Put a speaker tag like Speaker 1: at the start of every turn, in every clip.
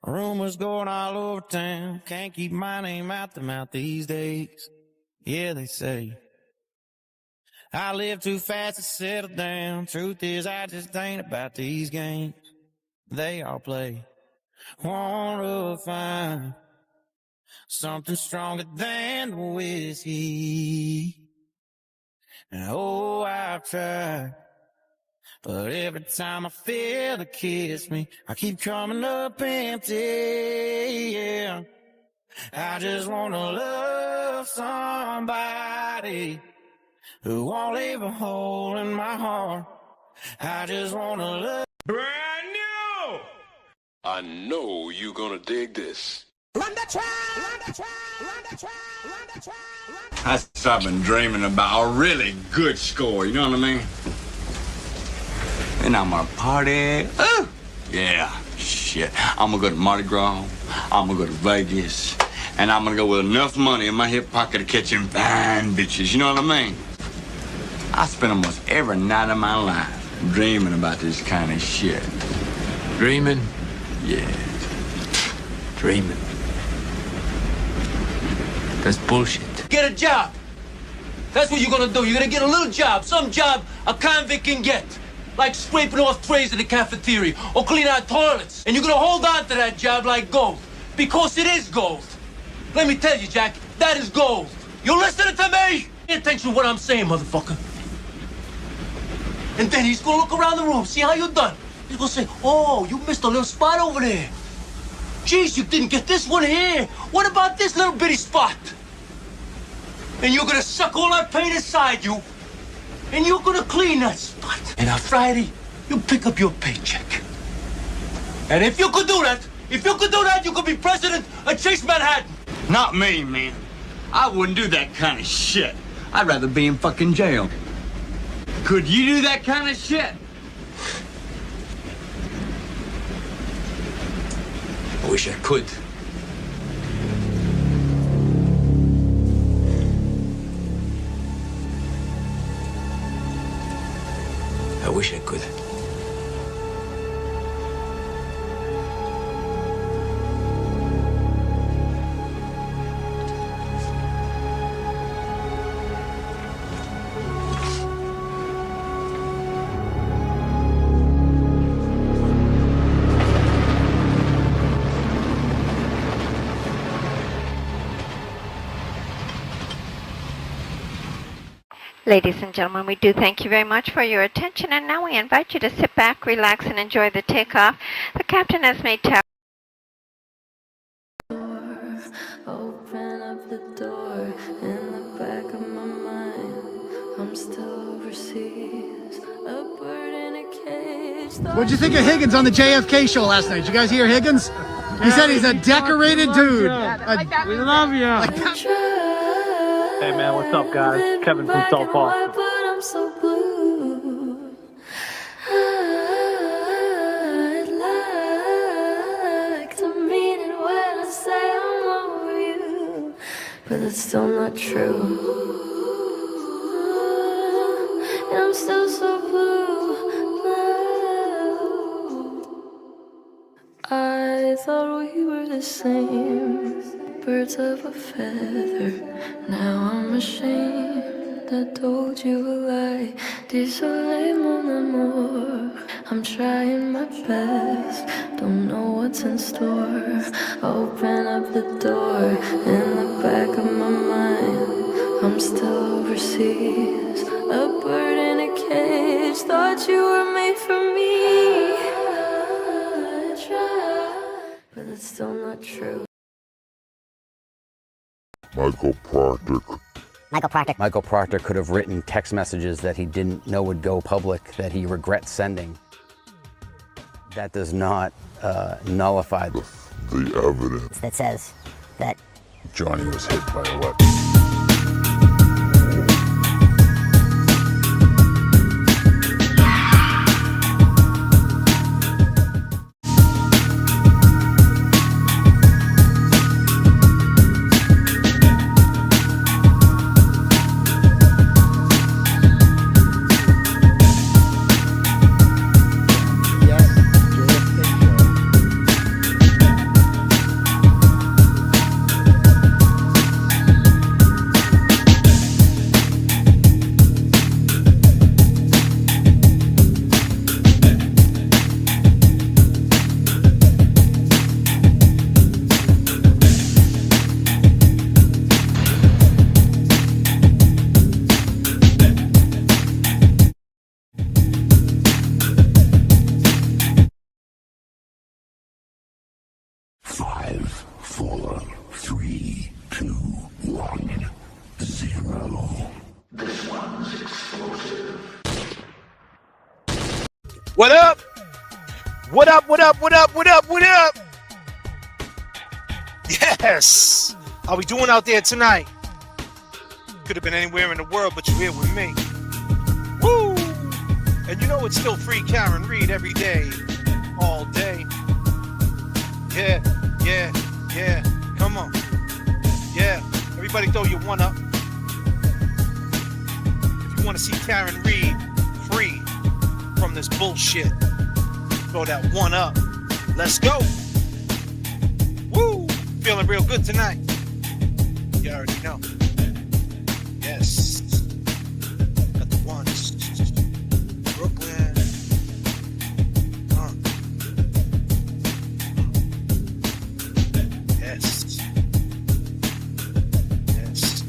Speaker 1: Rumors going all over town. Can't keep my name out the mouth these days. Yeah, they say I live too fast to settle down. Truth is, I just ain't about these games they all play. Wanna find something stronger than whiskey. And oh, I've tried, but every time I feel to kiss me, I keep coming up empty, yeah. I just wanna love somebody who won't leave a hole in my heart. I just wanna love.
Speaker 2: Brand new!
Speaker 3: I know you're gonna dig this.
Speaker 4: Run the track! Run the track! Run the track! Run the track!
Speaker 2: That's what I've been dreaming about. A really good score, you know what I mean? And I'm gonna party. Ooh. Yeah, shit. I'm gonna go to Mardi Gras. I'm gonna go to Vegas. And I'm gonna go with enough money in my hip pocket to catch them fine bitches, you know what I mean? I spend almost every night of my life dreaming about this kind of shit.
Speaker 5: Dreaming?
Speaker 2: Yeah.
Speaker 5: Dreaming. That's bullshit. Get a job. That's what you're gonna do. You're gonna get a little job, some job a convict can get. Like scraping off trays in the cafeteria or cleaning out toilets. And you're gonna hold on to that job like gold. Because it is gold. Let me tell you, Jack, that is gold. You listening to me? Pay attention to what I'm saying, motherfucker. And then he's gonna look around the room, see how you done. He's gonna say, oh, you missed a little spot over there. Geez, you didn't get this one here. What about this little bitty spot? And you're gonna suck all that paint inside you, and you're gonna clean that spot. And on Friday, you pick up your paycheck. And if you could do that, you could be president of Chase Manhattan. Not me, man. I wouldn't do that kind of shit. I'd rather be in fucking jail. Could you do that kind of shit? I wish I could. I wish I could.
Speaker 6: Ladies and gentlemen, we do thank you very much for your attention, and now we invite you to sit back, relax, and enjoy the takeoff. The captain has made
Speaker 7: Open up the door in the back of my mind. I'm still overseas, a bird in a cage.
Speaker 8: What'd you think of Higgins on the J.F.K. show last night? Did you guys hear Higgins? He said he's a decorated dude.
Speaker 9: We love you. Hey man, what's up guys? Kevin from South Boston.
Speaker 7: But I'm so blue. I'd like to mean it when I say I'm over you, but it's still not true. And I'm still so blue. I thought we were the same, birds of a feather. Now I'm ashamed I told you a lie. Désolé mon amour, I'm trying my best, don't know what's in store. Open up the door in the back of my mind. I'm still overseas, a bird in a cage. Thought you were made for me. I tried, but it's still not true.
Speaker 10: Michael Proctor could have written text messages that he didn't know would go public that he regrets sending. That does not nullify the evidence
Speaker 11: that says that
Speaker 10: Johnny was hit by a weapon.
Speaker 11: What up? What up? What up? What up? What up? What up? Yes. How we doing out there tonight? Could have been anywhere in the world, but you're here with me. Woo! And you know it's still free Karen Reed every day, all day. Yeah, yeah, yeah. Come on. Yeah. Everybody throw your one up. If you want to see Karen Reed free from this bullshit, throw that one up. Let's go. Woo! Feeling real good tonight. You already know. Yes. Got the ones. Brooklyn. Yes. Yes.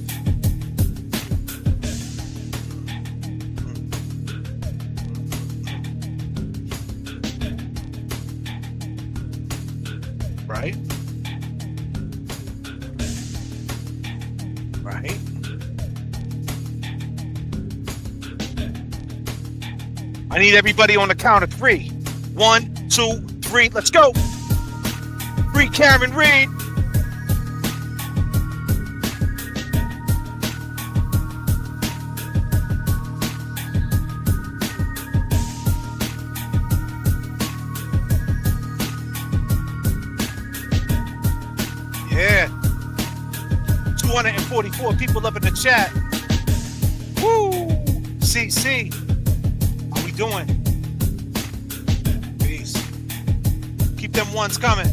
Speaker 11: Right? Right? I need everybody on the count of 3. 1, 2, 3. Let's go. Free Karen Reed. Yeah. 244 people up in the chat. Woo! CC. How we doing? Peace. Keep them ones coming.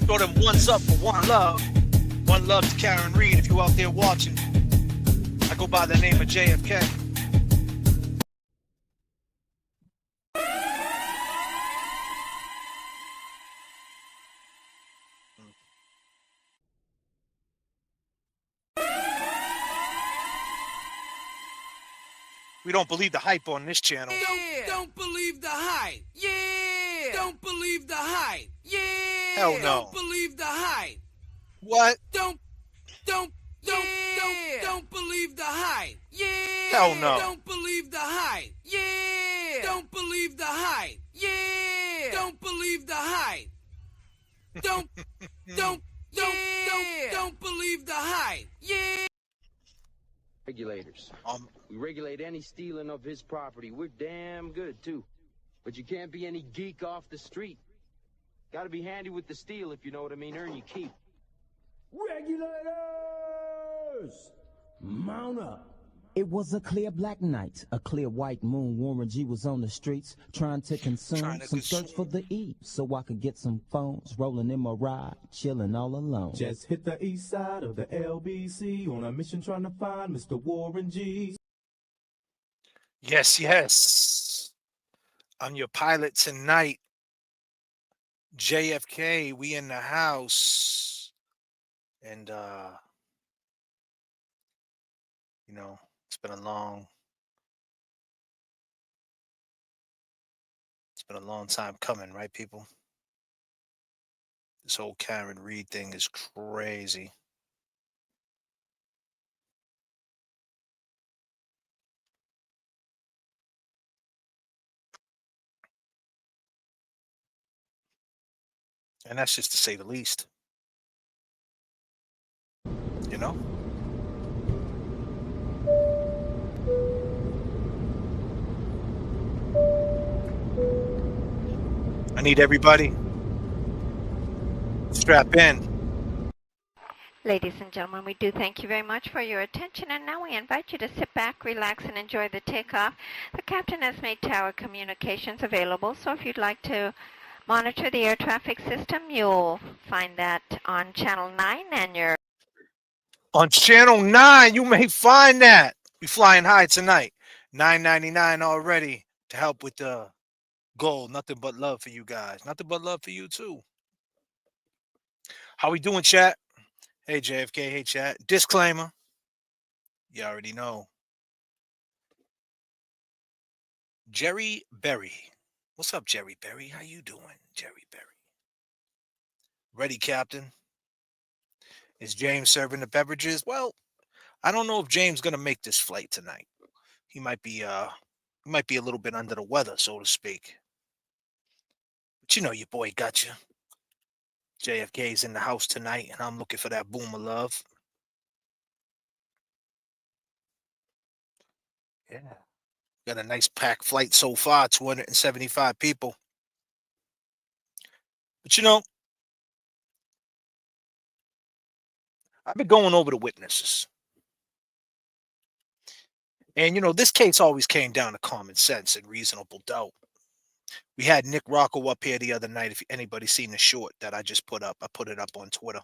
Speaker 11: Throw them ones up for one love. One love to Karen Reed if you out there watching. I go by the name of J.F.K. We don't believe the hype on this channel.
Speaker 4: Don't believe the hype. Yeah. Don't believe the hype. Yeah.
Speaker 11: Hell no.
Speaker 4: Don't believe the hype.
Speaker 11: What?
Speaker 4: Don't believe the hype. Yeah.
Speaker 11: Hell no.
Speaker 4: Don't believe the hype. Yeah. Don't believe the hype. Yeah. Don't believe the hype. Don't believe the hype. Yeah.
Speaker 12: Regulators. We regulate any stealing of his property. We're damn good, too. But you can't be any geek off the street. Gotta be handy with the steel, if you know what I mean. Earn your keep.
Speaker 13: Regulators! Mount up. It was a clear black night, a clear white moon. Warren G was on the streets trying to consume some skirts for the E, so I could get some phones. Rolling in my ride, chilling all alone.
Speaker 14: Just hit the east side of the LBC on a mission trying to find Mr. Warren G.
Speaker 11: Yes, yes. I'm your pilot tonight. JFK, we in the house. And, you know, it's been a long time coming, right, people? This whole Karen Reed thing is crazy. And that's just to say the least. You know? I need everybody strap in.
Speaker 6: Ladies and gentlemen, we do thank you very much for your attention, and now we invite you to sit back, relax, and enjoy the takeoff. The captain has made tower communications available, so if you'd like to monitor the air traffic system, you'll find that on Channel 9, and you're
Speaker 11: On Channel 9, you may find that. We flying high tonight. $9.99 already to help with the goal. Nothing but love for you guys. Nothing but love for you, too. How we doing, chat? Hey, JFK. Hey, chat. Disclaimer. You already know. Jerry Berry. What's up, Jerry Berry? How you doing, Jerry Berry? Ready, Captain? Is James serving the beverages? Well, I don't know if James going to make this flight tonight. He might be He might be a little bit under the weather, so to speak. But you know your boy got you. JFK's in the house tonight, and I'm looking for that boom of love. Yeah. Got a nice packed flight so far, 275 people. But you know, I've been going over the witnesses. And you know, this case always came down to common sense and reasonable doubt. We had Nick Rocco up here the other night. If anybody's seen the short that I just put up, I put it up on Twitter.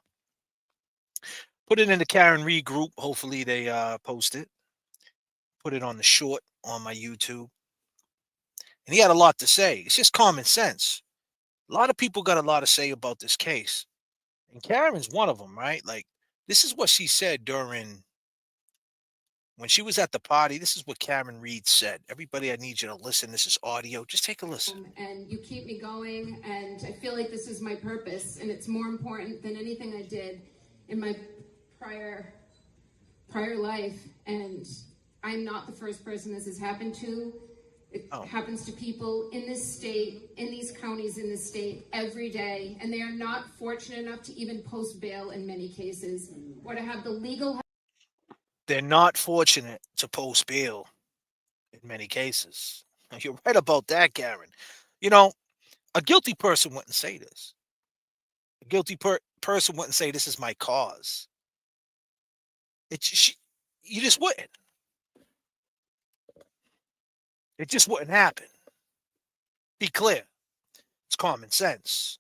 Speaker 11: Put it in the Karen Reed group. Hopefully they post it. Put it on the short on my YouTube. And he had a lot to say. It's just common sense. A lot of people got a lot to say about this case. And Karen's one of them, right? Like, this is what she said when she was at the party. This is what Karen Reed said. Everybody, I need you to listen. This is audio. Just take a listen.
Speaker 15: And you keep me going, and I feel like this is my purpose, and it's more important than anything I did in my prior life. And I'm not the first person this has happened to. It happens to people in this state, in these counties in this state every day, and they are not fortunate enough to even post bail in many cases, or to have the legal.
Speaker 11: They're not fortunate to post bail in many cases. You're right about that, Karen. You know, a guilty person wouldn't say this. A guilty person wouldn't say, this is my cause. You just wouldn't. It just wouldn't happen. Be clear. It's common sense.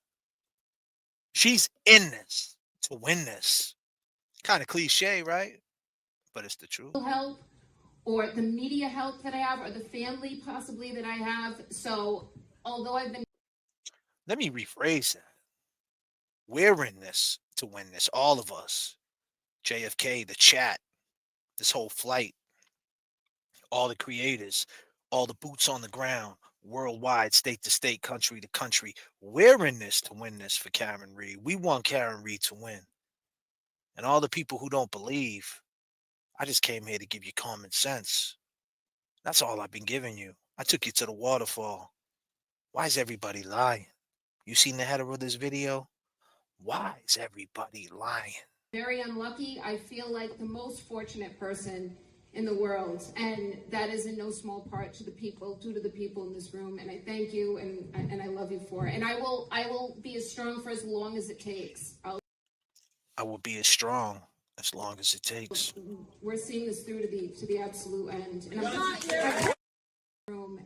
Speaker 11: She's in this to win this. Kind of cliche, right? But it's the truth.
Speaker 15: Help, or the media help that I have, or the family possibly that I have. So although I've been...
Speaker 11: Let me rephrase that. We're in this to win this. All of us. JFK, the chat, this whole flight, all the creators, all the boots on the ground, worldwide, state to state, country to country. We're in this to win this for Karen Reed. We want Karen Reed to win. And all the people who don't believe, I just came here to give you common sense. That's all I've been giving you. I took you to the waterfall. Why is everybody lying? You seen the header of this video? Why is everybody lying?
Speaker 15: Very unlucky. I feel like the most fortunate person in the world, and that is in no small part to the people, due to the people in this room. And I thank you, and I love you for it. And I will be as strong for as long as it takes.
Speaker 11: I will be as strong as long as it takes.
Speaker 15: We're seeing this through to the absolute end. And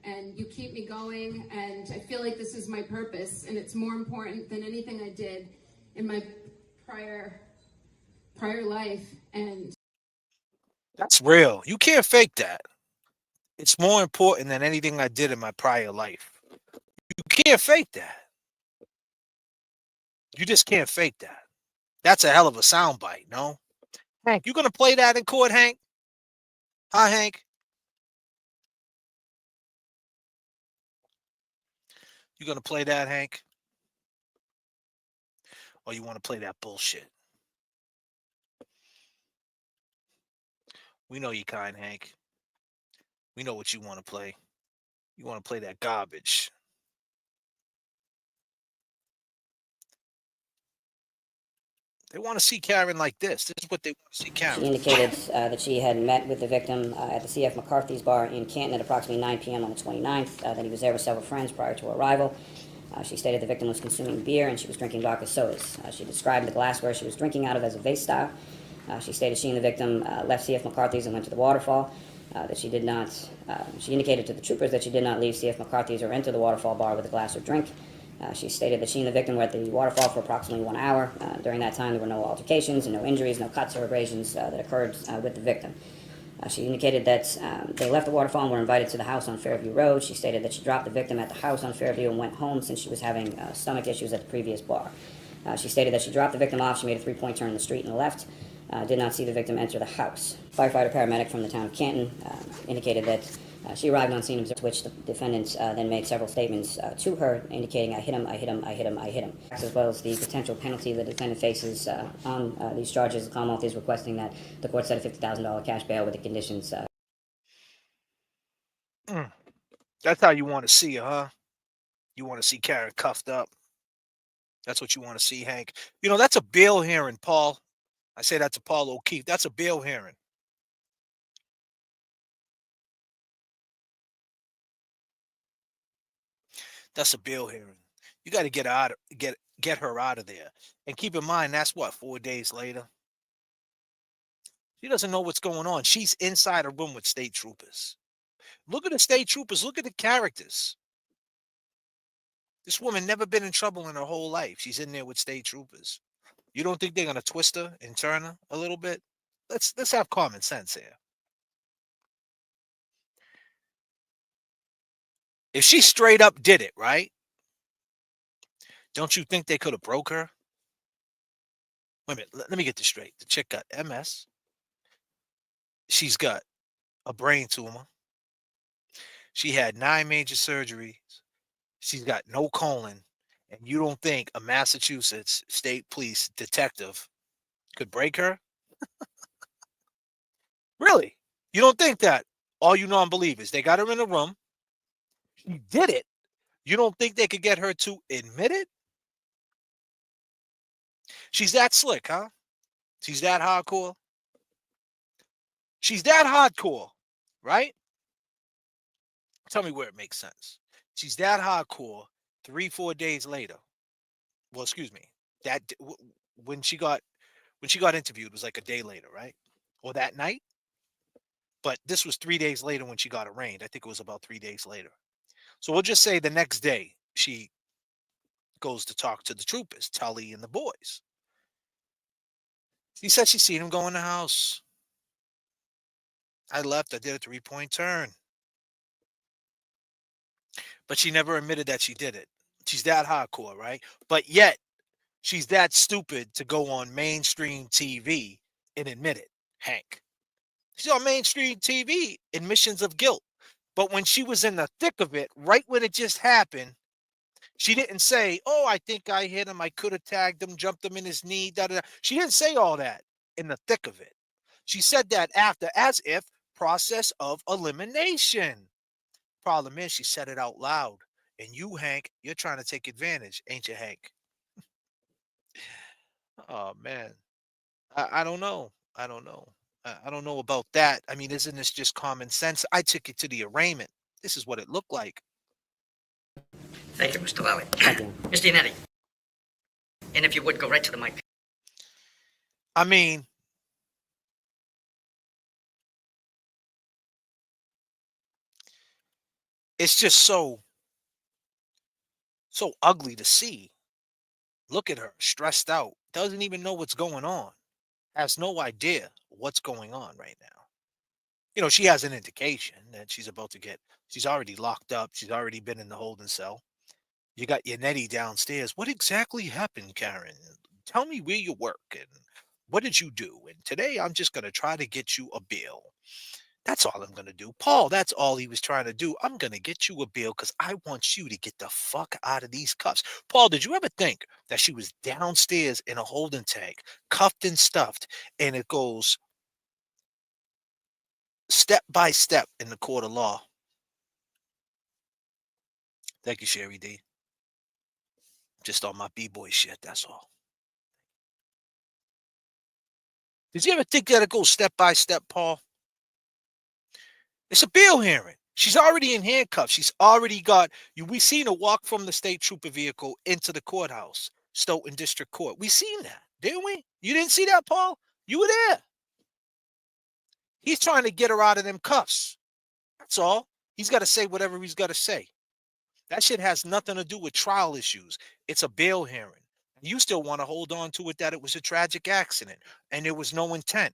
Speaker 15: and you keep me going, and I feel like this is my purpose, and it's more important than anything I did in my prior life. And
Speaker 11: that's real. You can't fake that. It's more important than anything I did in my prior life. You can't fake that. You just can't fake that. That's a hell of a soundbite, no? Hank, you gonna play that in court, Hank? Huh, Hank? You gonna play that, Hank? Or you want to play that bullshit? We know you kind, Hank. We know what you want to play. You want to play that garbage. They want to see Karen like this. This is what they want to see Karen.
Speaker 16: She indicated that she had met with the victim at the C.F. McCarthy's bar in Canton at approximately 9 p.m. on the 29th, that he was there with several friends prior to her arrival. She stated the victim was consuming beer and she was drinking vodka sodas. She described the glassware she was drinking out of as a vase style. She stated she and the victim left C.F. McCarthy's and went to the waterfall. That she did not, she indicated to the troopers that she did not leave C.F. McCarthy's or enter the waterfall bar with a glass or drink. She stated that she and the victim were at the waterfall for approximately 1 hour. During that time, there were no altercations and no injuries, no cuts or abrasions that occurred with the victim. She indicated that they left the waterfall and were invited to the house on Fairview Road. She stated that she dropped the victim at the house on Fairview and went home since she was having stomach issues at the previous bar. She stated that she dropped the victim off. She made a three-point turn in the street and left. Did not see the victim enter the house. Firefighter paramedic from the town of Canton indicated that she arrived on scene, to which the defendant then made several statements to her, indicating, I hit him, I hit him, I hit him, I hit him. As well as the potential penalty the defendant faces on these charges, the Commonwealth is requesting that the court set a $50,000 cash bail with the conditions.
Speaker 11: That's how you want to see her, huh? You want to see Karen cuffed up. That's what you want to see, Hank. You know, that's a bail hearing, Paul. I say that to Paul O'Keefe. That's a bail hearing. That's a bail hearing. You got to get her out of there. And keep in mind, that's what, 4 days later. She doesn't know what's going on. She's inside a room with state troopers. Look at the state troopers. Look at the characters. This woman never been in trouble in her whole life. She's in there with state troopers. You don't think they're gonna twist her and turn her a little bit? Let's have common sense here. If she straight up did it, right? Don't you think they could have broke her? Wait a minute. Let me get this straight. The chick got MS. She's got a brain tumor. She had 9 major surgeries. She's got no colon. And you don't think a Massachusetts state police detective could break her? Really? You don't think that? All you non-believers. They got her in a room. She did it. You don't think they could get her to admit it? She's that slick, huh? She's that hardcore. She's that hardcore, right? Tell me where it makes sense. She's that hardcore 3-4 days later. Well, excuse me. That when she got interviewed was like a day later, right? Or that night. But this was 3 days later when she got arraigned. I think it was about 3 days later. So we'll just say the next day she goes to talk to the troopers, Tully and the boys. She said she seen him go in the house. I left. I did a 3-point turn. But she never admitted that she did it. She's that hardcore, right? But yet, she's that stupid to go on mainstream TV and admit it, Hank. She's on mainstream TV, admissions of guilt. But when she was in the thick of it, right when it just happened, she didn't say, oh, I think I hit him. I could have tagged him, jumped him in his knee. Da, da, da. She didn't say all that in the thick of it. She said that after, as if process of elimination. Problem is, she said it out loud. And you, Hank, you're trying to take advantage, ain't you, Hank? Oh, man. I don't know. I don't know. I don't know about that. I mean, isn't this just common sense? I took it to the arraignment. This is what it looked like.
Speaker 17: Thank you, Mr. Lally. Mr. Iannetti. And if you would, go right to the mic.
Speaker 11: I mean, it's just so ugly to see. Look at her, stressed out, doesn't even know what's going on, has no idea what's going on right now. You know, she has an indication that she's already locked up. She's already been in the holding cell. You got Iannetti downstairs. What exactly happened, Karen? Tell me where you work and what did you do? And today I'm just going to try to get you a bail. That's all I'm going to do. Paul, that's all he was trying to do. I'm going to get you a bail because I want you to get the fuck out of these cuffs. Paul, did you ever think that she was downstairs in a holding tank, cuffed and stuffed, and it goes step by step in the court of law? Thank you, Sherry D. Just on my B-boy shit, that's all. Did you ever think that it goes step by step, Paul? It's a bail hearing. She's already in handcuffs. She's already got you. We seen her walk from the state trooper vehicle into the courthouse, Stoughton District Court. We seen that, didn't we? You didn't see that, Paul? You were there. He's trying to get her out of them cuffs. That's all. He's got to say whatever he's got to say. That shit has nothing to do with trial issues. It's a bail hearing. You still want to hold on to it that it was a tragic accident and there was no intent.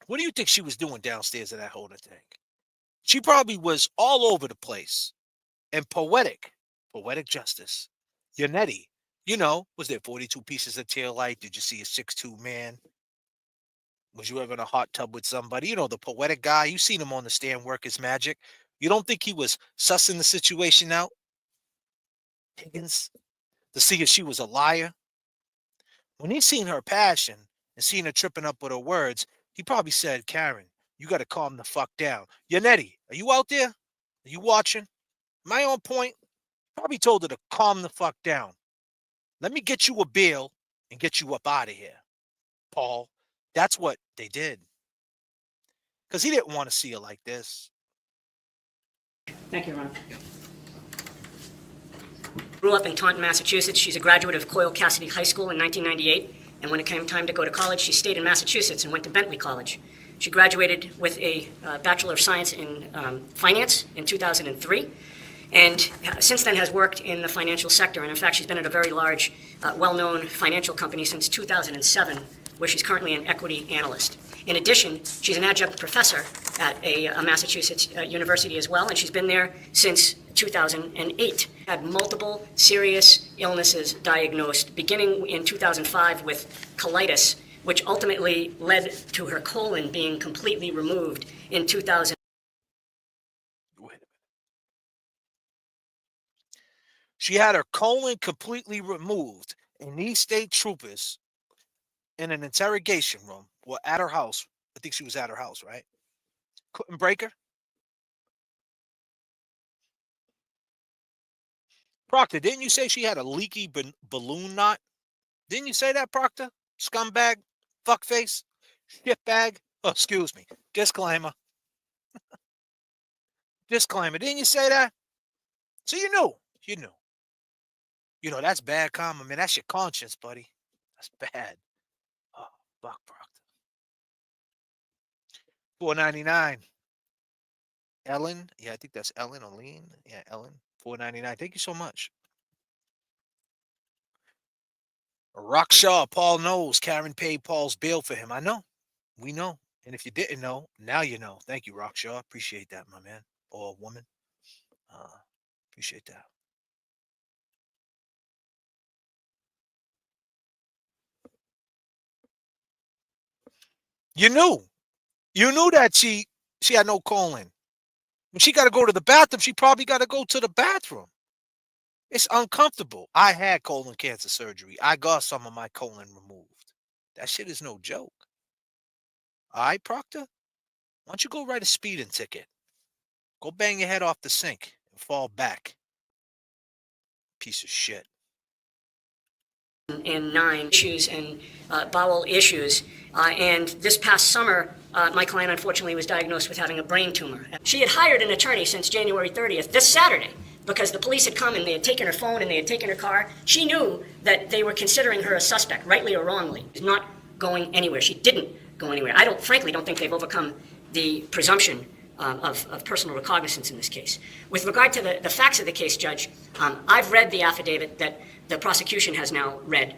Speaker 11: What do you think she was doing downstairs in that holding tank? She probably was all over the place. And poetic justice. Iannetti, was there 42 pieces of taillight? Did you see a 6'2" man? Was you ever in a hot tub with somebody? The poetic guy. You seen him on the stand work his magic. You don't think he was sussing the situation out? Higgins? To see if she was a liar? When he seen her passion and seen her tripping up with her words, he probably said, Karen, You got to calm the fuck down. Yannetti, are you out there? Are you watching? Am I on point? Probably told her to calm the fuck down. Let me get you a bail and get you up out of here, Paul. That's what they did. Because he didn't want to see her like this.
Speaker 17: Thank you, Ron. Grew up in Taunton, Massachusetts. She's a graduate of Coyle Cassidy High School in 1998. And when it came time to go to college, she stayed in Massachusetts and went to Bentley College. She graduated with a Bachelor of Science in Finance in 2003. And since then has worked in the financial sector. And in fact, she's been at a very large, well-known financial company since 2007, where she's currently an equity analyst. In addition, she's an adjunct professor at a Massachusetts university as well, and she's been there since 2008. Had multiple serious illnesses diagnosed, beginning in 2005 with colitis, which ultimately led to her colon being completely removed in 2000.
Speaker 11: She had her colon completely removed, and these state troopers in an interrogation room were at her house. I think she was at her house, right? Couldn't break her. Proctor, didn't you say she had a leaky balloon knot? Didn't you say that, Proctor? Scumbag, fuckface, shitbag. Oh, excuse me. Disclaimer. Disclaimer. Didn't you say that? So you knew. You knew. You know, that's bad karma, man. That's your conscience, buddy. That's bad. Oh, fuck, Proctor. $4.99. Ellen. Yeah, I think that's Ellen or Lean. Yeah, Ellen. $4.99. Thank you so much. Rockshaw, Paul knows Karen paid Paul's bail for him. I know. We know. And if you didn't know, now you know. Thank you, Rockshaw. Appreciate that, my man. Or woman. Appreciate that. You knew. You knew that she had no colon. When she got to go to the bathroom, she probably got to go to the bathroom. It's uncomfortable. I had colon cancer surgery. I got some of my colon removed. That shit is no joke. All right, Proctor? Why don't you go write a speeding ticket? Go bang your head off the sink and fall back. Piece of shit.
Speaker 17: And 9 issues and bowel issues. And this past summer, my client unfortunately was diagnosed with having a brain tumor. She had hired an attorney since January 30th, this Saturday, because the police had come and they had taken her phone and they had taken her car. She knew that they were considering her a suspect, rightly or wrongly. She's not going anywhere. She didn't go anywhere. I frankly don't think they've overcome the presumption of personal recognizance in this case. With regard to the facts of the case, Judge, I've read the affidavit that the prosecution has now read.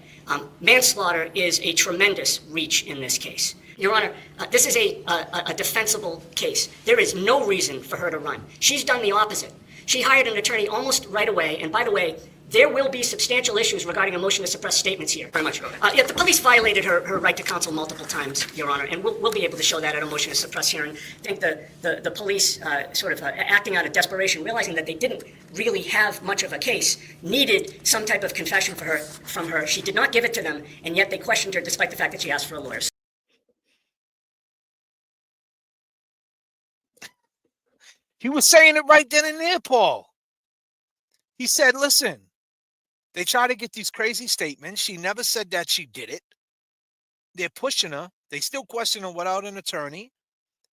Speaker 17: Manslaughter is a tremendous reach in this case. Your Honor, this is a defensible case. There is no reason for her to run. She's done the opposite. She hired an attorney almost right away, and by the way, there will be substantial issues regarding a motion to suppress statements here. Very much. The police violated her right to counsel multiple times, Your Honor, and we'll be able to show that at a motion to suppress hearing. I think the police acting out of desperation, realizing that they didn't really have much of a case, needed some type of confession from her. She did not give it to them, and yet they questioned her despite the fact that she asked for a lawyer.
Speaker 11: He was saying it right then and there, Paul. He said, listen, they try to get these crazy statements. She never said that she did it. They're pushing her. They still question her without an attorney.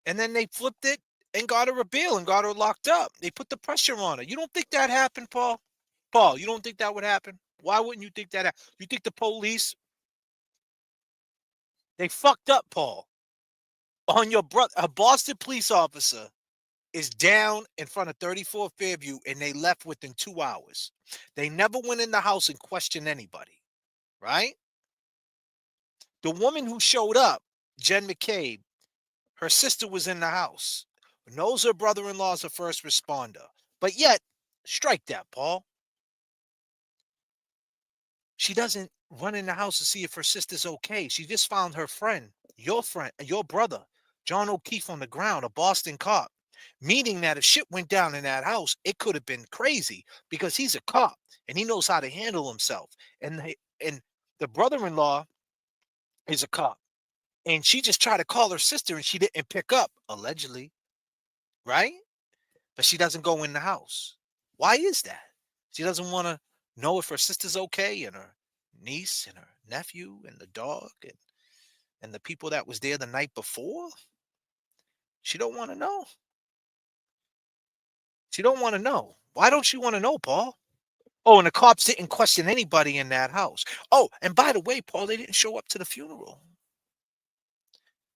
Speaker 11: And then they flipped it and got her a bail and got her locked up. They put the pressure on her. You don't think that happened, Paul? Paul, you don't think that would happen? Why wouldn't you think that happened? You think the police, they fucked up, Paul. On your brother, a Boston police officer is down in front of 34 Fairview, and they left within 2 hours. They never went in the house and questioned anybody, right? The woman who showed up, Jen McCabe, her sister was in the house, knows her brother-in-law is a first responder, but yet, strike that, Paul. She doesn't run in the house to see if her sister's okay. She just found her friend, your brother, John O'Keefe, on the ground, a Boston cop. Meaning that if shit went down in that house, it could have been crazy because he's a cop and he knows how to handle himself. And the brother-in-law is a cop. And she just tried to call her sister and she didn't pick up, allegedly. Right? But she doesn't go in the house. Why is that? She doesn't want to know if her sister's okay, and her niece and her nephew and the dog and the people that was there the night before. She don't want to know. She don't want to know. Why don't she want to know, Paul? Oh, and the cops didn't question anybody in that house. Oh, and by the way, Paul, they didn't show up to the funeral.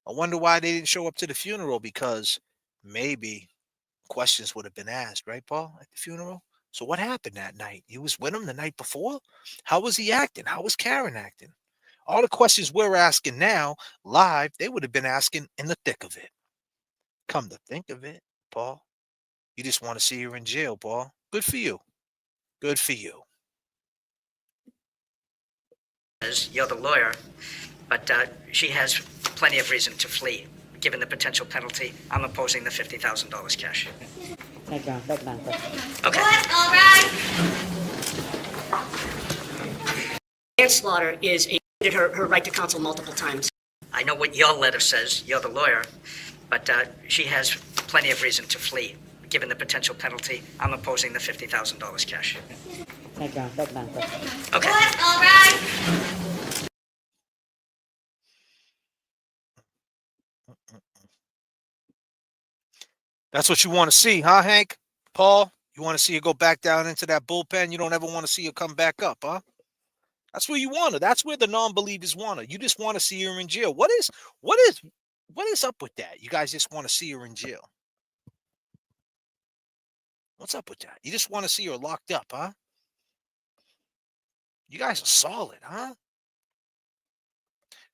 Speaker 11: I wonder why they didn't show up to the funeral, because maybe questions would have been asked, right, Paul, at the funeral? So what happened that night? You was with him the night before? How was he acting? How was Karen acting? All the questions we're asking now, live, they would have been asking in the thick of it. Come to think of it, Paul, you just want to see her in jail, Paul. Good for you. Good for you.
Speaker 17: You're the lawyer, but she has plenty of reason to flee. Given the potential penalty, I'm opposing the $50,000 cash.
Speaker 16: Thank you. Thank you, man.
Speaker 17: Okay.
Speaker 15: All right.
Speaker 17: Manslaughter is her right to counsel multiple times. I know what your letter says. You're the lawyer, but she has plenty of reason to flee. Given the potential penalty, I'm opposing the $50,000 cash.
Speaker 16: Thank you. Thank you, man.
Speaker 17: Okay.
Speaker 15: All right.
Speaker 11: That's what you want to see, huh, Hank? Paul, you want to see her go back down into that bullpen? You don't ever want to see her come back up, huh? That's where you want her. That's where the non-believers want her. You just want to see her in jail. What is up with that? You guys just want to see her in jail. What's up with that? You just want to see her locked up, huh? You guys are solid, huh?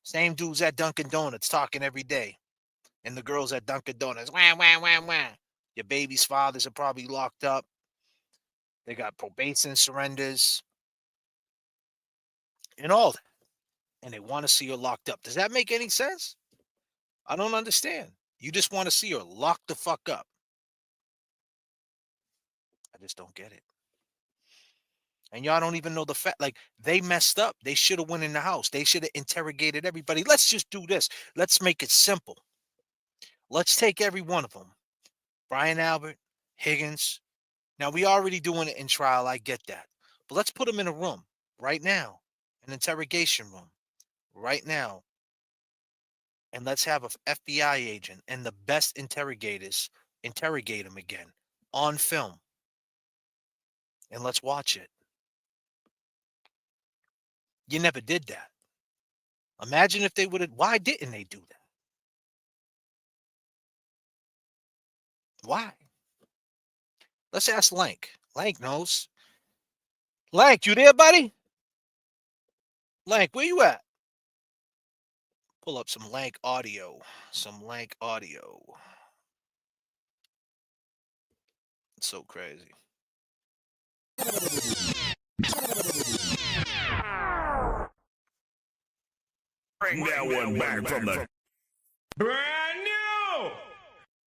Speaker 11: Same dudes at Dunkin' Donuts talking every day. And the girls at Dunkin' Donuts, wah, wah, wah, wah. Your baby's fathers are probably locked up. They got probation surrenders and all that. And they want to see her locked up. Does that make any sense? I don't understand. You just want to see her locked the fuck up. I just don't get it. And y'all don't even know the fact. Like, they messed up. They should have went in the house. They should have interrogated everybody. Let's just do this. Let's make it simple. Let's take every one of them. Brian Albert, Higgins. Now, we already doing it in trial. I get that. But let's put them in a room right now, an interrogation room right now. And let's have an FBI agent and the best interrogators interrogate them again on film. And let's watch it. You never did that. Imagine if they would have. Why didn't they do that? Why? Let's ask Lank. Lank knows. Lank, you there, buddy? Lank, where you at? Pull up some Lank audio. Some Lank audio. It's so crazy.
Speaker 3: Bring that one back from the brand new.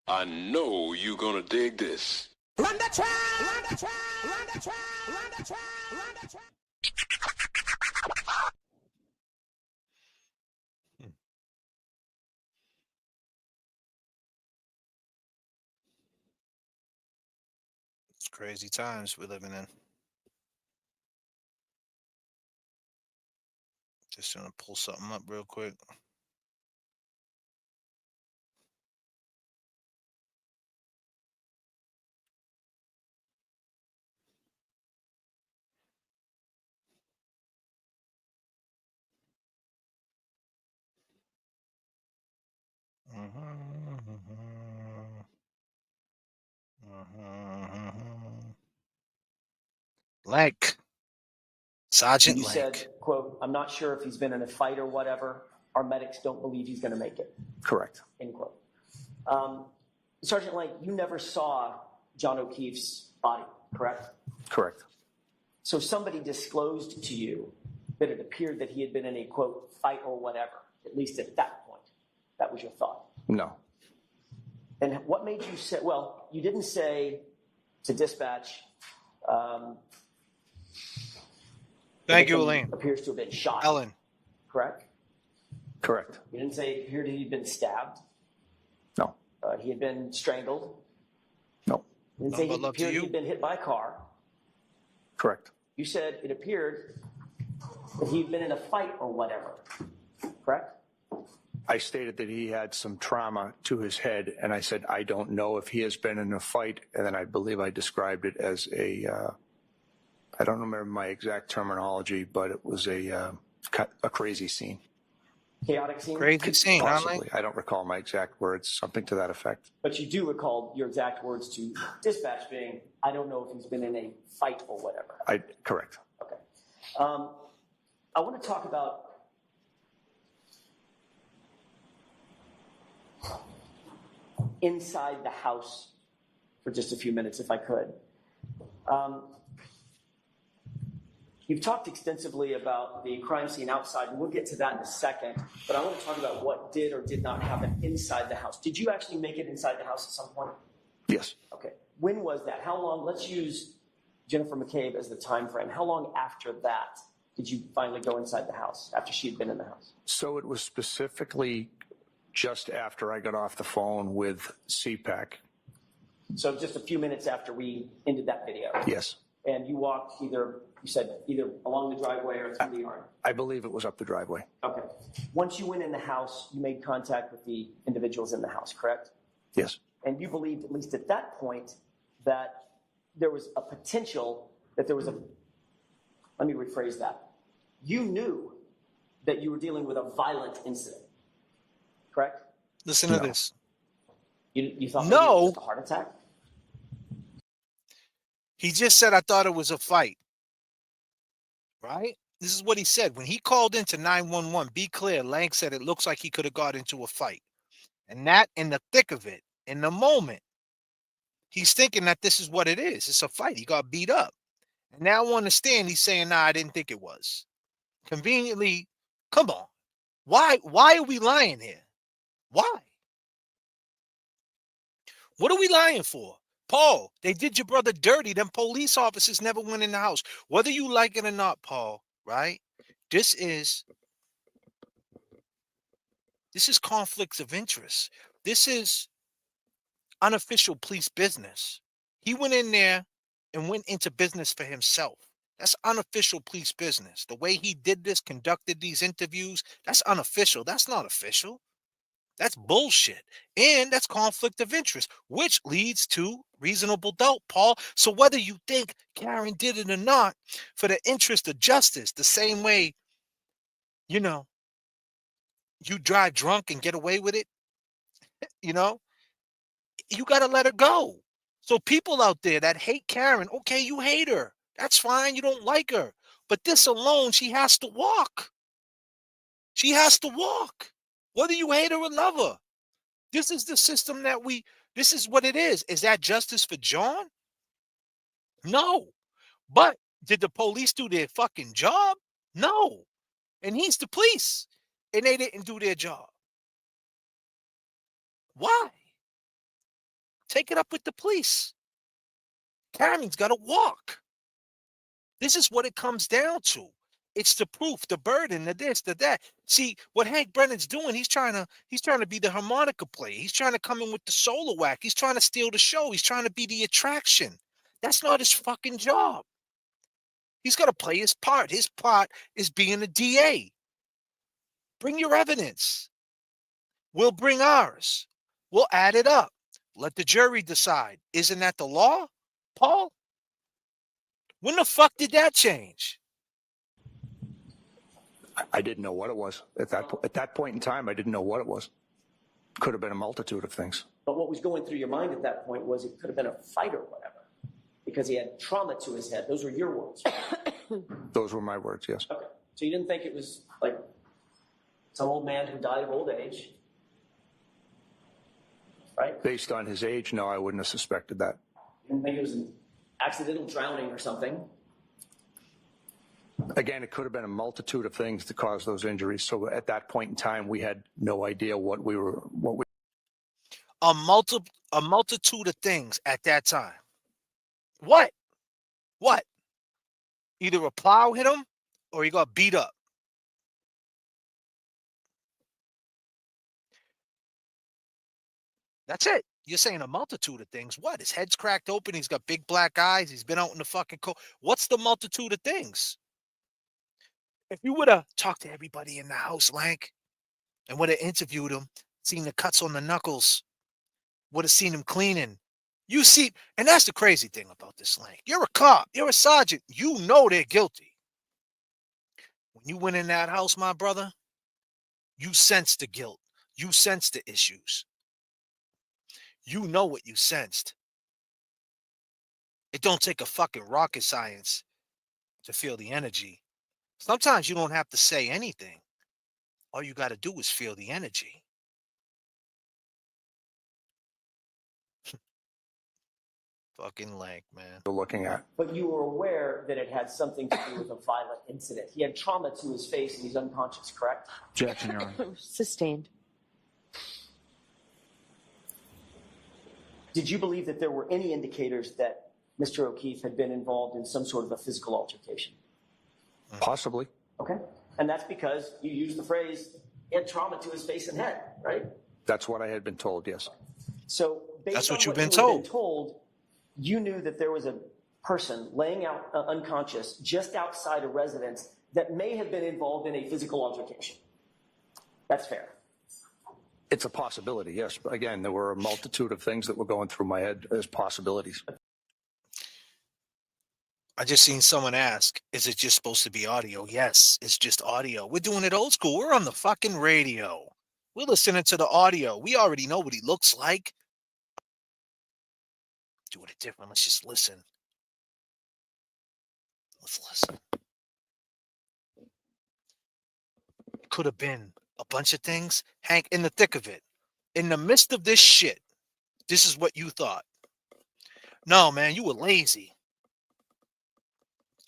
Speaker 3: I know you gonna dig this.
Speaker 4: Run the track, run the track, run the track, run the track, run the track.
Speaker 11: It's crazy times we're living in. Just gonna pull something up real quick. Lank. Sergeant
Speaker 18: You
Speaker 11: Lank.
Speaker 18: said, quote, I'm not sure if he's been in a fight or whatever. Our medics don't believe he's going to make it.
Speaker 19: Correct.
Speaker 18: End quote. Sergeant Lank, you never saw John O'Keefe's body, correct?
Speaker 19: Correct.
Speaker 18: So somebody disclosed to you that it appeared that he had been in a, quote, fight or whatever, at least at that point. That was your thought.
Speaker 19: No.
Speaker 18: And what made you say, well, you didn't say to dispatch,
Speaker 11: Thank you, Elaine.
Speaker 18: Appears to have been shot.
Speaker 11: Ellen.
Speaker 18: Correct?
Speaker 19: Correct.
Speaker 18: You didn't say it appeared he'd been stabbed.
Speaker 19: No.
Speaker 18: He had been strangled.
Speaker 19: No.
Speaker 18: You didn't say it appeared he'd been hit by a car.
Speaker 19: Correct.
Speaker 18: You said it appeared that he'd been in a fight or whatever. Correct?
Speaker 19: I stated that he had some trauma to his head, and I said, I don't know if he has been in a fight, and then I believe I described it as I don't remember my exact terminology, but it was a crazy scene.
Speaker 18: Chaotic scene?
Speaker 11: Crazy scene,
Speaker 19: possibly. I don't recall my exact words, something to that effect.
Speaker 18: But you do recall your exact words to dispatch being, I don't know if he's been in a fight or whatever.
Speaker 19: Correct.
Speaker 18: Okay. I want to talk about inside the house for just a few minutes, if I could. You've talked extensively about the crime scene outside, and we'll get to that in a second, but I want to talk about what did or did not happen inside the house. Did you actually make it inside the house at some point?
Speaker 19: Yes.
Speaker 18: Okay. When was that? How long? Let's use Jennifer McCabe as the time frame. How long after that did you finally go inside the house, after she had been in the house?
Speaker 19: So it was specifically just after I got off the phone with CPAC.
Speaker 18: So just a few minutes after we ended that video?
Speaker 19: Yes.
Speaker 18: And you walked you said either along the driveway or through the yard?
Speaker 19: I believe it was up the driveway.
Speaker 18: Okay. Once you went in the house, you made contact with the individuals in the house, correct?
Speaker 19: Yes.
Speaker 18: And you believed, at least at that point, that there was a potential, that there was a, let me rephrase that. You knew that you were dealing with a violent incident, correct?
Speaker 11: Listen to this.
Speaker 18: You thought maybe it was just a heart attack?
Speaker 11: He just said, I thought it was a fight. Right? This is what he said. When he called into 911, be clear, Lang said it looks like he could have got into a fight. And that, in the thick of it, in the moment, he's thinking that this is what it is. It's a fight. He got beat up. And now on the stand, he's saying, nah, I didn't think it was. Conveniently, come on. Why are we lying here? Why? What are we lying for? Paul, they did your brother dirty. Them police officers never went in the house. Whether you like it or not, Paul, right? This is conflicts of interest. This is unofficial police business. He went in there and went into business for himself. That's unofficial police business. The way he did this, conducted these interviews, that's unofficial. That's not official. That's bullshit. And that's conflict of interest, which leads to reasonable doubt, Paul. So whether you think Karen did it or not, for the interest of justice, the same way, you drive drunk and get away with it, you got to let her go. So people out there that hate Karen, okay, you hate her. That's fine. You don't like her. But this alone, she has to walk. She has to walk. Whether you hate her or love her. This is the system this is what it is. Is that justice for John? No. But did the police do their fucking job? No. And he's the police. And they didn't do their job. Why? Take it up with the police. Karen's got to walk. This is what it comes down to. It's the proof, the burden, the this, the that. See, what Hank Brennan's doing, he's trying to be the harmonica player. He's trying to come in with the solo whack. He's trying to steal the show. He's trying to be the attraction. That's not his fucking job. He's got to play his part. His part is being a DA. Bring your evidence. We'll bring ours. We'll add it up. Let the jury decide. Isn't that the law, Paul? When the fuck did that change?
Speaker 19: I didn't know what it was. At that point in time, I didn't know what it was. Could have been a multitude of things.
Speaker 18: But what was going through your mind at that point was it could have been a fight or whatever, because he had trauma to his head. Those were your words.
Speaker 19: Those were my words, yes.
Speaker 18: Okay. So you didn't think it was like some old man who died of old age, right?
Speaker 19: Based on his age, no, I wouldn't have suspected that.
Speaker 18: You didn't think it was an accidental drowning or something?
Speaker 19: Again, it could have been a multitude of things that caused those injuries. So at that point in time, we had no idea what we.
Speaker 11: A multitude of things at that time. What? Either a plow hit him or he got beat up. That's it. You're saying a multitude of things. What? His head's cracked open. He's got big black eyes. He's been out in the fucking cold. What's the multitude of things? If you would have talked to everybody in the house, Lank, and would have interviewed him, seen the cuts on the knuckles, would have seen him cleaning. You see, and that's the crazy thing about this, Lank. You're a cop. You're a sergeant. You know they're guilty. When you went in that house, my brother, you sensed the guilt. You sensed the issues. You know what you sensed. It don't take a fucking rocket science to feel the energy. Sometimes you don't have to say anything. All you got to do is feel the energy. Fucking Lank, man.
Speaker 19: You're looking at.
Speaker 18: But you were aware that it had something to do with a violent incident. He had trauma to his face and he's unconscious, correct?
Speaker 19: Objection, Your Honor.
Speaker 20: Sustained.
Speaker 18: Did you believe that there were any indicators that Mr. O'Keefe had been involved in some sort of a physical altercation?
Speaker 19: Possibly.
Speaker 18: Okay. And that's because you used the phrase, he had trauma to his face and head, right?
Speaker 19: That's what I had been told, yes.
Speaker 18: So based
Speaker 11: That's
Speaker 18: on
Speaker 11: what you've
Speaker 18: you
Speaker 11: been
Speaker 18: had
Speaker 11: told.
Speaker 18: You knew that there was a person laying out unconscious just outside a residence that may have been involved in a physical altercation. That's fair.
Speaker 19: It's a possibility, yes. But again, there were a multitude of things that were going through my head as possibilities.
Speaker 11: I just seen someone ask, is it just supposed to be audio? Yes, it's just audio. We're doing it old school. We're on the fucking radio. We're listening to the audio. We already know what he looks like. Doing it different. Let's just listen. Let's listen. It could have been a bunch of things. Hank, in the thick of it, in the midst of this shit, this is what you thought. No, man, you were lazy.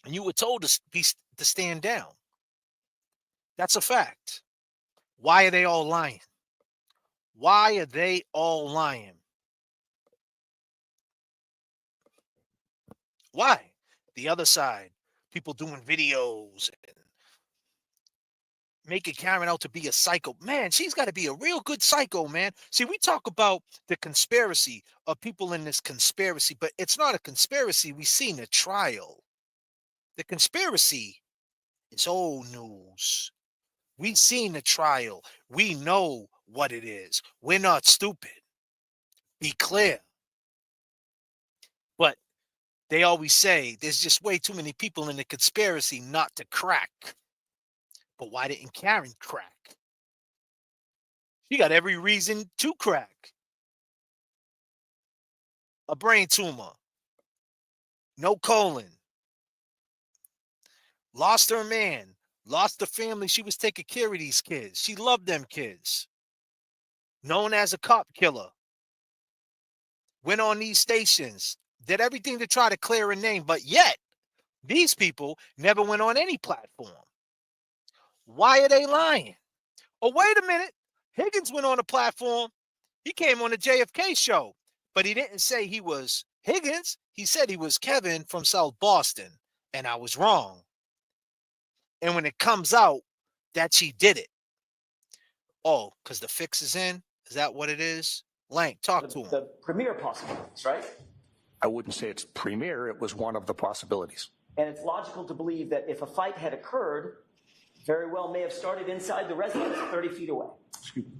Speaker 11: And you were told to stand down. That's a fact. Why are they all lying? Why are they all lying? Why? The other side, people doing videos and making Karen out to be a psycho. Man, she's got to be a real good psycho, man. See, we talk about the conspiracy of people in this conspiracy, but it's not a conspiracy. We've seen a trial. The conspiracy is old news. We've seen the trial. We know what it is. We're not stupid. Be clear. But they always say there's just way too many people in the conspiracy not to crack. But why didn't Karen crack? She got every reason to crack. A brain tumor. No colon. Lost her man. Lost the family. She was taking care of these kids. She loved them kids. Known as a cop killer. Went on these stations. Did everything to try to clear her name. But yet, these people never went on any platform. Why are they lying? Oh, wait a minute. Higgins went on a platform. He came on the J.F.K. show. But he didn't say he was Higgins. He said he was Kevin from South Boston. And I was wrong. And when it comes out that she did it. Oh, because the fix is in? Is that what it is? Lank, talk to him.
Speaker 18: The premier possibilities, right?
Speaker 19: I wouldn't say it's premier. It was one of the possibilities.
Speaker 18: And it's logical to believe that if a fight had occurred, very well may have started inside the residence 30 feet away.
Speaker 10: Excuse me.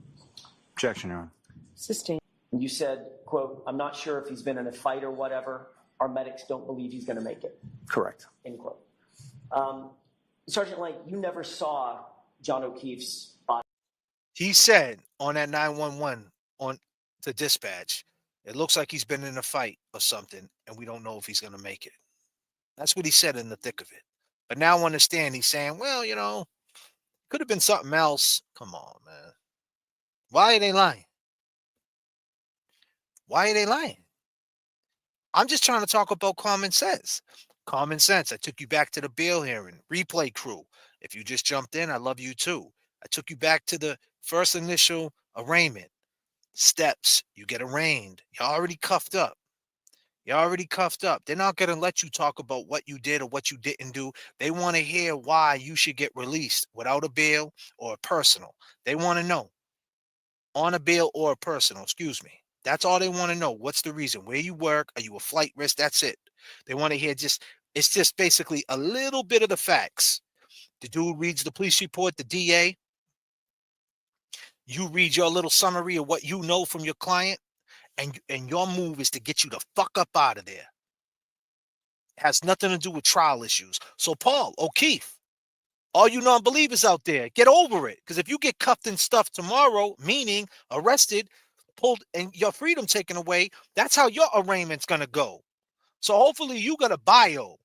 Speaker 10: Objection, Your Honor.
Speaker 20: Sustained.
Speaker 18: You said, quote, I'm not sure if he's been in a fight or whatever. Our medics don't believe he's going to make it.
Speaker 19: Correct.
Speaker 18: End quote. Sergeant Lank, you never saw John O'Keefe's body.
Speaker 11: He said on that 911 on the dispatch, it looks like he's been in a fight or something, and we don't know if he's going to make it. That's what he said in the thick of it. But now I understand he's saying, well, you know, could have been something else. Come on, man. Why are they lying? Why are they lying? I'm just trying to talk about common sense. Common sense. I took you back to the bail hearing. Replay crew. If you just jumped in, I love you too. I took you back to the first initial arraignment. Steps. You get arraigned. You're already cuffed up. You're already cuffed up. They're not going to let you talk about what you did or what you didn't do. They want to hear why you should get released without a bail or a personal. They want to know. On a bail or a personal, excuse me. That's all they want to know. What's the reason? Where you work? Are you a flight risk? That's it. They want to hear it's just basically a little bit of the facts. The dude reads the police report, the DA. You read your little summary of what you know from your client, and your move is to get you the fuck up out of there. It has nothing to do with trial issues. So Paul O'Keefe, all you non-believers out there, get over it. Because if you get cuffed and stuff tomorrow, meaning arrested, pulled, and your freedom taken away, that's how your arraignment's going to go. So hopefully you got a bio.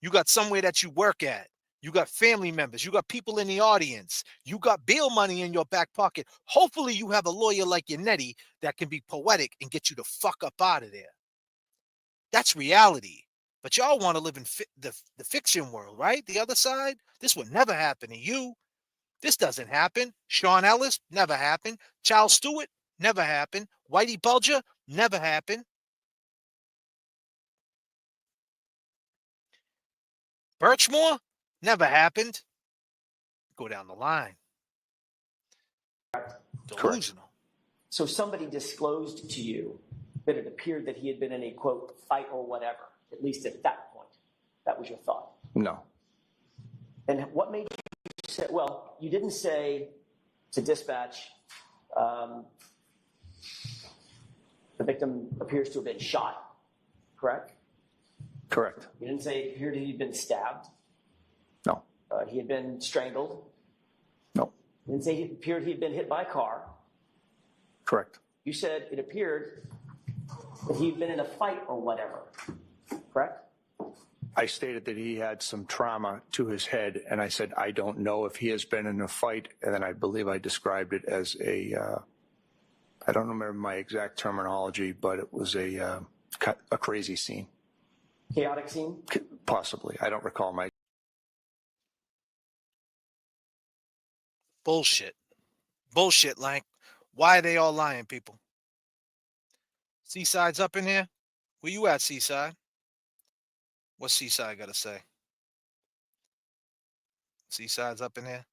Speaker 11: You got somewhere that you work at. You got family members. You got people in the audience. You got bail money in your back pocket. Hopefully you have a lawyer like Yannetti that can be poetic and get you the fuck up out of there. That's reality. But y'all want to live in the fiction world, right? The other side. This would never happen to you. This doesn't happen. Sean Ellis, never happened. Charles Stewart, never happened. Whitey Bulger, never happened. Birchmore, never happened. Go down the line. Delusional.
Speaker 18: Correct. So somebody disclosed to you that it appeared that he had been in a, quote, fight or whatever, at least at that point. That was your thought.
Speaker 19: No.
Speaker 18: And what made you say, well, you didn't say to dispatch, the victim appears to have been shot, correct?
Speaker 19: Correct.
Speaker 18: You didn't say it appeared he'd been stabbed?
Speaker 19: No.
Speaker 18: He had been strangled?
Speaker 19: No.
Speaker 18: You didn't say it appeared he'd been hit by a car?
Speaker 19: Correct.
Speaker 18: You said it appeared that he'd been in a fight or whatever, correct?
Speaker 19: I stated that he had some trauma to his head, and I said, I don't know if he has been in a fight, and then I believe I described it as I don't remember my exact terminology, but it was a crazy scene.
Speaker 18: Chaotic scene?
Speaker 19: Possibly. I don't recall my...
Speaker 11: Bullshit. Bullshit, Lank. Why are they all lying, people? Seaside's up in here? Where you at, Seaside? What's Seaside got to say? Seaside's up in here?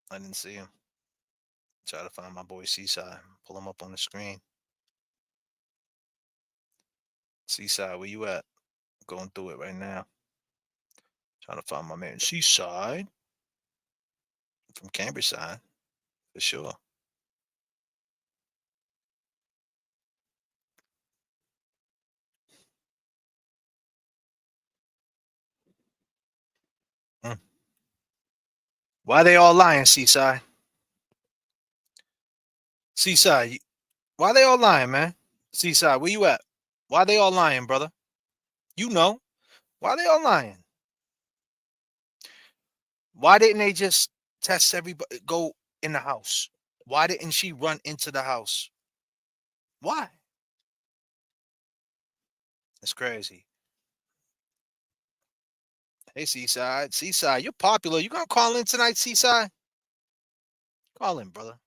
Speaker 11: I didn't see him. Try to find my boy Seaside. Pull him up on the screen. Seaside, where you at? Going through it right now. Trying to find my man Seaside. From Cambridge side, for sure. Why they all lying, Seaside? Seaside, why they all lying, man? Seaside, where you at? Why they all lying, brother? You know. Why they all lying? Why didn't they just test everybody, go in the house? Why didn't she run into the house? Why? It's crazy. Hey, Seaside. Seaside, you're popular. You gonna call in tonight, Seaside? Call in, brother.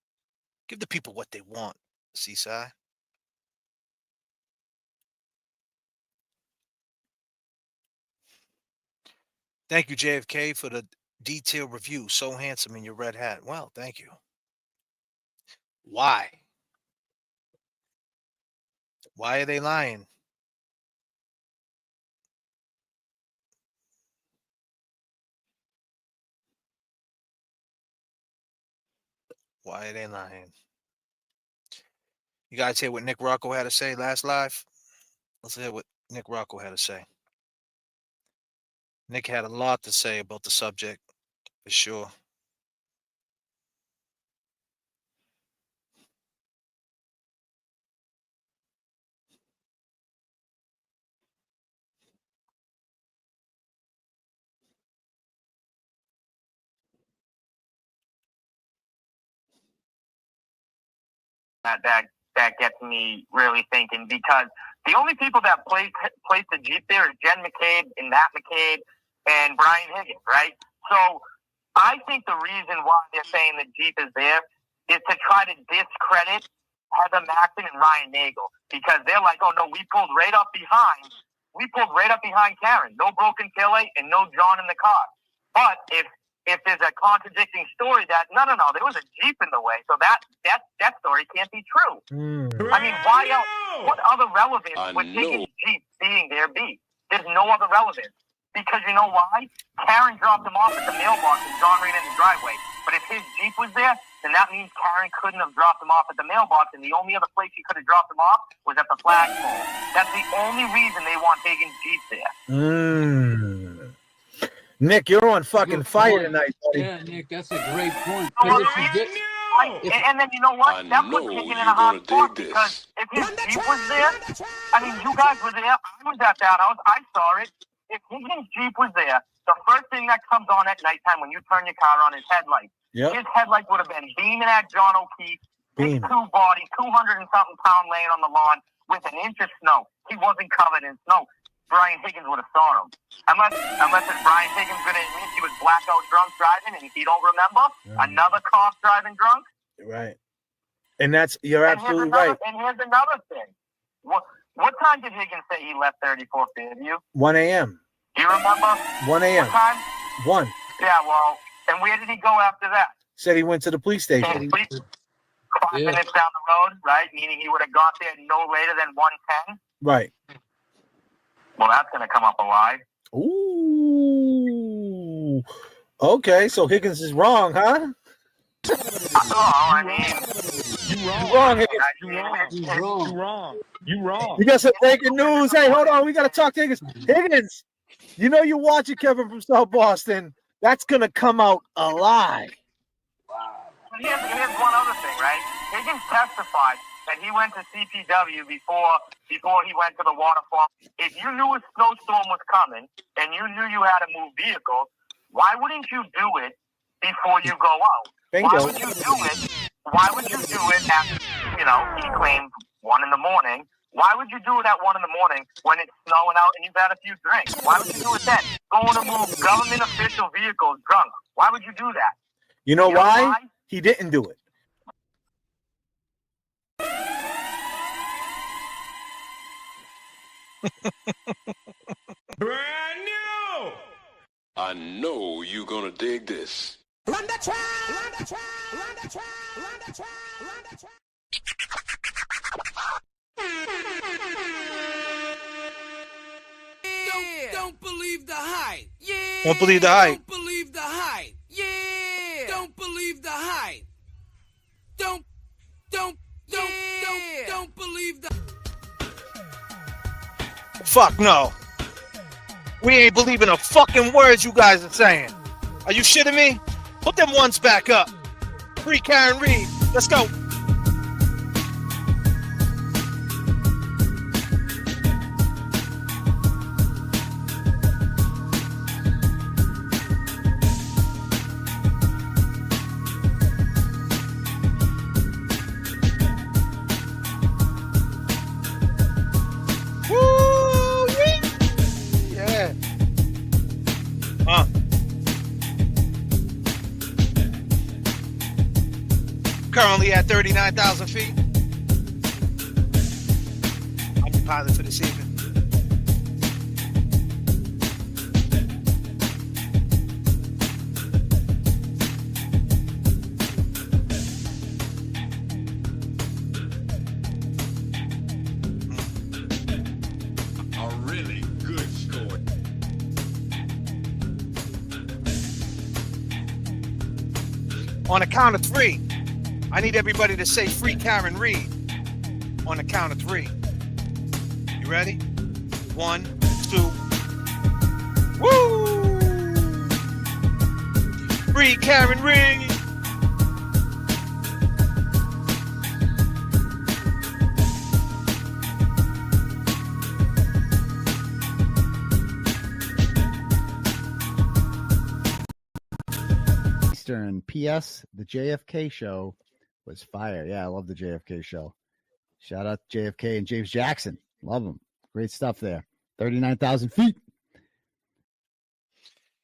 Speaker 11: Give the people what they want, Seaside. Thank you, J.F.K, for the detailed review. So handsome in your red hat. Well, thank you. Why? Why are they lying? Why are they lying? You guys hear what Nick Rocco had to say last live? Let's hear what Nick Rocco had to say. Nick had a lot to say about the subject, for sure.
Speaker 20: That gets me really thinking, because the only people that placed the Jeep there is Jen McCabe and Matt McCabe and Brian Higgins, right? So I think the reason why they're saying the Jeep is there is to try to discredit Heather Maxson and Ryan Nagel, because they're like, oh no, we pulled right up behind Karen, no broken taillight and no John in the car. But if if there's a contradicting story that no, there was a Jeep in the way, so that story can't be true. I mean, why else? What other relevance would Higgins' Jeep being there be? There's no other relevance. Because you know why? Karen dropped him off at the mailbox and John ran in the driveway. But if his Jeep was there, then that means Karen couldn't have dropped him off at the mailbox, and the only other place she could have dropped him off was at the flagpole. That's the only reason they want Higgins' Jeep there.
Speaker 9: Nick, you're on fucking fire tonight, buddy.
Speaker 21: Yeah, Nick, that's a great point.
Speaker 20: And then you know what? That puts Higgins in a hot spot because if his Jeep was there, I mean, you guys were there. I was at that house. I saw it. If Higgins' Jeep was there, the first thing that comes on at nighttime when you turn your car on is headlights.
Speaker 9: Yep.
Speaker 20: His headlights would have been beaming at John O'Keefe, big two body, 200 and something pound laying on the lawn with an inch of snow. He wasn't covered in snow. Brian Higgins would have saw him. Unless it's Brian Higgins going to admit he was blackout drunk driving and he don't remember another cop driving drunk.
Speaker 9: Right. And you're absolutely right.
Speaker 20: And here's another thing. What time did Higgins say he left 34 Fairview?
Speaker 9: 1 a.m.
Speaker 20: Do you remember?
Speaker 9: 1 a.m.
Speaker 20: What time?
Speaker 9: 1.
Speaker 20: Yeah, well, and where did he go after that?
Speaker 9: Said he went to the police station.
Speaker 20: 5 minutes down the road, right? Meaning he would have got there no later than 1:10.
Speaker 9: Right.
Speaker 20: Well, that's going to come up alive.
Speaker 9: Ooh. Okay, so Higgins is wrong, huh?
Speaker 20: I mean,
Speaker 9: you wrong, Higgins.
Speaker 21: You wrong.
Speaker 9: You got some breaking news. Hey, hold on. We got to talk to Higgins. Higgins, you know you're watching Kevin from South Boston. That's going to come out alive.
Speaker 20: Wow. Here's one other thing, right? Higgins testified that he went to CPW before he went to the waterfall. If you knew a snowstorm was coming and you knew you had to move vehicles, why wouldn't you do it before you go out?
Speaker 9: Bingo.
Speaker 20: Why would you do it? Why would you do it after, he claimed 1 a.m? Why would you do it at 1 a.m. when it's snowing out and you've had a few drinks? Why would you do it then? Going to move government official vehicles drunk. Why would you do that?
Speaker 9: You know why? He didn't do it.
Speaker 3: Brand new! I know you're gonna dig this.
Speaker 4: Run the track! Run the track! Run the track! Run the track! Run the track! Don't believe the hype. Yeah.
Speaker 11: Don't believe the hype.
Speaker 4: Don't believe the hype. Yeah. Don't believe the hype. Don't believe the.
Speaker 11: Fuck no. We ain't believing a fucking words you guys are saying. Are you shitting me? Put them ones back up. Free Karen Reed. Let's go. Currently at 39,000 feet. I'm your pilot for this evening.
Speaker 3: A really good score.
Speaker 11: On the count of 3. I need everybody to say free Karen Reed on the count of 3. You ready? 1, 2. Woo! Free Karen Reed.
Speaker 8: Eastern. P.S. The J.F.K. show was fire. Yeah, I love the JFK show. Shout out to JFK and James Jackson. Love them. Great stuff there. 39,000 feet.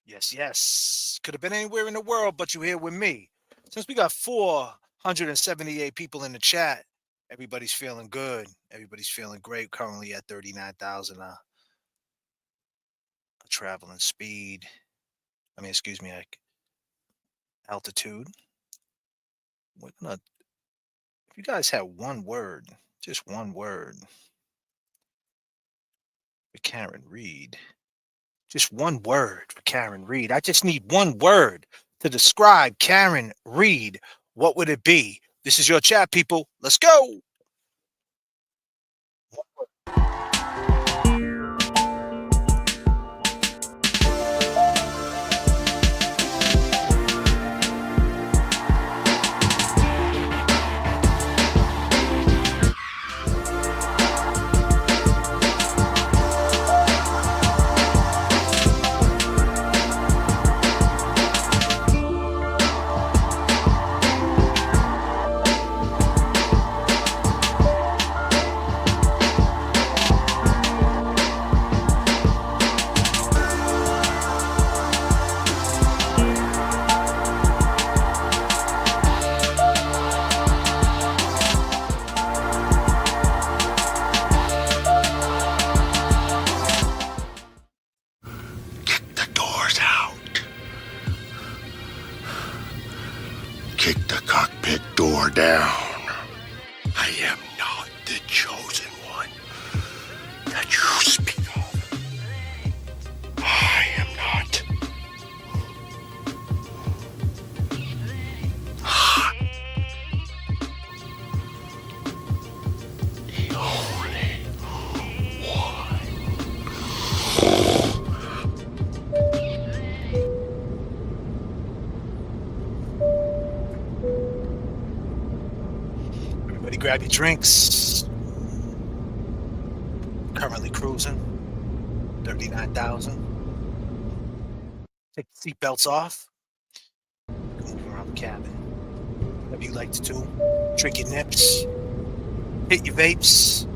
Speaker 11: Yes. Could have been anywhere in the world, but you're here with me. Since we got 478 people in the chat, everybody's feeling good. Everybody's feeling great. Currently at 39,000 traveling speed. altitude. We're gonna, if you guys have one word, just one word for Karen Reed. Just one word for Karen Reed. I just need one word to describe Karen Reed. What would it be? This is your chat, people. Let's go.
Speaker 3: Kick the cockpit door down. I am not the chosen one that you speak of. I am not. The only one.
Speaker 11: Everybody grab your drinks. Currently cruising 39,000. Take the seatbelts off. Move around the cabin. Whatever you like to do. Drink your nips. Hit your vapes.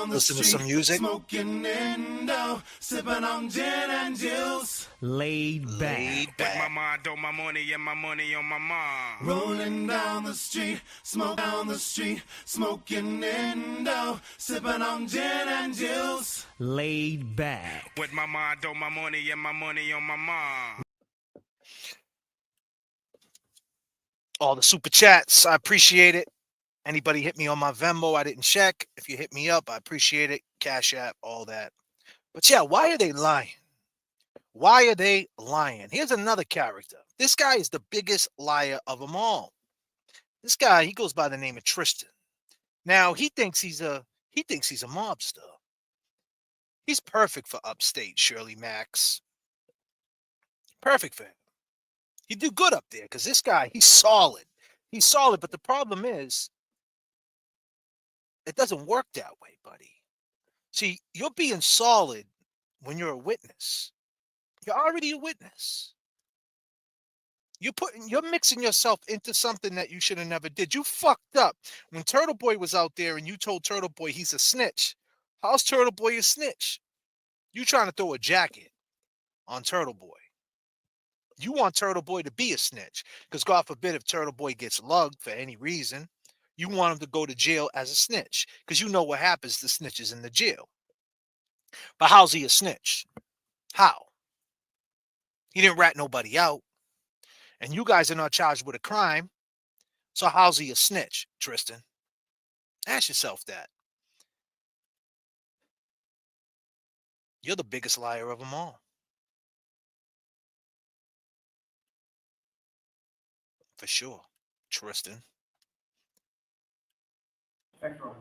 Speaker 11: Listen to some music.
Speaker 3: Smoking Indo, sipping on gin and juice.
Speaker 14: Laid back.
Speaker 3: With my mind on my money and my money on my mind. Rolling down the street, smoke down the street, smoking Indo, sipping on gin and juice.
Speaker 14: Laid back.
Speaker 3: With my mind on my money and my money on my mind.
Speaker 11: All the super chats, I appreciate it. Anybody hit me on my Venmo, I didn't check. If you hit me up, I appreciate it. Cash App, all that. But yeah, why are they lying? Why are they lying? Here's another character. This guy is the biggest liar of them all. This guy, he goes by the name of Tristin. Now, he thinks he's a mobster. He's perfect for upstate, Shirley Max. Perfect for him. He'd do good up there because this guy, he's solid. He's solid, but the problem is, it doesn't work that way, buddy. See, you're being solid when you're a witness. You're already a witness. You're mixing yourself into something that you should have never did. You fucked up. When Turtle Boy was out there and you told Turtle Boy he's a snitch, how's Turtle Boy a snitch? You trying to throw a jacket on Turtle Boy. You want Turtle Boy to be a snitch because God forbid if Turtle Boy gets lugged for any reason, you want him to go to jail as a snitch because you know what happens to snitches in the jail. But how's he a snitch? How? He didn't rat nobody out. And you guys are not charged with a crime. So how's he a snitch, Tristin? Ask yourself that. You're the biggest liar of them all. For sure, Tristin.
Speaker 21: Thanks, Ron.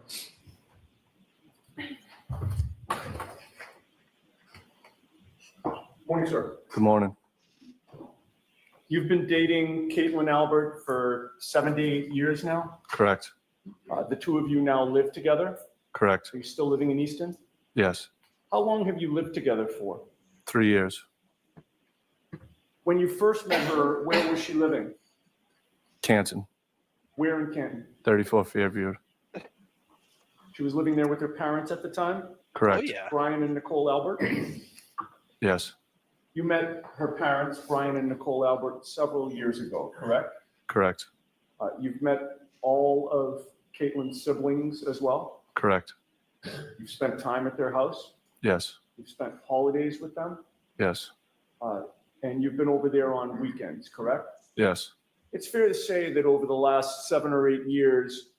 Speaker 21: Morning, sir.
Speaker 19: Good morning.
Speaker 21: You've been dating Caitlin Albert for 7 to 8 years now.
Speaker 19: Correct.
Speaker 21: The two of you now live together.
Speaker 19: Correct.
Speaker 21: Are you still living in Easton?
Speaker 19: Yes.
Speaker 21: How long have you lived together for?
Speaker 19: 3 years.
Speaker 21: When you first met her, where was she living?
Speaker 19: Canton.
Speaker 21: Where in Canton?
Speaker 19: 34 Fairview.
Speaker 21: She was living there with her parents at the time?
Speaker 19: Correct.
Speaker 11: Oh, yeah.
Speaker 21: Brian and Nicole Albert?
Speaker 19: Yes.
Speaker 21: You met her parents, Brian and Nicole Albert, several years ago, correct?
Speaker 19: Correct.
Speaker 21: You've met all of Caitlin's siblings as well?
Speaker 19: Correct.
Speaker 21: You've spent time at their house?
Speaker 19: Yes.
Speaker 21: You've spent holidays with them?
Speaker 19: Yes.
Speaker 21: and you've been over there on weekends, correct?
Speaker 19: Yes.
Speaker 21: It's fair to say that over the last 7 or 8 years,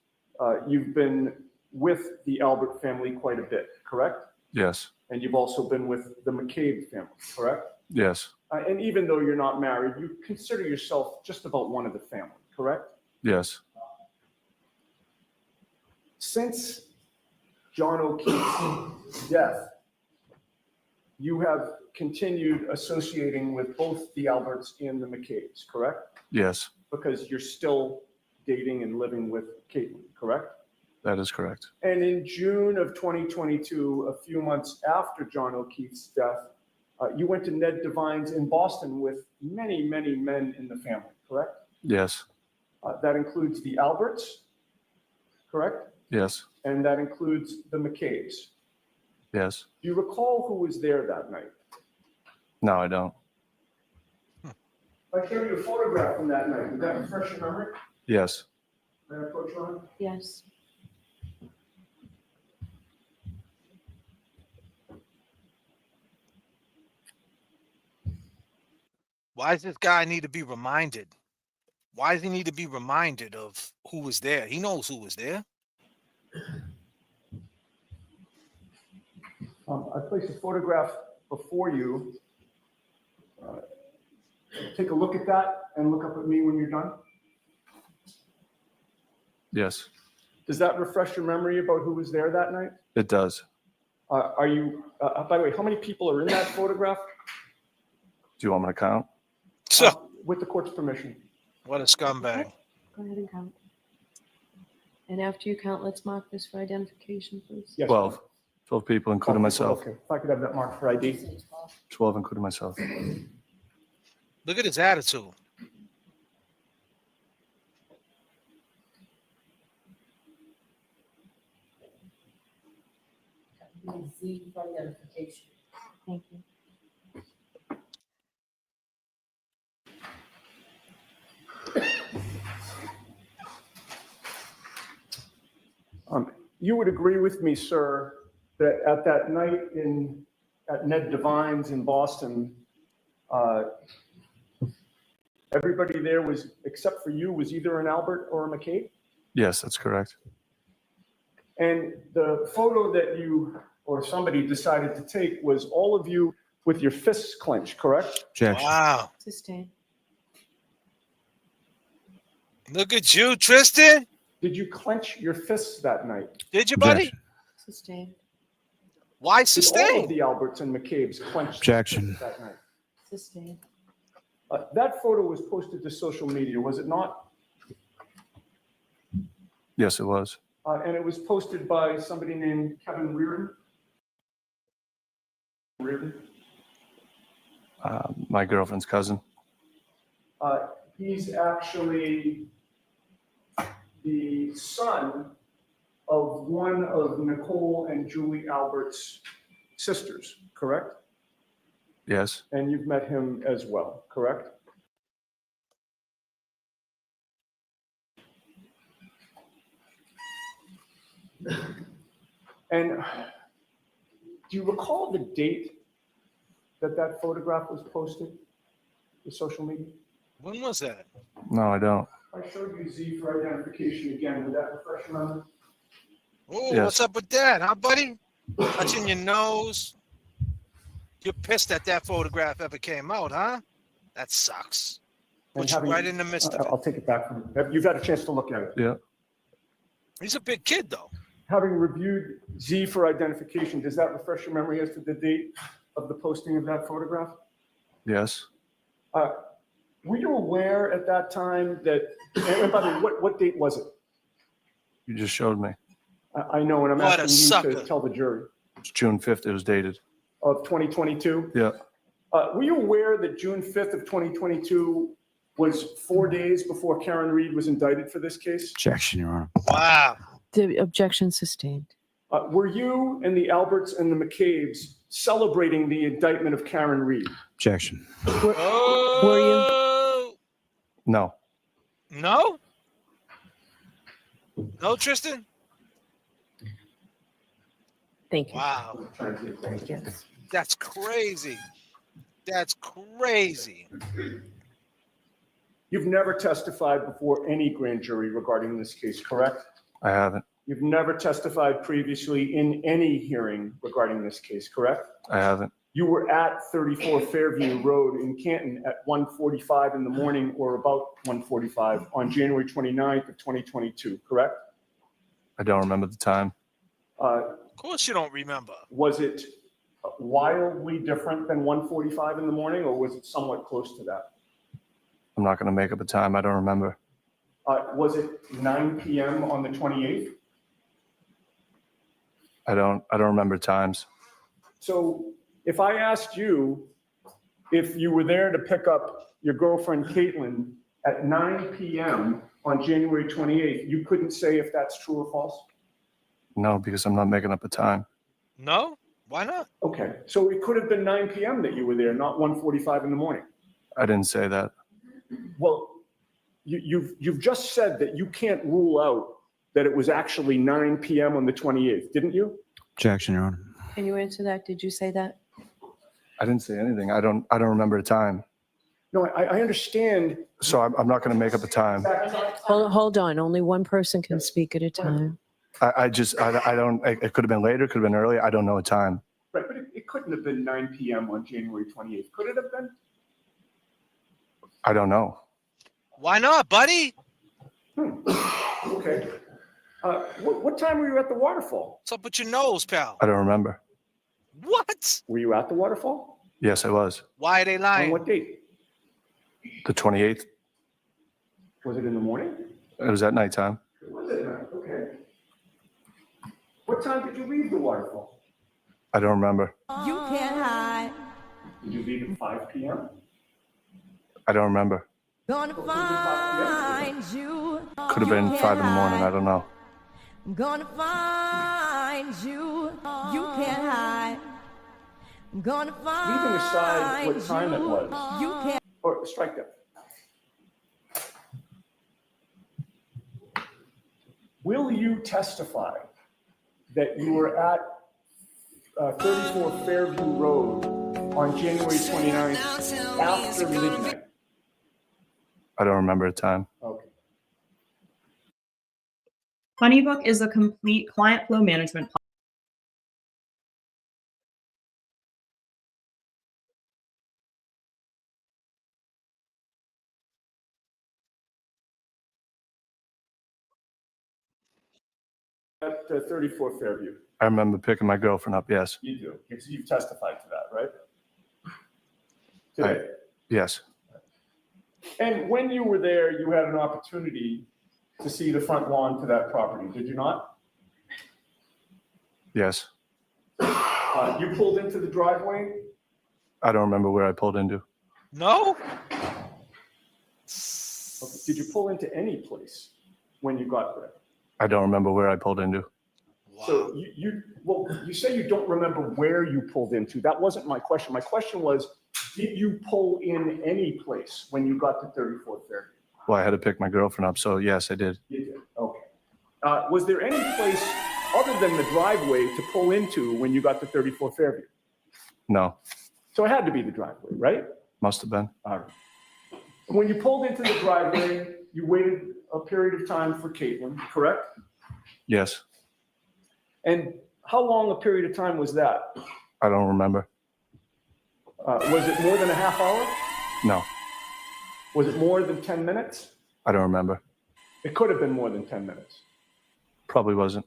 Speaker 21: you've been with the Albert family quite a bit, correct?
Speaker 19: Yes.
Speaker 21: And you've also been with the McCabe family, correct?
Speaker 19: Yes.
Speaker 21: And even though you're not married, you consider yourself just about one of the family, correct?
Speaker 19: Yes.
Speaker 21: Since John O'Keefe's death, you have continued associating with both the Alberts and the McCabes, correct?
Speaker 19: Yes.
Speaker 21: Because you're still dating and living with Caitlin, correct?
Speaker 19: That is correct.
Speaker 21: And in June of 2022, a few months after John O'Keefe's death, you went to Ned Devine's in Boston with many, many men in the family, correct?
Speaker 19: Yes.
Speaker 21: That includes the Alberts, correct?
Speaker 19: Yes.
Speaker 21: And that includes the McCabes.
Speaker 19: Yes.
Speaker 21: Do you recall who was there that night?
Speaker 19: No, I don't.
Speaker 21: If I showed you a photograph from that night, would that refresh your memory?
Speaker 19: Yes.
Speaker 21: May I approach Ron?
Speaker 1: Yes.
Speaker 11: Why does this guy need to be reminded? Why does he need to be reminded of who was there? He knows who was there.
Speaker 21: I placed a photograph before you. Take a look at that and look up at me when you're done.
Speaker 19: Yes.
Speaker 21: Does that refresh your memory about who was there that night?
Speaker 19: It does.
Speaker 21: Are you, by the way, how many people are in that photograph?
Speaker 19: Do you want me to count?
Speaker 21: With the court's permission.
Speaker 11: What a scumbag.
Speaker 1: Go ahead and count. And after you count, let's mark this for identification, please.
Speaker 21: Yes.
Speaker 19: 12. 12 people, including myself.
Speaker 21: Okay, if I could have that marked for ID.
Speaker 19: 12, including myself.
Speaker 11: Look at his attitude.
Speaker 1: Z for identification. Thank you.
Speaker 21: You would agree with me, sir, that at that night at Ned Devine's in Boston, everybody there was, except for you, was either an Albert or a McCabe?
Speaker 19: Yes, that's correct.
Speaker 21: And the photo that you or somebody decided to take was all of you with your fists clenched, correct?
Speaker 19: Objection.
Speaker 11: Wow.
Speaker 1: Sustained.
Speaker 11: Look at you, Tristin.
Speaker 21: Did you clench your fists that night?
Speaker 11: Did you, buddy?
Speaker 19: Objection.
Speaker 1: Sustained.
Speaker 11: Why
Speaker 21: Did all
Speaker 11: sustain?
Speaker 21: of the Alberts and McCabes clench
Speaker 19: Objection.
Speaker 21: that night?
Speaker 1: Sustained.
Speaker 21: That photo was posted to social media, was it not?
Speaker 19: Yes, it was.
Speaker 21: And it was posted by somebody named Kevin Reardon.
Speaker 19: My girlfriend's cousin.
Speaker 21: He's actually the son of one of Nicole and Julie Albert's sisters, correct?
Speaker 19: Yes.
Speaker 21: And you've met him as well, correct? And do you recall the date that that photograph was posted to social media?
Speaker 11: When was that?
Speaker 19: No, I don't.
Speaker 21: I showed you Z for identification again. Would that refresh your memory?
Speaker 11: Oh,
Speaker 19: Yes.
Speaker 11: what's up with that, huh, buddy? Touching your nose. You're pissed that that photograph ever came out, huh? That sucks.
Speaker 21: And
Speaker 11: Put you right in the midst of
Speaker 21: I'll
Speaker 11: it.
Speaker 21: take it back from you. You've had a chance to look at it.
Speaker 19: Yeah.
Speaker 11: He's a big kid, though.
Speaker 21: Having reviewed Z for identification, does that refresh your memory as to the date of the posting of that photograph?
Speaker 19: Yes.
Speaker 21: Were you aware at that time that, and by the way, what date was it?
Speaker 19: You just showed me.
Speaker 21: I know, and I'm
Speaker 11: What a
Speaker 21: asking you
Speaker 11: sucker.
Speaker 21: to tell the jury.
Speaker 19: It's June 5th. It was dated.
Speaker 21: Of 2022?
Speaker 19: Yeah.
Speaker 21: Were you aware that June 5th of 2022 was 4 days before Karen Reed was indicted for this case?
Speaker 19: Objection, Your Honor.
Speaker 11: Wow.
Speaker 1: The objection sustained.
Speaker 21: Were you and the Alberts and the McCabes celebrating the indictment of Karen Reed?
Speaker 19: Objection.
Speaker 1: Were you?
Speaker 19: No.
Speaker 11: No? No, Tristin?
Speaker 1: Thank you.
Speaker 11: Wow.
Speaker 1: Yes.
Speaker 11: That's crazy. That's crazy.
Speaker 21: You've never testified before any grand jury regarding this case, correct?
Speaker 19: I haven't.
Speaker 21: You've never testified previously in any hearing regarding this case, correct?
Speaker 19: I haven't.
Speaker 21: You were at 34 Fairview Road in Canton at 1:45 in the morning or about 1:45 on January 29th of 2022, correct?
Speaker 19: I don't remember the time.
Speaker 11: Of course you don't remember.
Speaker 21: Was it wildly different than 1:45 in the morning, or was it somewhat close to that?
Speaker 19: I'm not going to make up a time. I don't remember.
Speaker 21: Was it 9 p.m. on the 28th?
Speaker 19: I don't remember times.
Speaker 21: So if I asked you if you were there to pick up your girlfriend Caitlin at 9 p.m. on January 28th, you couldn't say if that's true or false?
Speaker 19: No, because I'm not making up a time.
Speaker 11: No? Why not?
Speaker 21: Okay, so it could have been 9 p.m. that you were there, not 1:45 in the morning.
Speaker 19: I didn't say that.
Speaker 21: Well, you've just said that you can't rule out that it was actually 9 p.m. on the 28th, didn't you?
Speaker 2: Objection, Your Honor.
Speaker 1: Can you answer that? Did you say that?
Speaker 19: I didn't say anything. I don't remember a time.
Speaker 21: No, I understand.
Speaker 19: So I'm not going to make up a time.
Speaker 1: Hold on. Only one person can speak at a time.
Speaker 19: I don't, it could have been later, could have been earlier. I don't know a time.
Speaker 21: Right, but it couldn't have been 9 p.m. on January 28th. Could it have been?
Speaker 19: I don't know.
Speaker 11: Why not, buddy?
Speaker 21: Okay. What time were you at the waterfall?
Speaker 11: What's up with your nose, pal?
Speaker 19: I don't remember.
Speaker 11: What?
Speaker 21: Were you at the waterfall?
Speaker 19: Yes, I was.
Speaker 11: Why are they lying?
Speaker 21: On what date?
Speaker 19: The 28th.
Speaker 21: Was it in the morning?
Speaker 19: It was at nighttime.
Speaker 21: It was at night, okay. What time did you leave the waterfall?
Speaker 19: I don't remember.
Speaker 22: You can't hide.
Speaker 21: Did you leave at 5 p.m.?
Speaker 19: I don't remember.
Speaker 22: Gonna find you.
Speaker 19: Could have been 5 in the morning. I don't know.
Speaker 22: I'm gonna find you. You can't hide. I'm gonna find
Speaker 21: Leaving aside what time it was.
Speaker 22: You can't.
Speaker 21: Or strike that. Will you testify that you were at 34 Fairview Road on January 29th after midnight?
Speaker 19: I don't remember a time.
Speaker 21: Okay.
Speaker 23: HoneyBook is a complete client flow management platform.
Speaker 21: At 34 Fairview.
Speaker 19: I remember picking my girlfriend up, yes.
Speaker 21: You do. You've testified to that, right? Today.
Speaker 19: Yes.
Speaker 21: And when you were there, you had an opportunity to see the front lawn to that property, did you not?
Speaker 19: Yes.
Speaker 21: You pulled into the driveway?
Speaker 19: I don't remember where I pulled into.
Speaker 11: No?
Speaker 21: Okay. Did you pull into any place when you got there?
Speaker 19: I don't remember where I pulled into.
Speaker 21: Wow. So you say you don't remember where you pulled into. That wasn't my question. My question was, did you pull in any place when you got to 34th Fairview?
Speaker 19: Well, I had to pick my girlfriend up, so yes, I did.
Speaker 21: You did. Okay. Was there any place other than the driveway to pull into when you got to 34th Fairview?
Speaker 19: No.
Speaker 21: So it had to be the driveway, right?
Speaker 19: Must have been.
Speaker 21: All right. When you pulled into the driveway, you waited a period of time for Caitlin, correct?
Speaker 19: Yes.
Speaker 21: And how long a period of time was that?
Speaker 19: I don't remember.
Speaker 21: Was it more than a half hour?
Speaker 19: No.
Speaker 21: Was it more than 10 minutes?
Speaker 19: I don't remember.
Speaker 21: It could have been more than 10 minutes.
Speaker 19: Probably wasn't.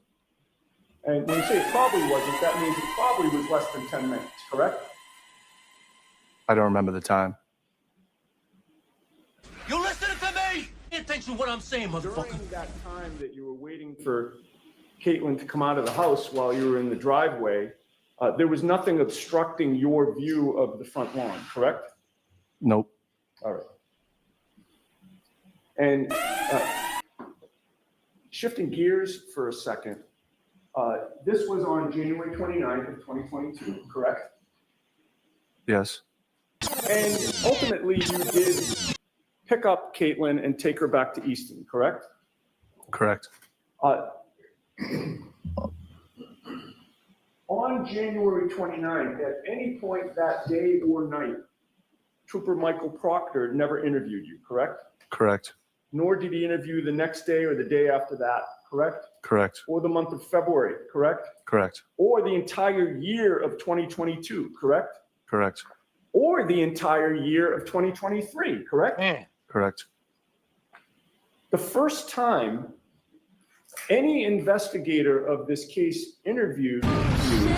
Speaker 21: And when you say it probably wasn't, that means it probably was less than 10 minutes, correct?
Speaker 19: I don't remember the time.
Speaker 5: You listening to me? Pay attention to what I'm saying, motherfucker.
Speaker 21: During that time that you were waiting for Caitlin to come out of the house while you were in the driveway, there was nothing obstructing your view of the front lawn, correct?
Speaker 19: Nope.
Speaker 21: All right. And shifting gears for a second, this was on January 29th of 2022, correct?
Speaker 19: Yes.
Speaker 21: And ultimately, you did pick up Caitlin and take her back to Easton, correct?
Speaker 19: Correct.
Speaker 21: On January 29th, at any point that day or night, Trooper Michael Proctor never interviewed you, correct?
Speaker 19: Correct.
Speaker 21: Nor did he interview the next day or the day after that, correct?
Speaker 19: Correct.
Speaker 21: Or the month of February, correct?
Speaker 19: Correct.
Speaker 21: Or the entire year of 2022, correct?
Speaker 19: Correct.
Speaker 21: Or the entire year of 2023, correct?
Speaker 19: Correct.
Speaker 21: The first time any investigator of this case interviewed you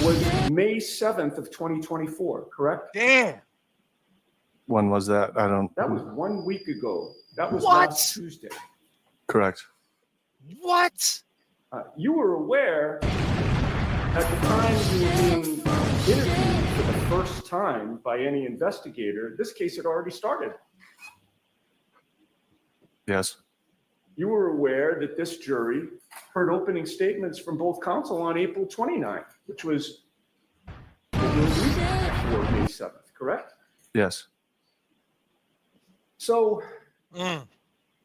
Speaker 21: was May 7th of 2024, correct?
Speaker 11: Damn.
Speaker 19: When was that? I don't.
Speaker 21: That was 1 week ago. That was
Speaker 11: What?
Speaker 21: last Tuesday.
Speaker 19: Correct.
Speaker 11: What?
Speaker 21: You were aware at the time you were being interviewed for the first time by any investigator, this case had already started.
Speaker 19: Yes.
Speaker 21: You were aware that this jury heard opening statements from both counsel on April 29th, which was over a week before May 7th, correct?
Speaker 19: Yes.
Speaker 21: So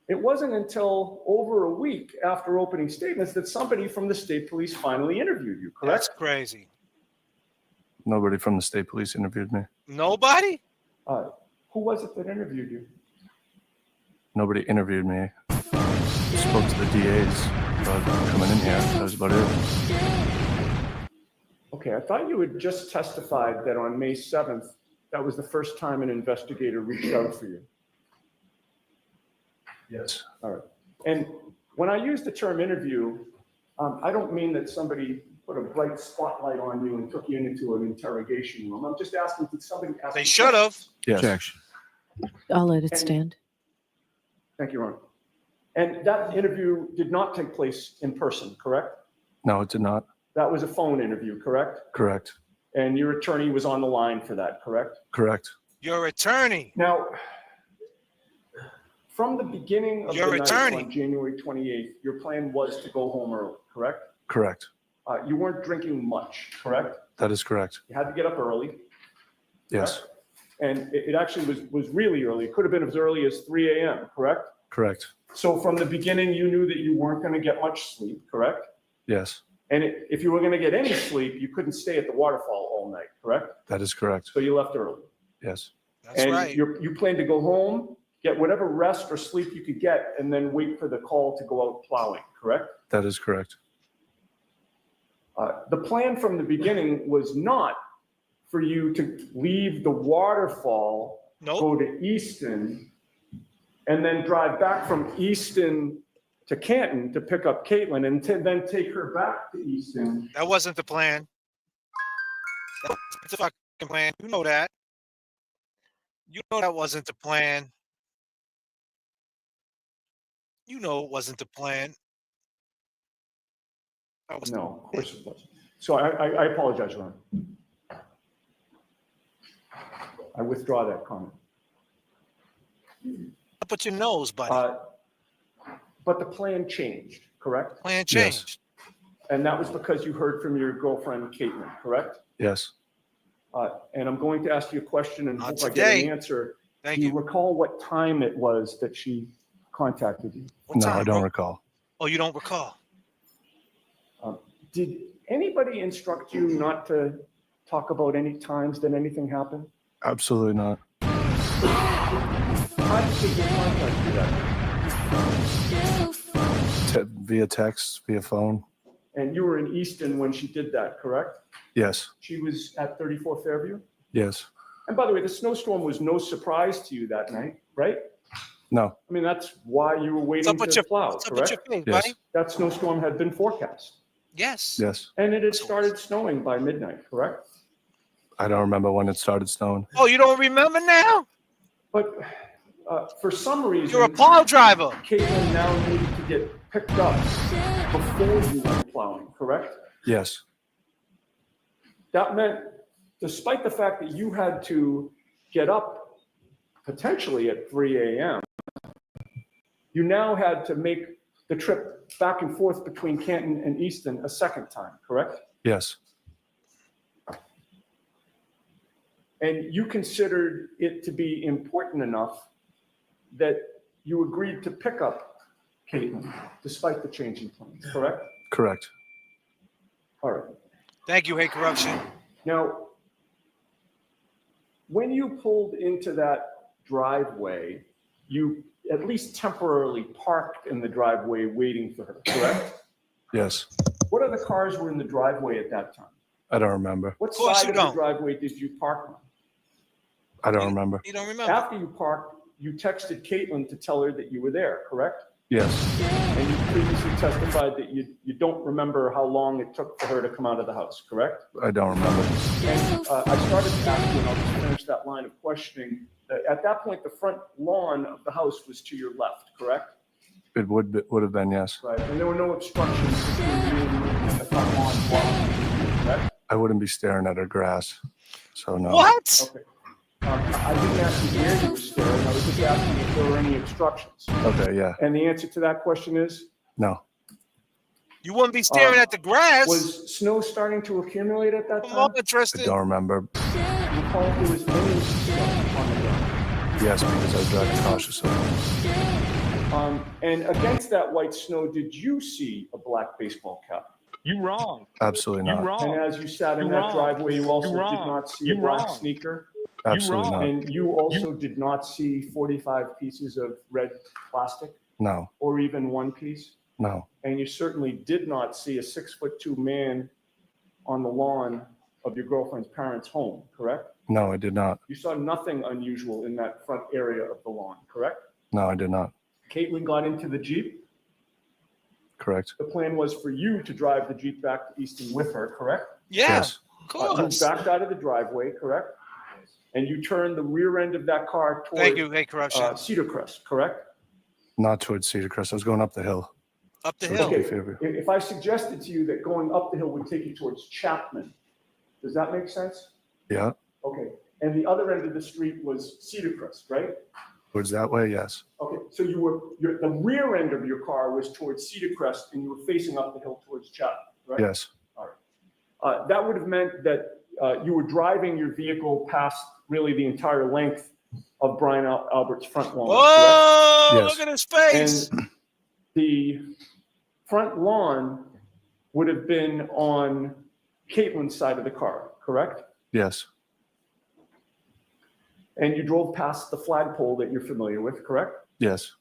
Speaker 21: it wasn't until over a week after opening statements that somebody from the state police finally interviewed you, correct?
Speaker 11: That's crazy.
Speaker 19: Nobody from the state police interviewed me.
Speaker 11: Nobody?
Speaker 21: Who was it that interviewed you?
Speaker 19: Nobody interviewed me. Spoke to the DAs about coming in here. That was about it.
Speaker 21: Okay, I thought you had just testified that on May 7th, that was the first time an investigator reached out for you.
Speaker 19: Yes.
Speaker 21: All right. And when I use the term interview, I don't mean that somebody put a bright spotlight on you and took you into an interrogation room. I'm just asking, did somebody ask?
Speaker 11: They should have.
Speaker 19: Yes.
Speaker 1: I'll let it stand.
Speaker 21: Thank you, Ron. And that interview did not take place in person, correct?
Speaker 19: No, it did not.
Speaker 21: That was a phone interview, correct?
Speaker 19: Correct.
Speaker 21: And your attorney was on the line for that, correct?
Speaker 19: Correct.
Speaker 11: Your attorney.
Speaker 21: Now, from the beginning of
Speaker 11: Your
Speaker 21: the night
Speaker 11: attorney.
Speaker 21: on January 28th, your plan was to go home early, correct?
Speaker 19: Correct.
Speaker 21: You weren't drinking much, correct?
Speaker 19: That is correct.
Speaker 21: You had to get up early.
Speaker 19: Yes.
Speaker 21: And it actually was really early. It could have been as early as 3 a.m., correct?
Speaker 19: Correct.
Speaker 21: So from the beginning, you knew that you weren't going to get much sleep, correct?
Speaker 19: Yes.
Speaker 21: And if you were going to get any sleep, you couldn't stay at the waterfall all night, correct?
Speaker 19: That is correct.
Speaker 21: So you left early.
Speaker 19: Yes.
Speaker 11: That's
Speaker 21: and
Speaker 11: right.
Speaker 21: you planned to go home, get whatever rest or sleep you could get, and then wait for the call to go out plowing, correct?
Speaker 19: That is correct.
Speaker 21: The plan from the beginning was not for you to leave the waterfall, go to Easton, and then drive back from Easton to Canton to pick up Caitlin and then take her back to Easton.
Speaker 11: That wasn't the plan. That's the fucking plan. You know that. You know that wasn't the plan. You know it wasn't the plan.
Speaker 21: No, of course it wasn't. So I apologize, Ron. I withdraw that comment.
Speaker 11: Up with your nose, buddy.
Speaker 21: But the plan changed, correct?
Speaker 11: Plan changed.
Speaker 21: And that was because you heard from your girlfriend, Caitlin, correct?
Speaker 19: Yes.
Speaker 21: And I'm going to ask you a question and hope I get
Speaker 11: today.
Speaker 21: an answer.
Speaker 11: Thank
Speaker 21: Do you recall what time it was that she contacted you?
Speaker 19: No, I don't recall.
Speaker 11: Oh, you don't recall?
Speaker 21: Did anybody instruct you not to talk about any times that anything happened?
Speaker 19: Absolutely not.
Speaker 21: How did she get contact with that?
Speaker 19: Via text, via phone.
Speaker 21: And you were in Easton when she did that, correct?
Speaker 19: Yes.
Speaker 21: She was at 34 Fairview?
Speaker 19: Yes.
Speaker 21: And by the way, the snowstorm was no surprise to you that night, right?
Speaker 19: No.
Speaker 21: I mean, that's why you were waiting to plow,
Speaker 11: what's up with
Speaker 21: correct?
Speaker 11: your face,
Speaker 19: Yes.
Speaker 11: buddy?
Speaker 21: That snowstorm had been forecast.
Speaker 11: Yes.
Speaker 19: Yes.
Speaker 21: And it had started snowing by midnight, correct?
Speaker 19: I don't remember when it started snowing.
Speaker 11: Oh, you don't remember now?
Speaker 21: But for some reason,
Speaker 11: You're a plow driver.
Speaker 21: Caitlin now needed to get picked up before you went plowing, correct?
Speaker 19: Yes.
Speaker 21: That meant, despite the fact that you had to get up potentially at 3 a.m., you now had to make the trip back and forth between Canton and Easton a second time, correct?
Speaker 19: Yes.
Speaker 21: And you considered it to be important enough that you agreed to pick up Caitlin despite the changing plans, correct?
Speaker 19: Correct.
Speaker 21: All right.
Speaker 11: Thank you, hate corruption.
Speaker 21: Now, when you pulled into that driveway, you at least temporarily parked in the driveway waiting for her, correct?
Speaker 19: Yes.
Speaker 21: What other cars were in the driveway at that time?
Speaker 19: I don't remember.
Speaker 21: What side of the driveway did you park on?
Speaker 19: I don't remember.
Speaker 11: You don't remember?
Speaker 21: After you parked, you texted Caitlin to tell her that you were there, correct?
Speaker 19: Yes.
Speaker 21: And you previously testified that you don't remember how long it took for her to come out of the house, correct?
Speaker 19: I don't remember.
Speaker 21: And I started to ask you, and I'll just finish that line of questioning. At that point, the front lawn of the house was to your left, correct?
Speaker 19: It would have been, yes.
Speaker 21: Right, and there were no obstructions between you and the front lawn block, correct?
Speaker 19: I wouldn't be staring at her grass, so no.
Speaker 11: What?
Speaker 21: Okay. I didn't ask you where you were staring. I was just asking if there were any obstructions.
Speaker 19: Okay, yeah.
Speaker 21: And the answer to that question is?
Speaker 19: No.
Speaker 11: You wouldn't be staring at the grass.
Speaker 21: Was snow starting to accumulate at that time?
Speaker 11: Come on, Tristin.
Speaker 19: I don't remember.
Speaker 21: Do you recall if there was any snow on the ground?
Speaker 19: Yes, because I was driving cautiously.
Speaker 21: And against that white snow, did you see a black baseball cap?
Speaker 9: You wrong.
Speaker 19: Absolutely not.
Speaker 9: You wrong.
Speaker 21: And as you sat in
Speaker 9: You
Speaker 21: that
Speaker 9: wrong.
Speaker 21: driveway, you also
Speaker 9: You wrong.
Speaker 21: did not see
Speaker 9: You
Speaker 21: a black
Speaker 9: wrong.
Speaker 21: sneaker?
Speaker 19: Absolutely not.
Speaker 21: And you also did not see 45 pieces of red plastic
Speaker 19: No.
Speaker 21: or even one piece?
Speaker 19: No.
Speaker 21: And you certainly did not see a 6'2" man on the lawn of your girlfriend's parents' home, correct?
Speaker 19: No, I did not.
Speaker 21: You saw nothing unusual in that front area of the lawn, correct?
Speaker 19: No, I did not.
Speaker 21: Caitlin got into the Jeep.
Speaker 19: Correct.
Speaker 21: The plan was for you to drive the Jeep back to Easton with her, correct?
Speaker 11: Yeah,
Speaker 19: Yes.
Speaker 11: of course.
Speaker 21: You backed out of the driveway, correct? And you turned the rear end of that car toward
Speaker 11: Thank you, hey, corruption.
Speaker 21: Cedar Crest, correct?
Speaker 19: Not towards Cedar Crest. I was going up the hill.
Speaker 11: Up the
Speaker 19: So
Speaker 11: hill.
Speaker 21: Okay,
Speaker 19: in favor.
Speaker 21: if I suggested to you that going up the hill would take you towards Chapman, does that make sense?
Speaker 19: Yeah.
Speaker 21: Okay, and the other end of the street was Cedar Crest, right?
Speaker 19: Towards that way, yes.
Speaker 21: Okay, so the rear end of your car was towards Cedar Crest and you were facing up the hill towards Chapman, right?
Speaker 19: Yes.
Speaker 21: All right. That would have meant that you were driving your vehicle past really the entire length of Brian Albert's front lawn.
Speaker 11: Whoa!
Speaker 21: correct?
Speaker 11: Look at his face.
Speaker 21: And the front lawn would have been on Caitlin's side of the car, correct?
Speaker 19: Yes.
Speaker 21: And you drove past the flagpole that you're familiar with, correct?
Speaker 19: Yes.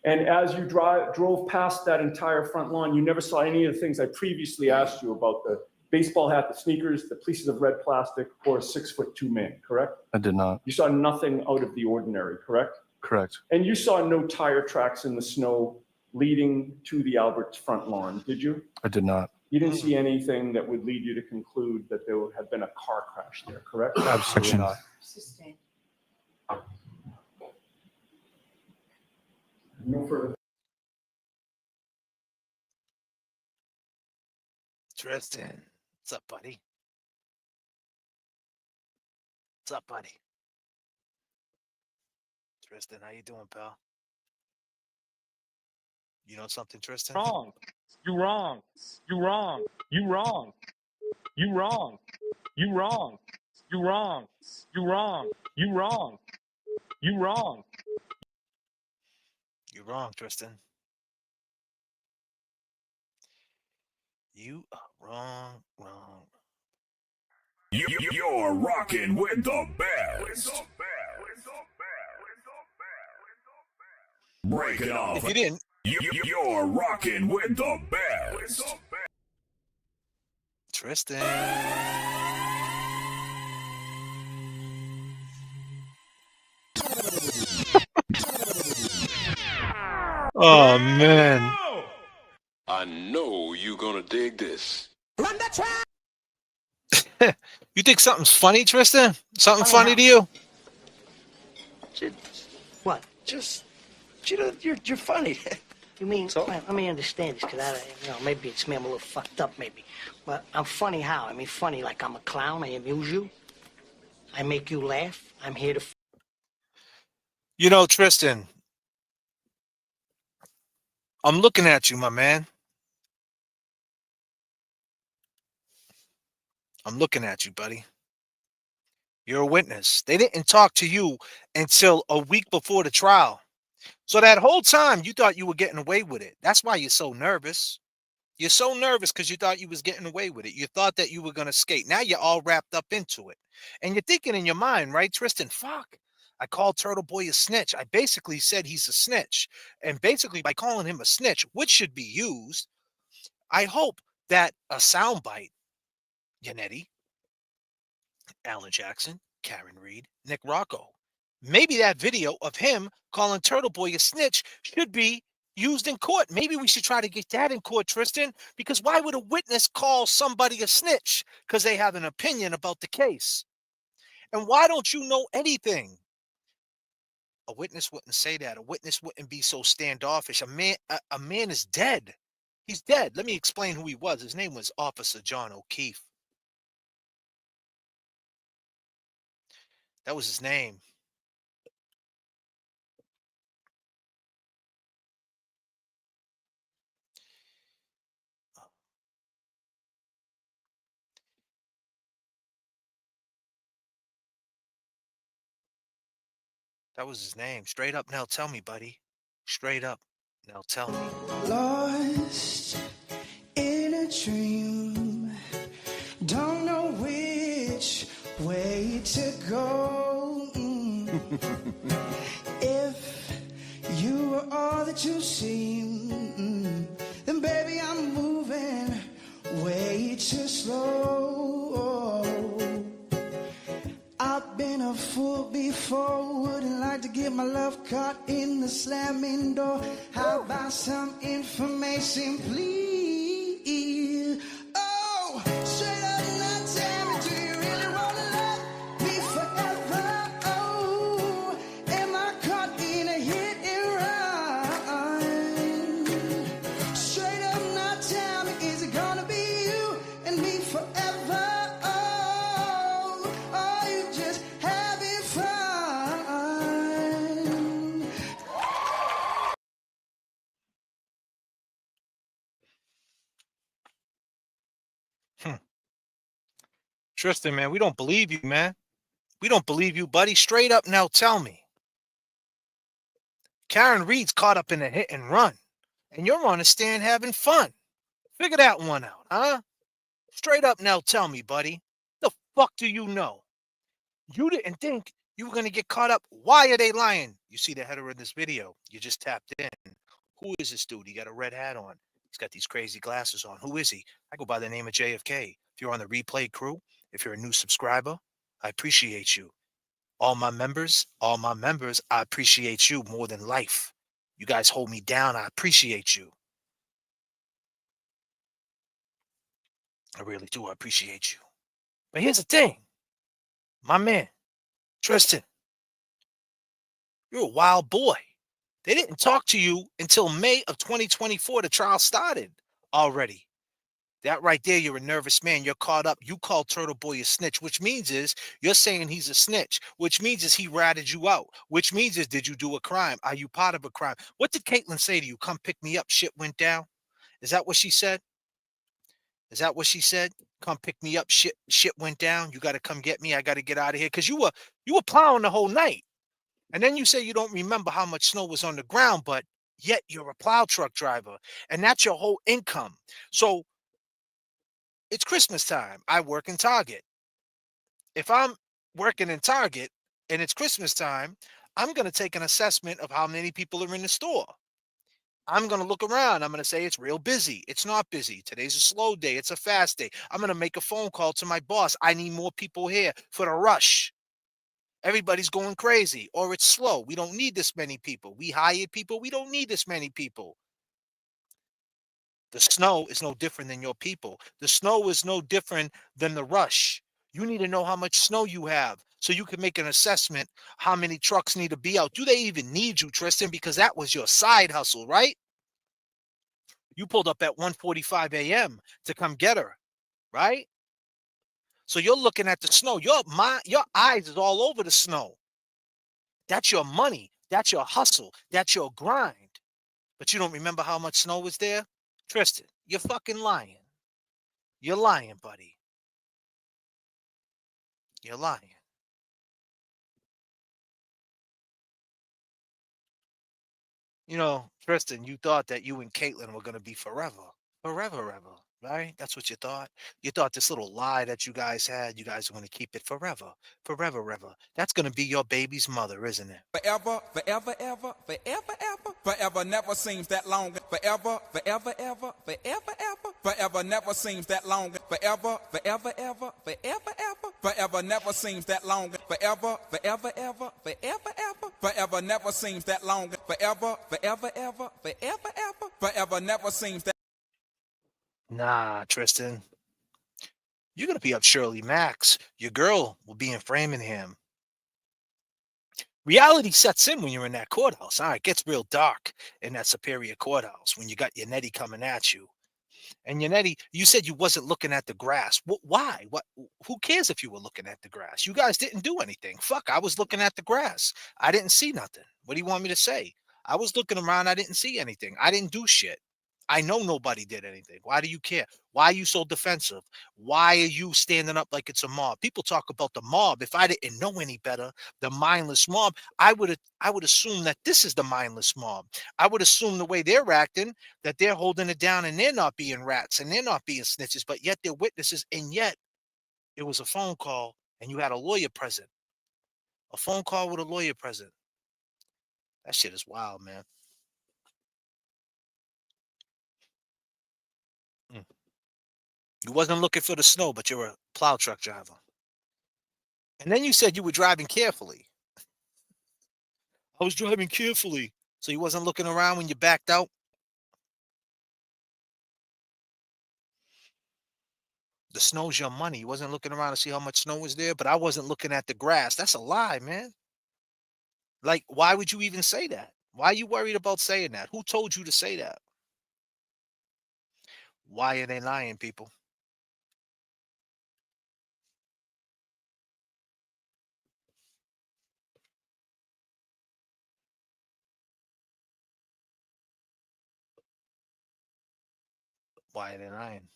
Speaker 21: And as you drove past that entire front lawn, you never saw any of the things I previously asked you about: the baseball hat, the sneakers, the pieces of red plastic, or a 6'2" man, correct?
Speaker 19: I did not.
Speaker 21: You saw nothing out of the ordinary, correct?
Speaker 19: Correct.
Speaker 21: And you saw no tire tracks in the snow leading to the Alberts front lawn, did you?
Speaker 19: I did not.
Speaker 21: You didn't see anything that would lead you to conclude that there had been a car crash there, correct?
Speaker 19: Absolutely not.
Speaker 21: No further.
Speaker 11: Tristin, what's up, buddy? What's up, buddy? Tristin, how you doing, pal? You know something, Tristin?
Speaker 9: Wrong. You wrong. You wrong. You wrong. You wrong. You wrong. You wrong. You wrong. You wrong. You wrong.
Speaker 11: You're wrong, Tristin. You are wrong.
Speaker 3: You're rocking with the best. Break it off.
Speaker 11: If you didn't,
Speaker 3: You're rocking with the best.
Speaker 11: Tristin. Oh, man.
Speaker 3: I know you're gonna dig this.
Speaker 11: You think something's funny, Tristin? Something funny to you?
Speaker 2: What? Just, you're funny. You mean, so? Let me understand this, because maybe it's me, I'm a little fucked up, maybe. But I'm funny how? I mean, funny like I'm a clown, I amuse you, I make you laugh, I'm here to...
Speaker 11: You know, Tristin, I'm looking at you, my man. I'm looking at you, buddy. You're a witness. They didn't talk to you until a week before the trial. So that whole time, you thought you were getting away with it. That's why you're so nervous. You're so nervous because you thought you was getting away with it. You thought that you were going to skate. Now you're all wrapped up into it. And you're thinking in your mind, right, Tristin, fuck. I called Turtle Boy a snitch. I basically said he's a snitch. And basically by calling him a snitch, which should be used, I hope that a soundbite, Yannetti, Alan Jackson, Karen Reed, Nick Rocco, maybe that video of him calling Turtle Boy a snitch should be used in court. Maybe we should try to get that in court, Tristin, because why would a witness call somebody a snitch? Because they have an opinion about the case. And why don't you know anything? A witness wouldn't say that. A witness wouldn't be so standoffish. A man is dead. He's dead. Let me explain who he was. His name was Officer John O'Keefe. That was his name. That was his name. Straight up, now tell me, buddy. Straight up, now tell me.
Speaker 4: Lost in a dream, don't know which way to go. If you were all that you seem, then baby I'm moving way too slow. I've been a fool before, wouldn't like to get my love caught in the slamming door. How about some information, please? Oh, straight up now tell me, do you really wanna love me forever? Oh, am I caught in a hit and run? Straight up now tell me, is it gonna be you and me forever?
Speaker 11: Tristin, man, we don't believe you, man. We don't believe you, buddy. Straight up, now tell me. Karen Reed's caught up in a hit and run, and you're on a stand having fun. Figure that one out, huh? Straight up, now tell me, buddy. The fuck do you know? You didn't think you were going to get caught up. Why are they lying? You see the header of this video. You just tapped in. Who is this dude? He got a red hat on. He's got these crazy glasses on. Who is he? I go by the name of J.F.K. If you're on the replay crew, if you're a new subscriber, I appreciate you. All my members, I appreciate you more than life. You guys hold me down. I appreciate you. I really do. I appreciate you. But here's the thing. My man, Tristin, you're a wild boy. They didn't talk to you until May of 2024. The trial started already. That right there, you're a nervous man. You're caught up. You call Turtle Boy a snitch, which means is you're saying he's a snitch, which means is he ratted you out, which means is did you do a crime? Are you part of a crime? What did Caitlin say to you? Come pick me up. Shit went down. Is that what she said? Is that what she said? Come pick me up. Shit went down. You got to come get me. I got to get out of here. Because you were plowing the whole night. And then you say you don't remember how much snow was on the ground, but yet you're a plow truck driver. And that's your whole income. So it's Christmas time. I work in Target. If I'm working in Target and it's Christmas time, I'm going to take an assessment of how many people are in the store. I'm going to look around. I'm going to say it's real busy. It's not busy. Today's a slow day. It's a fast day. I'm going to make a phone call to my boss. I need more people here for the rush. Everybody's going crazy, or it's slow. We don't need this many people. We hired people. We don't need this many people. The snow is no different than your people. The snow is no different than the rush. You need to know how much snow you have so you can make an assessment how many trucks need to be out. Do they even need you, Tristin? Because that was your side hustle, right? You pulled up at 1:45 a.m. to come get her, right? So you're looking at the snow. Your eyes is all over the snow. That's your money. That's your hustle. That's your grind. But you don't remember how much snow was there? Tristin, you're fucking lying. You're lying, buddy. You're lying. You know, Tristin, you thought that you and Caitlin were going to be forever. Forever, ever, right? That's what you thought. You thought this little lie that you guys had, you guys are going to keep it forever, forever, ever. That's going to be your baby's mother, isn't it?
Speaker 7: Forever, forever, ever, forever, ever, forever never seems that long. Forever, forever, ever, forever, ever, forever never seems that long. Forever, forever, ever, forever, ever, forever never seems that long. Forever, forever, ever, forever, ever, forever never seems that long. Forever, forever, ever, forever, ever, forever never seems that.
Speaker 11: Nah, Tristan. You're going to be up Shirley Max. Your girl will be in Framingham. Reality sets in when you're in that courthouse. All right, it gets real dark in that Superior Courthouse when you got your Nettie coming at you. And Yannetti, you said you wasn't looking at the grass. Why? What? Who cares if you were looking at the grass? You guys didn't do anything. Fuck, I was looking at the grass. I didn't see nothing. What do you want me to say? I was looking around. I didn't see anything. I didn't do shit. I know nobody did anything. Why do you care? Why are you so defensive? Why are you standing up like it's a mob? People talk about the mob. If I didn't know any better, the mindless mob, I would assume that this is the mindless mob. I would assume the way they're acting, that they're holding it down and they're not being rats and they're not being snitches, but yet they're witnesses. And yet it was a phone call and you had a lawyer present. A phone call with a lawyer present. That shit is wild, man. Mm. You wasn't looking for the snow, but you're a plow truck driver. And then you said you were driving carefully. I was driving carefully. So you wasn't looking around when you backed out? The snow's your money. You wasn't looking around to see how much snow was there, but I wasn't looking at the grass. That's a lie, man. Like, why would you even say that? Why are you worried about saying that? Who told you to say that? Why are they lying, people? Why are they lying?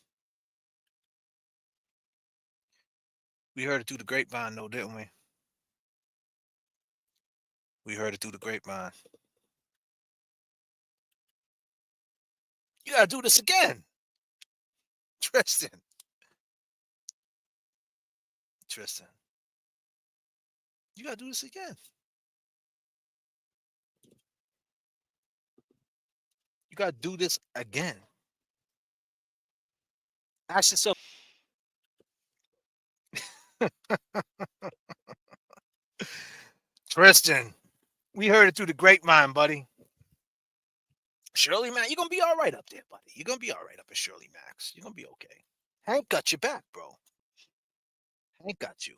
Speaker 11: We heard it through the grapevine, though, didn't we? We heard it through the grapevine. You gotta do this again. Tristan. Tristan. You gotta do this again. You gotta do this again. Ask yourself. Tristan, we heard it through the grapevine, buddy. Shirley Max, you're gonna be all right up there, buddy. You're gonna be all right up at Shirley Max. You're gonna be okay. Hank got your back, bro. Hank got you.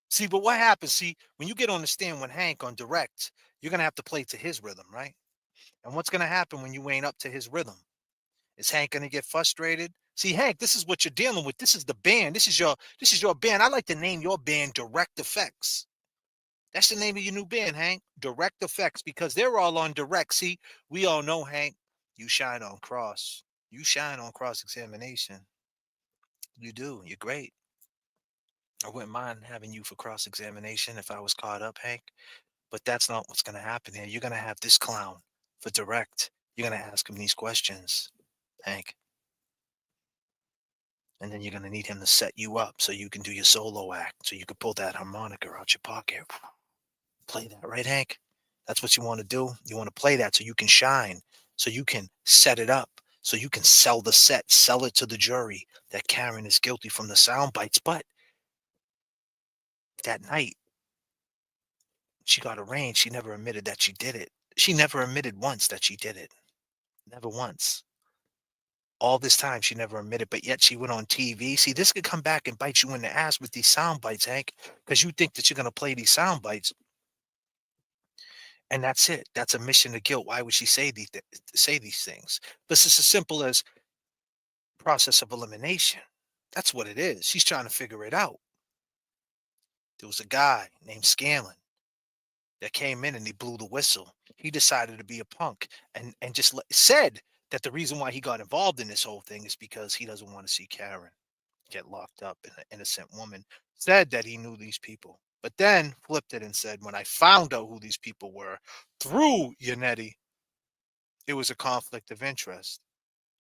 Speaker 11: See, but what happens? See, when you get on the stand with Hank on direct, you're gonna have to play to his rhythm, right? And what's gonna happen when you ain't up to his rhythm? Is Hank gonna get frustrated? See, Hank, this is what you're dealing with. This is the band. This is your band. I like to name your band Direct Effects. That's the name of your new band, Hank. Direct Effects, because they're all on direct. See, we all know, Hank, you shine on cross. You shine on cross-examination. You do. You're great. I wouldn't mind having you for cross-examination if I was caught up, Hank. But that's not what's going to happen here. You're going to have this clown for direct. You're going to ask him these questions, Hank. And then you're going to need him to set you up so you can do your solo act, so you can pull that harmonica out your pocket. Play that, right, Hank? That's what you want to do? You want to play that so you can shine, so you can set it up, so you can sell the set, sell it to the jury that Karen is guilty from the sound bites. But that night, she got arraigned. She never admitted that she did it. She never admitted once that she did it. Never once. All this time, she never admitted, but yet she went on TV. See, this could come back and bite you in the ass with these sound bites, Hank, because you think that you're going to play these sound bites. And that's it. That's a mission of guilt. Why would she say these things? This is as simple as process of elimination. That's what it is. She's trying to figure it out. There was a guy named Scanlon that came in and he blew the whistle. He decided to be a punk and just said that the reason why he got involved in this whole thing is because he doesn't want to see Karen get locked up and an innocent woman. Said that he knew these people, but then flipped it and said, when I found out who these people were through Yannetti, it was a conflict of interest.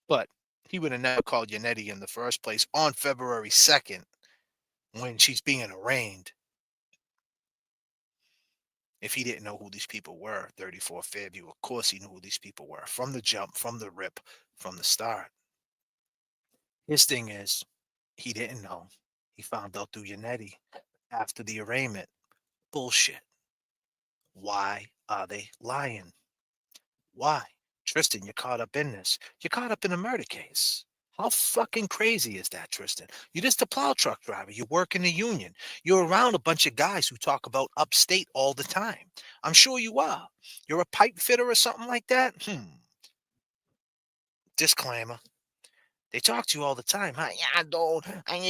Speaker 11: But he would have never called Yannetti in the first place on February 2nd when she's being arraigned if he didn't know who these people were. 34 Fairview, of course he knew who these people were from the jump, from the rip, from the start. His thing is, he didn't know. He found out through Yannetti after the arraignment. Bullshit. Why are they lying? Why? Tristin, you're caught up in this. You're caught up in a murder case. How fucking crazy is that, Tristin? You're just a plow truck driver. You work in a union. You're around a bunch of guys who talk about upstate all the time. I'm sure you are. You're a pipe fitter or something like that? Disclaimer. They talk to you all the time, huh? Yeah, dude. I'm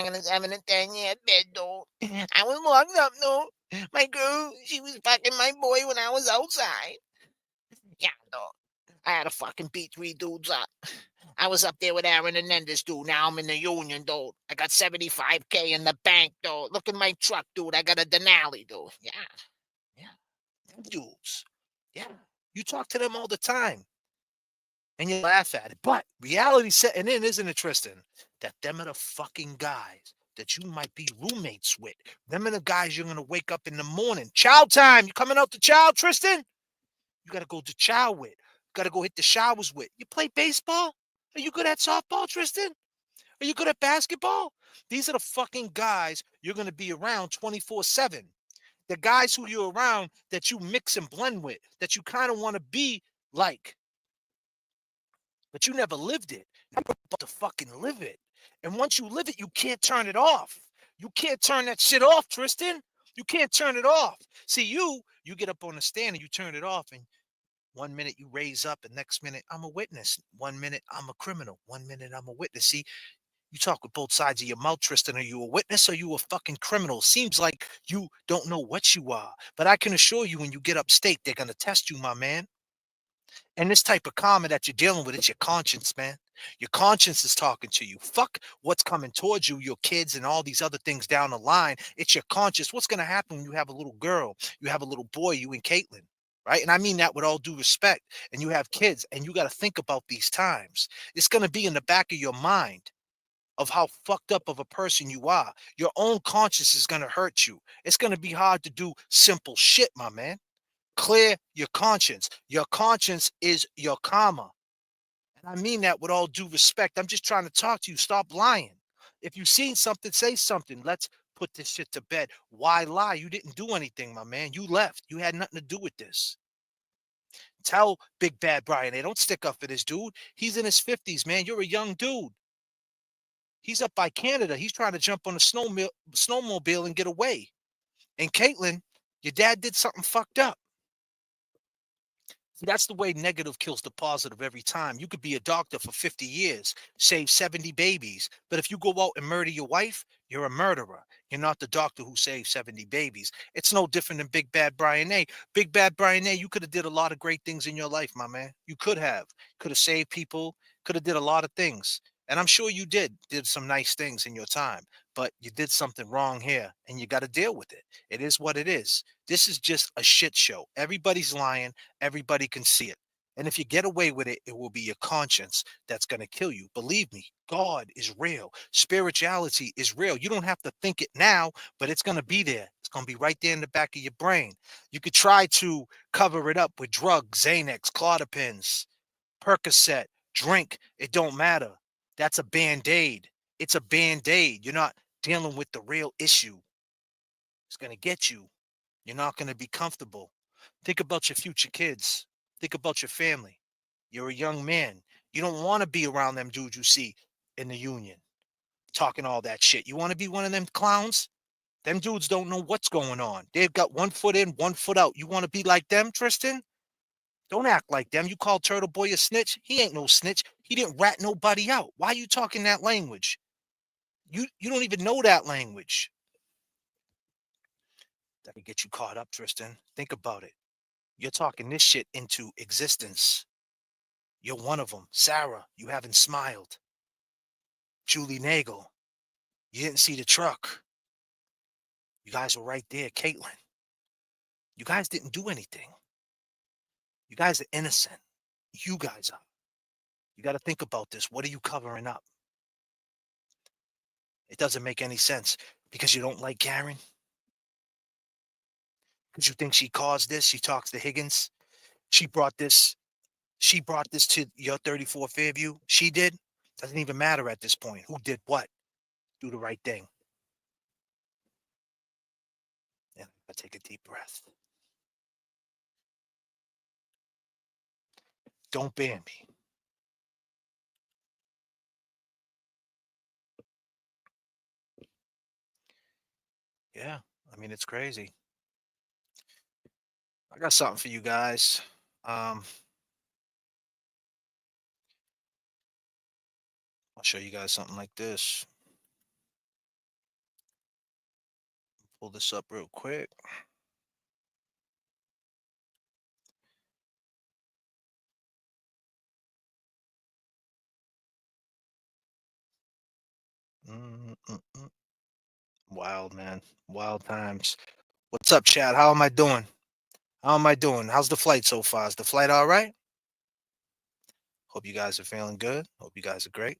Speaker 11: gonna have an 10-year bed, dude. I was locked up, dude. My girl, she was fucking my boy when I was outside. Yeah, dude. I had to fucking beat 3 dudes up. I was up there with Aaron Hernandez, dude. Now I'm in the union, dude. I got $75K in the bank, dude. Look at my truck, dude. I got a Denali, dude. Yeah. Them dudes. Yeah. You talk to them all the time. And you laugh at it. But reality setting in, isn't it, Tristin? That them are the fucking guys that you might be roommates with. Them are the guys you're going to wake up in the morning. Chow time. You coming out to chow, Tristin? You got to go to chow with. Got to go hit the showers with. You play baseball? Are you good at softball, Tristin? Are you good at basketball? These are the fucking guys you're going to be around 24/7. The guys who you're around that you mix and blend with, that you kind of want to be like. But you never lived it. You're about to fucking live it. And once you live it, you can't turn it off. You can't turn that shit off, Tristin. You can't turn it off. See, you get up on the stand and you turn it off, and 1 minute you raise up, and next minute I'm a witness. 1 minute I'm a criminal. 1 minute I'm a witness. See, you talk with both sides of your mouth, Tristin. Are you a witness or you a fucking criminal? Seems like you don't know what you are. But I can assure you, when you get upstate, they're gonna test you, my man. And this type of karma that you're dealing with, it's your conscience, man. Your conscience is talking to you. Fuck what's coming towards you, your kids and all these other things down the line. It's your conscience. What's going to happen when you have a little girl, you have a little boy, you and Caitlin, right? And I mean that with all due respect. And you have kids, and you got to think about these times. It's going to be in the back of your mind of how fucked up of a person you are. Your own conscience is going to hurt you. It's going to be hard to do simple shit, my man. Clear your conscience. Your conscience is your karma. And I mean that with all due respect. I'm just trying to talk to you. Stop lying. If you've seen something, say something. Let's put this shit to bed. Why lie? You didn't do anything, my man. You left. You had nothing to do with this. Tell Big Bad Brian, hey, don't stick up for this dude. He's in his 50s, man. You're a young dude. He's up by Canada. He's trying to jump on a snowmobile and get away. And Caitlin, your dad did something fucked up. That's the way negative kills the positive every time. You could be a doctor for 50 years, save 70 babies. But if you go out and murder your wife, you're a murderer. You're not the doctor who saved 70 babies. It's no different than Big Bad Brian A. Big Bad Brian A, you could have did a lot of great things in your life, my man. You could have. Could have saved people. Could have did a lot of things. And I'm sure you did some nice things in your time. But you did something wrong here, and you got to deal with it. It is what it is. This is just a shit show. Everybody's lying. Everybody can see it. And if you get away with it, it will be your conscience that's going to kill you. Believe me, God is real. Spirituality is real. You don't have to think it now, but it's going to be there. It's going to be right there in the back of your brain. You could try to cover it up with drugs, Xanax, Clozapins, Percocet, drink. It don't matter. That's a Band-Aid. It's a Band-Aid. You're not dealing with the real issue. It's going to get you. You're not going to be comfortable. Think about your future kids. Think about your family. You're a young man. You don't want to be around them dudes you see in the union talking all that shit. You want to be one of them clowns? Them dudes don't know what's going on. They've got 1 foot in, 1 foot out. You want to be like them, Tristin? Don't act like them. You call Turtle Boy a snitch? He ain't no snitch. He didn't rat nobody out. Why are you talking that language? You don't even know that language. That could get you caught up, Tristin. Think about it. You're talking this shit into existence. You're one of them. Sarah, you haven't smiled. Julie Nagel, you didn't see the truck. You guys were right there. Caitlin, you guys didn't do anything. You guys are innocent. You guys are. You got to think about this. What are you covering up? It doesn't make any sense. Because you don't like Karen? Because you think she caused this? She talks to Higgins? She brought this to your 34 Fairview? She did? Doesn't even matter at this point. Who did what? Do the right thing. Yeah, I take a deep breath. Don't ban me. Yeah, I mean, it's crazy. I got something for you guys. I'll show you guys something like this. Pull this up real quick. Wild, man. Wild times. What's up, Chad? How am I doing? How's the flight so far? Is the flight all right? Hope you guys are feeling good. Hope you guys are great.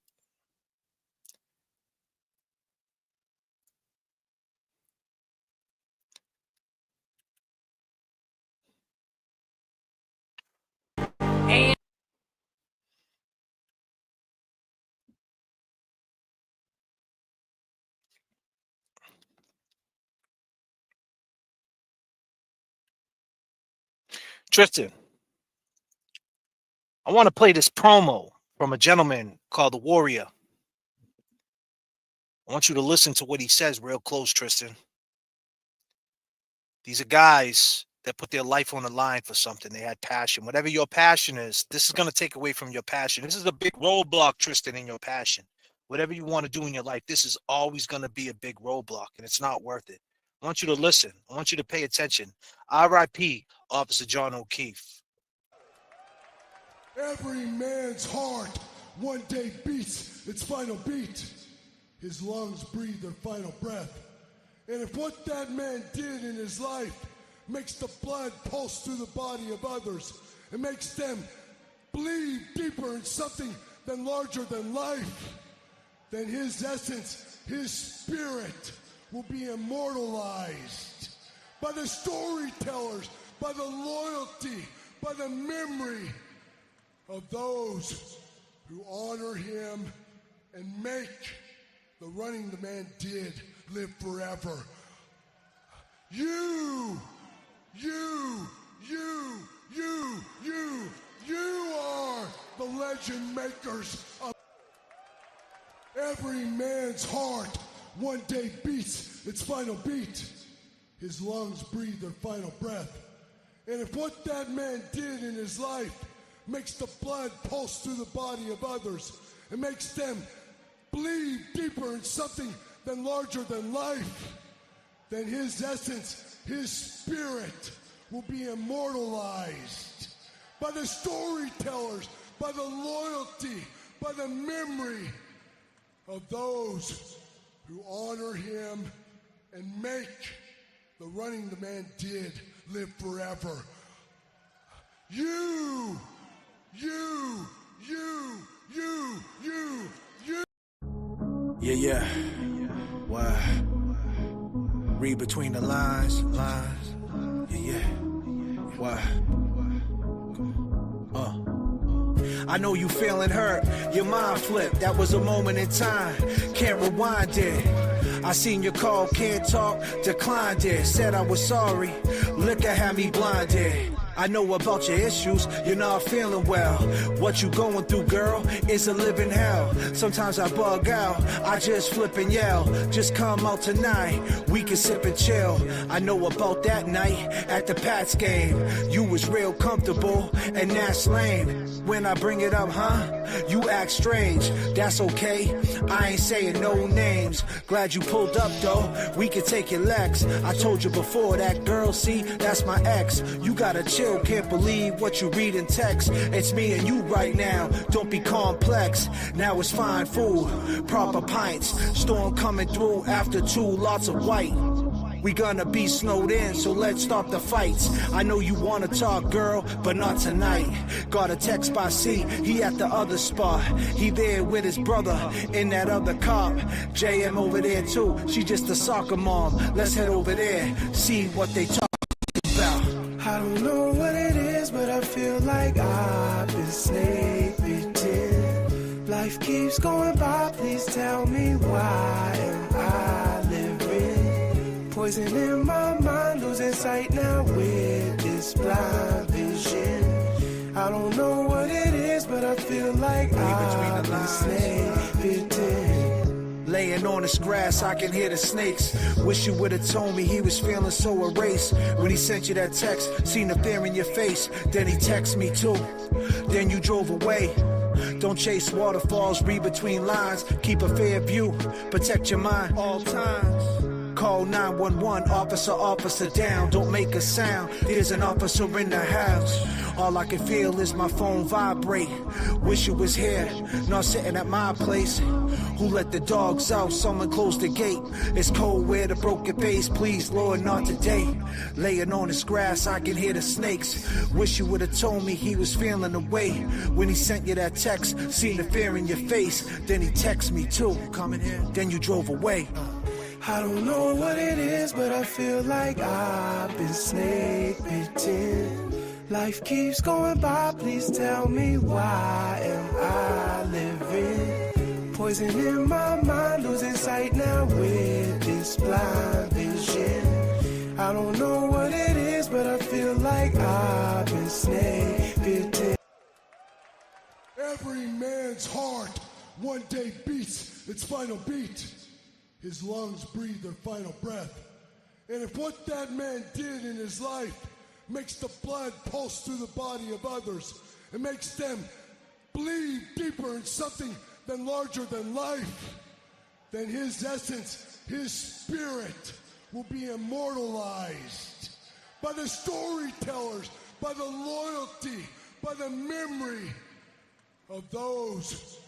Speaker 11: Tristan, I want to play this promo from a gentleman called The Warrior. I want you to listen to what he says real close, Tristan. These are guys that put their life on the line for something. They had passion. Whatever your passion is, this is going to take away from your passion. This is a big roadblock, Tristan, in your passion. Whatever you want to do in your life, this is always going to be a big roadblock, and it's not worth it. I want you to listen. I want you to pay attention. R.I.P. Officer John O'Keefe.
Speaker 3: Every man's heart one day beats its final beat. His lungs breathe their final breath. And if what that man did in his life makes the blood pulse through the body of others, it makes them bleed deeper in something than larger than life, then his essence, his spirit will be immortalized by the storytellers, by the loyalty, by the memory of those who honor him and make the running the man did live forever. You are the legend makers of. Every man's heart one day beats its final beat. His lungs breathe their final breath. And if what that man did in his life makes the blood pulse through the body of others, it makes them bleed deeper in something than larger than life, then his essence, his spirit will be immortalized by the storytellers, by the loyalty, by the memory of those who honor him and make the running the man did live forever. You.
Speaker 6: Yeah. Why? Read between the lines. Yeah. Why? I know you feeling hurt, your mind flipped, that was a moment in time, can't rewind it. I seen your call, can't talk, declined it, said I was sorry, liquor had me blinded. I know about your issues, you're not feeling well. What you going through, girl, is a living hell. Sometimes I bug out, I just flip and yell. Just come out tonight, we can sip and chill. I know about that night at the Pats game. You was real comfortable, and that's lame. When I bring it up, you act strange. That's okay, I ain't saying no names. Glad you pulled up though, we can take your legs. I told you before, that girl, see, that's my ex. You gotta chill. Can't believe what you read in text. It's me and you right now, don't be complex. Now it's fine food, proper pints. Storm coming through after 2, lots of white. We gonna be snowed in, so let's stop the fights. I know you wanna talk, girl, but not tonight. Got a text by C, he at the other spot. He there with his brother in that other cop. JM over there too, she just a soccer mom. Let's head over there, see what they talk about.
Speaker 4: I don't know what it is, but I feel like I've been snake bitten. Life keeps going by, please tell me why am I living? Poison in my mind, losing sight now with this blind vision. I don't know what it is, but I feel like I've been snake bitten.
Speaker 6: Laying on this grass, I can hear the snakes. Wish you would've told me he was feeling so erased. When he sent you that text, seen the fear in your face. Then he texted me too. Then you drove away. Don't chase waterfalls, read between lines. Keep a fair view, protect your mind all times. Call 911, officer down. Don't make a sound, there's an officer in the house. All I can feel is my phone vibrate. Wish you was here, not sitting at my place. Who let the dogs out? Someone closed the gate. It's cold where the broken face. Please, Lord, not today. Laying on this grass, I can hear the snakes. Wish you would have told me he was feeling away. When he sent you that text, seen the fear in your face. Then he texted me too. Coming here. Then you drove away.
Speaker 4: I don't know what it is, but I feel like I've been snake bitten. Life keeps going by, please tell me why am I living? Poison in my mind, losing sight now with this blind vision. I don't know what it is, but I feel like I've been snake bitten.
Speaker 3: Every man's heart one day beats its final beat. His lungs breathe their final breath. And if what that man did in his life makes the blood pulse through the body of others, it makes them bleed deeper in something than larger than life, then his essence, his spirit will be immortalized by the storytellers, by the loyalty, by the memory of those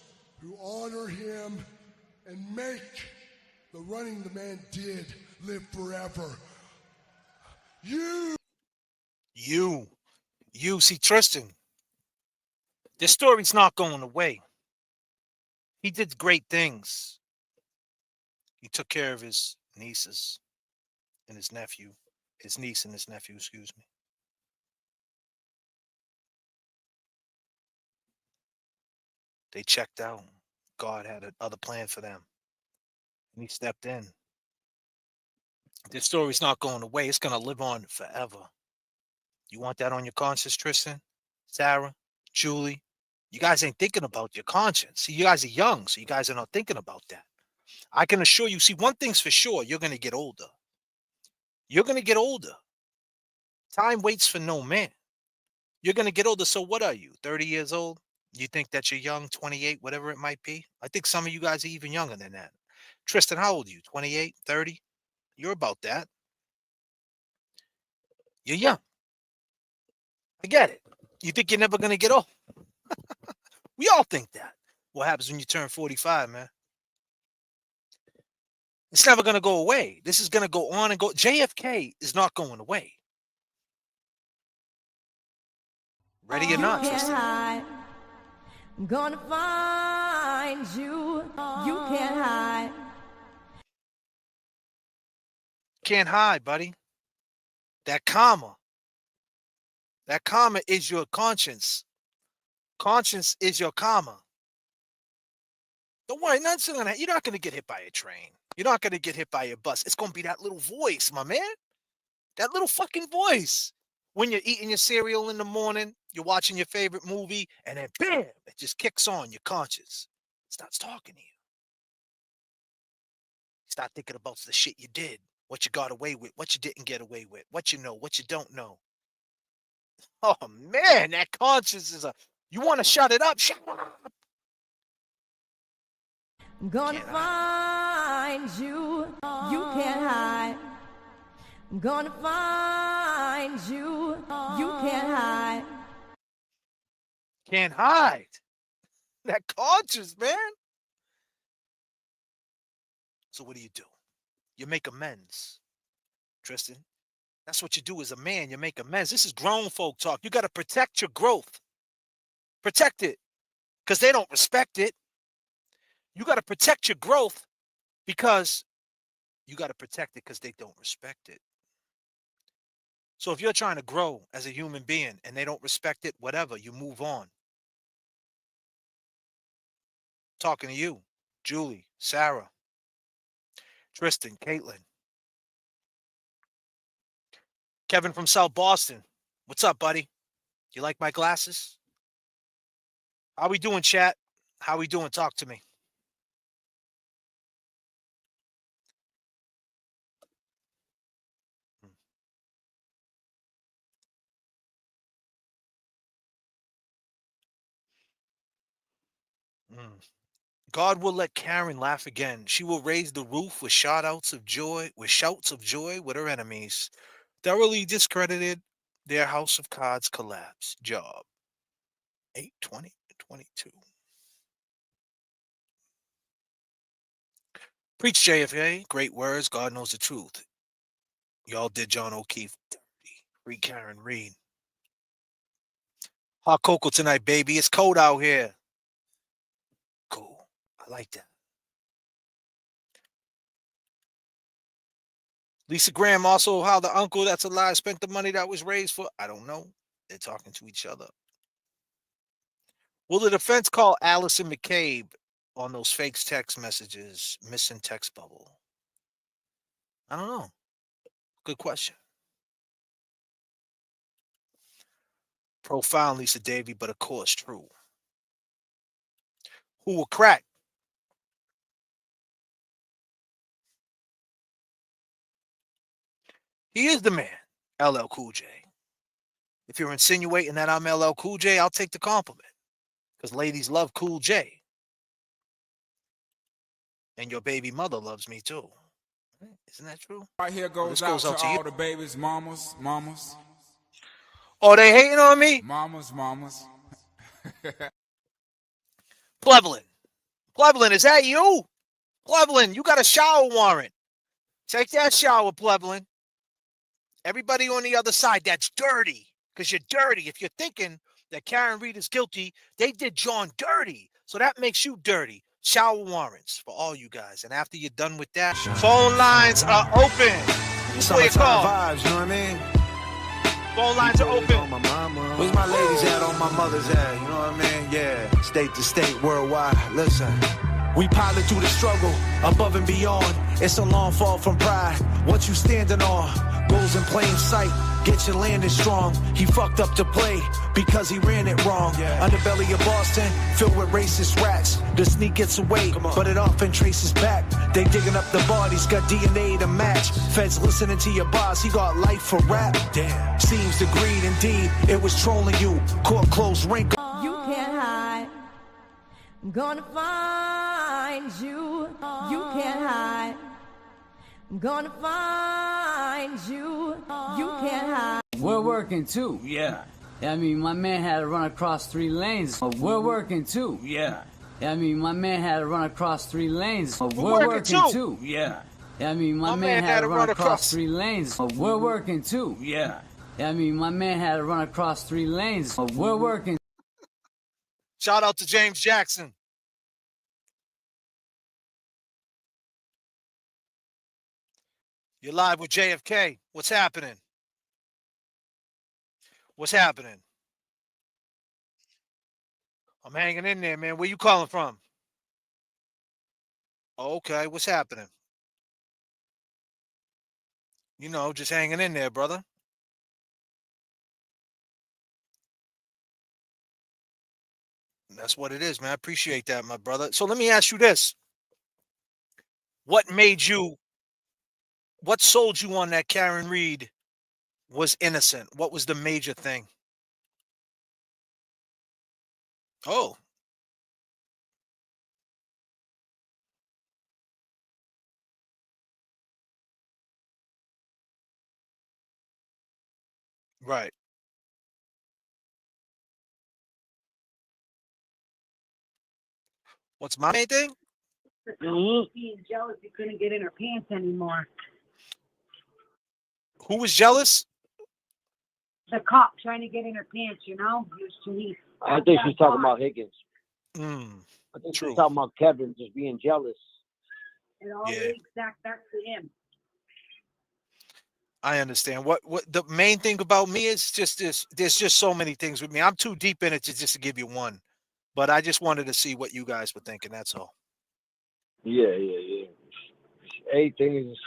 Speaker 3: who honor him and make the running the man did live forever. You
Speaker 11: see, Tristin, this story's not going away. He did great things. He took care of his nieces and his nephew, his niece and his nephew, excuse me. They checked out. God had another plan for them. And he stepped in. This story's not going away. It's going to live on forever. You want that on your conscience, Tristin? Sarah? Julie? You guys ain't thinking about your conscience. See, you guys are young, so you guys are not thinking about that. I can assure you, see, one thing's for sure, you're going to get older. You're going to get older. Time waits for no man. You're going to get older. So what are you, 30 years old? You think that you're young, 28, whatever it might be? I think some of you guys are even younger than that. Tristin, how old are you? 28, 30? You're about that. You're young. I get it. You think you're never going to get old. We all think that. What happens when you turn 45, man? It's never going to go away. This is going to go on and go. J.F.K. is not going away. Ready or not, Tristin?
Speaker 22: I'm gonna find you. You can't hide.
Speaker 11: Can't hide, buddy. That comma is your conscience. Conscience is your comma. Don't worry, you're not going to get hit by a train. You're not going to get hit by a bus. It's going to be that little voice, my man. That little fucking voice. When you're eating your cereal in the morning, you're watching your favorite movie, and then bam, it just kicks on your conscience. It starts talking to you. Start thinking about the shit you did, what you got away with, what you didn't get away with, what you know, what you don't know. Oh, man, that conscience is you want to shut it up? Shut up.
Speaker 22: I'm gonna find you. You can't hide. I'm gonna find you. You can't hide.
Speaker 11: Can't hide. That conscience, man. So what do? You make amends. Tristin. That's what you do as a man. You make amends. This is grown folk talk. You got to protect your growth. Protect it because they don't respect it. You got to protect your growth because you got to protect it because they don't respect it. So if you're trying to grow as a human being and they don't respect it, whatever, you move on. Talking to you, Julie, Sarah, Tristin, Caitlin, Kevin from South Boston. What's up, buddy? You like my glasses? How we doing, chat? How we doing? Talk to me. God will let Karen laugh again. She will raise the roof with shouts of joy with her enemies. Thoroughly discredited, their house of cards collapse. Job 8/20/22. Preach, J.F.K. Great words. God knows the truth. Y'all did John O'Keefe dirty. Free Karen Reed. Hot cocoa tonight, baby. It's cold out here. Cool. I like that. Lisa Graham also, how the uncle that's alive spent the money that was raised for. I don't know. They're talking to each other. Will the defense call Allison McCabe on those fake text messages, missing text bubble? I don't know. Good question. Profound, Lisa Davy, but of course true. Who will crack? He is the man, LL Cool J. If you're insinuating that I'm LL Cool J, I'll take the compliment. Because ladies love Cool J. And your baby mother loves me too. Isn't that true?
Speaker 7: Right here goes out to all the babies, mamas.
Speaker 11: Oh, they hating on me?
Speaker 7: Mamas.
Speaker 11: Plevlin, is that you? Plevlin, you got a shower warrant. Take that shower, Plevlin. Everybody on the other side, that's dirty. Because you're dirty. If you're thinking that Karen Reed is guilty, they did John dirty. So that makes you dirty. Shower warrants for all you guys. And after you're done with that, phone lines are open. Play a call.
Speaker 6: Vibes, you know what I mean?
Speaker 11: Phone lines are open.
Speaker 6: Where's my ladies at? On my mother's at? You know what I mean? Yeah. State to state, worldwide. Listen. We pilot through the struggle, above and beyond. It's a long fall from pride. What you standing on? Goals in plain sight. Get your landing strong. He fucked up to play because he ran it wrong. Underbelly of Boston, filled with racist rats. The sneak gets away, but it often traces back. They digging up the bodies, got DNA to match. Feds listening to your boss, he got life for rap. Damn. Seems the greed indeed, it was trolling you. Court closed wrinkle.
Speaker 22: You can't hide. I'm gonna find you. You can't hide. I'm gonna find you. You can't hide.
Speaker 12: We're working too. Yeah. I mean, my man had to run across 3 lanes. We're working too. Yeah. I mean, my man had to run across 3 lanes. We're working too. Yeah. I mean, my man had to run across 3 lanes. We're working too. Yeah. I mean, my man had to run across 3 lanes. We're working.
Speaker 11: Shout out to James Jackson. You're live with J.F.K. What's happening? What's happening? I'm hanging in there, man. Where you calling from? Oh, okay. What's happening? You know, just hanging in there, brother. That's what it is, man. I appreciate that, my brother. So let me ask you this. What sold you on that Karen Reed was innocent? What was the major thing? Oh. Right. What's my main thing?
Speaker 13: He's jealous he couldn't get in her pants anymore.
Speaker 11: Who was jealous?
Speaker 13: The cop trying to get in her pants, you know?
Speaker 16: I think she's talking about Higgins. I think
Speaker 11: True.
Speaker 16: she's talking about Kevin just being jealous.
Speaker 13: It all
Speaker 11: Yeah.
Speaker 13: leads back to him.
Speaker 11: I understand. What the main thing about me is just this. There's just so many things with me. I'm too deep in it to just to give you one. But I just wanted to see what you guys were thinking. That's all.
Speaker 16: Yeah. Everything is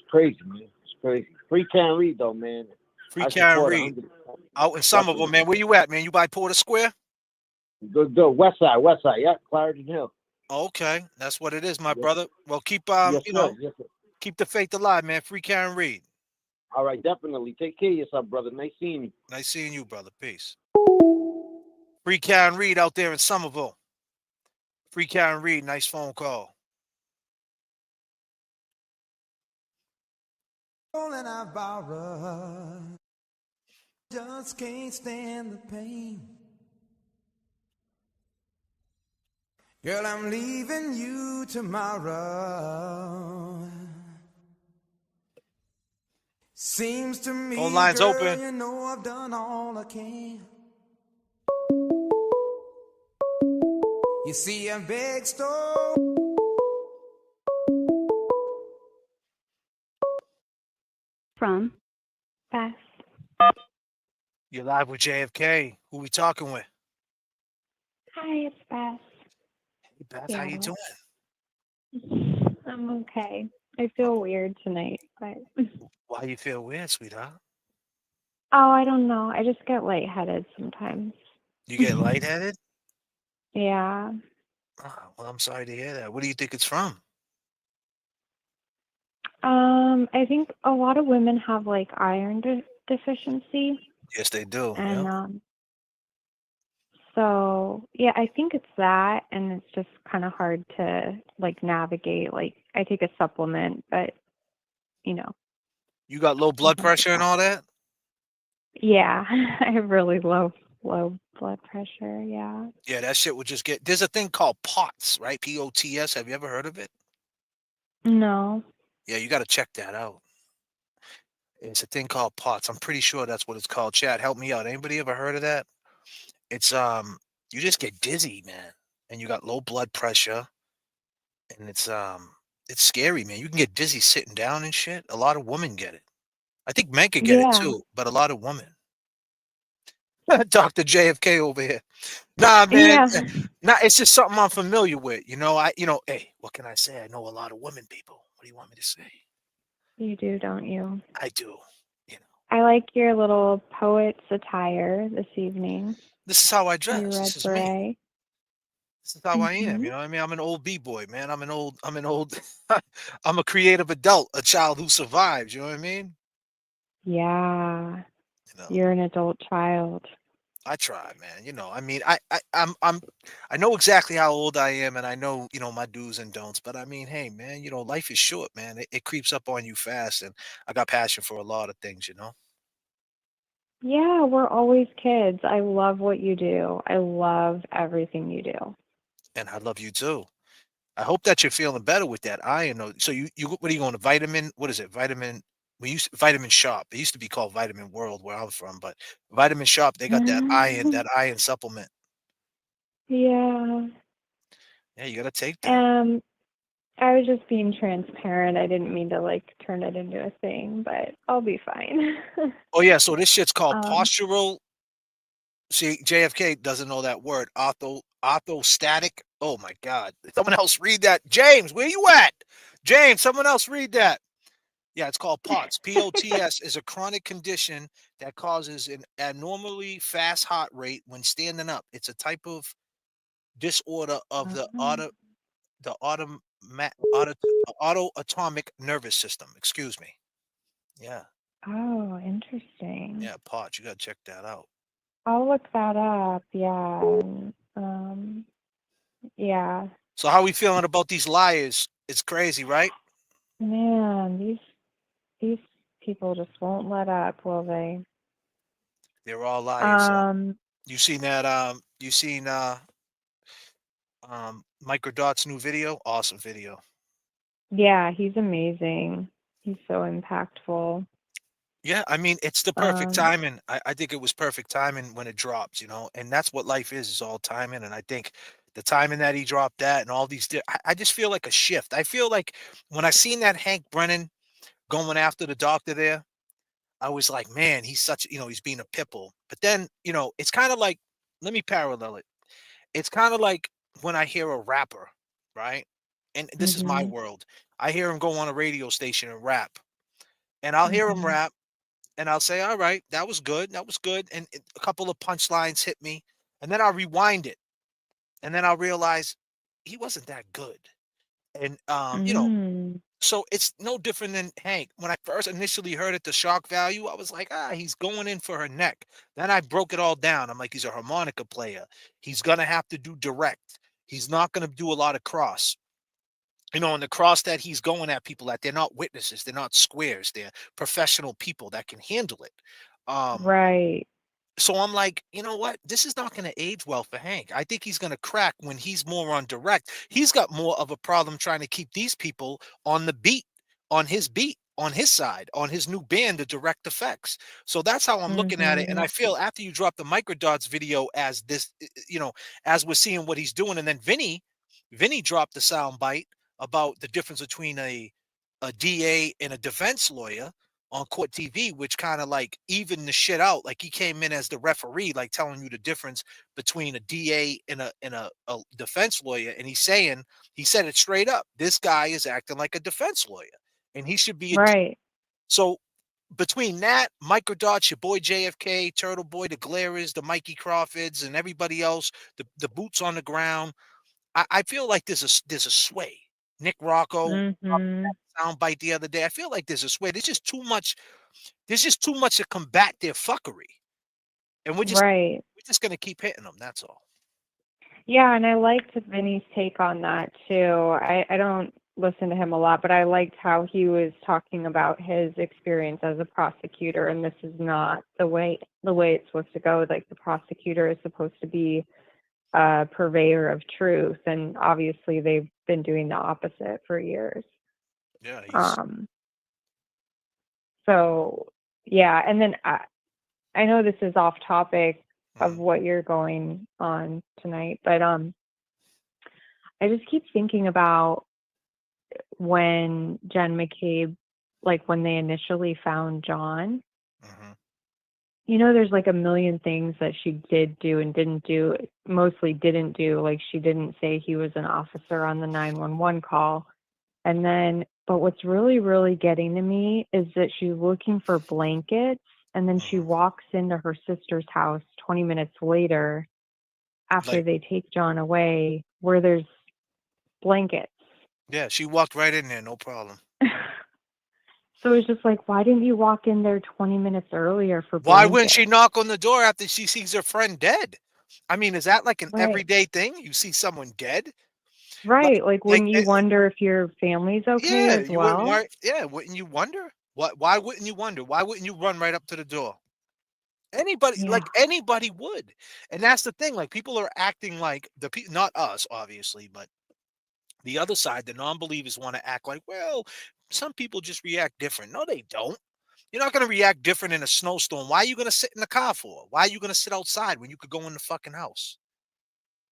Speaker 16: crazy, man. It's crazy. Free can't read though, man.
Speaker 11: Free
Speaker 16: I
Speaker 11: Karen
Speaker 16: support
Speaker 11: Reed
Speaker 16: 100%.
Speaker 11: out in Somerville, man. Where you at, man? You by Porter Square?
Speaker 16: Good. West side. Yeah, Clarendon Hill.
Speaker 11: Okay, that's what it is, my
Speaker 16: Yes.
Speaker 11: brother. Well, keep
Speaker 16: Yes,
Speaker 11: you
Speaker 16: sir.
Speaker 11: know,
Speaker 16: Yes, sir.
Speaker 11: keep the faith alive, man. Free Karen Reed.
Speaker 16: All right, definitely. Take care of yourself, brother. Nice seeing you.
Speaker 11: Nice seeing you, brother. Peace. Free Karen Reed out there in Somerville. Free Karen Reed. Nice phone call.
Speaker 14: And I borrow, just can't stand the pain. Girl, I'm leaving you tomorrow. Seems to me,
Speaker 11: Phone line's
Speaker 14: girl,
Speaker 11: open.
Speaker 14: you know I've done all I can. You see, a big store.
Speaker 17: From Beth.
Speaker 11: You're live with J.F.K. Who we talking with?
Speaker 17: Hi, it's Beth.
Speaker 11: Hey, Beth, how you doing?
Speaker 17: I'm okay. I feel weird tonight, but
Speaker 11: Why you feel weird, sweetheart?
Speaker 17: I don't know. I just get lightheaded sometimes.
Speaker 11: You get lightheaded?
Speaker 17: Yeah.
Speaker 11: Oh, well, I'm sorry to hear that. What do you think it's from?
Speaker 17: I think a lot of women have like iron deficiency,
Speaker 11: Yes, they do.
Speaker 17: and
Speaker 11: Yeah.
Speaker 17: so yeah, I think it's that, and it's just kind of hard to like navigate. Like I take a supplement, but you know,
Speaker 11: You got low blood pressure and all that?
Speaker 17: yeah, I have really low blood pressure. Yeah.
Speaker 11: Yeah, that shit would just get. There's a thing called POTS, right? POTS. Have you ever heard of it?
Speaker 17: No.
Speaker 11: Yeah, you got to check that out. It's a thing called POTS. I'm pretty sure that's what it's called. Chad, help me out. Anybody ever heard of that? It's you just get dizzy, man, and you got low blood pressure, and it's scary, man. You can get dizzy sitting down and shit. A lot of women get it. I think men could get it
Speaker 17: Yeah.
Speaker 11: too, but a lot of women. Dr. JFK over here. Nah, man.
Speaker 17: Yeah.
Speaker 11: Nah, it's just something I'm familiar with. Hey, what can I say? I know a lot of women people. What do you want me to say?
Speaker 17: You do, don't you?
Speaker 11: I do.
Speaker 17: I like your little poet's attire this evening.
Speaker 11: This is how I
Speaker 17: Your
Speaker 11: dress.
Speaker 17: red
Speaker 11: This is me.
Speaker 17: beret.
Speaker 11: This is how I am.
Speaker 17: Mhm.
Speaker 11: You know what I mean? I'm an old B-boy, man. I'm I'm a creative adult, a child who survives. You know what I mean?
Speaker 17: Yeah.
Speaker 11: You know,
Speaker 17: You're an adult child.
Speaker 11: I try, man. I mean, I know exactly how old I am, and I know, my do's and don'ts. But I mean, hey, man, life is short, man. It creeps up on you fast, and I got passion for a lot of things.
Speaker 17: Yeah, we're always kids. I love what you do. I love everything you do.
Speaker 11: And I love you too. I hope that you're feeling better with that iron. So what are you going to vitamin? What is it? Vitamin Shop. It used to be called Vitamin World where I'm from, but Vitamin Shop, they got that iron supplement.
Speaker 17: Yeah.
Speaker 11: Yeah, you got to take that.
Speaker 17: I was just being transparent. I didn't mean to like turn it into a thing, but I'll be fine.
Speaker 11: Oh yeah, so this shit's called
Speaker 17: Um,
Speaker 11: postural. See, JFK doesn't know that word. Orthostatic. Oh my God. Someone else read that. James, where you at? James, someone else read that. Yeah, it's called POTS. POTS is a chronic condition that causes an abnormally fast heart rate when standing up. It's a type of disorder of the autonomic nervous system. Excuse me. Yeah,
Speaker 17: Oh, interesting.
Speaker 11: yeah, POTS. You gotta check that out.
Speaker 17: I'll look that up. Yeah. Yeah.
Speaker 11: So how we feeling about these liars? It's crazy, right?
Speaker 17: Man, these people just won't let up, will they?
Speaker 11: They're all liars.
Speaker 17: Um,
Speaker 11: You seen that? You seen Microdot's new video? Awesome video.
Speaker 17: yeah, he's amazing. He's so impactful.
Speaker 11: Yeah, I mean, it's the perfect
Speaker 17: Um,
Speaker 11: timing. I think it was perfect timing when it drops, and that's what life is all timing. And I think the timing that he dropped that and all these, I just feel like a shift. I feel like when I seen that Hank Brennan going after the doctor there, I was like, man, he's such, he's being a pipple. But then, it's kind of like, let me parallel it. It's kind of like when I hear a rapper, right? And this is my
Speaker 17: mhm,
Speaker 11: world. I hear him go on a radio station and rap, and I'll hear him
Speaker 17: mhm,
Speaker 11: rap and I'll say, all right, that was good. That was good. And a couple of punchlines hit me. And then I'll rewind it. And then I'll realize he wasn't that good. And,
Speaker 17: mm,
Speaker 11: so it's no different than Hank. When I first initially heard it, the shock value, I was like, he's going in for her neck. Then I broke it all down. I'm like, he's a harmonica player. He's going to have to do direct. He's not going to do a lot of cross. And the cross that he's going at people at, they're not witnesses. They're not squares. They're professional people that can handle it. Um,
Speaker 17: right.
Speaker 11: So I'm like, you know what? This is not going to age well for Hank. I think he's going to crack when he's more on direct. He's got more of a problem trying to keep these people on the beat, on his side, on his new band, the Direct Effects. So that's how I'm looking at it. And
Speaker 17: Mhm,
Speaker 11: I feel after you drop the microdots video as this, as we're seeing what he's doing, and then Vinny dropped the sound bite about the difference between a DA and a defense lawyer on court TV, which kind of like evened the shit out. Like he came in as the referee, like telling you the difference between a DA and a defense lawyer. And he said it straight up. This guy is acting like a defense lawyer, and he should be a
Speaker 17: right.
Speaker 11: so between that, Microdots, your boy JFK, Turtle Boy, the Glares, the Mikey Crawfords, and everybody else, the boots on the ground. I feel like there's a sway. Nick Rocco
Speaker 17: Mhm,
Speaker 11: sound bite the other day. I feel like there's a sway. There's just too much. There's just too much to combat their fuckery, and
Speaker 17: right.
Speaker 11: we're just gonna keep hitting them. That's all.
Speaker 17: Yeah, and I liked Vinny's take on that too. I don't listen to him a lot, but I liked how he was talking about his experience as a prosecutor, and this is not the way it's supposed to go. Like the prosecutor is supposed to be a purveyor of truth, and obviously they've been doing the opposite for years.
Speaker 11: Yeah,
Speaker 17: Um, so yeah, and then I know this is off topic of what you're going on tonight, but I just keep thinking about when Jen McCabe, like when they initially found John. There's like a million things that she did do and didn't do, mostly didn't do. Like she didn't say he was an officer on the 911 call. And then, but what's really, really getting to me is that she's looking for blankets. And then she walks into her sister's house 20 minutes later after
Speaker 11: Like,
Speaker 17: they take John away, where there's blankets.
Speaker 11: yeah, she walked right in there, no problem.
Speaker 17: So it's just like, why didn't you walk in there 20 minutes earlier for
Speaker 11: Why
Speaker 17: blankets?
Speaker 11: wouldn't she knock on the door after she sees her friend dead? I mean, is that like an
Speaker 17: Right.
Speaker 11: everyday thing? You see someone dead?
Speaker 17: Right. Like,
Speaker 11: Like,
Speaker 17: wouldn't you wonder if your family's okay
Speaker 11: yeah,
Speaker 17: as
Speaker 11: you wouldn't.
Speaker 17: well?
Speaker 11: Wouldn't you wonder? Why wouldn't you wonder? Why wouldn't you run right up to the door? Anybody would, and that's the thing. Like people are acting like not us, obviously, but the other side, the non-believers, want to act like, well, some people just react different. No, they don't. You're not going to react different in a snowstorm. Why are you going to sit in the car for? Why are you going to sit outside when you could go in the fucking house?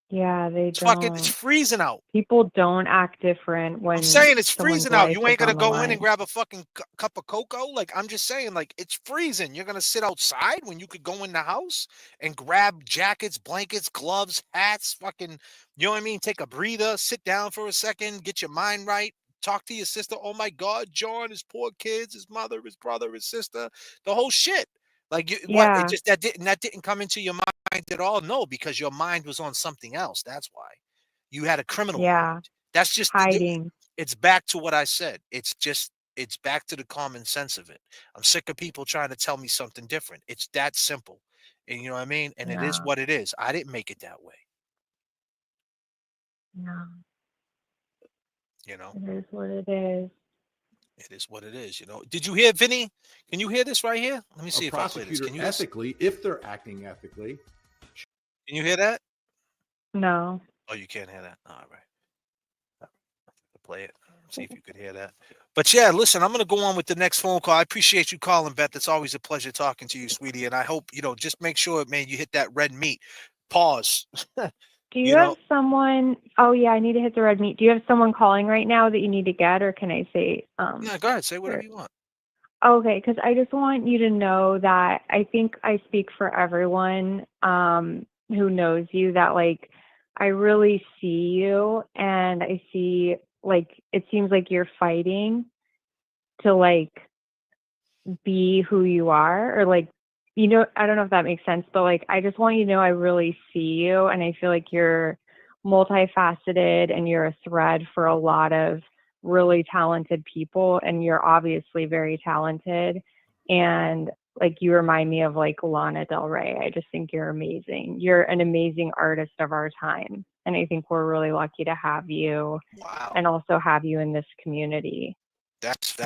Speaker 17: Yeah, they
Speaker 11: It's
Speaker 17: don't.
Speaker 11: freezing out.
Speaker 17: People don't act different when
Speaker 11: I'm saying it's
Speaker 17: someone's
Speaker 11: freezing out.
Speaker 17: life
Speaker 11: You
Speaker 17: is
Speaker 11: ain't gonna
Speaker 17: on the
Speaker 11: go in and
Speaker 17: line.
Speaker 11: grab a fucking cup of cocoa. Like I'm just saying, like it's freezing. You're gonna sit outside when you could go in the house and grab jackets, blankets, gloves, hats, fucking. You know what I mean? Take a breather, sit down for a second, get your mind right. Talk to your sister. Oh my God, John, his poor kids, his mother, his brother, his sister, the whole shit. Like what? It
Speaker 17: Yeah.
Speaker 11: just that didn't come into your mind at all. No, because your mind was on something else. That's why you had a criminal mind.
Speaker 17: Yeah.
Speaker 11: That's just
Speaker 17: Hiding.
Speaker 11: it's back to what I said. It's back to the common sense of it. I'm sick of people trying to tell me something different. It's that simple. And you know what I mean? And it is
Speaker 17: Yeah.
Speaker 11: what it is. I didn't make it that way.
Speaker 17: No.
Speaker 11: You know,
Speaker 17: It is what it is.
Speaker 11: it is what it is. Did you hear Vinny? Can you hear this right here? Let me see if I play this. Can you
Speaker 10: ethically, if they're acting ethically.
Speaker 11: Can you hear that?
Speaker 17: No.
Speaker 11: Oh, you can't hear that. All right. Play it. See if you could hear that. But yeah, listen, I'm going to go on with the next phone call. I appreciate you calling, Beth. It's always a pleasure talking to you, sweetie. And I hope, just make sure, man, you hit that red meat. Pause.
Speaker 17: Do you have someone? Oh yeah, I need to hit the red meat. Do you have someone calling right now that you need to get, or can I say?
Speaker 11: Yeah, go ahead. Say whatever you want.
Speaker 17: Okay, because I just want you to know that I think I speak for everyone who knows you, that like I really see you, and I see like it seems like you're fighting to like be who you are, or like, I don't know if that makes sense, but like I just want you to know I really see you, and I feel like you're multifaceted and you're a thread for a lot of really talented people, and you're obviously very talented, and like you remind me of like Lana Del Rey. I just think you're amazing. You're an amazing artist of our time, and I think we're really lucky to have you.
Speaker 11: Wow.
Speaker 17: And also have you in this community.
Speaker 11: That's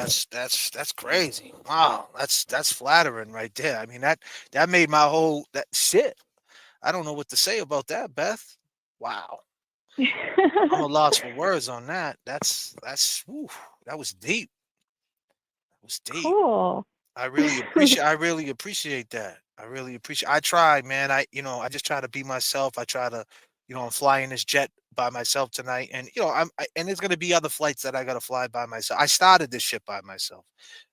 Speaker 11: crazy. Wow, that's flattering right there. I mean, that made my whole that shit. I don't know what to say about that, Beth. Wow. I'm a loss for words on that. Whew, that was deep. That was deep.
Speaker 17: Cool.
Speaker 11: I really appreciate that. I try, man. I just try to be myself. I try to, I'm flying this jet by myself tonight, and and there's gonna be other flights that I gotta fly by myself. I started this shit by myself,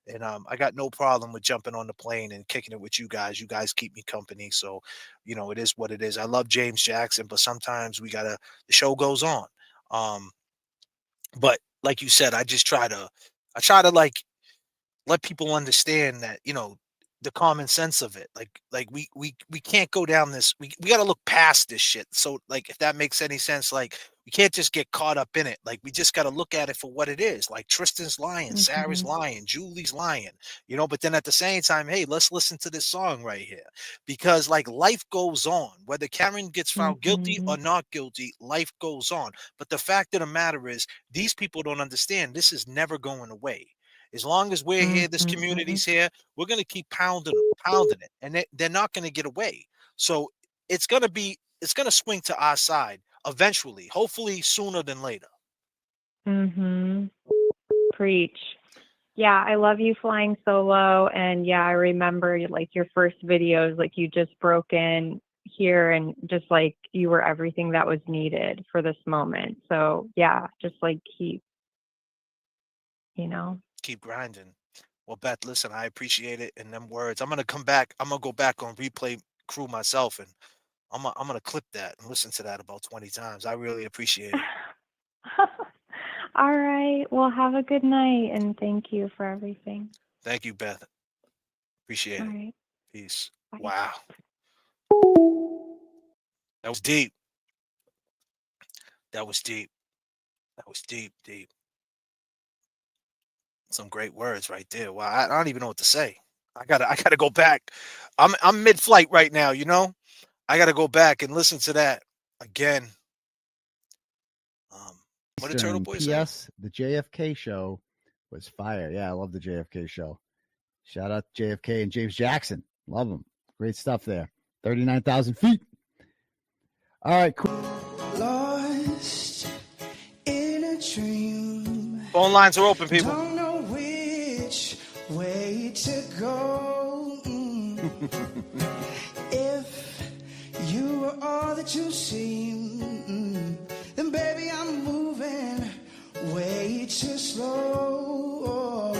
Speaker 11: and I got no problem with jumping on the plane and kicking it with you guys. You guys keep me company, so it is what it is. I love James Jackson, but sometimes the show goes on. But like you said, I try to like let people understand that the common sense of it, like we can't go down this, we got to look past this shit. So like, if that makes any sense, like we can't just get caught up in it. Like we just got to look at it for what it is. Like Tristan's lying, Sarah's lying, Julie's lying, but then at the same time, hey, let's listen to this song right here, because like life goes on, whether Karen gets found guilty or not guilty, life goes on. But the fact of the matter is, these people don't understand this is never going away. As long as we're here, this community's here, we're going to keep pounding it, and they're not going to get away. So it's going to swing to our side eventually, hopefully sooner than later.
Speaker 17: Preach. Yeah, I love you flying solo, and yeah, I remember like your first videos, like you just broke in here, and just like you were everything that was needed for this moment. So yeah, just like keep
Speaker 11: grinding. Well, Beth, listen, I appreciate it. And them words, I'm gonna go back on replay crew myself, and I'm gonna clip that and listen to that about 20 times. I really appreciate it.
Speaker 17: All right. Well, have a good night, and thank you for everything.
Speaker 11: Thank you, Beth. Appreciate
Speaker 17: All
Speaker 11: it.
Speaker 17: right.
Speaker 11: Peace.
Speaker 17: Bye.
Speaker 11: Wow. That was deep. That was deep. That was deep. Some great words right there. Wow, I don't even know what to say. I gotta go back. I'm mid-flight right now, I gotta go back and listen to that again. What did Turtle Boy say?
Speaker 8: P.S. The J.F.K. show was fire. Yeah, I love the J.F.K. show. Shout out to J.F.K. and James Jackson. Love them. Great stuff there. 39,000 feet. All right, cool.
Speaker 4: Lost in a dream.
Speaker 11: Phone lines are open, people.
Speaker 4: Don't know which way to go. If you were all that you seem, then baby I'm moving way too slow.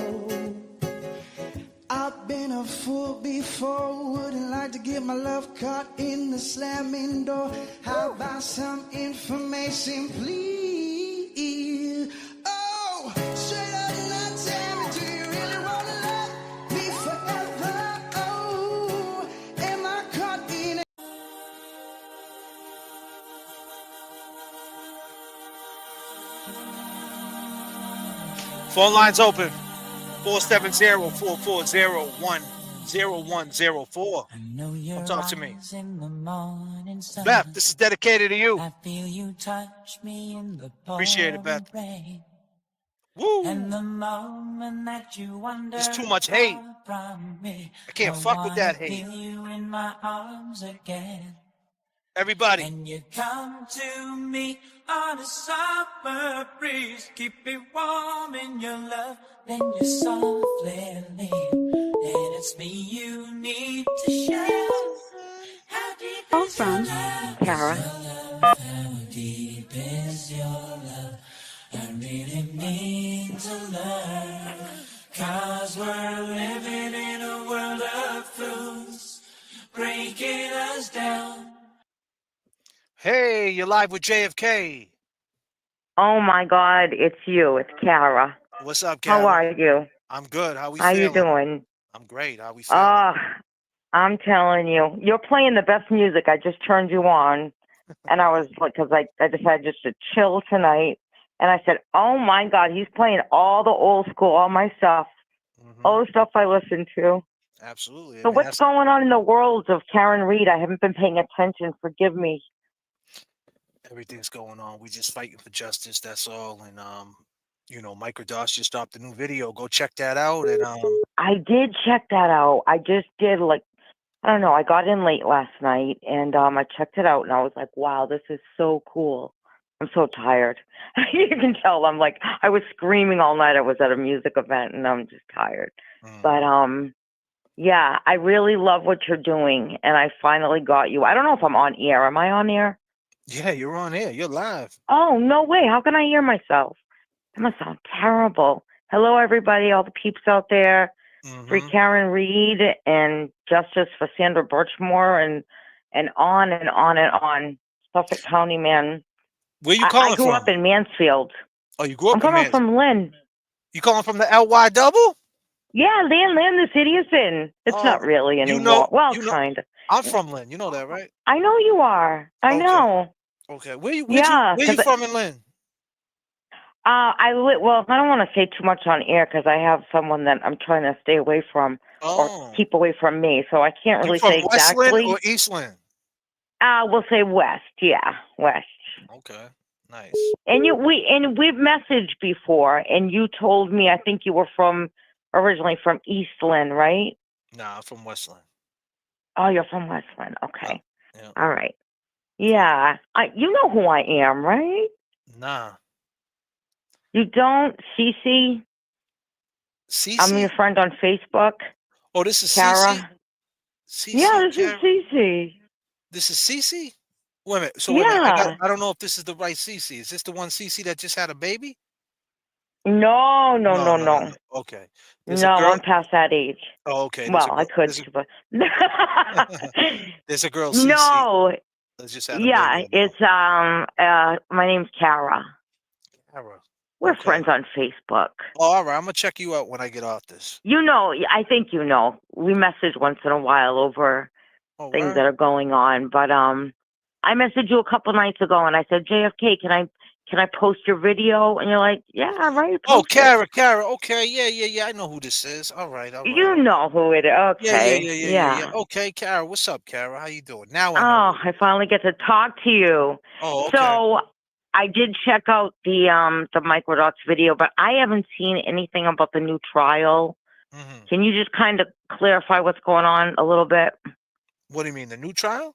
Speaker 4: I've been a fool before, wouldn't like to get my love caught in the slamming door. How about some information, please? Oh, straight up now tell me, do you really want to love me forever? Oh, am I caught in it?
Speaker 11: Phone lines open. 470-440-0104. Come talk to me. Beth, this is dedicated to you. Appreciate it, Beth. Woo! There's too much hate. I can't fuck with that hate. Everybody.
Speaker 15: And you come to me on a summer breeze, keep me warm in your love, then you softly leave, and it's me you need to share. How deep
Speaker 18: All
Speaker 15: is your
Speaker 18: from
Speaker 15: love?
Speaker 18: Kara.
Speaker 15: How deep is your love? I really mean to learn, 'cause we're living in a world of truths, breaking us down.
Speaker 11: Hey, you're live with J.F.K.
Speaker 20: Oh my God, it's you. It's Kara.
Speaker 11: What's up,
Speaker 20: How
Speaker 11: Kara?
Speaker 20: are you?
Speaker 11: I'm good. How we
Speaker 20: How you
Speaker 11: feeling?
Speaker 20: doing?
Speaker 11: I'm great. How we feeling?
Speaker 20: I'm telling you, you're playing the best music. I just turned you on, and I was like, because I decided just to chill tonight, and I said, oh my God, he's playing all the old school, all my stuff, all the stuff I listen to.
Speaker 11: Absolutely. I
Speaker 20: So
Speaker 11: mean,
Speaker 20: what's going on in the world of Karen Reed? I haven't been paying attention. Forgive me.
Speaker 11: everything's going on. We just fighting for justice. That's all. And Mike Rodas just dropped a new video. Go check that out. And
Speaker 20: I did check that out. I just did I don't know. I got in late last night and I checked it out and I was like, wow, this is so cool. I'm so tired. You can tell I was screaming all night. I was at a music event and I'm just tired. But yeah, I really love what you're doing and I finally got you. I don't know if I'm on air. Am I on air?
Speaker 11: yeah, you're on air. You're live.
Speaker 20: Oh, no way. How can I hear myself? That must sound terrible. Hello, everybody, all the peeps out there. Free Karen Reed and justice for Sandra Birchmore and on and on and on. Suffolk County, man.
Speaker 11: Where you calling
Speaker 20: I grew
Speaker 11: from?
Speaker 20: up in Mansfield.
Speaker 11: Oh, you grew up
Speaker 20: I'm
Speaker 11: in
Speaker 20: calling
Speaker 11: Mansfield.
Speaker 20: from Lynn.
Speaker 11: You calling from the LY double?
Speaker 20: Yeah, Lynn, the city is in. It's not really anymore. Kind of.
Speaker 11: I'm from Lynn. You know that, right?
Speaker 20: I know you are. I know.
Speaker 11: Okay. Where you
Speaker 20: Yeah,
Speaker 11: from in Lynn?
Speaker 20: Well, I don't want to say too much on air because I have someone that I'm trying to stay away from or keep away from me, so I can't really say
Speaker 11: West
Speaker 20: exactly.
Speaker 11: Lynn or East Lynn?
Speaker 20: We'll say West. Yeah, West.
Speaker 11: Okay, nice.
Speaker 20: And we've messaged before, and you told me I think you were originally from East Lynn, right?
Speaker 11: Nah, I'm from West Lynn.
Speaker 20: Oh, you're from West Lynn. Okay.
Speaker 11: Yeah.
Speaker 20: All right. Yeah. You know who I am, right?
Speaker 11: Nah.
Speaker 20: You don't, Cece?
Speaker 11: Cece?
Speaker 20: I'm your friend on Facebook.
Speaker 11: Oh, this is
Speaker 20: Kara.
Speaker 11: Cece?
Speaker 20: Yeah, this is Cece.
Speaker 11: This is Cece? Wait a minute. So
Speaker 20: Yeah.
Speaker 11: wait a minute. I don't know if this is the right Cece. Is this the one Cece that just had a baby?
Speaker 20: No.
Speaker 11: Okay.
Speaker 20: I'm past that age.
Speaker 11: Oh, okay.
Speaker 20: Well, I could, but
Speaker 11: there's a girl Cece.
Speaker 20: No.
Speaker 11: That just had a
Speaker 20: Yeah,
Speaker 11: baby.
Speaker 20: it's my name's Kara.
Speaker 11: Kara.
Speaker 20: We're friends on Facebook.
Speaker 11: Oh, all right. I'm gonna check you out when I get off this.
Speaker 20: You know, I think you know. We message once in a while over things that are going on. But I messaged you a couple nights ago and I said, JFK, can I post your video? And you're like, yeah, right.
Speaker 11: Oh, Kara. Okay, yeah. I know who this is. All right.
Speaker 20: You know who it is. Okay.
Speaker 11: Yeah. Okay, Kara. What's up, Kara? How you doing? Now I know.
Speaker 20: I finally get to talk to you.
Speaker 11: Oh, okay.
Speaker 20: So I did check out the Microdocs video, but I haven't seen anything about the new trial. Can you just kind of clarify what's going on a little bit?
Speaker 11: What do you mean, the new trial?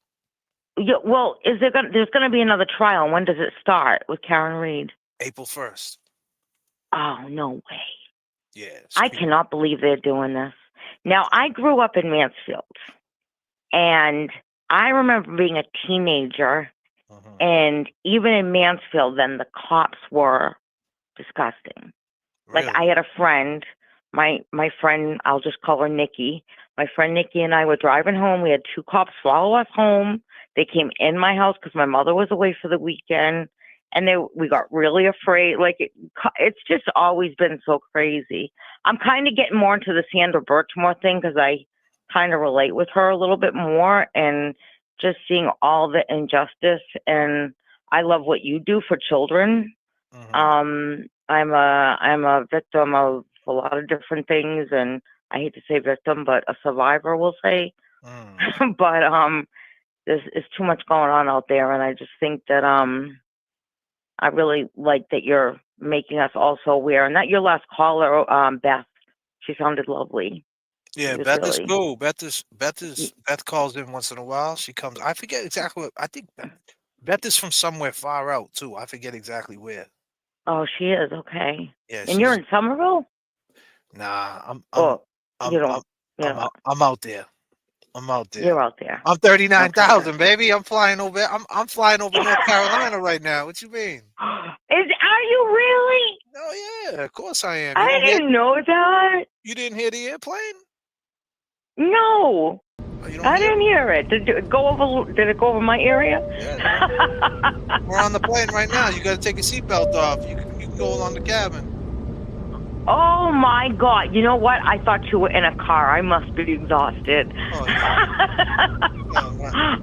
Speaker 20: Yeah, well, there's going to be another trial. When does it start with Karen Reed?
Speaker 11: April 1st.
Speaker 20: Oh, no way.
Speaker 11: Yeah.
Speaker 20: I cannot believe they're doing this. Now, I grew up in Mansfield, and I remember being a teenager, and even in Mansfield, then the cops were disgusting.
Speaker 11: Really?
Speaker 20: Like, I had a friend, my friend, I'll just call her Nikki. My friend Nikki and I were driving home. We had two cops follow us home. They came in my house because my mother was away for the weekend, and we got really afraid. Like, it's just always been so crazy. I'm kind of getting more into the Sandra Birchmore thing because I kind of relate with her a little bit more, and just seeing all the injustice. And I love what you do for children. I'm a victim of a lot of different things, and I hate to say victim, but a survivor, we'll say. But there's too much going on out there, and I just think that I really like that you're making us also aware. And that your last caller, Beth, she sounded lovely.
Speaker 11: Yeah,
Speaker 20: He was
Speaker 11: Beth is
Speaker 20: really.
Speaker 11: cool. Beth calls in once in a while. She comes. I forget exactly what I think. Beth is from somewhere far out too. I forget exactly where.
Speaker 20: Oh, she is okay.
Speaker 11: Yeah,
Speaker 20: And you're
Speaker 11: she's
Speaker 20: in Somerville?
Speaker 11: nah. I'm
Speaker 20: Oh,
Speaker 11: I'm
Speaker 20: you don't.
Speaker 11: I'm I'm out, I'm out there. I'm out there.
Speaker 20: You're out there.
Speaker 11: I'm
Speaker 20: Okay.
Speaker 11: 39,000, baby. I'm flying over. I'm flying over North Carolina right now. What you mean?
Speaker 20: Are you really?
Speaker 11: Oh yeah, of course I am.
Speaker 20: I didn't know that.
Speaker 11: You didn't hear the airplane?
Speaker 20: No.
Speaker 11: Oh, you don't
Speaker 20: I
Speaker 11: hear?
Speaker 20: didn't hear it. Did it go over? Did it go over my area?
Speaker 11: Yeah. We're on the plane right now. You got to take your seatbelt off. You can go on the cabin.
Speaker 20: Oh my God! You know what? I thought you were in a car. I must be exhausted.
Speaker 11: Oh no.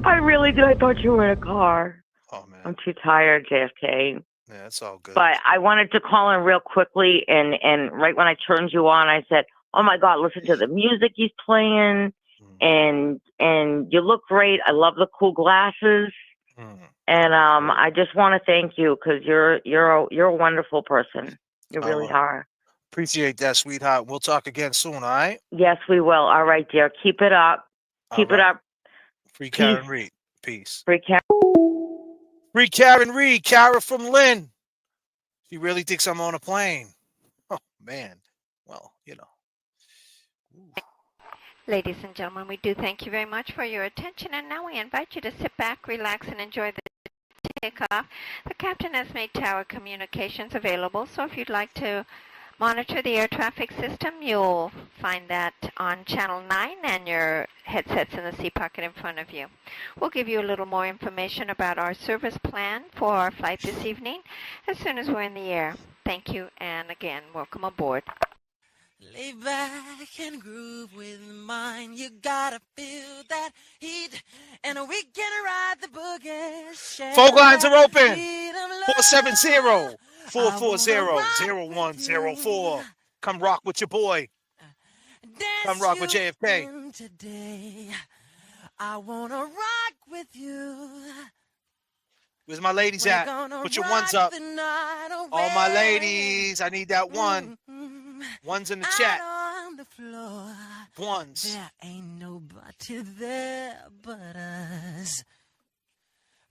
Speaker 20: I really did. I thought you were in a car.
Speaker 11: Oh man.
Speaker 20: I'm too tired, JFK.
Speaker 11: Yeah, it's all good.
Speaker 20: But I wanted to call in real quickly, and right when I turned you on, I said, "Oh my God, listen to the music he's playing, and you look great. I love the cool glasses, and I just want to thank you because you're a wonderful person. You really are."
Speaker 11: Appreciate that, sweetheart. We'll talk again soon, all right?
Speaker 20: Yes, we will. All right, dear. Keep it up. Keep it up.
Speaker 11: Free
Speaker 20: Peace.
Speaker 11: Karen Reed. Peace.
Speaker 20: Free Karen.
Speaker 11: Free Karen Reed. Kara from Lynn. She really thinks I'm on a plane. Oh, man. Well, you know.
Speaker 5: Ladies and gentlemen, we do thank you very much for your attention, and now we invite you to sit back, relax, and enjoy the takeoff. The captain has made tower communications available, so if you'd like to monitor the air traffic system, you'll find that on channel 9 and your headsets in the seat pocket in front of you. We'll give you a little more information about our service plan for our flight this evening as soon as we're in the air. Thank you, and again, welcome aboard.
Speaker 15: Lay back and groove with mine. You gotta feel that heat, and we can ride the boogie.
Speaker 11: Phone lines are open. 470-440-0104. Come rock with your boy. Come rock with J.F.K.
Speaker 15: Today, I wanna rock with you.
Speaker 11: Where's my ladies at? Put your ones up. All my ladies, I need that one. Ones in the chat.
Speaker 15: On the floor.
Speaker 11: Ones.
Speaker 15: There ain't nobody there but us.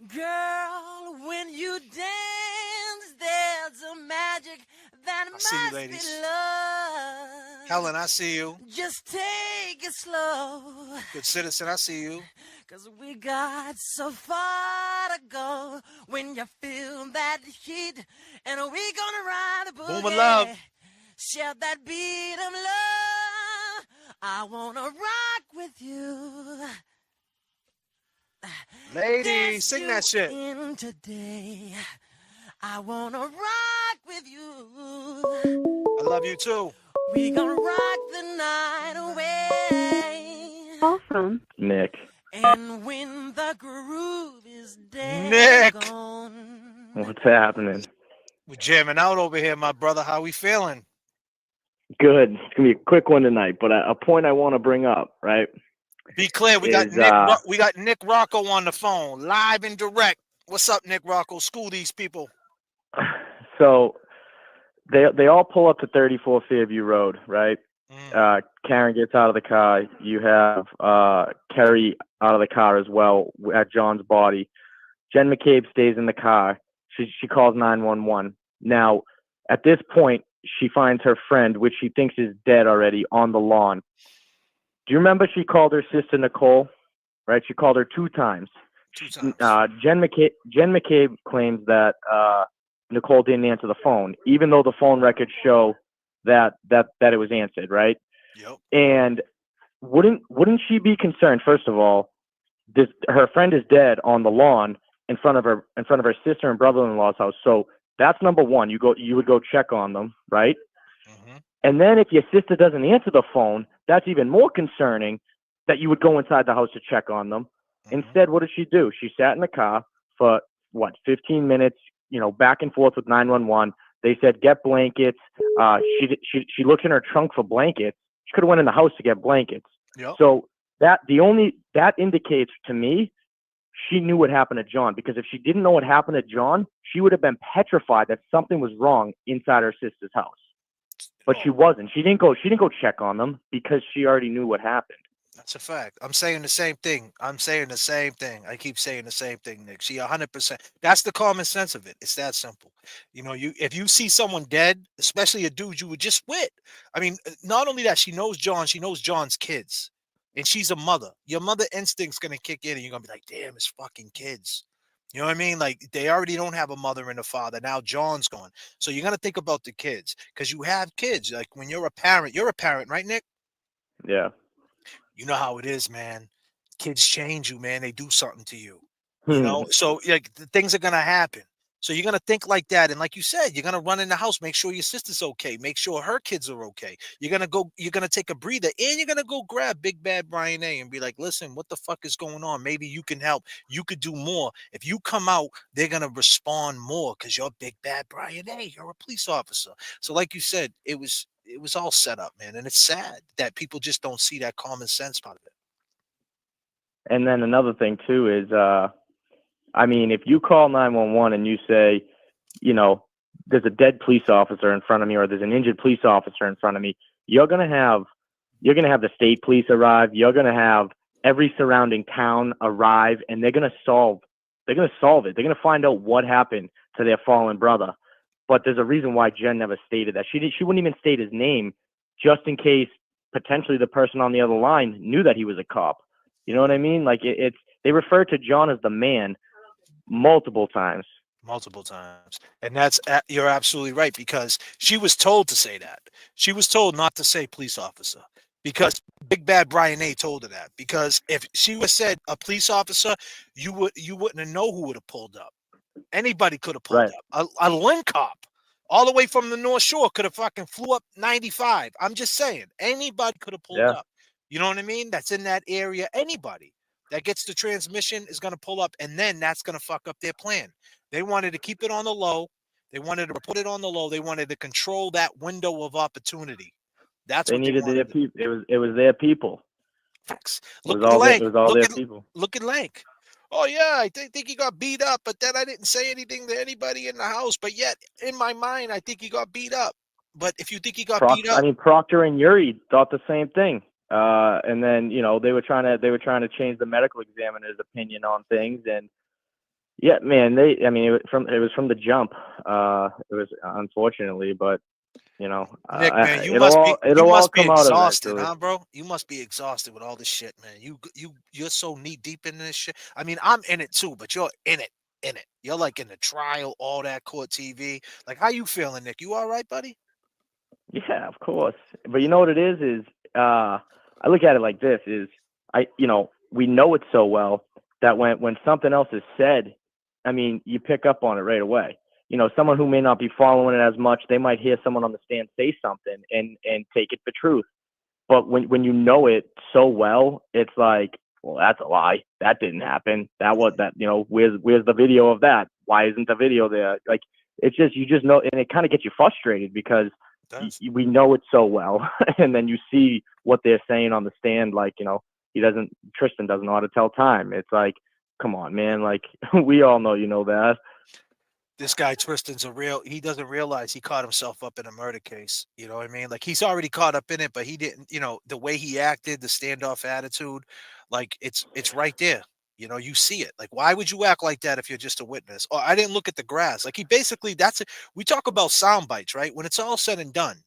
Speaker 15: Girl, when you dance, there's a magic that
Speaker 11: see you,
Speaker 15: must
Speaker 11: ladies.
Speaker 15: be love.
Speaker 11: Helen, I see you.
Speaker 15: Just take it slow.
Speaker 11: Good citizen, I see you.
Speaker 15: 'Cause we got so far to go. When you feel that heat, and we gonna ride the boogie.
Speaker 11: Boom of love.
Speaker 15: Share that beat of love. I wanna rock with you.
Speaker 11: Ladies, sing that shit.
Speaker 15: In today, I wanna rock with you.
Speaker 11: I love you too.
Speaker 15: We gonna rock the night away.
Speaker 18: Awesome.
Speaker 23: Nick.
Speaker 15: And when the groove is dead,
Speaker 11: Nick.
Speaker 15: gone.
Speaker 23: What's happening?
Speaker 11: We're jamming out over here, my brother. How we feeling?
Speaker 23: Good. It's gonna be a quick one tonight, but a point I want to bring up, right?
Speaker 11: Be clear, we got Nick Rocco on the phone, live and direct. What's up, Nick Rocco? School these people.
Speaker 23: So they all pull up to 34 Fairview Road, right? Karen gets out of the car. You have Kerry out of the car as well at John's body. Jen McCabe stays in the car. She calls 911. Now, at this point, she finds her friend, which she thinks is dead already, on the lawn. Do you remember she called her sister Nicole? Right? She called her 2 times.
Speaker 11: 2 times.
Speaker 23: Jen McCabe claims that Nicole didn't answer the phone, even though the phone records show that it was answered, right?
Speaker 11: Yep.
Speaker 23: And wouldn't she be concerned? First of all, her friend is dead on the lawn in front of her sister and brother-in-law's house. So that's number one. You would go check on them, right?
Speaker 11: Mm-hmm.
Speaker 23: And then if your sister doesn't answer the phone, that's even more concerning that you would go inside the house to check on them. Mm-hmm. Instead, what did she do? She sat in the car for 15 minutes, back and forth with 911. They said, get blankets. She looked in her trunk for blankets. She could have went in the house to get blankets.
Speaker 11: Yep.
Speaker 23: So that indicates to me she knew what happened to John, because if she didn't know what happened to John, she would have been petrified that something was wrong inside her sister's house. But she wasn't. She didn't go check on them because she already knew what happened.
Speaker 11: That's a fact. I'm saying the same thing. I keep saying the same thing, Nick. She 100%. That's the common sense of it. It's that simple. If you see someone dead, especially a dude you would just with. I mean, not only that, she knows John's kids. And she's a mother. Your mother instinct's gonna kick in and you're gonna be like, damn, it's fucking kids. You know what I mean? Like they already don't have a mother and a father. Now John's gone. So you're gonna think about the kids. Because you have kids. Like when you're a parent, right, Nick?
Speaker 23: Yeah.
Speaker 11: You know how it is, man. Kids change you, man. They do something to you.
Speaker 23: Hmm.
Speaker 11: So like the things are gonna happen. So you're gonna think like that, and like you said, you're gonna run in the house, make sure your sister's okay, make sure her kids are okay. You're gonna take a breather, and you're gonna go grab Big Bad Brian A. and be like, listen, what the fuck is going on? Maybe you can help. You could do more. If you come out, they're gonna respond more because you're Big Bad Brian A. You're a police officer. So like you said, it was all set up, man, and it's sad that people just don't see that common sense part of it.
Speaker 23: And then another thing too is, I mean, if you call 911 and you say, there's a dead police officer in front of me, or there's an injured police officer in front of me, you're gonna have the state police arrive. You're gonna have every surrounding town arrive, and they're gonna solve it. They're gonna find out what happened to their fallen brother. But there's a reason why Jen never stated that. She wouldn't even state his name, just in case potentially the person on the other line knew that he was a cop. You know what I mean? Like they refer to John as the man multiple times.
Speaker 11: And you're absolutely right, because she was told to say that. She was told not to say police officer because Big Bad Brian A. told her that. Because if she was said a police officer, you wouldn't have know who would have pulled up. Anybody could have pulled up. A Lynn cop all the way from the North Shore could have fucking flew up 95. I'm just saying, anybody could have pulled up. You know what I mean? That's in that area. Anybody that gets the transmission is going to pull up, and then that's going to fuck up their plan. They wanted to keep it on the low. They wanted to put it on the low. They wanted to control that window of opportunity. That's what they wanted.
Speaker 23: It was their people.
Speaker 11: Facts.
Speaker 23: Look at Lank. It was all their people.
Speaker 11: Look at Lank. Oh, yeah, I think he got beat up, but then I didn't say anything to anybody in the house. But yet, in my mind, I think he got beat up. But if you think he got beat up...
Speaker 23: I mean, Proctor and Yuri thought the same thing. And then, they were trying to change the medical examiner's opinion on things. And, yeah, man, it was from the jump. It was, unfortunately, but...
Speaker 11: Nick, man, you must be exhausted, huh, bro? You must be exhausted with all this shit, man. You're so knee deep in this shit. I mean, I'm in it too, but you're in it. You're like in the trial, all that court TV. Like, how you feeling, Nick? You all right, buddy?
Speaker 23: Yeah, of course. But you know what it is I look at it like this: we know it so well that when something else is said, I mean, you pick up on it right away. Someone who may not be following it as much, they might hear someone on the stand say something and take it for truth. But when you know it so well, it's like, well, that's a lie. That didn't happen. Where's the video of that? Why isn't the video there? Like, it's just, you just know, and it kind of gets you frustrated because we know it so well. And then you see what they're saying on the stand. Like, Tristin doesn't know how to tell time. It's like, come on, man. Like, we all know, that.
Speaker 11: This guy Tristin's he doesn't realize he caught himself up in a murder case. You know what I mean? Like, he's already caught up in it, but he didn't, the way he acted, the standoff attitude, like it's right there. You see it. Like, why would you act like that if you're just a witness? Oh, I didn't look at the grass. Like, he basically, that's it. We talk about sound bites, right? When it's all said and done,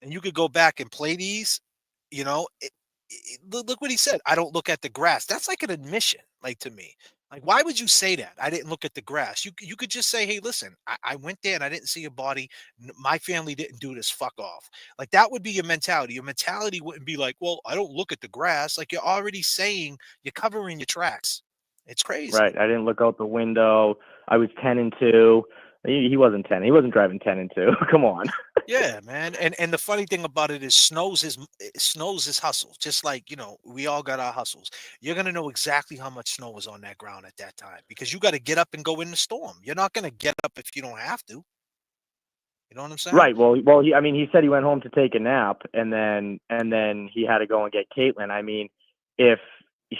Speaker 11: and you could go back and play these, look what he said. I don't look at the grass. That's like an admission, like, to me. Like, why would you say that? I didn't look at the grass. You could just say, hey, listen, I went there and I didn't see a body. My family didn't do this. Fuck off. Like, that would be your mentality. Your mentality wouldn't be like, well, I don't look at the grass. Like, you're already saying, you're covering your tracks. It's crazy.
Speaker 23: Right. I didn't look out the window. I was 10-2. He wasn't 10. He wasn't driving 10-2. Come on.
Speaker 11: Yeah, man. And the funny thing about it is Snow's his hustle. Just like, we all got our hustles. You're going to know exactly how much snow was on that ground at that time because you got to get up and go in the storm. You're not going to get up if you don't have to. You know what I'm saying?
Speaker 23: Right. Well, he said he went home to take a nap and then he had to go and get Caitlin. I mean, if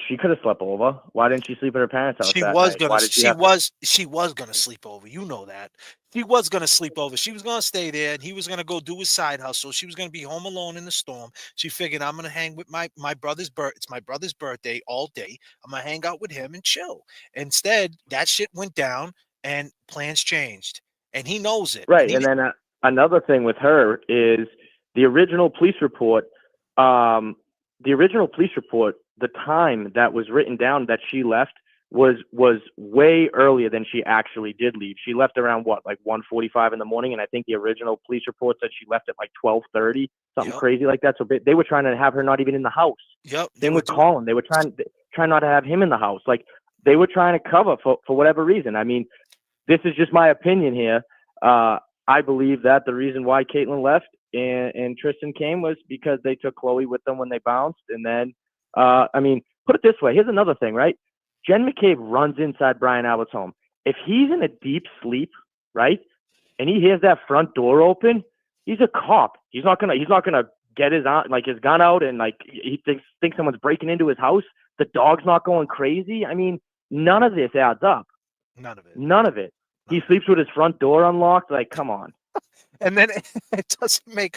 Speaker 23: She could have slept over. Why didn't she sleep at her parents' house
Speaker 11: She
Speaker 23: that
Speaker 11: was
Speaker 23: night?
Speaker 11: gonna.
Speaker 23: Why did she have to?
Speaker 11: She was gonna sleep over. You know that. She was gonna sleep over. She was gonna stay there, and he was gonna go do his side hustle. She was gonna be home alone in the storm. She figured, I'm gonna hang with my brother's It's my brother's birthday all day. I'm gonna hang out with him and chill. Instead, that shit went down, and plans changed, and he knows it.
Speaker 23: Right, and then another thing with her is the original police report. The original police report, the time that was written down that she left was way earlier than she actually did leave. She left around what, like 1:45 in the morning, and I think the original police report said she left at like 12:30, something crazy like that. So they were trying to have her not even in the house.
Speaker 11: Yep.
Speaker 23: Same with Colin. They were trying not to have him in the house. Like they were trying to cover for whatever reason. I mean, this is just my opinion here. I believe that the reason why Caitlin left and Tristin came was because they took Chloe with them when they bounced. And then, I mean, put it this way. Here's another thing, right? Jen McCabe runs inside Brian Albert's home. If he's in a deep sleep, right, and he hears that front door open, he's a cop. He's not gonna get his gun out and like he thinks someone's breaking into his house. The dog's not going crazy. I mean, none of this adds up.
Speaker 11: None of it.
Speaker 23: None of it. He sleeps with his front door unlocked. Like, come on.
Speaker 11: And then it doesn't make.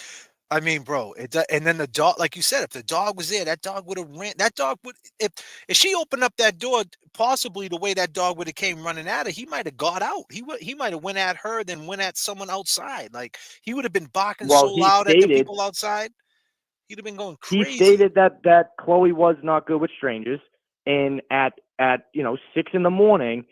Speaker 11: I mean, bro, and then the dog, like you said, if the dog was there, that dog would have ran. That dog would, if she opened up that door, possibly the way that dog would have came running at her, he might have got out. He might have went at her, then went at someone outside. Like he would have been barking so loud at the people outside. He'd have been going crazy.
Speaker 23: He stated that Chloe was not good with strangers, and at 6 a.m.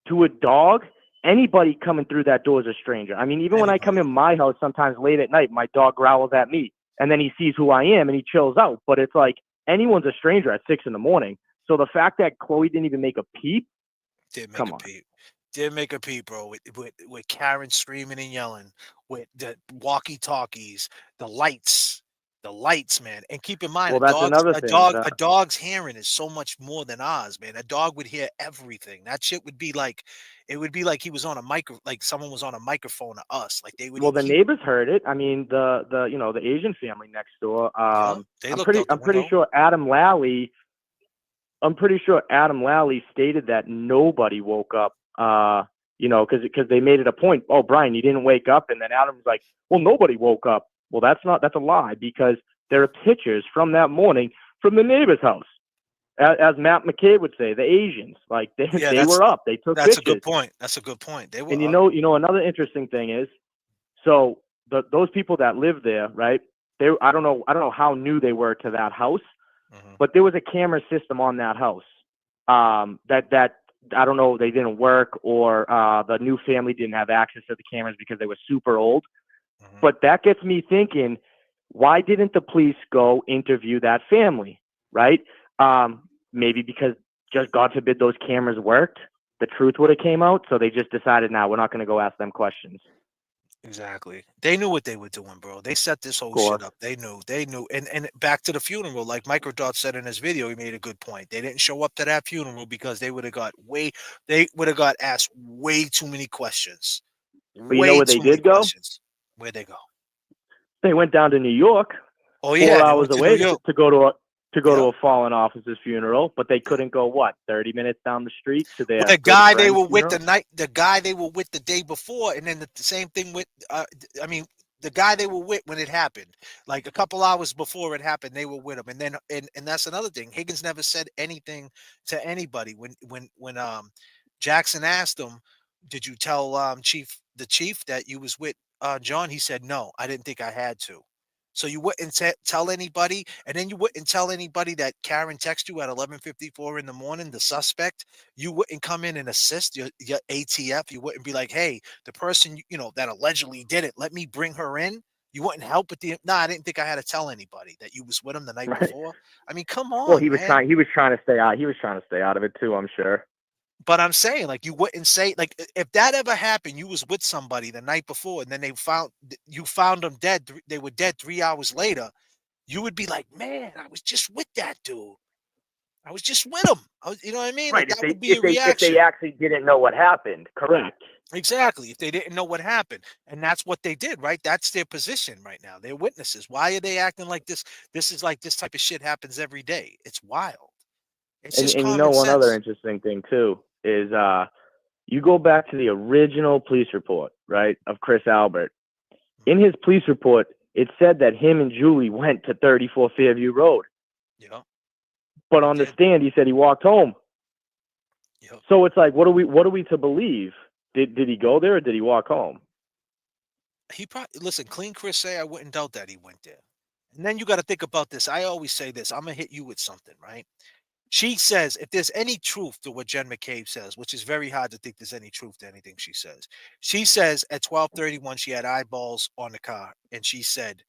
Speaker 23: to a dog. Anybody coming through that door is a stranger. I mean, even when I come in my house sometimes late at night, my dog growls at me and then he sees who I am and he chills out. But it's like anyone's a stranger at 6 a.m. So the fact that Chloe didn't even make a peep, come on.
Speaker 11: Did make a peep, bro, with Karen screaming and yelling, with the walkie-talkies, the lights, man. And keep in mind,
Speaker 23: Well, that's another thing.
Speaker 11: A dog's hearing is so much more than ours, man. A dog would hear everything. That shit would be like, it would be like he was on a like someone was on a microphone to us. Like they would.
Speaker 23: Well, the neighbors heard it. I mean, the Asian family next door. I'm pretty sure Adam Lally. I'm pretty sure Adam Lally stated that nobody woke up. Because they made it a point. Oh, Brian, you didn't wake up, and then Adam's like, well, nobody woke up. Well, that's a lie because there are pictures from that morning from the neighbor's house. As Matt McCabe would say, the Asians, like they were up. They took pictures.
Speaker 11: That's a good point. That's a good point. They were.
Speaker 23: And you know, another interesting thing is, so those people that live there, right? I don't know how new they were to that house, but there was a camera system on that house. That I don't know, they didn't work or the new family didn't have access to the cameras because they were super old. But that gets me thinking, why didn't the police go interview that family, right? Maybe because just God forbid those cameras worked, the truth would have came out. So they just decided, we're not going to go ask them questions.
Speaker 11: Exactly. They knew what they were doing, bro. They set this whole shit up. They knew. And back to the funeral, like Microdot said in his video, he made a good point. They didn't show up to that funeral because they would have got asked way too many questions.
Speaker 23: But you know where they did go?
Speaker 11: Where'd they go?
Speaker 23: They went down to New York.
Speaker 11: Oh yeah,
Speaker 23: 4 hours away to go to a fallen officer's funeral, but they couldn't go 30 minutes down the street to their
Speaker 11: the guy they were with the guy they were with the day before, and then the same thing with the guy they were with when it happened, like a couple hours before it happened, they were with him. And then and that's another thing. Higgins never said anything to anybody when Jackson asked him, "Did you tell the chief that you was with John?" He said, "No, I didn't think I had to." So you wouldn't tell anybody, and then you wouldn't tell anybody that Karen texted you at 11:54 in the morning, the suspect. You wouldn't come in and assist your ATF. You wouldn't be like, hey, the person that allegedly did it, let me bring her in. You wouldn't help with I didn't think I had to tell anybody that you was with him the night before. I mean, come on.
Speaker 23: Well, he was trying to stay out. He was trying to stay out of it too, I'm sure.
Speaker 11: But I'm saying, like, you wouldn't say, like, if that ever happened, you was with somebody the night before, and then you found them dead. They were dead 3 hours later. You would be like, man, I was just with that dude. I was just with him. You know what I mean?
Speaker 23: Right.
Speaker 11: Like, that would be a reaction.
Speaker 23: If they actually didn't know what happened, correct.
Speaker 11: Exactly. If they didn't know what happened. And that's what they did, right? That's their position right now. They're witnesses. Why are they acting like this? This is like this type of shit happens every day. It's wild.
Speaker 5: It's
Speaker 23: And
Speaker 5: just
Speaker 23: you
Speaker 5: common
Speaker 23: know one other
Speaker 5: sense.
Speaker 23: interesting thing too is you go back to the original police report, right, of Chris Albert. In his police report, it said that him and Julie went to 34 Fairview Road.
Speaker 5: Yeah.
Speaker 23: But on the stand, he said he walked home.
Speaker 5: Yep.
Speaker 23: So it's like, what are we to believe? Did he go there or did he walk home?
Speaker 5: He probably listen. Clean Chris say I wouldn't doubt that he went there. And then you got to think about this. I always say this. I'm gonna hit you with something, right? She says if there's any truth to what Jen McCabe says, which is very hard to think there's any truth to anything she says. She says at 12:31 she had eyeballs on the car, and she said,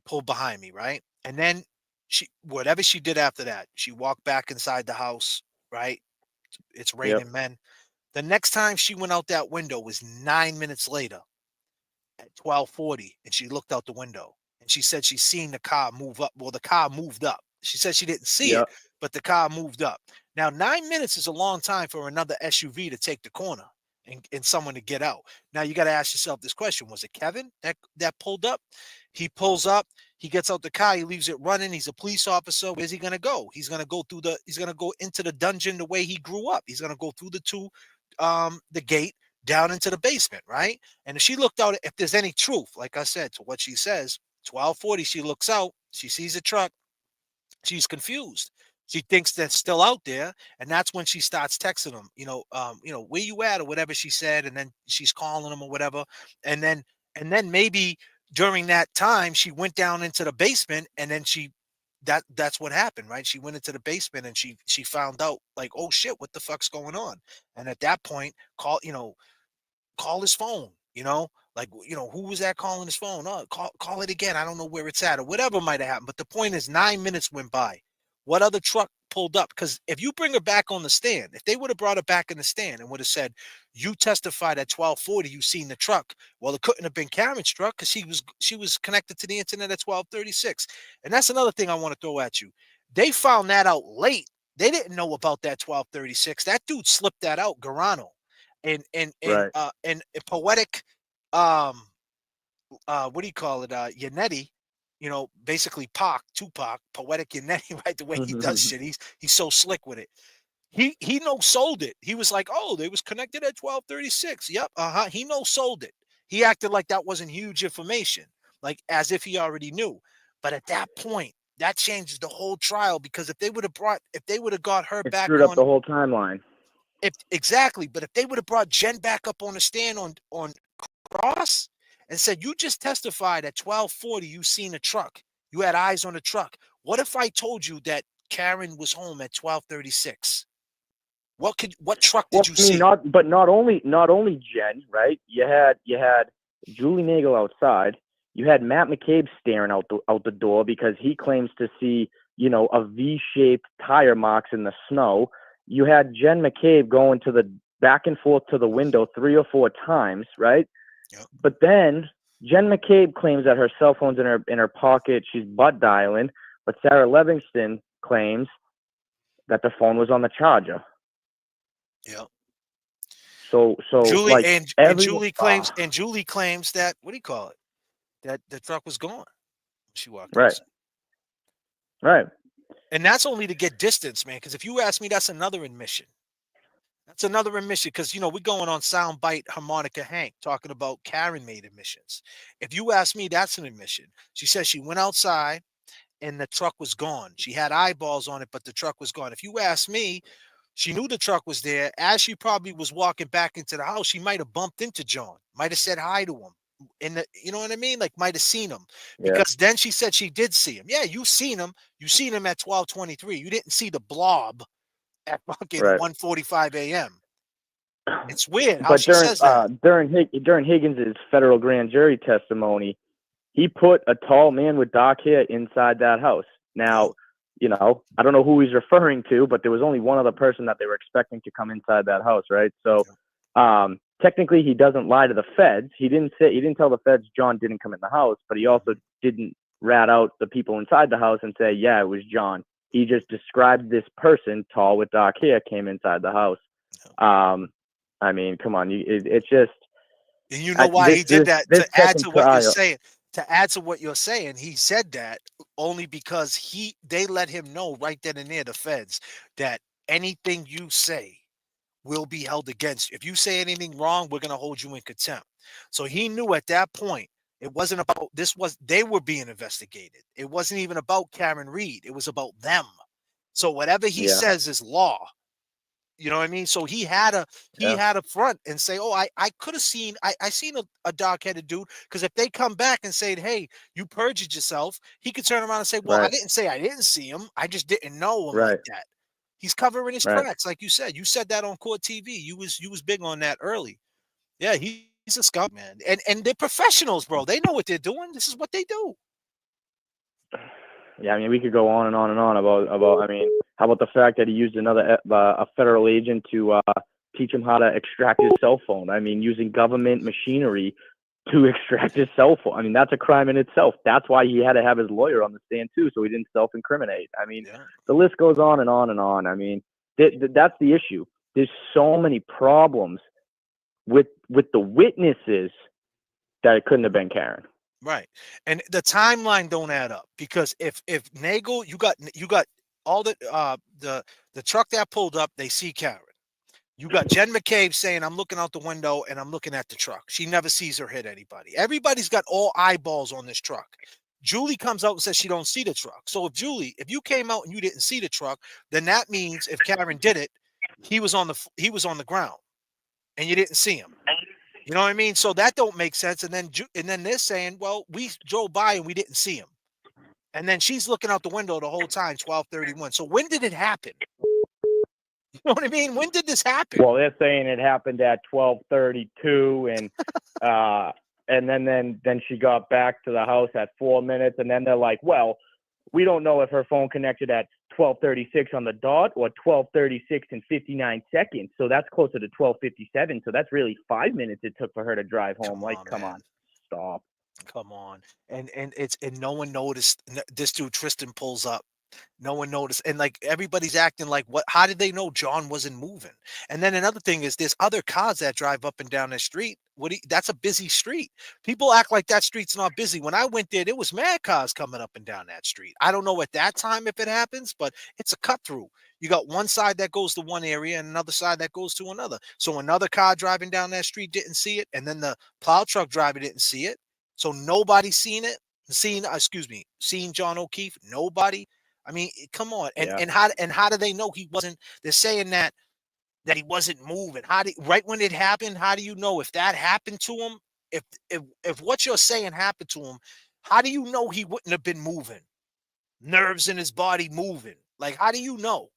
Speaker 5: "Pull behind me," right? And then she whatever she did after that, she walked back inside the house, right? It's raining men. The next time she went out that window was 9 minutes later at 12:40, and she looked out the window and she said she seen the car move up. Well, the car moved up. She said she didn't see it, but the car moved up. Now, 9 minutes is a long time for another SUV to take the corner and someone to get out. Now, you got to ask yourself this question: was it Kevin that pulled up? He pulls up. He gets out the car. He leaves it running. He's a police officer. Where's he gonna go? He's gonna go through the. He's gonna go into the dungeon the way he grew up. He's gonna go through the gate down into the basement, right? And if she looked out, if there's any truth, like I said, to what she says, 12:40, she looks out, she sees a truck, she's confused. She thinks they're still out there, and that's when she starts texting them, where you at or whatever she said, and then she's calling them or whatever, and then maybe during that time she went down into the basement, and then that's what happened, right? She went into the basement and she found out like, oh shit, what the fuck's going on? And at that point, call his phone, like, who was that calling his phone? Oh, call it again. I don't know where it's at or whatever might have happened. But the point is 9 minutes went by. What other truck pulled up? Because if you bring her back on the stand, if they would have brought her back in the stand and would have said, you testified at 12:40, you seen the truck. Well, it couldn't have been Karen's truck because she was connected to the internet at 12:36. And that's another thing I want to throw at you. They found that out late. They didn't know about that 12:36. That dude slipped that out, Garano. And poetic what do you call it, Yannetti, basically Tupac, poetic Yannetti, right? The way he does shit, he's so slick with it. He no sold it. He was like, oh, they was connected at 12:36. Yep, he no sold it. He acted like that wasn't huge information, like as if he already knew. But at that point, that changes the whole trial, because if they would have got her back
Speaker 23: screwed up
Speaker 5: on
Speaker 23: the whole timeline.
Speaker 5: Exactly, but if they would have brought Jen back up on the stand on cross and said, you just testified at 12:40, you seen a truck, you had eyes on the truck. What if I told you that Karen was home at 12:36? What truck did you see?
Speaker 23: Not only Jen, right? You had Julie Nagel outside. You had Matt McCabe staring out the door because he claims to see, a V-shaped tire marks in the snow. You had Jen McCabe going to the back and forth to the window 3 or 4 times, right?
Speaker 5: Yep.
Speaker 23: But then Jen McCabe claims that her cell phone's in her pocket. She's butt dialing. But Sarah Livingston claims that the phone was on the charger.
Speaker 5: Yep.
Speaker 23: So
Speaker 5: Julie
Speaker 23: like
Speaker 5: and Julie claims that, what do you call it? That the truck was gone when she walked
Speaker 23: right.
Speaker 5: outside.
Speaker 23: Right.
Speaker 5: And that's only to get distance, man. Because if you ask me, that's another admission. That's another admission, because, we're going on Soundbite Harmonica Hank talking about Karen made admissions. If you ask me, that's an admission. She says she went outside and the truck was gone. She had eyeballs on it, but the truck was gone. If you ask me, she knew the truck was there. As she probably was walking back into the house, she might have bumped into John, might have said hi to him. You know what I mean? Like, might have seen him, because then she said she did see him. Yeah, you seen him. You seen him at 12:23. You didn't see the blob at fucking 1:45 a.m. It's weird how she says that.
Speaker 23: During Higgins' federal grand jury testimony, he put a tall man with dark hair inside that house. Now, I don't know who he's referring to, but there was only one other person that they were expecting to come inside that house, right? So, technically, he doesn't lie to the feds. He didn't tell the feds John didn't come in the house, but he also didn't rat out the people inside the house and say, yeah, it was John. He just described this person, tall with dark hair, came inside the house. I mean, come on, it's just.
Speaker 5: And you know why he did that, to add to what you're saying.
Speaker 11: to add to what you're saying, he said that only because they let him know right then and there, the feds, that anything you say will be held against you. If you say anything wrong, we're gonna hold you in contempt. So he knew at that point it wasn't about they were being investigated. It wasn't even about Karen Reed. It was about them. So whatever he says is law. You know what I mean? So he had a front and say, oh, I could have seen I seen a dark-headed dude, because if they come back and say, hey, you perjured yourself, he could turn around and say, well, I didn't say I didn't see him. I just didn't know him like that. He's covering his tracks, like you said. You said that on Court TV. You was big on that early. Yeah, he's a scum, man. And they're professionals, bro. They know what they're doing. This is what they do.
Speaker 23: Yeah, I mean, we could go on and on and on about. I mean, how about the fact that he used a federal agent to teach him how to extract his cell phone? I mean, using government machinery to extract his cell phone. I mean, that's a crime in itself. That's why he had to have his lawyer on the stand too, so he didn't self-incriminate. I mean, the list goes on and on and on. I mean, that's the issue. There's so many problems with the witnesses that it couldn't have been Karen.
Speaker 11: Right. And the timeline don't add up, because if Nagel, you got all the truck that pulled up, they see Karen. You got Jen McCabe saying, I'm looking out the window and I'm looking at the truck. She never sees her hit anybody. Everybody's got all eyeballs on this truck. Julie comes out and says she don't see the truck. So if you came out and you didn't see the truck, then that means if Karen did it, he was on the ground and you didn't see him. You know what I mean? So that don't make sense. And then they're saying, well, we drove by and we didn't see him. And then she's looking out the window the whole time, 12:31. So when did it happen? You know what I mean? When did this happen?
Speaker 23: Well, they're saying it happened at 12:32, and then she got back to the house at 4 minutes, and then they're like, well, we don't know if her phone connected at 12:36 on the dot or 12:36 and 59 seconds. So that's closer to 12:57. So that's really 5 minutes it took for her to drive home. Come on, stop.
Speaker 11: Come on. And no one noticed. This dude Tristin pulls up. No one noticed. And like everybody's acting like, what? How did they know John wasn't moving? And then another thing is there's other cars that drive up and down the street. That's a busy street. People act like that street's not busy. When I went there was mad cars coming up and down that street. I don't know at that time if it happens, but it's a cut through. You got one side that goes to one area and another side that goes to another. So another car driving down that street didn't see it, and then the plow truck driver didn't see it. So nobody seen John O'Keefe. Nobody. I mean, come on. And how do they know he wasn't? They're saying that he wasn't moving. Right when it happened, how do you know if that happened to him? If what you're saying happened to him, how do you know he wouldn't have been moving? Nerves in his body moving. Like, how do you know?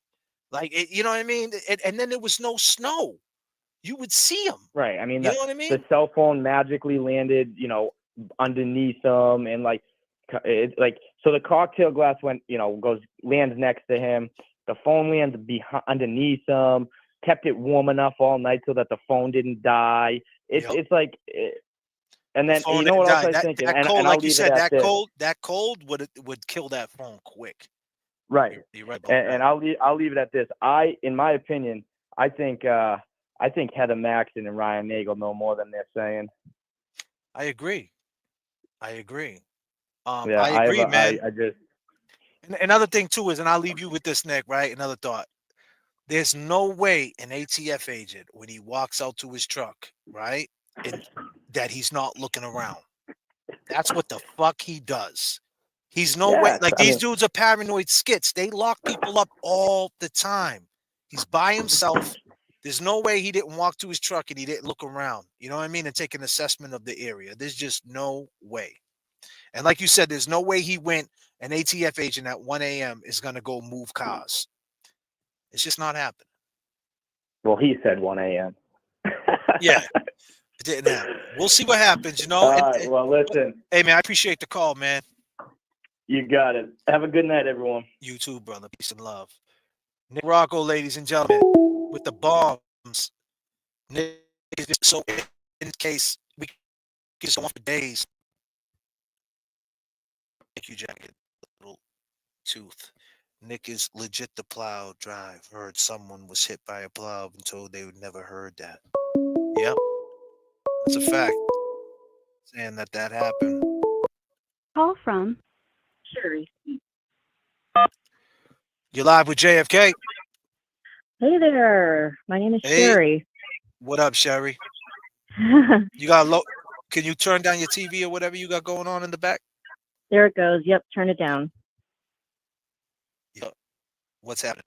Speaker 11: Like, you know what I mean? And then there was no snow. You would see him.
Speaker 23: Right. I mean,
Speaker 11: you know what I mean?
Speaker 23: The cell phone magically landed, underneath him, and so the cocktail glass lands next to him. The phone lands underneath him. Kept it warm enough all night so that the phone didn't die. It's like, and then you know what else I was thinking?
Speaker 11: That cold, like you said, that cold would kill that phone quick.
Speaker 23: Right.
Speaker 11: You're right about
Speaker 23: and I'll leave it at this. In my opinion, I think Heather Maxson and Ryan Nagel know more than they're saying.
Speaker 11: I agree. I agree, man. And another thing too is, and I'll leave you with this, Nick. Right? Another thought. There's no way an ATF agent, when he walks out to his truck, right, that he's not looking around. That's what the fuck he does. He's no way. Like, these dudes are paranoid skits. They lock people up all the time. He's by himself. There's no way he didn't walk to his truck and he didn't look around. You know what I mean? And take an assessment of the area. There's just no way. And like you said, there's no way an ATF agent at 1 a.m. is going to go move cars. It's just not happening.
Speaker 23: Well, he said 1 a.m.
Speaker 11: Yeah, it didn't happen. We'll see what happens,
Speaker 23: All right, well, listen.
Speaker 11: Hey, man, I appreciate the call, man.
Speaker 23: You got it. Have a good night, everyone.
Speaker 11: You too, brother. Peace and love. Nick Rocco, ladies and gentlemen, with the bombs. Nick is just so in case we get so on for days. Thank you, Jacket. Little tooth. Nick is legit the plow drive. Heard someone was hit by a plow and told they would never heard that. Yep. That's a fact. Saying that happened.
Speaker 1: Call from
Speaker 18: Sherry.
Speaker 11: You're live with J.F.K.
Speaker 18: Hey there. My name is
Speaker 11: Hey.
Speaker 18: Sherry.
Speaker 11: What up, Sherry? You got low. Can you turn down your TV or whatever you got going on in the back?
Speaker 18: There it goes. Yep, turn it down.
Speaker 11: Yep. What's happening?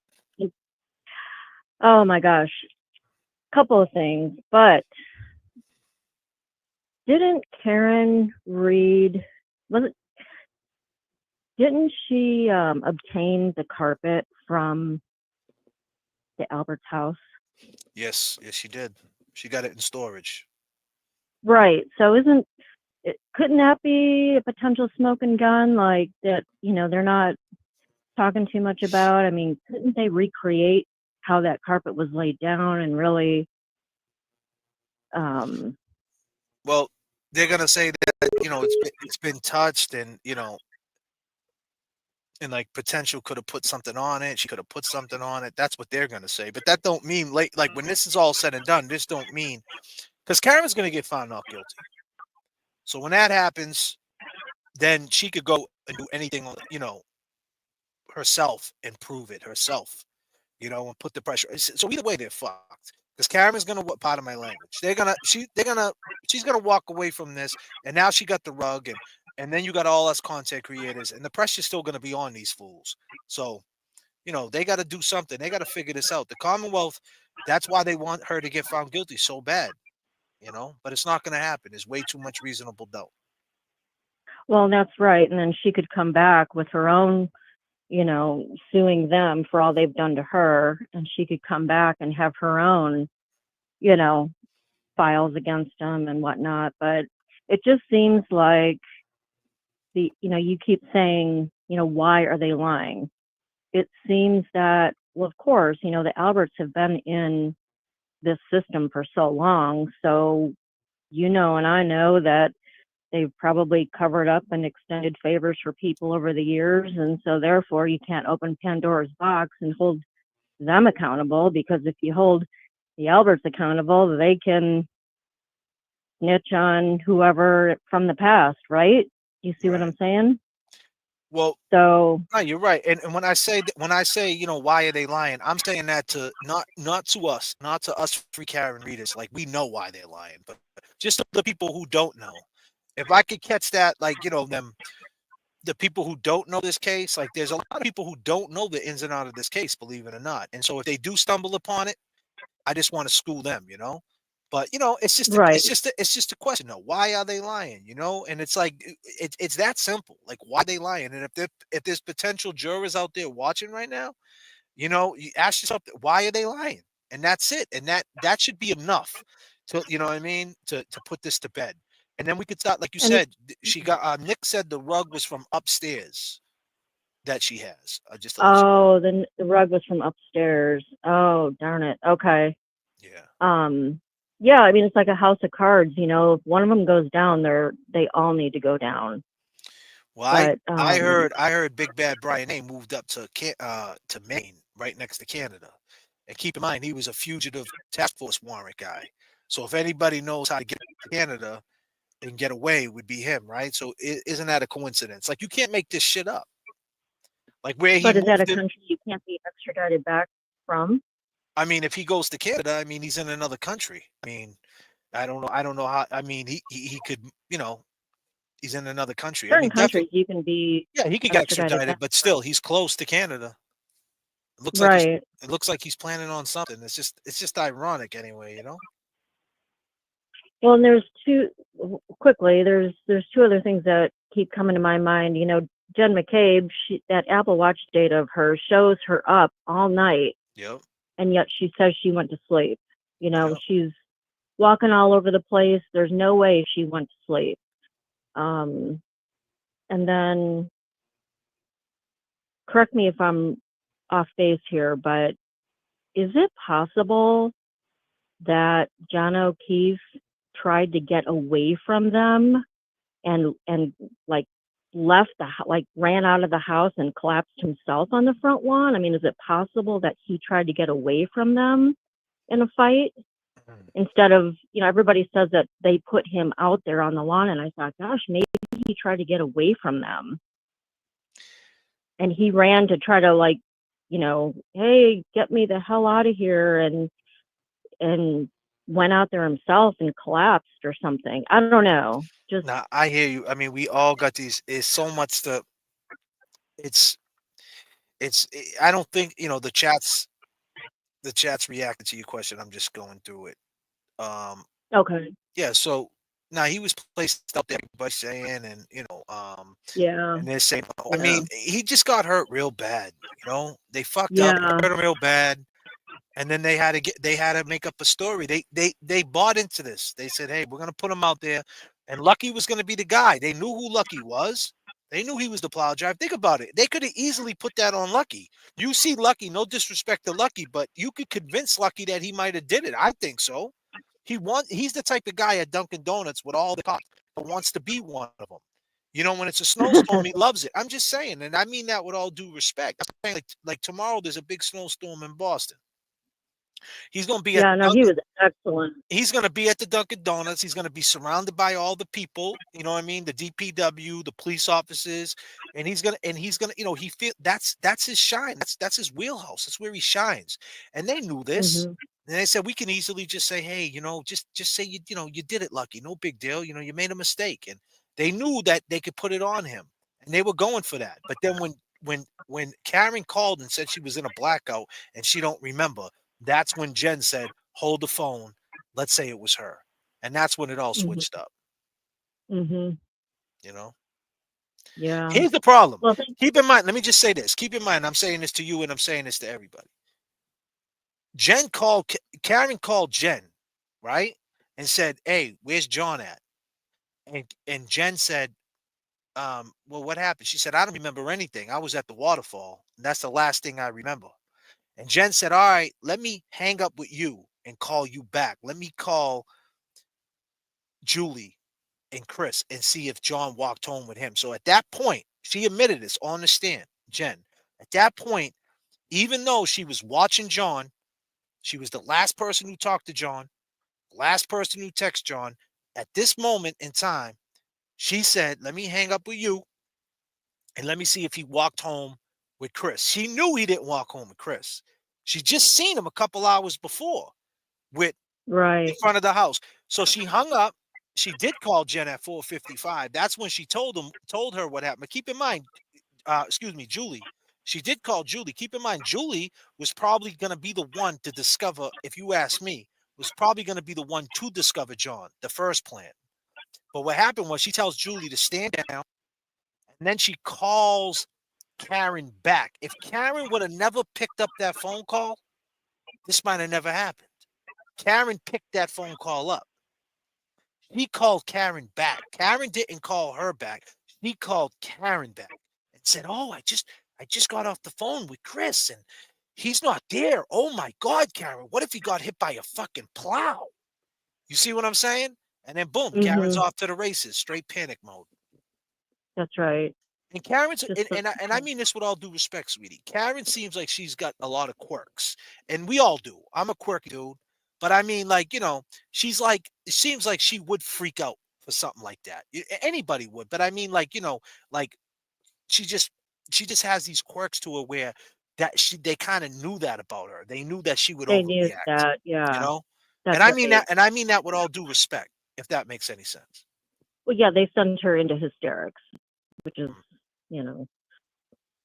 Speaker 18: Oh my gosh. Couple of things, but didn't Karen Reed didn't she obtain the carpet from the Albert's house?
Speaker 11: Yes, she did. She got it in storage.
Speaker 18: Right. So couldn't that be a potential smoking gun, like that, they're not talking too much about? I mean, couldn't they recreate how that carpet was laid down and really
Speaker 11: Well, they're gonna say that it's been touched, and and like potential could have put something on it. She could have put something on it. That's what they're gonna say. But that don't mean like when this is all said and done, this don't mean because Karen's gonna get found not guilty. So when that happens, then she could go and do anything, herself and prove it herself, and put the pressure. So either way, they're fucked. Because Karen's gonna what part of my language? She's gonna walk away from this, and now she got the rug, and then you got all us content creators, and the pressure's still gonna be on these fools. So, they got to do something. They got to figure this out. The Commonwealth, that's why they want her to get found guilty so bad, but it's not gonna happen. There's way too much reasonable doubt.
Speaker 18: well, that's right. And then she could come back with her own, suing them for all they've done to her, and she could come back and have her own, files against them and whatnot. But it just seems like you keep saying, why are they lying? It seems that, well, of course, the Alberts have been in this system for so long. So, and I know that they've probably covered up and extended favors for people over the years. And so therefore you can't open Pandora's box and hold them accountable, because if you hold the Alberts accountable, they can snitch on whoever from the past, right? You see what I'm saying?
Speaker 11: Well,
Speaker 18: so
Speaker 11: no, you're right. And when I say why are they lying? I'm saying that to not to us, not to us free Karen readers. Like, we know why they're lying, but just to the people who don't know. If I could catch that, the people who don't know this case, like there's a lot of people who don't know the ins and outs of this case, believe it or not. And so if they do stumble upon it, I just want to school them, But it's just
Speaker 18: right.
Speaker 11: it's just a question though. Why are they lying? And it's like it's that simple. Like, why are they lying? And if there's potential jurors out there watching right now, you ask yourself, why are they lying? And that's it. And that should be enough to to put this to bed. And then we could start, like you said, she got Nick said the rug was from upstairs that she has.
Speaker 18: The rug was from upstairs. Oh, darn it. Okay. Yeah, I mean, it's like a house of cards, if one of them goes down, they all need to go down.
Speaker 11: Well, I heard Big Bad Brian A moved up to Maine, right next to Canada. And keep in mind, he was a fugitive task force warrant guy. So if anybody knows how to get to Canada and get away, would be him, right? So isn't that a coincidence? Like, you can't make this shit up. Like, where he
Speaker 18: But is that a
Speaker 11: moved
Speaker 18: country you can't be extradited back from?
Speaker 11: I mean, if he goes to Canada, I mean, he's in another country. I mean, I don't know how. I mean, he could, he's in another country.
Speaker 18: Certain
Speaker 11: I mean,
Speaker 18: countries you can be.
Speaker 11: Yeah, he could get extradited, but still, he's close to Canada. It looks
Speaker 18: right.
Speaker 11: like it looks like he's planning on something. It's just ironic, anyway.
Speaker 18: Well, and there's two other things that keep coming to my mind. Jen McCabe, that Apple Watch data of hers shows her up all night.
Speaker 11: Yep.
Speaker 18: And yet she says she went to sleep. She's walking all over the place. There's no way she went to sleep. And then, correct me if I'm off base here, but is it possible that John O'Keefe tried to get away from them and ran out of the house and collapsed himself on the front lawn? I mean, is it possible that he tried to get away from them in a fight instead of, everybody says that they put him out there on the lawn, and I thought, gosh, maybe he he tried to get away from them. And he ran to try to, like, you know, hey, get me the hell out of here, and went out there himself and collapsed or something. I don't know. Just
Speaker 11: Nah, I hear you. I mean, we all got these. It's so much to. It's. I don't think the chat's. The chat's reacting to your question. I'm just going through it.
Speaker 18: okay.
Speaker 11: Yeah. So now he was placed up there by saying, and
Speaker 18: Yeah.
Speaker 11: and they're saying, I
Speaker 18: Yeah.
Speaker 11: mean, he just got hurt real bad. They fucked up,
Speaker 18: Yeah.
Speaker 11: hurt him real bad. And then they had to make up a story. They bought into this. They said, "Hey, we're gonna put him out there," and Lucky was gonna be the guy. They knew who Lucky was. They knew he was the plow driver. Think about it. They could have easily put that on Lucky. You see Lucky, no disrespect to Lucky, but you could convince Lucky that he might have did it. I think so. He's the type of guy at Dunkin' Donuts with all the cops that wants to be one of them. When it's a snowstorm, he loves it. I'm just saying, and I mean that with all due respect. I'm saying, like tomorrow, there's a big snowstorm in Boston. He's going to be at
Speaker 18: Yeah, no, he was excellent.
Speaker 11: He's going to be at the Dunkin' Donuts. He's going to be surrounded by all the people. You know what I mean? The DPW, the police officers, and he's going to, he feel that's his shine. That's his wheelhouse. That's where he shines. And they knew this.
Speaker 18: Mhm.
Speaker 11: And they said we can easily just say, hey, just say you did it, Lucky. No big deal. You made a mistake. And they knew that they could put it on him, and they were going for that. But then when Karen called and said she was in a blackout and she don't remember, that's when Jen said, hold the phone. Let's say it was her. And that's when it all switched up.
Speaker 18: Mhm. Yeah.
Speaker 11: Here's the problem.
Speaker 18: Well,
Speaker 11: Keep in mind, let me just say this. Keep in mind, I'm saying this to you and I'm saying this to everybody. Karen called Jen, right? And said, hey, where's John at? And Jen said, well, what happened? She said, I don't remember anything. I was at the waterfall. And that's the last thing I remember. And Jen said, all right, let me hang up with you and call you back. Let me call Julie and Chris and see if John walked home with him. So at that point, she admitted this on the stand, Jen. At that point, even though she was watching John, she was the last person who talked to John, last person who texted John. At this moment in time, she said, let me hang up with you and let me see if he walked home with Chris. She knew he didn't walk home with Chris. She just seen him a couple hours before in front of the house. So she hung up. She did call Jen at 4:55. That's when she told her what happened. But keep in mind, Julie. She did call Julie. Keep in mind, Julie was probably going to be the one to discover, if you ask me, was probably going to be the one to discover John, the first plan. But what happened was she tells Julie to stand down, and then she calls Karen back. If Karen would have never picked up that phone call, this might have never happened. Karen picked that phone call up. He called Karen back. Karen didn't call her back. He called Karen back and said, "Oh, I just got off the phone with Chris and he's not there. Oh my God, Karen, what if he got hit by a fucking plow?" You see what I'm saying? And then boom, Karen's off to the races, straight panic mode.
Speaker 18: That's right.
Speaker 11: And Karen's and I mean this with all due respect, sweetie. Karen seems like she's got a lot of quirks, and we all do. I'm a quirky dude, but I mean, like, she's like, it seems like she would freak out for something like that. Anybody would, but I mean, like, like she just has these quirks to her where they kind of knew that about her. They knew that she would
Speaker 18: They knew
Speaker 11: overreact.
Speaker 18: that, yeah. That's
Speaker 11: And I mean
Speaker 18: right.
Speaker 11: I mean that with all due respect, if that makes any sense.
Speaker 18: Well, yeah, they send her into hysterics, which is,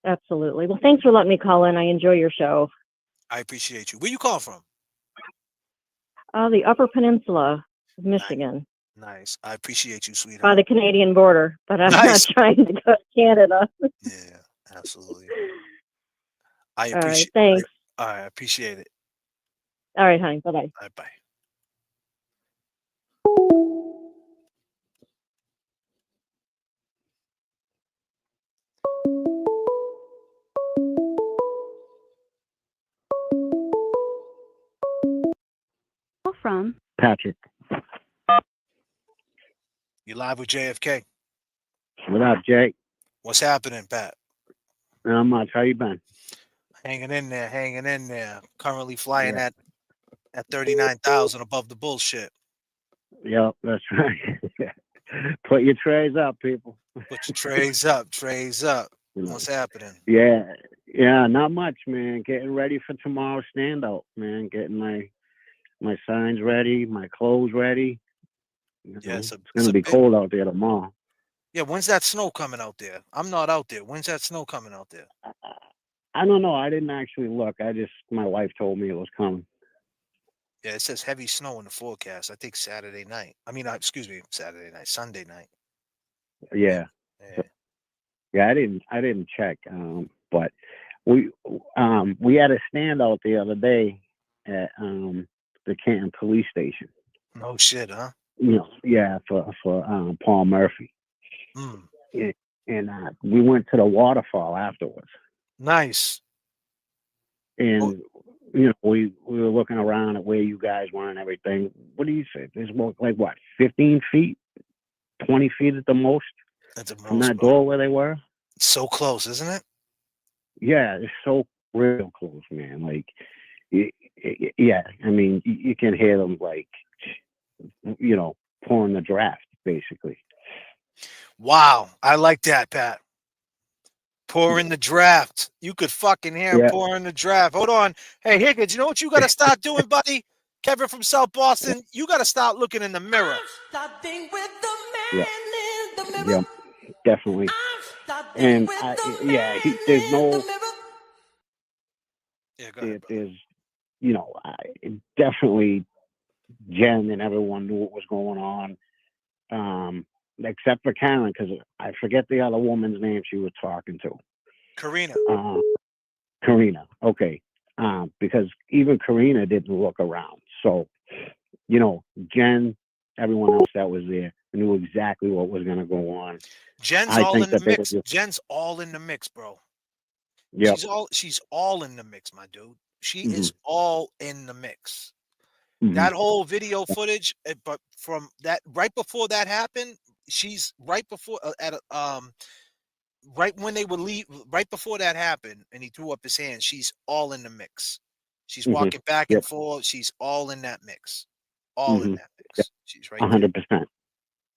Speaker 18: absolutely. Well, thanks for letting me call in. I enjoy your show.
Speaker 11: I appreciate you. Where you call from?
Speaker 18: The Upper Peninsula of Michigan.
Speaker 11: Nice. I appreciate you, sweetheart.
Speaker 18: By the Canadian border, but I'm
Speaker 11: Nice.
Speaker 18: not trying to go to Canada.
Speaker 11: Yeah, absolutely. I
Speaker 18: All
Speaker 11: appreciate.
Speaker 18: right, thanks.
Speaker 11: I appreciate it.
Speaker 18: All right, honey. Bye-bye.
Speaker 11: Bye.
Speaker 1: From
Speaker 8: Patrick.
Speaker 11: You live with J.F.K.
Speaker 19: What up, Jake?
Speaker 11: What's happening, Pat?
Speaker 19: Not much. How you been?
Speaker 11: Hanging in there. Currently flying at 39,000 above the bullshit.
Speaker 19: Yep, that's right. Put your trays up, people.
Speaker 11: Put your trays up. Trays up. What's happening?
Speaker 19: Yeah, yeah, not much, man. Getting ready for tomorrow's standout, man. Getting my signs ready, my clothes ready.
Speaker 11: Yeah,
Speaker 19: It's gonna be cold out there tomorrow.
Speaker 11: Yeah, when's that snow coming out there? I'm not out there. When's that snow coming out there?
Speaker 19: I don't know. I didn't actually look. My wife told me it was coming.
Speaker 11: Yeah, it says heavy snow in the forecast. I think Saturday night. I mean, excuse me, Saturday night, Sunday night.
Speaker 19: Yeah.
Speaker 11: Yeah.
Speaker 19: Yeah, I didn't check. But we had a standout the other day at the Canton Police Station.
Speaker 11: No shit, huh?
Speaker 19: Yeah, for Paul Murphy. Yeah, and we went to the waterfall afterwards.
Speaker 11: Nice.
Speaker 19: And we were looking around at where you guys were and everything. What do you say? There's like what, 15 feet, 20 feet at the most from that door where they were.
Speaker 11: So close, isn't it?
Speaker 19: Yeah, it's so real close, man. Like, yeah, I mean, you can hear them like, pouring the draft, basically.
Speaker 11: Wow, I like that, Pat. Pouring the draft. You could fucking hear him pouring the draft. Hold on. Hey, Higgins, you know what you got to start doing, buddy? Kevin from South Boston, you got to start looking in the mirror.
Speaker 19: Yeah, definitely. And there's no.
Speaker 11: Yeah, go ahead,
Speaker 19: there's, definitely Jen and everyone knew what was going on, except for Karen, because I forget the other woman's name she was talking to.
Speaker 11: Karina.
Speaker 19: Karina. Okay. Because even Karina didn't look around. So, Jen, everyone else that was there knew exactly what was going to go on.
Speaker 11: Jen's all in the mix. Jen's all in the mix, bro.
Speaker 19: Yeah.
Speaker 11: She's all in the mix, my dude. She is all in the mix.
Speaker 19: Mm-hmm.
Speaker 11: That whole video footage, but from that right before that happened, she's right before right when they would leave, right before that happened, and he threw up his hand. She's all in the mix. She's walking back and forth. She's all in that mix. All in that mix. She's right
Speaker 19: 100%.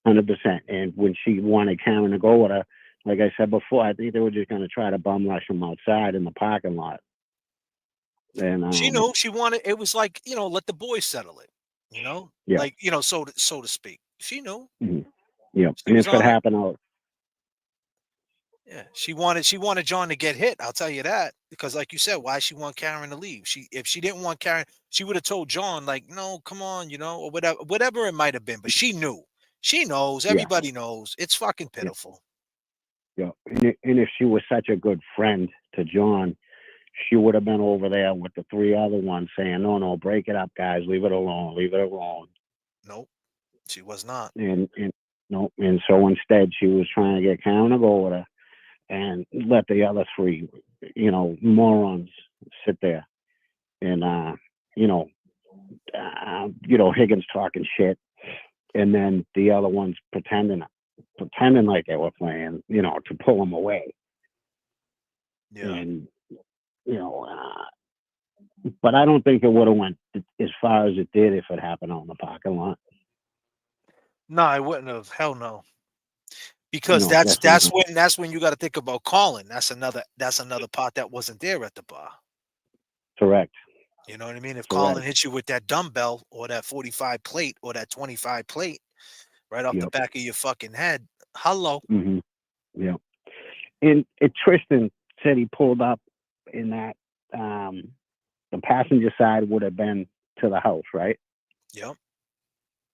Speaker 19: 100%. And when she wanted Karen to go with her, like I said before, I think they were just going to try to bum rush him outside in the parking lot. And
Speaker 11: she knew she wanted. It was like, let the boys settle it. Like so to speak. She knew.
Speaker 19: Mm-hmm. Yeah, and if it happened out.
Speaker 11: Yeah, she wanted John to get hit. I'll tell you that, because like you said, why she want Karen to leave? If she didn't want Karen, she would have told John, like, no, come on, or whatever it might have been. But she knew. She knows. Everybody knows. It's fucking pitiful.
Speaker 19: Yeah, and if she was such a good friend to John, she would have been over there with the three other ones saying, no, break it up, guys. Leave it alone. Leave it alone.
Speaker 11: Nope. She was not.
Speaker 19: And so instead she was trying to get Karen to go with her and let the other three, morons sit there. And, Higgins talking shit. And then the other ones pretending like they were playing, to pull them away.
Speaker 11: Yeah.
Speaker 19: And, but I don't think it would have went as far as it did if it happened on the parking lot.
Speaker 11: No, I wouldn't have. Hell no. Because that's when you got to think about calling. That's another part that wasn't there at the bar.
Speaker 19: Correct.
Speaker 11: You know what I mean? If Colin hits you with that dumbbell or that 45 plate or that 25 plate right off the back of your fucking head, hello.
Speaker 19: Mm-hmm. Yeah. And Tristin said he pulled up in that the passenger side would have been to the house, right?
Speaker 11: Yep.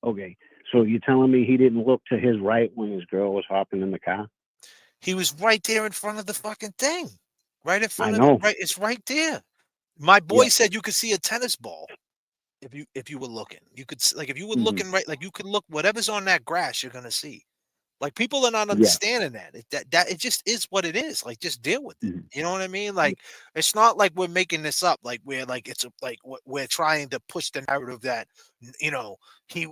Speaker 19: Okay. So you're telling me he didn't look to his right when his girl was hopping in the car?
Speaker 11: He was right there in front of the fucking thing. Right in front
Speaker 19: I
Speaker 11: of
Speaker 19: know.
Speaker 11: it. Right, it's right there. My boy said you could see a tennis ball if you were looking. You could, like, if you were looking right, like you could look whatever's on that grass you're gonna see. Like, people are not understanding that. It just is what it is. Like, just deal with it. You know what I mean? Like, it's not like we're making this up. Like, we're trying to push the narrative that he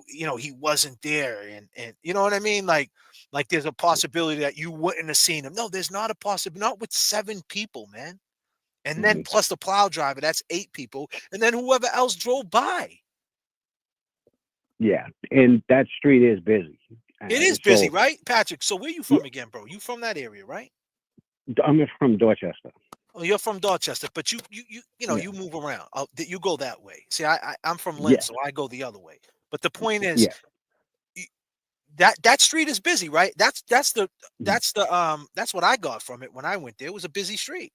Speaker 11: wasn't there, and you know what I mean? Like there's a possibility that you wouldn't have seen him. No, there's not a possibility. Not with 7 people, man. And then plus the plow driver, that's 8 people, and then whoever else drove by.
Speaker 19: Yeah, and that street is busy.
Speaker 11: It is busy,
Speaker 19: So
Speaker 11: right, Patrick? So where you from again, bro? You from that area, right?
Speaker 19: I'm from Dorchester.
Speaker 11: Oh, you're from Dorchester, but you
Speaker 19: Yeah.
Speaker 11: you move around. You go that way. See, I'm from Lynn,
Speaker 19: Yeah.
Speaker 11: so I go the other way. But the point is,
Speaker 19: Yeah.
Speaker 11: that street is busy, right? That's
Speaker 19: Mm-hmm.
Speaker 11: that's what I got from it when I went there. It was a busy street.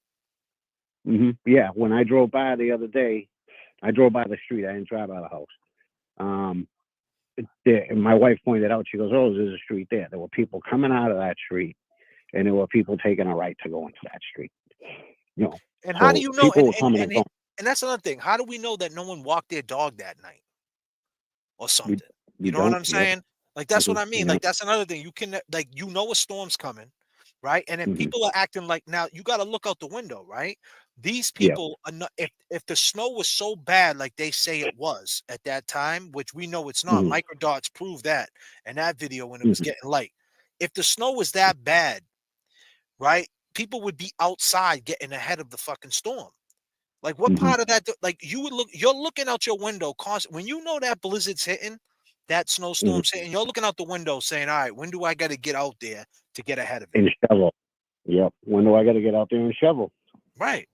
Speaker 19: Yeah. When I drove by the other day, I drove by the street. I didn't drive by the house. And my wife pointed out, she goes, "Oh, there's a street there." There were people coming out of that street, and there were people taking a right to go into that street. You know,
Speaker 11: And how do
Speaker 19: so
Speaker 11: you know?
Speaker 19: people were coming and going.
Speaker 11: And that's another thing. How do we know that no one walked their dog that night or something?
Speaker 19: We
Speaker 11: You know what
Speaker 19: don't.
Speaker 11: I'm
Speaker 19: Yep.
Speaker 11: saying? Like that's what I mean.
Speaker 19: Yep.
Speaker 11: Like that's another thing. You can like a storm's coming, right? And if people are acting like now, you got to look out the window, right? These
Speaker 19: Yeah.
Speaker 11: people are not. If the snow was so bad, like they say it was at that time, which we know it's not. Microdots proved that in that video when it was getting light. If the snow was that bad, right? People would be outside getting ahead of the fucking storm. Like what part of that? Like you're looking out your window when you know that blizzard's hitting, that snowstorm's hitting. You're looking out the window saying, "All right, when do I got to get out there to get ahead of it?"
Speaker 19: And shovel. Yep. When do I got to get out there and shovel?
Speaker 11: Right.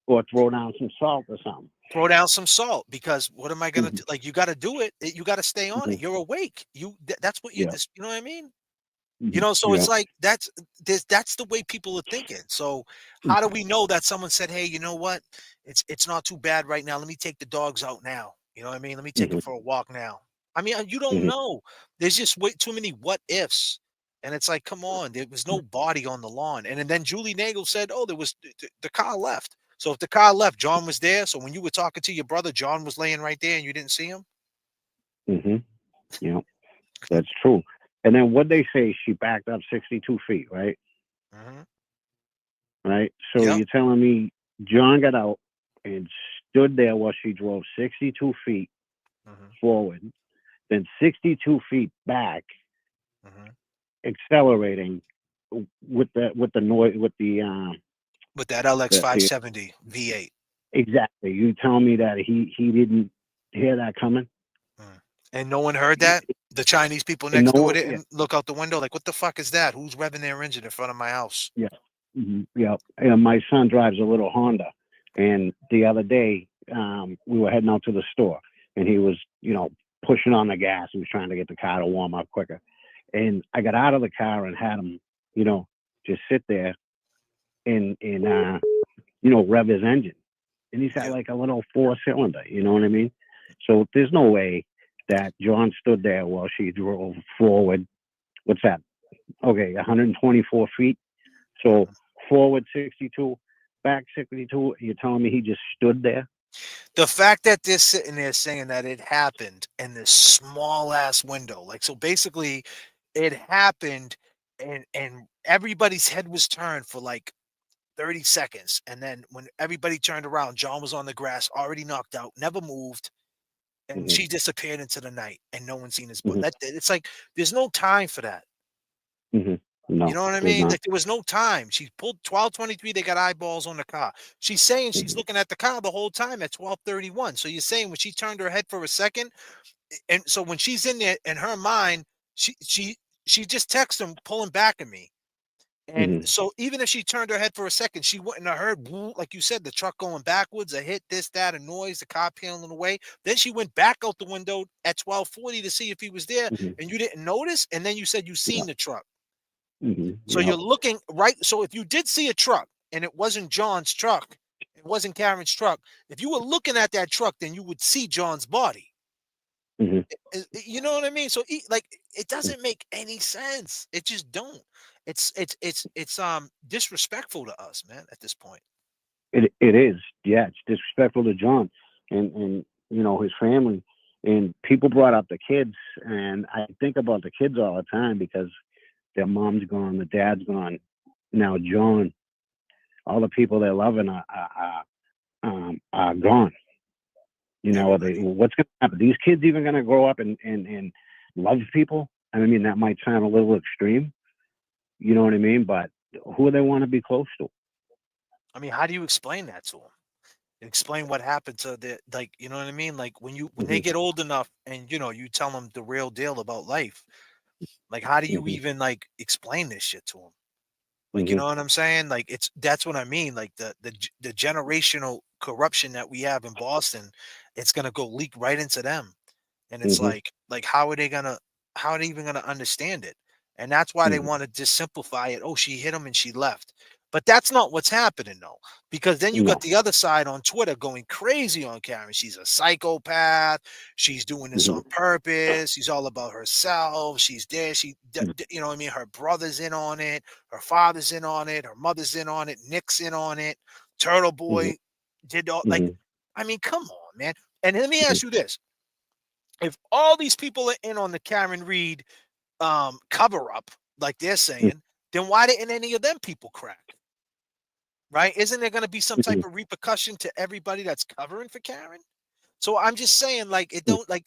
Speaker 19: Or throw down some salt or something.
Speaker 11: Throw down some salt because what am I gonna do? Like you got to do it. You got to stay on it. You're awake. That's what you.
Speaker 19: Yeah.
Speaker 11: You know what I mean? You know, so it's like that's the way people are thinking. So how do we know that someone said, "Hey, you know what? It's not too bad right now. Let me take the dogs out now." You know what I mean? Let me take them for a walk now. I mean, you don't know. There's just way too many what ifs, and it's like, come on, there was no body on the lawn. And then Julie Nagel said, "Oh, there was the car left." So if the car left, John was there. So when you were talking to your brother, John was laying right there, and you didn't see him.
Speaker 19: Yeah, that's true. And then what they say, she backed up 62 feet, right? Right. So you're telling me John got out and stood there while she drove 62 feet forward, then 62 feet back, accelerating with the noise with
Speaker 11: that LX 570 V8.
Speaker 19: Exactly. You tell me that he didn't hear that coming,
Speaker 11: and no one heard that. The Chinese people next door didn't look out the window like, "What the fuck is that? Who's revving their engine in front of my house?"
Speaker 19: Yeah. Yeah. And my son drives a little Honda, and the other day we were heading out to the store, and he was, pushing on the gas. He was trying to get the car to warm up quicker, and I got out of the car and had him, just sit there and rev his engine, and he's got like a little 4-cylinder. You know what I mean? So there's no way that John stood there while she drove forward. What's that? Okay, 124 feet. So forward 62, back 62. You're telling me he just stood there?
Speaker 11: The fact that they're sitting there saying that it happened in this small ass window, like, so basically it happened and everybody's head was turned for like 30 seconds. And then when everybody turned around, John was on the grass, already knocked out, never moved. And she disappeared into the night and no one seen his butt. It's like, there's no time for that.
Speaker 19: No,
Speaker 11: you know what I mean? Like there was no time. She pulled 12:23. They got eyeballs on the car. She's saying she's looking at the car the whole time at 12:31. So you're saying when she turned her head for a second, and so when she's in there in her mind, she just texts him pulling back at me. And so even if she turned her head for a second, she wouldn't have heard, like you said, the truck going backwards, a hit, this, that, a noise, the car peeling away. Then she went back out the window at 12:40 to see if he was there, and you didn't notice. And then you said you seen the truck. So you're looking right. So if you did see a truck and it wasn't John's truck, it wasn't Karen's truck. If you were looking at that truck, then you would see John's body. You know what I mean? So it doesn't make any sense. It just don't. It's disrespectful to us, man. At this point,
Speaker 19: it is. Yeah, it's disrespectful to John and his family. And people brought up the kids, and I think about the kids all the time because their mom's gone, the dad's gone. Now John, all the people they're loving are gone. What's going to happen? These kids even going to grow up and love people? I mean, that might sound a little extreme. You know what I mean? But who do they want to be close to?
Speaker 11: I mean, how do you explain that to them? Explain what happened to you know what I mean? Like when they get old enough and you tell them the real deal about life, Like, how do you
Speaker 19: Mhm.
Speaker 11: even like explain this shit to them? Like, you
Speaker 19: Mhm.
Speaker 11: know what I'm saying? Like, that's what I mean. Like the generational corruption that we have in Boston, it's gonna go leak right into them. And it's
Speaker 19: Mhm.
Speaker 11: like how are they even gonna understand it? And that's why they
Speaker 19: Mhm.
Speaker 11: want to just simplify it. Oh, she hit him and she left. But that's not what's happening though. Because then you got
Speaker 19: No.
Speaker 11: the other side on Twitter going crazy on Karen. She's a psychopath. She's doing this on
Speaker 19: Mhm.
Speaker 11: purpose. She's all about herself. She's there.
Speaker 19: Mhm.
Speaker 11: You know what I mean? Her brother's in on it. Her father's in on it. Her mother's in on it. Nick's in on it. Turtle
Speaker 19: Mhm.
Speaker 11: Boy did all like,
Speaker 19: Mhm.
Speaker 11: I mean, come on, man. And let me
Speaker 19: Mhm.
Speaker 11: ask you this. If all these people are in on the Karen Reed cover up, like they're saying, then why didn't any of them people crack? Right? Isn't there going to be some type
Speaker 19: Mhm.
Speaker 11: of repercussion to everybody that's covering for Karen? So I'm just saying, like, it
Speaker 19: Mhm.
Speaker 11: don't like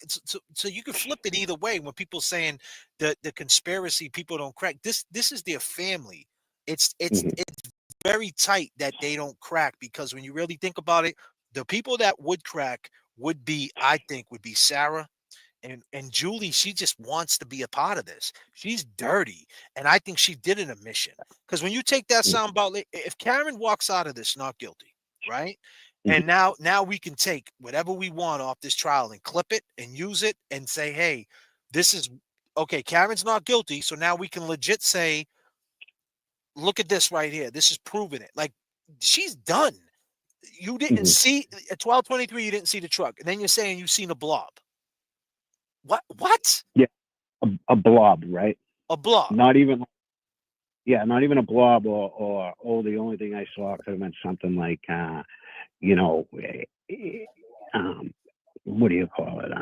Speaker 11: so you can flip it either way when people saying the conspiracy people don't crack. This is their family.
Speaker 19: Mhm.
Speaker 11: It's very tight that they don't crack because when you really think about it, the people that would crack would be, I think, would be Sarah and Julie. She just wants to be a part of this. She's dirty, and I think she did it a mission. Because when you take that sound about, if Karen walks out of this not guilty, right?
Speaker 19: Mhm.
Speaker 11: And now we can take whatever we want off this trial and clip it and use it and say, hey, this is okay. Karen's not guilty, so now we can legit say, look at this right here. This is proving it. Like she's done. You didn't
Speaker 19: Mhm.
Speaker 11: see at 12:23. You didn't see the truck, and then you're saying you've seen a blob. What? What?
Speaker 19: Yeah, a blob, right?
Speaker 11: A blob.
Speaker 19: Not even. Yeah, not even a blob, or oh, the only thing I saw could have meant something like, you know, what do you call it?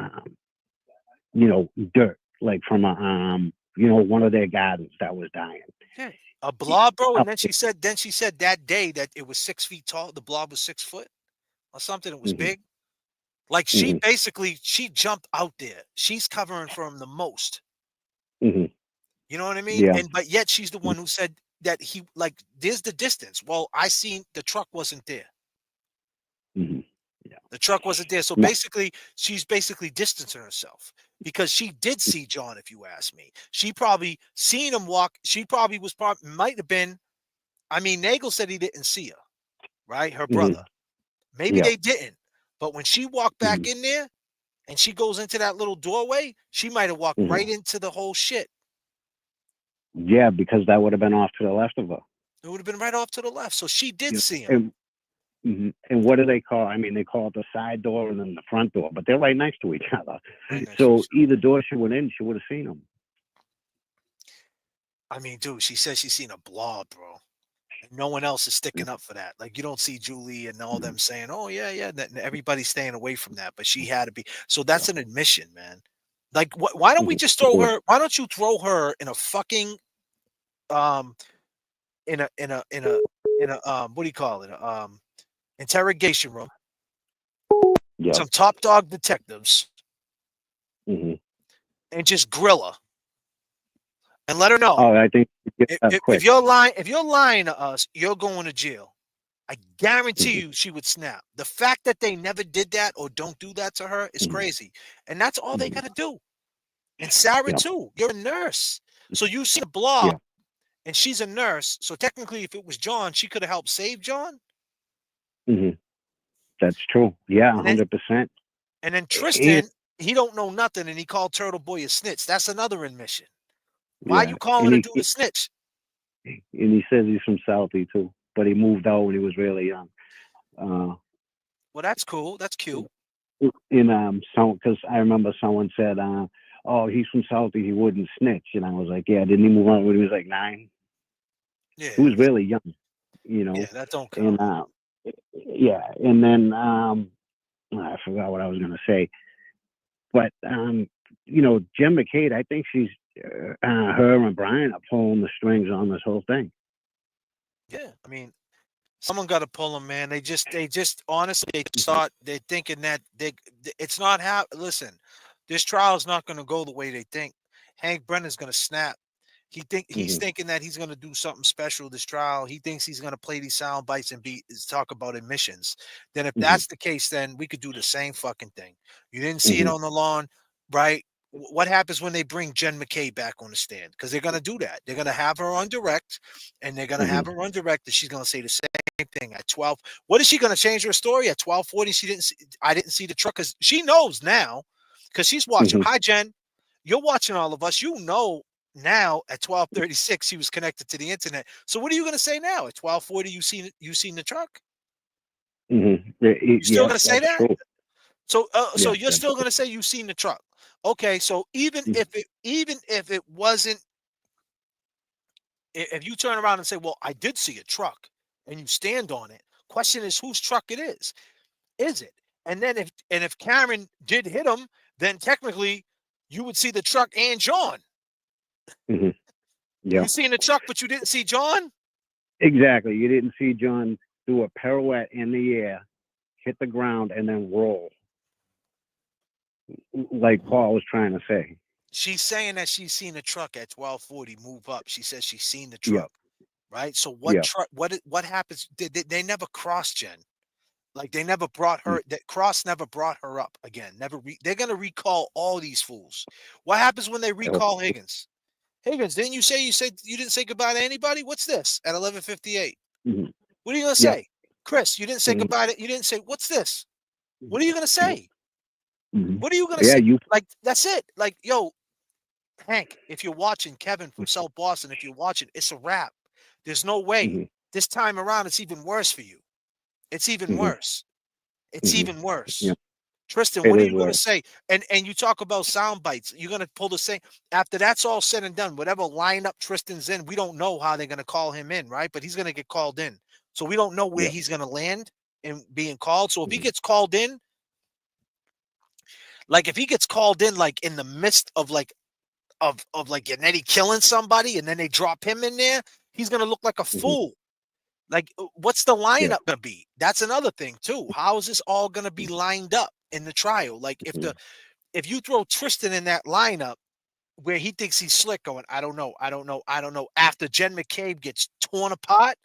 Speaker 19: Dirt, like from one of their gardens that was dying.
Speaker 11: Yeah, a blob, bro. And
Speaker 19: Up.
Speaker 11: then she said that day that it was 6 feet tall. The blob was 6 foot or something. It was
Speaker 19: Mhm.
Speaker 11: big. Like
Speaker 19: Mhm.
Speaker 11: she jumped out there. She's covering for him the most.
Speaker 19: Mhm.
Speaker 11: You know what I mean?
Speaker 19: Yeah.
Speaker 11: And but yet she's the one who said that he like there's the distance. Well, I seen the truck wasn't there.
Speaker 19: Mhm.
Speaker 11: The truck wasn't there. So
Speaker 19: No.
Speaker 11: basically, she's basically distancing herself because she did see John, if you ask me. She probably seen him walk. She probably might have been. I mean, Nagel said he didn't see her, right? Her brother.
Speaker 19: Mhm.
Speaker 11: Maybe
Speaker 19: Yeah.
Speaker 11: they didn't. But when she walked back
Speaker 19: Mhm.
Speaker 11: in there and she goes into that little doorway, she might have walked
Speaker 19: Mhm.
Speaker 11: right into the whole shit.
Speaker 19: Yeah, because that would have been off to the left of her.
Speaker 11: It would have been right off to the left. So she did
Speaker 19: You
Speaker 11: see him.
Speaker 19: know, and what do they call? I mean, they call it the side door and then the front door, but they're right next to each other. So either door she went in, she would have seen them.
Speaker 11: I mean, dude, she says she's seen a blob, bro. And no one else is sticking up for that. Like you don't see Julie and all them saying, "Oh yeah, yeah." Everybody's staying away from that, but she had to be. So that's an admission, man. Like, why don't we just throw her? Why don't you throw her in a fucking um in a what do you call it? Interrogation room.
Speaker 19: Yeah.
Speaker 11: Some top dog detectives
Speaker 19: Mm-hmm.
Speaker 11: and just grill her and let her know.
Speaker 19: Oh, I think you get that
Speaker 11: If
Speaker 19: quick.
Speaker 11: you're lying to us, you're going to jail. I guarantee you she would snap. The fact that they never did that or don't do that to her is crazy. And that's all they got to do. And Sarah,
Speaker 19: Yep.
Speaker 11: too. You're a nurse. So you see a blob
Speaker 19: Yeah.
Speaker 11: and she's a nurse. So technically, if it was John, she could have helped save John.
Speaker 19: Mm-hmm. That's true. Yeah,
Speaker 11: And then
Speaker 19: 100%.
Speaker 11: and then
Speaker 19: And
Speaker 11: Tristan, he don't know nothing and he called Turtle Boy a snitch. That's another admission. Why
Speaker 19: yeah,
Speaker 11: you calling
Speaker 19: and
Speaker 11: a dude a snitch?
Speaker 19: he says he's from Southie too, but he moved out when he was really young.
Speaker 11: Well, that's cool. That's cute.
Speaker 19: Because I remember someone said, "Oh, he's from Southie, he wouldn't snitch," and I was like, "Yeah, didn't he move out when he was like 9?"
Speaker 11: Yeah.
Speaker 19: He was really young, you know.
Speaker 11: Yeah, that don't count.
Speaker 19: And yeah, and then I forgot what I was gonna say, but Jim McCade, I think she's her and Brian are pulling the strings on this whole thing.
Speaker 11: Yeah, I mean, someone got to pull them, man. They just honestly, they're thinking that it's not listen, this trial is not going to go the way they think. Hank Brennan's going to snap. He's thinking that he's going to do something special this trial. He thinks he's going to play these sound bites and talk about admissions. Then if that's the case, then we could do the same fucking thing. You didn't see it on the lawn, right? What happens when they bring Jen McKay back on the stand? Because they're going to do that. They're going to have her on direct, and they're going to have her on direct, and she's going to say the same thing at 12. What is she going to change her story at 12:40? I didn't see the truck, because she knows now, because she's watching. Hi, Jen. You're watching all of us. You know now at 12:36 she was connected to the internet. So what are you going to say now at 12:40? You seen the truck? You still going to say that?
Speaker 19: True.
Speaker 11: So, so
Speaker 19: Yes,
Speaker 11: you're still going to say you've seen the truck? Okay, so even if it wasn't, if you turn around and say, "Well, I did see a truck," and you stand on it, question is whose truck it is? Is it? And then if Karen did hit him, then technically you would see the truck and John.
Speaker 19: Yeah.
Speaker 11: You seen the truck, but you didn't see John?
Speaker 19: Exactly. You didn't see John do a pirouette in the air, hit the ground, and then roll. Like Paul was trying to say.
Speaker 11: She's saying that she's seen the truck at 12:40 move up. She says she's seen the truck, right? So what truck? What happens? They never crossed Jen. Like they never brought her. That Cross never brought her up again. They're gonna recall all these fools. What happens when they recall Higgins? Higgins, didn't you say you didn't say goodbye to anybody? What's this at 11:58? What are you gonna say, Chris? You didn't say goodbye to. You didn't say what's this? What are you gonna say? What are you gonna say? Like that's it. Like yo, Hank, if you're watching, Kevin from South Boston, if you're watching, it's a wrap. There's no way. This time around, it's even worse for you. It's even worse. It's even worse. Tristin, what are you going to say? And you talk about sound bites. You're going to pull the same. After that's all said and done, whatever lineup Tristin's in, we don't know how they're going to call him in, right? But he's going to get called in. So we don't know where he's going to land in being called. So if he gets called in, like if he gets called in like in the midst of like Yannetti killing somebody and then they drop him in there, he's going to look like a fool. Like, what's the lineup going to be? That's another thing too. How is this all going to be lined up in the trial? Like if you throw Tristin in that lineup where he thinks he's slick going, I don't know. After Jen McCabe gets torn apart,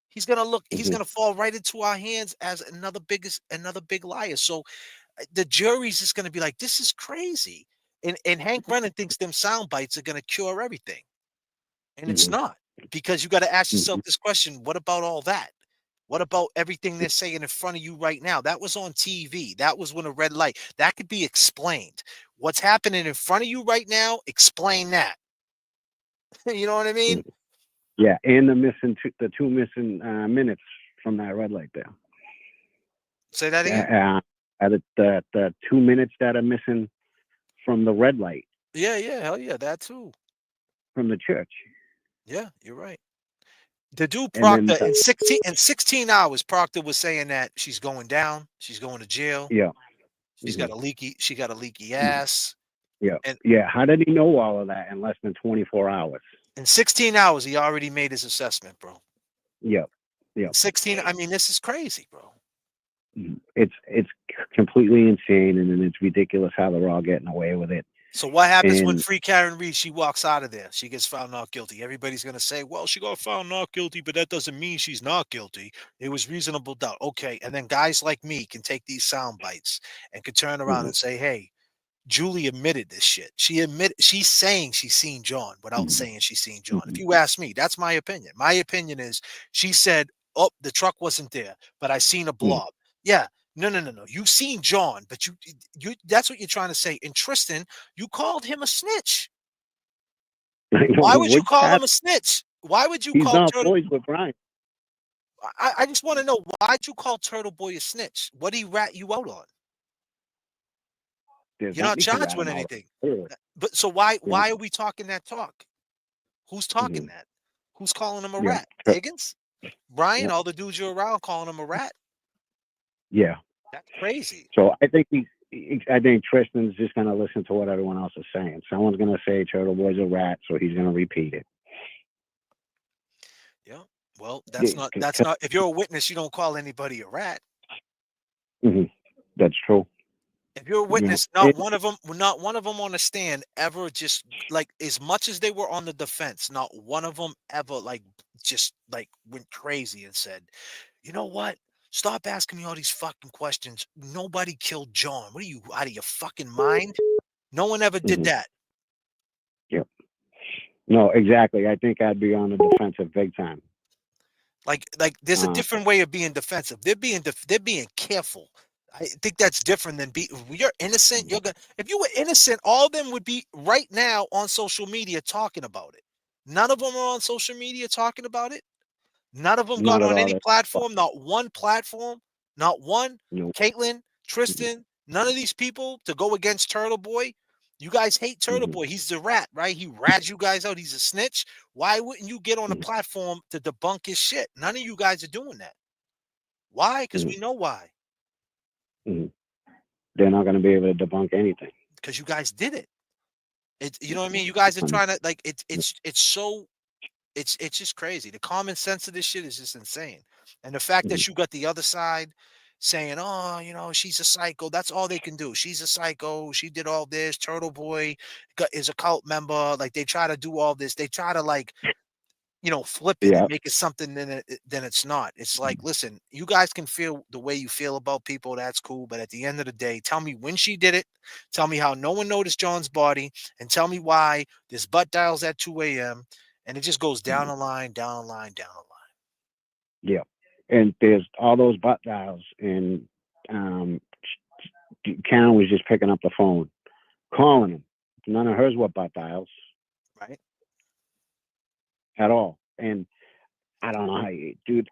Speaker 11: he's going to fall right into our hands as another big liar. So the jury's just going to be like, this is crazy. And Hank Brennan thinks them sound bites are going to cure everything. And it's not, because you got to ask yourself this question. What about all that? What about everything they're saying in front of you right now? That was on TV. That was when a red light. That could be explained. What's happening in front of you right now, explain that. You know what I mean?
Speaker 19: Yeah, and the two missing minutes from that red light there.
Speaker 11: Say that again?
Speaker 19: The 2 minutes that are missing from the red light.
Speaker 11: Yeah, hell yeah, that too.
Speaker 19: From the church.
Speaker 11: Yeah, you're right. The dude Proctor in 16 hours, Proctor was saying that she's going down, she's going to jail.
Speaker 19: Yeah.
Speaker 11: She got a leaky ass.
Speaker 19: Yeah.
Speaker 11: And
Speaker 19: how did he know all of that in less than 24 hours?
Speaker 11: In 16 hours, he already made his assessment, bro.
Speaker 19: Yeah.
Speaker 11: 16. I mean, this is crazy, bro.
Speaker 19: It's completely insane, and then it's ridiculous how they're all getting away with it.
Speaker 11: So what happens when Free Karen Reed, she walks out of there? She gets found not guilty. Everybody's going to say, well, she got found not guilty, but that doesn't mean she's not guilty. It was reasonable doubt. Okay. And then guys like me can take these sound bites and can turn around and say, hey, Julie admitted this shit. She's saying she's seen John without saying she's seen John. If you ask me, that's my opinion. My opinion is she said, oh, the truck wasn't there, but I seen a blob. Yeah. No. You seen John, but you that's what you're trying to say. And Tristin, you called him a snitch. Why would you call him a snitch? Why would you call Turtle
Speaker 19: boys with Brian?
Speaker 11: I just want to know, why'd you call Turtle Boy a snitch? What did he rat you out on? You're not charged with anything. But so why are we talking that talk? Who's talking that? Who's calling him a rat? Higgins? Brian? All the dudes you're around calling him a rat?
Speaker 19: Yeah.
Speaker 11: That's crazy.
Speaker 19: So I think Tristin's just going to listen to what everyone else is saying. Someone's going to say Turtle Boy's a rat, so he's going to repeat it.
Speaker 11: Yeah. Well, that's not. If you're a witness, you don't call anybody a rat.
Speaker 19: That's true.
Speaker 11: If you're a witness, not one of them on the stand ever just like, as much as they were on the defense, not one of them ever just went crazy and said, you know what? Stop asking me all these fucking questions. Nobody killed John. What are you, out of your fucking mind? No one ever did that.
Speaker 19: Yep. No, exactly. I think I'd be on the defensive big time.
Speaker 11: Like there's a different way of being defensive. They're being careful. I think that's different than you're innocent. If you were innocent, all of them would be right now on social media talking about it. None of them are on social media talking about it. None of them
Speaker 19: Not
Speaker 11: got
Speaker 19: at
Speaker 11: on
Speaker 19: all.
Speaker 11: any platform. Not one platform. Not one.
Speaker 19: Nope.
Speaker 11: Caitlin, Tristin, none of these people to go against Turtle Boy. You guys hate Turtle Boy. He's the rat, right? He rats you guys out. He's a snitch. Why wouldn't you get on a platform to debunk his shit? None of you guys are doing that. Why? Because we know why.
Speaker 19: They're not going to be able to debunk anything.
Speaker 11: Because you guys did it. You know what I mean? You guys are trying to it's just crazy. The common sense of this shit is just insane. And the fact that you got the other side saying, oh, you know, she's a psycho. That's all they can do. She's a psycho. She did all this. Turtle Boy is a cult member. Like they try to do all this. They try to flip it and make it something than it's not. It's like, listen, you guys can feel the way you feel about people. That's cool. But at the end of the day, tell me when she did it. Tell me how no one noticed John's body, and tell me why there's butt dials at 2 a.m. And it just goes down the line, down the line, down the line.
Speaker 19: Yeah. And there's all those butt dials, and Karen was just picking up the phone, calling him. None of hers were butt dials.
Speaker 11: Right.
Speaker 19: At all. And I don't know how you, dude,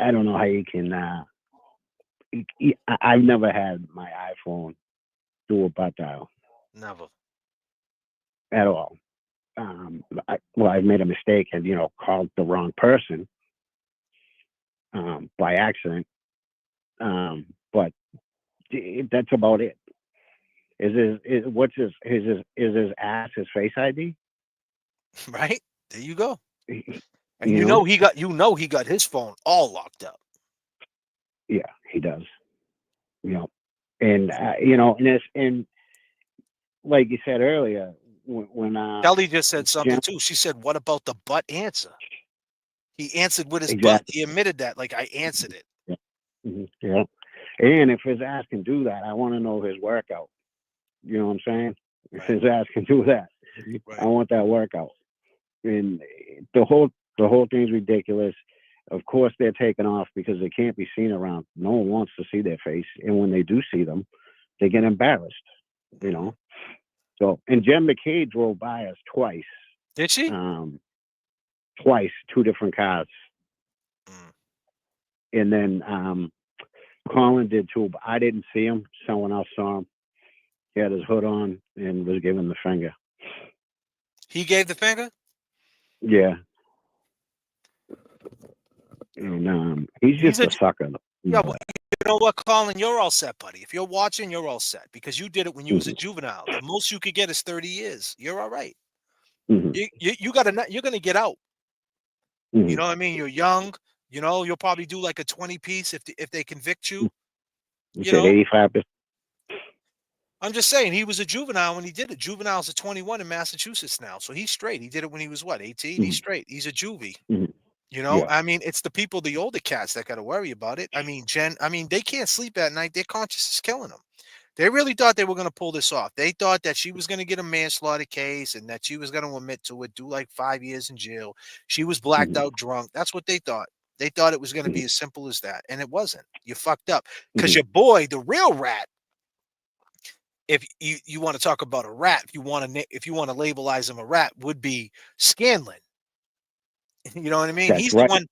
Speaker 19: I don't know how you can, I've never had my iPhone do a butt dial.
Speaker 11: Never.
Speaker 19: At all. I've made a mistake and, called the wrong person by accident. But that's about it. Is his ass his Face ID?
Speaker 11: Right? There you go. And
Speaker 19: You know
Speaker 11: he got his phone all locked up.
Speaker 19: Yeah, he does. And and like you said earlier, when
Speaker 11: Kelly just said something too. She said, "What about the butt answer?" He answered with his butt. He admitted that, like, I answered it.
Speaker 19: Yeah. Yeah. And if his ass can do that, I want to know his workout. You know what I'm saying? If his ass can do that, I want that workout. And the whole thing's ridiculous. Of course, they're taken off because they can't be seen around. No one wants to see their face, and when they do see them, they get embarrassed. So, and Jen McKay drove by us twice.
Speaker 11: Did she?
Speaker 19: Twice, 2 different cars. And then Colin did too, but I didn't see him. Someone else saw him. He had his hood on and was giving the finger.
Speaker 11: He gave the finger?
Speaker 19: Yeah. And he's just a sucker.
Speaker 11: Yeah, well, you know what, Colin? You're all set, buddy. If you're watching, you're all set because you did it when you was a juvenile. The most you could get is 30 years. You're all right. You're gonna get out. You know what I mean? You're young. You'll probably do like a 20 piece if they convict you.
Speaker 19: You know, 85%.
Speaker 11: I'm just saying he was a juvenile when he did it. Juveniles are 21 in Massachusetts now, so he's straight. He did it when he was 18? He's straight. He's a juvie.
Speaker 19: Yeah.
Speaker 11: I mean, it's the people, the older cats that got to worry about it. I mean, they can't sleep at night. Their conscience is killing them. They really thought they were going to pull this off. They thought that she was going to get a manslaughter case and that she was going to admit to it, do like 5 years in jail. She was blacked out drunk. That's what they thought. They thought it was going to be as simple as that. And it wasn't. You fucked up. Because your boy, the real rat, if you want to talk about a rat, if you want to labelize him a rat, would be Scanlon. You know what I mean?
Speaker 19: That's
Speaker 11: He's
Speaker 19: right.
Speaker 11: the one.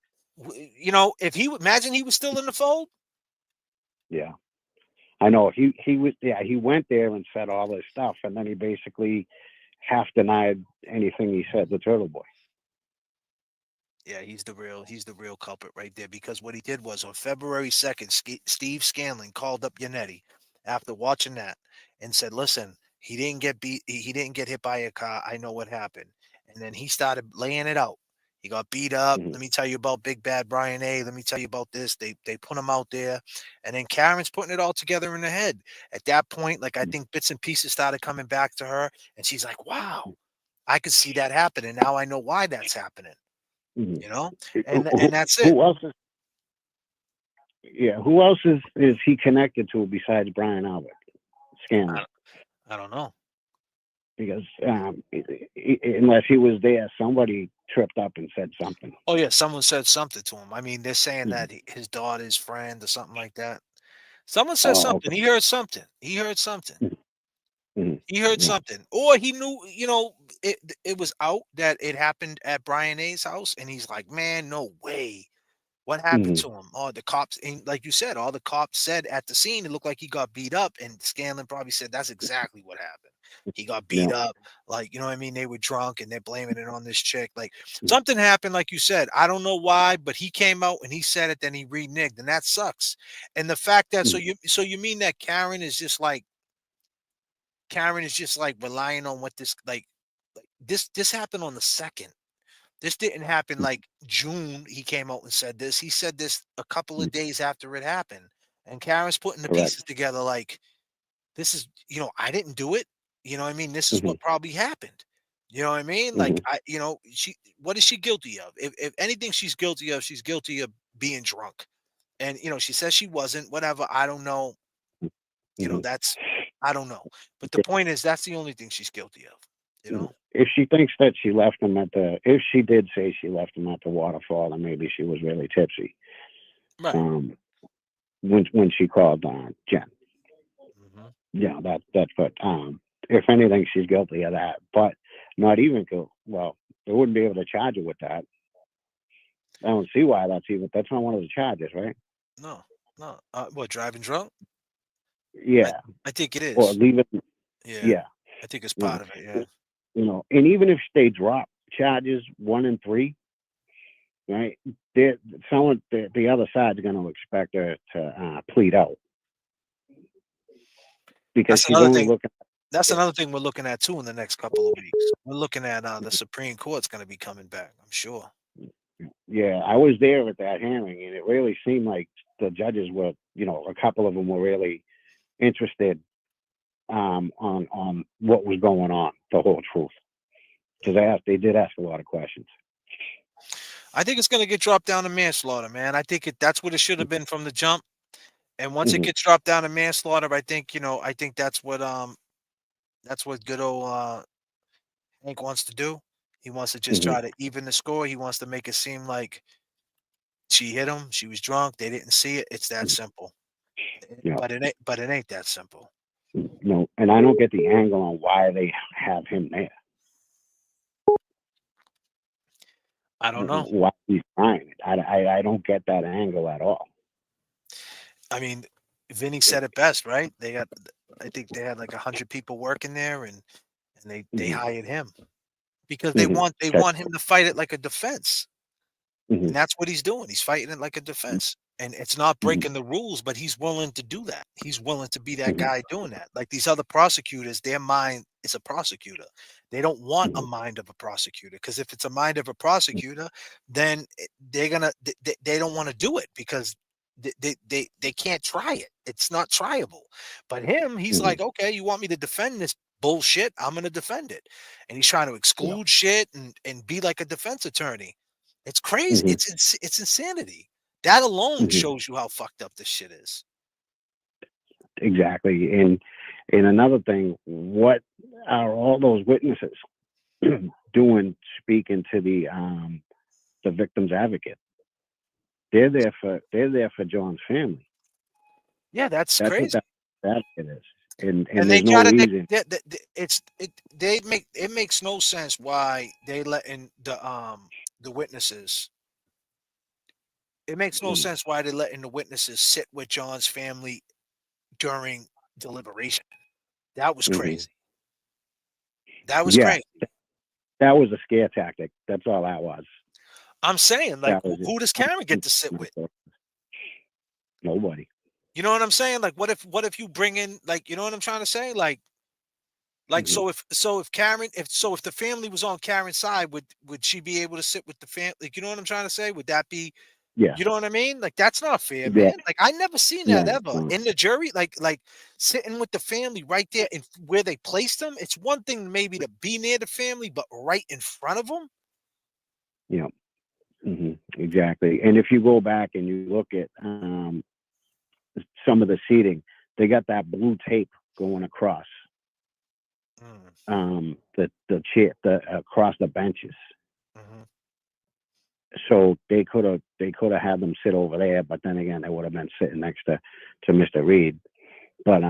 Speaker 11: If he imagine he was still in the fold.
Speaker 19: Yeah, I know he was. Yeah, he went there and said all this stuff, and then he basically half denied anything he said to Turtle Boy.
Speaker 11: Yeah, he's the real culprit right there, because what he did was on February 2nd, Steve Scanlon called up Yannetti after watching that and said, listen, he didn't get beat. He didn't get hit by a car. I know what happened. And then he started laying it out. He got beat up. Let me tell you about Big Bad Brian A. Let me tell you about this. They put him out there. And then Karen's putting it all together in her head. At that point, like, I think bits and pieces started coming back to her. And she's like, wow, I could see that happening. Now I know why that's happening. And that's it.
Speaker 19: Who else is? Yeah, who else is he connected to besides Brian Albert? Scanlon.
Speaker 11: I don't know.
Speaker 19: because unless he was there, somebody tripped up and said something.
Speaker 11: Oh yeah, someone said something to him. I mean, they're saying that his daughter's friend or something like that. Someone said something.
Speaker 19: Okay.
Speaker 11: He heard something. He heard something.
Speaker 19: Mhm.
Speaker 11: He heard
Speaker 19: Yeah.
Speaker 11: something, or he knew. It was out that it happened at Brian A's house, and he's like, "Man, no way! What happened
Speaker 19: Mhm.
Speaker 11: to him?" Oh, the cops, and like you said, all the cops said at the scene, it looked like he got beat up, and Scanlon probably said that's exactly what happened. He got beat
Speaker 19: Yeah.
Speaker 11: up, like, you know what I mean? They were drunk and they're blaming it on this chick. Like
Speaker 19: Mm.
Speaker 11: something happened, like you said. I don't know why, but he came out and he said it, then he reneged, and that sucks. And the fact that so you mean that Karen is just like relying on what this happened on the 2nd. This didn't happen like June. He came out and said this. He said this a couple of days after it happened. And Karen's putting the
Speaker 19: Correct.
Speaker 11: pieces together like, this is, I didn't do it. You know what I mean? This is
Speaker 19: Mhm.
Speaker 11: what probably happened. You know what I mean? Like,
Speaker 19: Mhm.
Speaker 11: what is she guilty of? If anything she's guilty of being drunk. And, she says she wasn't, whatever. I don't know.
Speaker 19: Mhm.
Speaker 11: I don't know. But the point is, that's the only thing she's guilty of, you know?
Speaker 19: If she thinks that she left him if she did say she left him at the waterfall, then maybe she was really tipsy.
Speaker 11: Right.
Speaker 19: When she called Jen. Yeah, that's what. If anything, she's guilty of that, but not even guilt. Well, they wouldn't be able to charge her with that. I don't see why that's not one of the charges, right?
Speaker 11: No, no. What, driving drunk?
Speaker 19: Yeah,
Speaker 11: I think it
Speaker 19: or
Speaker 11: is.
Speaker 19: leave it.
Speaker 11: Yeah.
Speaker 19: Yeah,
Speaker 11: I think it's
Speaker 19: you know,
Speaker 11: part of it, yeah.
Speaker 19: and even if they drop charges 1 and 3, right? The other side's going to expect her to plead out because
Speaker 11: That's
Speaker 19: she's
Speaker 11: another
Speaker 19: only
Speaker 11: thing.
Speaker 19: looking.
Speaker 11: That's another thing we're looking at too in the next couple of weeks. We're looking at the Supreme Court's going to be coming back, I'm sure.
Speaker 19: Yeah, I was there at that hearing, and it really seemed like the judges were, a couple of them were really interested on what was going on, the whole truth, because they did ask a lot of questions.
Speaker 11: I think it's going to get dropped down to manslaughter, man. I think that's what it should have been from the jump. And once it
Speaker 19: Mhm.
Speaker 11: gets dropped down to manslaughter, I think that's what good old Hank wants to do. He wants to just
Speaker 19: Mhm.
Speaker 11: try to even the score. He wants to make it seem like she hit him, she was drunk, they didn't see it. It's that simple.
Speaker 19: Yeah.
Speaker 11: But it ain't that simple.
Speaker 19: No, and I don't get the angle on why they have him there.
Speaker 11: I don't know.
Speaker 19: Why he's trying it. I don't get that angle at all.
Speaker 11: I mean, Vinny said it best, right? I think they had like 100 people working there, and they
Speaker 19: Mhm.
Speaker 11: hired him because they
Speaker 19: Mhm.
Speaker 11: want him to fight it like a defense.
Speaker 19: Mhm.
Speaker 11: And that's what he's doing. He's fighting it like a defense. And it's not
Speaker 19: Mhm.
Speaker 11: breaking the rules, but he's willing to do that. He's willing to be that
Speaker 19: Mhm.
Speaker 11: guy doing that. Like these other prosecutors, their mind is a prosecutor. They don't want a mind of a prosecutor, because if it's a mind of a prosecutor, then they don't want to do it because they can't try it. It's not triable. But him, he's
Speaker 19: Mhm.
Speaker 11: like, okay, you want me to defend this bullshit? I'm going to defend it. And he's trying to
Speaker 19: Yeah.
Speaker 11: exclude shit and be like a defense attorney. It's crazy.
Speaker 19: Mhm.
Speaker 11: It's insanity. That alone
Speaker 19: Mhm.
Speaker 11: shows you how fucked up this shit is.
Speaker 19: Exactly. And another thing, what are all those witnesses doing speaking to the victim's advocate? They're there for John's family.
Speaker 11: Yeah, that's
Speaker 19: That's what
Speaker 11: crazy.
Speaker 19: that advocate is. And
Speaker 11: they
Speaker 19: there's no
Speaker 11: gotta
Speaker 19: reason.
Speaker 11: it makes no sense why they let in the witnesses. It makes no sense why they letting the witnesses sit with John's family during deliberation. That was
Speaker 19: Mhm.
Speaker 11: crazy. That was
Speaker 19: Yeah,
Speaker 11: crazy.
Speaker 19: that was a scare tactic. That's all that was.
Speaker 11: I'm saying, like,
Speaker 19: That was
Speaker 11: who does Karen get to sit with?
Speaker 19: Nobody.
Speaker 11: You know what I'm saying? Like, what if you bring in, like, you know what I'm trying to say? Like,
Speaker 19: Mhm.
Speaker 11: if the family was on Karen's side, would she be able to sit with the family? Like, you know what I'm trying to say? Would that be,
Speaker 19: Yeah.
Speaker 11: you know what I mean? Like, that's not fair,
Speaker 19: Yeah.
Speaker 11: man. Like, I never seen that
Speaker 19: No,
Speaker 11: ever
Speaker 19: no.
Speaker 11: in the jury. Like sitting with the family right there in where they placed them. It's one thing maybe to be near the family, but right in front of them.
Speaker 19: Yeah. Exactly. And if you go back and you look at some of the seating, they got that blue tape going across. the chair, across the benches.
Speaker 11: Mm-hmm.
Speaker 19: So they could have had them sit over there, but then again, they would have been sitting next to Mr. Reed. But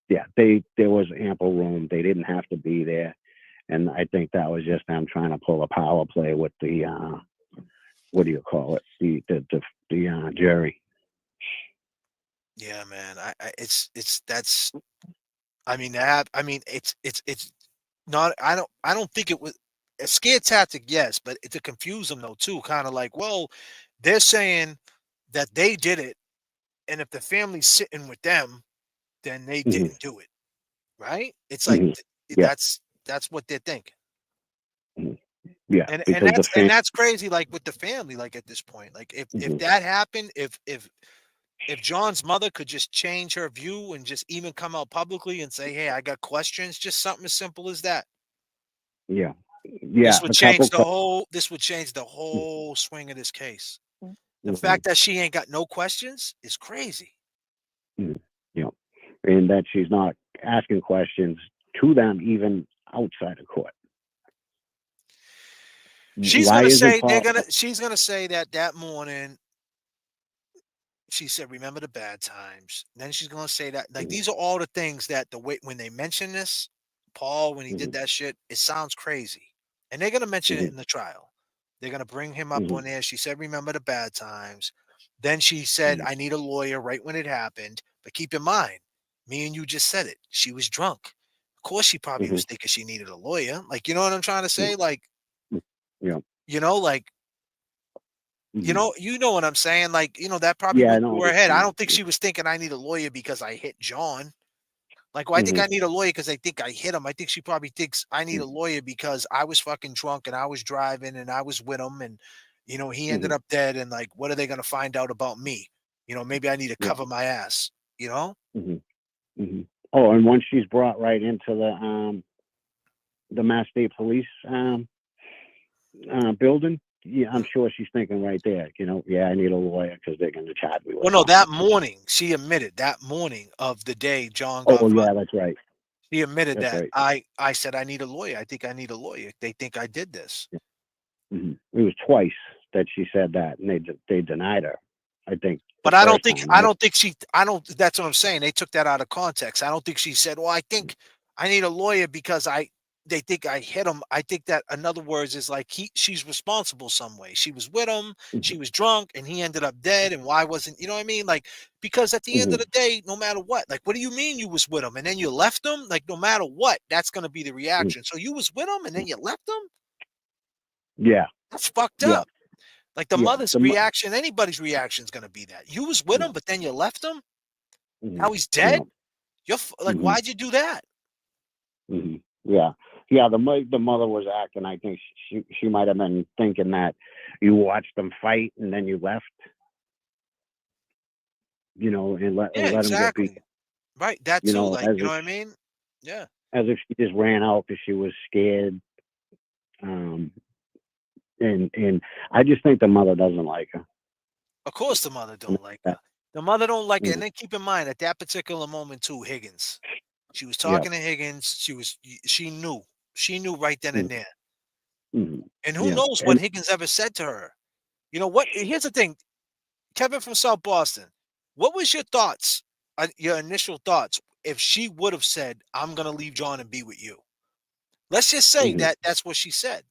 Speaker 19: yeah, there was ample room. They didn't have to be there, and I think that was just them trying to pull a power play with the what do you call it? The jury.
Speaker 11: Yeah, man. It's that's. I mean, it's not. I don't think it was a scare tactic. Yes, but to confuse them though too. Kind of like, well, they're saying that they did it, and if the family's sitting with them, then they didn't do it, right? It's like
Speaker 19: Yeah.
Speaker 11: that's what they're thinking.
Speaker 19: Yeah,
Speaker 11: And
Speaker 19: because
Speaker 11: that's crazy. Like with the family, like at this point, like if that happened, if John's mother could just change her view and just even come out publicly and say, "Hey, I got questions," just something as simple as that.
Speaker 19: yeah,
Speaker 11: This would change the
Speaker 19: couple.
Speaker 11: whole. This would change the whole swing of this case. The
Speaker 19: Mhm.
Speaker 11: fact that she ain't got no questions is crazy.
Speaker 19: Yeah, and that she's not asking questions to them even outside of court.
Speaker 11: She's
Speaker 19: Why
Speaker 11: gonna
Speaker 19: is
Speaker 11: say
Speaker 19: it
Speaker 11: she's gonna say that morning. She said, "Remember the bad times." Then she's gonna say that like these are all the things that the way when they mention this, Paul when he did that shit, it sounds crazy, and they're gonna mention it in the trial. They're gonna bring him up on there. She said, "Remember the bad times." Then she said, "I need a lawyer." Right when it happened, but keep in mind, me and you just said it. She was drunk. Of course, she probably was thinking she needed a lawyer. Like you know what I'm trying to say? Like
Speaker 19: Yeah.
Speaker 11: you know, like. You know what I'm saying? Like, that probably
Speaker 19: Yeah, I
Speaker 11: went
Speaker 19: know
Speaker 11: through
Speaker 19: what
Speaker 11: her
Speaker 19: you're
Speaker 11: head. I
Speaker 19: saying.
Speaker 11: don't think she was thinking I need a lawyer because I hit John. Like, well, I think I need a lawyer because I think I hit him. I think she probably thinks I need a lawyer because I was fucking drunk and I was driving and I was with him and, he ended up dead. And like, what are they going to find out about me? Maybe I need to cover my ass,
Speaker 19: Oh, and once she's brought right into the Mass State Police building, yeah, I'm sure she's thinking right there, yeah, I need a lawyer because they're going to charge me with
Speaker 11: Well, no,
Speaker 19: something.
Speaker 11: that morning she admitted that morning of the day John got
Speaker 19: Oh,
Speaker 11: violent.
Speaker 19: yeah, that's right.
Speaker 11: She admitted
Speaker 19: That's
Speaker 11: that
Speaker 19: right.
Speaker 11: I said, I need a lawyer. I think I need a lawyer. They think I did this.
Speaker 19: It was twice that she said that, and they denied her. I think.
Speaker 11: But I don't think that's what I'm saying. They took that out of context. I don't think she said, well, I think I need a lawyer because they think I hit him. I think that in other words is like she's responsible some way. She was with him, she was drunk, and he ended up dead. And why wasn't, you know what I mean? Like, because at the end of the day, no matter what, like, what do you mean you was with him and then you left him? Like, no matter what, that's gonna be the reaction. So you was with him and then you left him?
Speaker 19: Yeah.
Speaker 11: That's fucked
Speaker 19: Yeah.
Speaker 11: up. Like the mother's reaction, anybody's reaction is going to be that you was with him, but then you left him. Now he's dead. You're like, why'd you do that?
Speaker 19: Yeah, yeah. The mother was acting. I think she might have been thinking that you watched them fight and then you left. And let him get beat.
Speaker 11: Right, that too. Like, you know what I mean? Yeah.
Speaker 19: As if she just ran out because she was scared. And I just think the mother doesn't like her.
Speaker 11: Of course, the mother don't like her. The mother don't like it. And then keep in mind at that particular moment too, Higgins. She was talking to Higgins. She knew right then and there. And who knows what Higgins ever said to her? You know what? Here's the thing, Kevin from South Boston. What was your thoughts? Your initial thoughts if she would have said, "I'm gonna leave John and be with you." Let's just say that's what she said.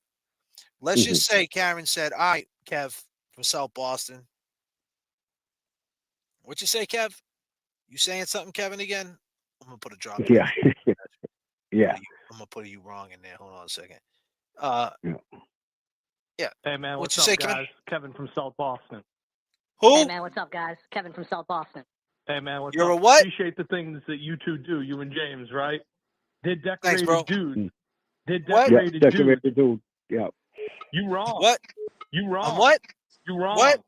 Speaker 11: Let's just say Karen said, "All right, Kev from South Boston." What you say, Kev? You saying something, Kevin? Again? I'm gonna put a drop.
Speaker 19: Yeah. Yeah.
Speaker 11: I'm gonna put you wrong in there. Hold on a second. Yeah.
Speaker 2: Hey man,
Speaker 11: What
Speaker 2: what's
Speaker 11: you
Speaker 2: up,
Speaker 11: say,
Speaker 2: guys? Kevin from South Boston.
Speaker 11: Who?
Speaker 9: Hey man, what's up, guys? Kevin from South Boston.
Speaker 2: Hey man, what's
Speaker 11: You're
Speaker 2: up?
Speaker 11: a what?
Speaker 2: Appreciate the things that you two do, you and James, right? They're decorated
Speaker 11: bro.
Speaker 2: dudes. They're
Speaker 11: What?
Speaker 2: decorated
Speaker 19: Decorated
Speaker 2: dudes.
Speaker 19: dude. Yeah.
Speaker 2: You wrong.
Speaker 11: What?
Speaker 2: You wrong.
Speaker 11: What?
Speaker 2: You wrong.
Speaker 11: What?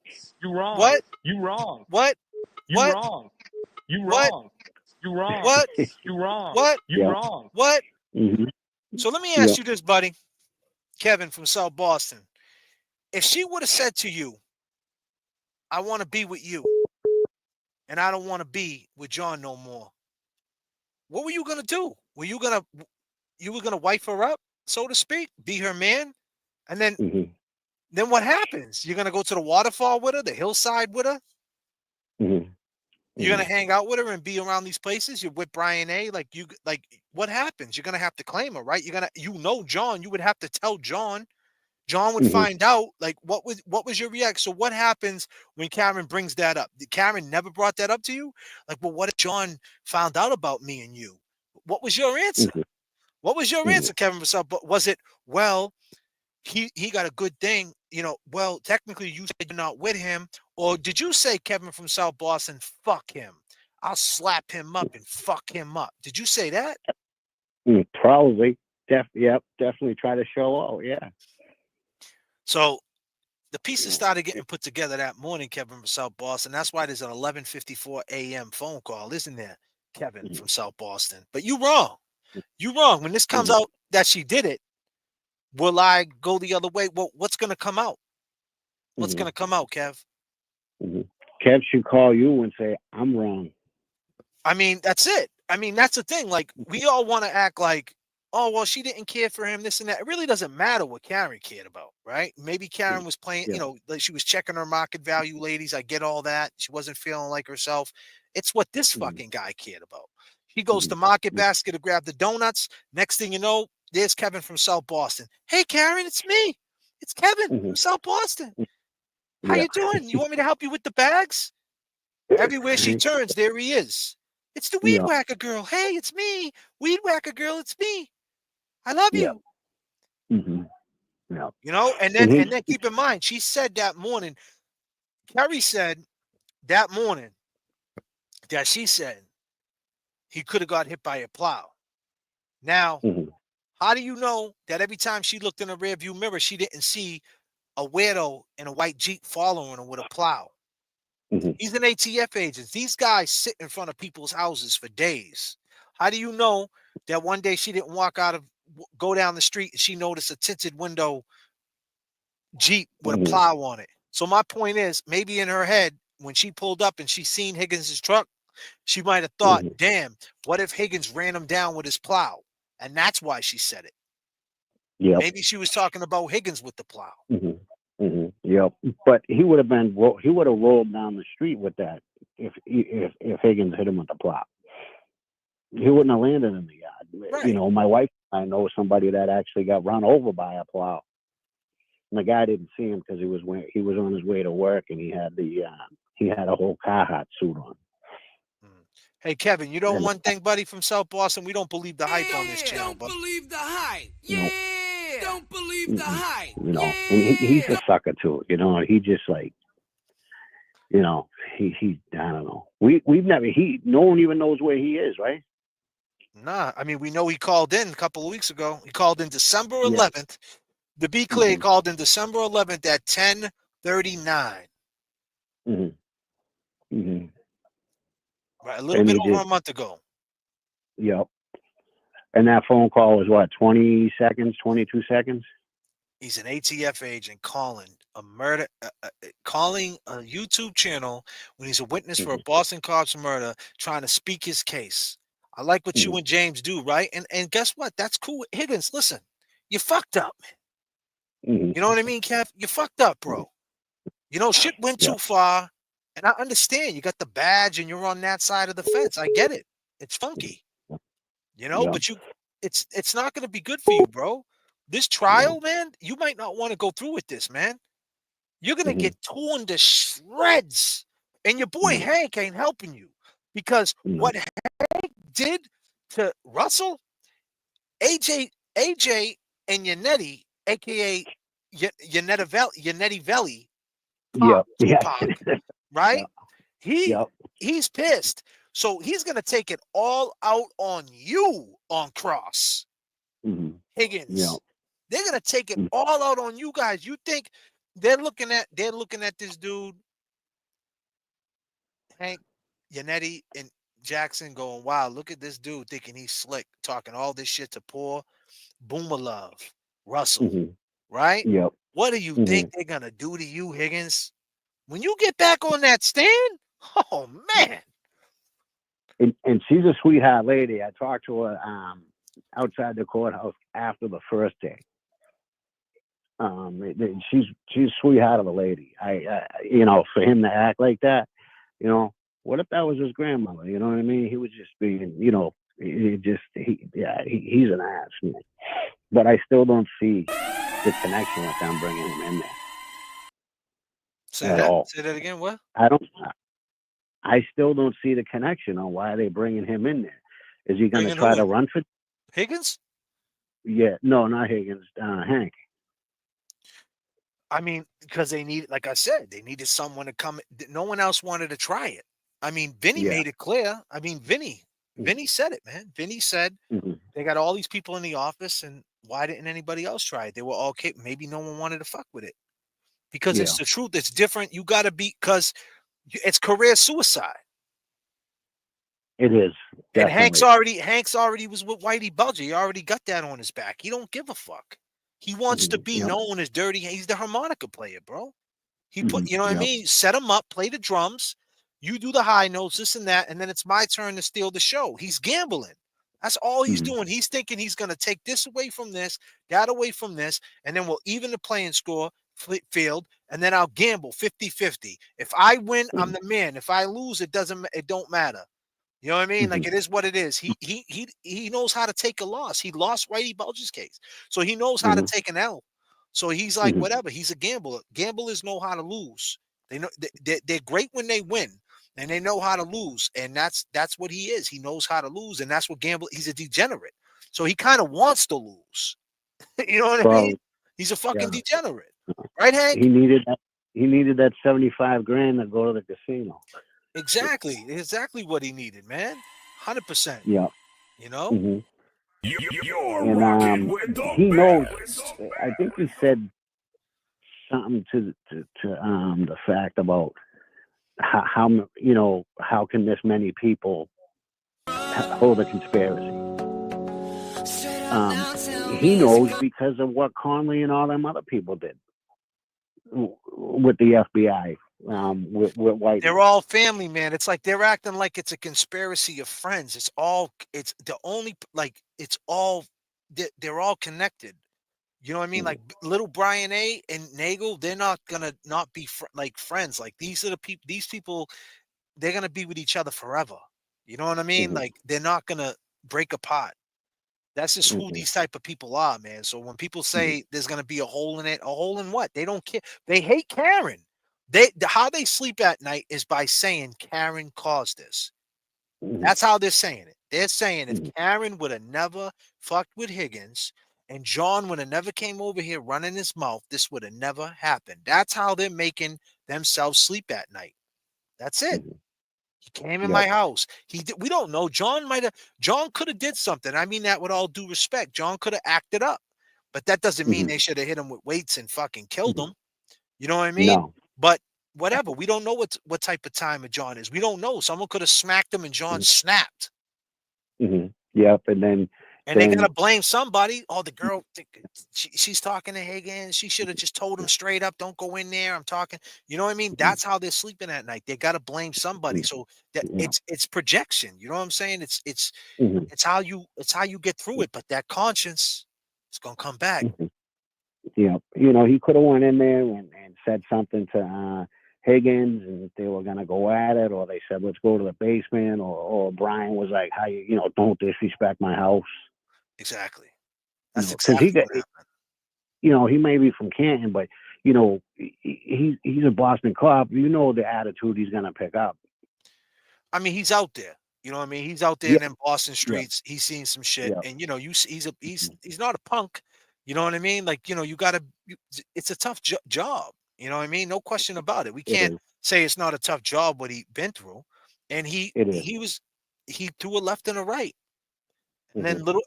Speaker 2: You wrong.
Speaker 11: What?
Speaker 2: You wrong.
Speaker 11: What?
Speaker 2: You
Speaker 11: What?
Speaker 2: wrong. You
Speaker 11: What?
Speaker 2: wrong. You wrong.
Speaker 11: What?
Speaker 2: You wrong.
Speaker 11: What?
Speaker 2: You wrong.
Speaker 11: What?
Speaker 19: Mm-hmm.
Speaker 11: So let me ask you this, buddy. Kevin from South Boston. If she would have said to you, "I want to be with you, and I don't want to be with John no more," what were you gonna do? Were you gonna you were gonna wife her up, so to speak, be her man, and then
Speaker 19: Mm-hmm.
Speaker 11: then what happens? You're gonna go to the waterfall with her, the hillside with her.
Speaker 19: Mm-hmm.
Speaker 11: You're gonna hang out with her and be around these places. You're with Brian A. Like what happens? You're gonna have to claim her, right? John. You would have to tell John. John would
Speaker 19: Mm-hmm.
Speaker 11: find out. Like what was your reaction? So what happens when Karen brings that up? Did Karen never brought that up to you? Like, well, what if John found out about me and you? What was your answer?
Speaker 19: Mm-hmm.
Speaker 11: What was your
Speaker 19: Mm-hmm.
Speaker 11: answer, Kevin? But was it, well, he got a good thing, well, technically you said you're not with him, or did you say, Kevin from South Boston, fuck him, I'll slap him up and fuck him up? Did you say that?
Speaker 19: Probably. Definitely try to show out. Yeah.
Speaker 11: So the pieces started getting put together that morning, Kevin from South Boston. That's why there's an 11:54 a.m. phone call, isn't there, Kevin from South Boston? But you wrong. When this comes out that she did it, will I go the other way? Well, what's going to come out? What's going to come out, Kev?
Speaker 19: Kev should call you and say, I'm wrong.
Speaker 11: I mean, that's it. I mean, that's the thing. Like, we all want to act like, oh, well, she didn't care for him, this and that. It really doesn't matter what Karen cared about, right? Maybe Karen was playing, like she was checking her market value, ladies. I get all that. She wasn't feeling like herself. It's what this fucking guy cared about. He goes to Market Basket to grab the donuts. Next thing you know, there's Kevin from South Boston. Hey, Karen, it's me. It's Kevin from South Boston. How you doing? You want me to help you with the bags? Everywhere she turns, there he is. It's the weed whacker girl. Hey, it's me. Weed whacker girl, it's me. I love you.
Speaker 19: Yeah.
Speaker 11: And then keep in mind, she said that morning, Kerry said that morning that she said he could have got hit by a plow. Now, how do you know that every time she looked in the rearview mirror, she didn't see a weirdo in a white Jeep following her with a plow? He's an ATF agent. These guys sit in front of people's houses for days. How do you know that one day she didn't go down the street and she noticed a tinted window Jeep with a plow on it? So my point is, maybe in her head, when she pulled up and she seen Higgins' truck, she might have thought, damn, what if Higgins ran him down with his plow? And that's why she said it.
Speaker 19: Yep.
Speaker 11: Maybe she was talking about Higgins with the plow.
Speaker 19: Yep. But he would have rolled down the street with that if Higgins hit him with the plow. He wouldn't have landed in the yard.
Speaker 11: Right.
Speaker 19: My wife and I know somebody that actually got run over by a plow. And the guy didn't see him because he was on his way to work and he had a whole Carhartt suit on.
Speaker 11: Hey, Kevin, you know one thing, buddy, from South Boston? We don't believe the hype on this channel.
Speaker 3: Don't believe the hype. Yeah. Don't believe the hype.
Speaker 19: And he's a sucker too. He just like, he I don't know. No one even knows where he is, right?
Speaker 11: Nah, I mean, we know he called in a couple of weeks ago. He called in December 11th. To be clear, he called in December 11th at 10:39. Right, a little bit over a month ago.
Speaker 19: Yep. And that phone call was what, 20 seconds, 22 seconds?
Speaker 11: He's an ATF agent calling a murder, calling a YouTube channel when he's a witness for a Boston cop's murder, trying to speak his case. I like what you and James do, right? And guess what? That's cool. Higgins, listen, you fucked up, man. You know what I mean, Kev? You fucked up, bro. Shit went too far. And I understand you got the badge and you're on that side of the fence. I get it. It's funky. But it's not going to be good for you, bro. This trial, man, you might not want to go through with this, man. You're going to get torn to shreds. And your boy Hank ain't helping you. Because what Hank did to Russell, AJ and Yannetti, a.k.a. Yannetti Velli, right? He's pissed. So he's going to take it all out on you on Cross. Higgins. They're going to take it all out on you guys. You think they're looking at this dude, Hank, Yannetti, and Jackson going, wow, look at this dude thinking he's slick, talking all this shit to poor Boomer Love, Russell, right?
Speaker 19: Yep.
Speaker 11: What do you think they're going to do to you, Higgins? When you get back on that stand, oh, man.
Speaker 19: And she's a sweetheart lady. I talked to her outside the courthouse after the first day. She's a sweetheart of a lady. For him to act like that, what if that was his grandmother? You know what I mean? He was just being, he's an ass, man. But I still don't see the connection with them bringing him in there.
Speaker 11: Say that again. What?
Speaker 19: I still don't see the connection on why they're bringing him in there. Is he going to try to run for
Speaker 11: Higgins?
Speaker 19: Yeah, no, not Higgins. Hank.
Speaker 11: I mean, because they need, like I said, they needed someone to come. No one else wanted to try it. I mean, Vinny made it clear. I mean, Vinny said it, man. Vinny said they got all these people in the office, and why didn't anybody else try it? They were all capable. Maybe no one wanted to fuck with it because it's the truth. It's different. You got to be, because it's career suicide.
Speaker 19: It is. Definitely.
Speaker 11: And Hank's already was with Whitey Bulger. He already got that on his back. He don't give a fuck. He wants to be known as dirty. He's the harmonica player, bro. He put, you know what I mean? Set him up, play the drums. You do the high notes, this and that, and then it's my turn to steal the show. He's gambling. That's all he's doing. He's thinking he's going to take this away from this, that away from this, and then we'll even the playing score field, and then I'll gamble 50-50. If I win, I'm the man. If I lose, it don't matter. You know what I mean? Like, it is what it is. He knows how to take a loss. He lost Whitey Bulger's case, so he knows how to take an L. So he's like, whatever. He's a gambler. Gamblers know how to lose. They know they're great when they win, and they know how to lose. And that's what he is. He knows how to lose, and that's what gamble. He's a degenerate. So he kind of wants to lose. You know what I mean? He's a fucking degenerate, right, Hank?
Speaker 19: He needed that $75,000 to go to the casino.
Speaker 11: Exactly what he needed, man. 100%.
Speaker 19: Yeah.
Speaker 11: You know.
Speaker 19: And he knows. I think he said something to the fact about how can this many people hold a conspiracy. He knows because of what Conley and all them other people did with the FBI. With White.
Speaker 11: They're all family, man. It's like they're acting like it's a conspiracy of friends. They're all connected. You know what I mean? Like little Brian A and Nagel, they're not gonna not be friends. Like these people, they're gonna be with each other forever. You know what I mean? Like they're not gonna break apart. That's just who these type of people are, man. So when people say there's gonna be a hole in it, a hole in what? They don't care. They hate Karen. How they sleep at night is by saying Karen caused this. That's how they're saying it. They're saying if Karen would have never fucked with Higgins and John would have never came over here running his mouth, this would have never happened. That's how they're making themselves sleep at night. That's it. He came in my house. We don't know. John could have did something. I mean that with all due respect. John could have acted up. But that doesn't mean they should have hit him with weights and fucking killed him. You know what I mean?
Speaker 19: No.
Speaker 11: But whatever. We don't know what type of time of John is. We don't know. Someone could have smacked him and John snapped.
Speaker 19: Yep. And
Speaker 11: they gotta blame somebody. Oh, the girl, she's talking to Higgins. She should have just told him straight up, don't go in there. I'm talking. You know what I mean? That's how they're sleeping at night. They gotta blame somebody. So that it's projection. You know what I'm saying? It's how you get through it. But that conscience is gonna come back.
Speaker 19: Yeah, he could have went in there and said something to Higgins, and they were gonna go at it, or they said let's go to the basement, or Brian was like, "How don't disrespect my house."
Speaker 11: Exactly. That's exactly what happened.
Speaker 19: He may be from Canton, but he's a Boston cop. The attitude he's gonna pick up.
Speaker 11: I mean, he's out there. You know what I mean? He's out there in them Boston streets. He's seen some shit, and he's not a punk. You know what I mean? Like, it's a tough job. You know what I mean? No question about it. We can't say it's not a tough job what he been through. And he threw a left and a right. And then little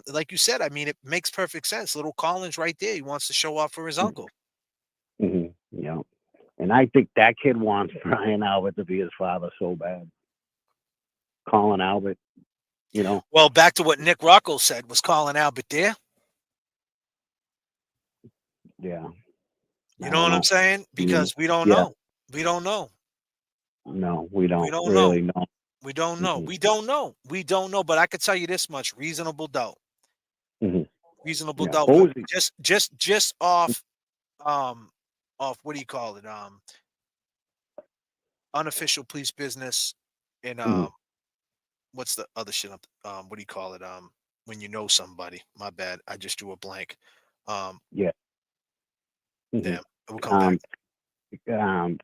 Speaker 11: like you said, I mean, it makes perfect sense. Little Collins right there. He wants to show off for his uncle.
Speaker 19: Yeah. And I think that kid wants Brian Albert to be his father so bad. Colin Albert,
Speaker 11: Well, back to what Nick Rocco said, was Colin Albert there?
Speaker 19: Yeah.
Speaker 11: You know what I'm saying? Because we don't know. We don't know.
Speaker 19: No, we don't
Speaker 11: really
Speaker 19: know.
Speaker 11: We don't know. We don't know. We don't know. But I could tell you this much: reasonable doubt. Reasonable doubt.
Speaker 19: What was he?
Speaker 11: Just off what do you call it? Unofficial police business and what's the other shit? What do you call it? When you know somebody. My bad. I just drew a blank.
Speaker 19: Yeah.
Speaker 11: Damn. We'll come back.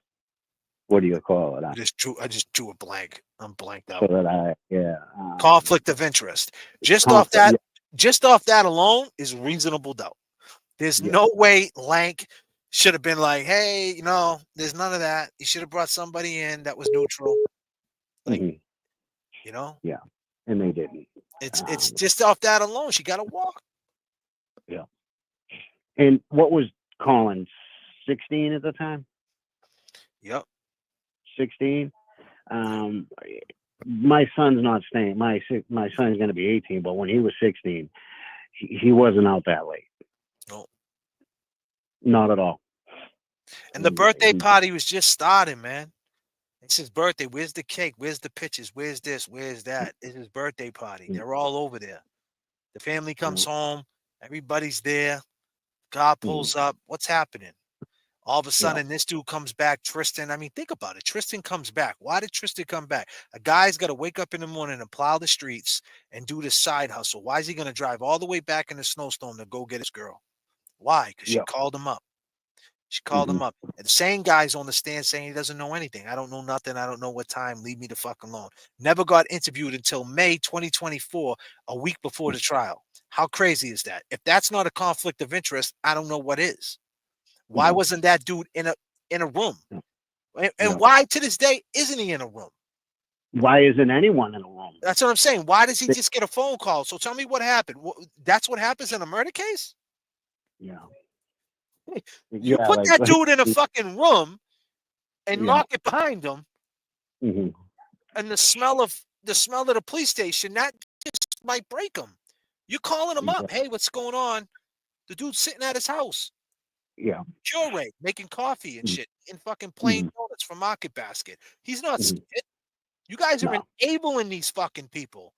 Speaker 19: What do you call it?
Speaker 11: I just drew a blank. I'm blanked out.
Speaker 19: So that
Speaker 11: Conflict of interest. Just off that alone is reasonable doubt. There's no way Lank should have been like, hey, there's none of that. You should have brought somebody in that was neutral. Like,
Speaker 19: Yeah, and they didn't.
Speaker 11: It's just off that alone. She got to walk.
Speaker 19: Yeah. And what was Collins? 16 at the time?
Speaker 11: Yep.
Speaker 19: 16. My son's not staying. My son's going to be 18, but when he was 16, he wasn't out that late.
Speaker 11: No.
Speaker 19: Not at all.
Speaker 11: And the birthday party was just starting, man. It's his birthday. Where's the cake? Where's the pictures? Where's this? Where's that? It's his birthday party. They're all over there. The family comes home. Everybody's there. God pulls up. What's happening? All of a sudden, this dude comes back, Tristin. I mean, think about it. Tristin comes back. Why did Tristin come back? A guy's got to wake up in the morning and plow the streets and do this side hustle. Why is he going to drive all the way back in the snowstorm to go get his girl? Why? Because she called him up. She called him up. And the same guy's on the stand saying he doesn't know anything. I don't know nothing. I don't know what time. Leave me the fuck alone. Never got interviewed until May 2024, a week before the trial. How crazy is that? If that's not a conflict of interest, I don't know what is. Why wasn't that dude in a room? And why to this day isn't he in a room?
Speaker 19: Why isn't anyone in a room?
Speaker 11: That's what I'm saying. Why does he just get a phone call? So tell me what happened. That's what happens in a murder case?
Speaker 19: Yeah.
Speaker 11: You put that dude in a fucking room and lock it behind him, and the smell of the police station, that just might break him. You're calling him up. Hey, what's going on? The dude's sitting at his house.
Speaker 19: Yeah.
Speaker 11: Curate, making coffee and shit in fucking plain donuts from Market Basket. He's not scared. You guys are enabling these fucking people.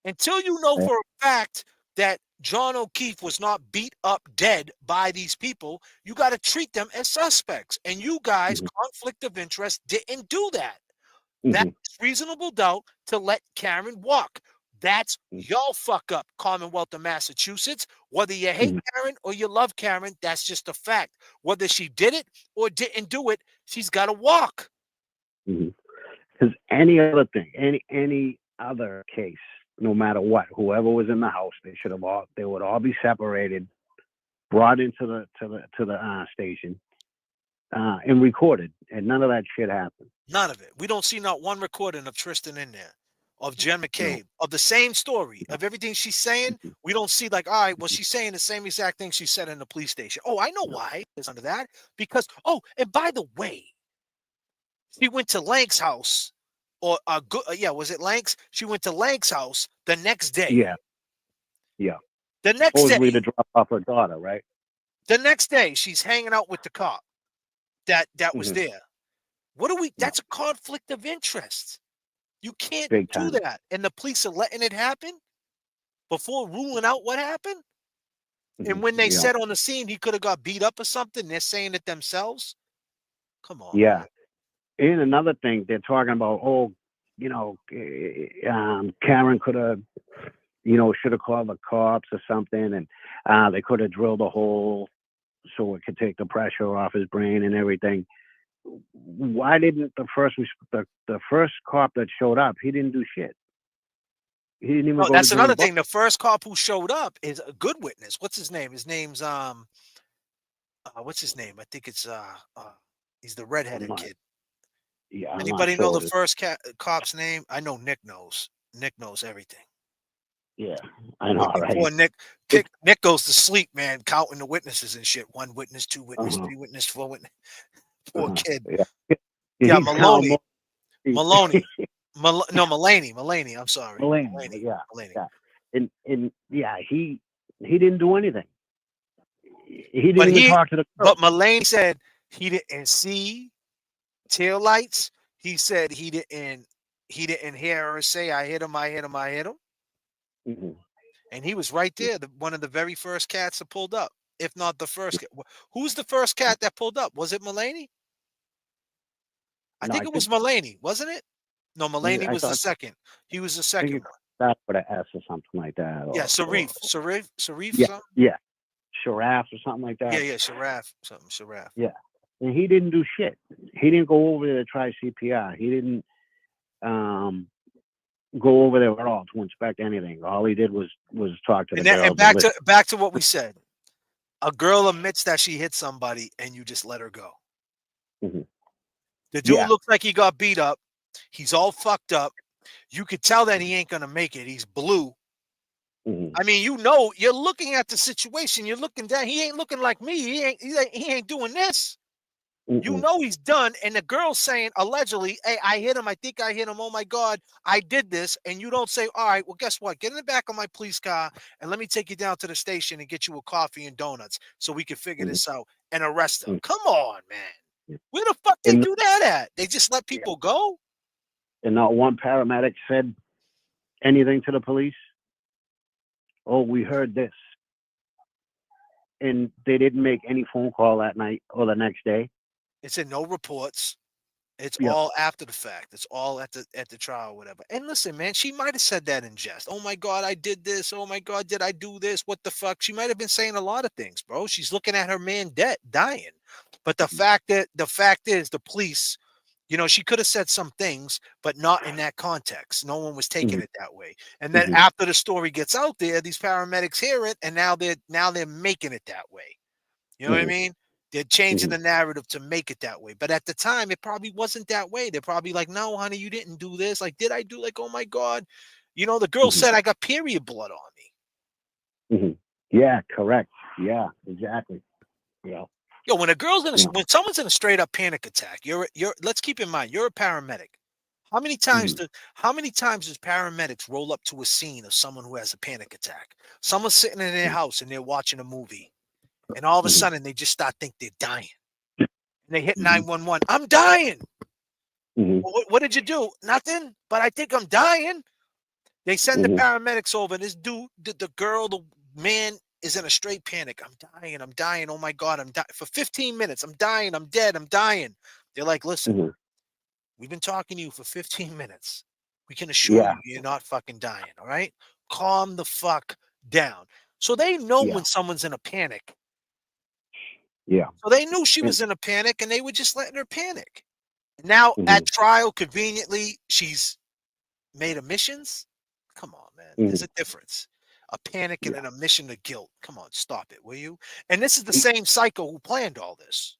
Speaker 11: Until you know for a fact that John O'Keefe was not beat up dead by these people, you got to treat them as suspects. And you guys, conflict of interest, didn't do that. That's reasonable doubt to let Karen walk. That's y'all fuck up, Commonwealth of Massachusetts. Whether you hate Karen or you love Karen, that's just a fact. Whether she did it or didn't do it, she's got to walk.
Speaker 19: Because any other thing, any other case, no matter what, whoever was in the house, they would all be separated, brought into the station, and recorded, and none of that shit happened.
Speaker 11: None of it. We don't see not one recording of Tristin in there, of Jen McCabe, of the same story, of everything she's saying. We don't see like, all right, well, she's saying the same exact thing she said in the police station. Oh, I know why it's under that. Because, and by the way, she went to Lank's house, or was it Lank's? She went to Lank's house the next day.
Speaker 19: Yeah.
Speaker 11: The next
Speaker 19: Supposedly
Speaker 11: day
Speaker 19: to drop off her daughter, right?
Speaker 11: The next day, she's hanging out with the cop that was there. What do we? That's a conflict of interest. You can't do that, and the police are letting it happen before ruling out what happened. And when they said on the scene he could have got beat up or something, they're saying it themselves. Come on.
Speaker 19: Yeah. And another thing, they're talking about, Karen could have, should have called the cops or something, and they could have drilled a hole so it could take the pressure off his brain and everything. Why didn't the first cop that showed up? He didn't do shit. He didn't even.
Speaker 11: That's another thing. The first cop who showed up is a good witness. What's his name? His name's what's his name? I think it's he's the redheaded kid.
Speaker 19: Yeah.
Speaker 11: Anybody know the first cop's name? I know Nick knows. Nick knows everything.
Speaker 19: Yeah, I know.
Speaker 11: Before Nick goes to sleep, man, counting the witnesses and shit. 1 witness, 2 witness, 3 witness, 4 witness. Poor kid. Yeah, Maloney. Maloney. Mulaney. I'm sorry.
Speaker 19: Mulaney. Yeah. And he didn't do anything. He didn't even talk to the girl.
Speaker 11: But Mulaney said he didn't see tail lights. He said he didn't he didn't hear her say, "I hit him, I hit him, I hit him."
Speaker 19: Mm-hmm.
Speaker 11: And he was right there, one of the very first cats that pulled up, if not the first. Who's the first cat that pulled up? Was it Mulaney? I think it was Mulaney, wasn't it? No, Mulaney was the second. He was the second one.
Speaker 19: That's what an S or something like that.
Speaker 11: Yeah, Sharif,
Speaker 19: Yeah,
Speaker 11: something?
Speaker 19: yeah. Sharaf or something like that.
Speaker 11: Yeah, Sharaf, something, Sharaf.
Speaker 19: Yeah. And he didn't do shit. He didn't go over there to try CPR. He didn't go over there at all to inspect anything. All he did was talk to the girl.
Speaker 11: And back to what we said. A girl admits that she hit somebody and you just let her go.
Speaker 19: Mm-hmm.
Speaker 11: The dude looks like he got beat up. He's all fucked up. You could tell that he ain't gonna make it. He's blue.
Speaker 19: Mm-hmm.
Speaker 11: I mean, you're looking at the situation. You're looking down. He ain't looking like me. He ain't doing this.
Speaker 19: Mm-hmm.
Speaker 11: You know he's done. And the girl's saying, allegedly, "Hey, I hit him. I think I hit him. Oh my God, I did this." And you don't say, "All right, well, guess what? Get in the back of my police car and let me take you down to the station and get you a coffee and donuts so we can figure this out and arrest him." Come on, man. Where the fuck they do that at? They just let people go?
Speaker 19: And not one paramedic said anything to the police. Oh, we heard this. And they didn't make any phone call that night or the next day.
Speaker 11: It's in no reports. It's all after the fact. It's all at the trial or whatever. And listen, man, she might have said that in jest. "Oh my God, I did this. Oh my God, did I do this? What the fuck?" She might have been saying a lot of things, bro. She's looking at her man dying. But the fact is the police, she could have said some things, but not in that context. No one was taking it that way. And then after the story gets out there, these paramedics hear it, and now they're making it that way. You know what I mean? They're changing the narrative to make it that way. But at the time, it probably wasn't that way. They're probably like, "No, honey, you didn't do this. Like, did I do like, oh my God?" The girl said, "I got period blood on me."
Speaker 19: Mm-hmm. Yeah, correct. Yeah, exactly. Yeah.
Speaker 11: Yo, when when someone's in a straight up panic attack, let's keep in mind, you're a paramedic. How many times does paramedics roll up to a scene of someone who has a panic attack? Someone's sitting in their house and they're watching a movie. And all of a sudden, they just start think they're dying. And they hit 911. "I'm dying." Well, what did you do? "Nothing, but I think I'm dying." They send the paramedics over. And this dude, the girl, the man is in a straight panic. "I'm dying. I'm dying. Oh my God, I'm dying." For 15 minutes, "I'm dying. I'm dead. I'm dying." They're like, "Listen, we've been talking to you for 15 minutes. We can assure you you're not fucking dying. All right? Calm the fuck down." So they know when someone's in a panic.
Speaker 19: Yeah.
Speaker 11: So they knew she was in a panic, and they were just letting her panic. Now at trial, conveniently, she's made admissions. Come on, man. There's a difference. A panic and an admission of guilt. Come on, stop it, will you? And this is the same psycho who planned all this.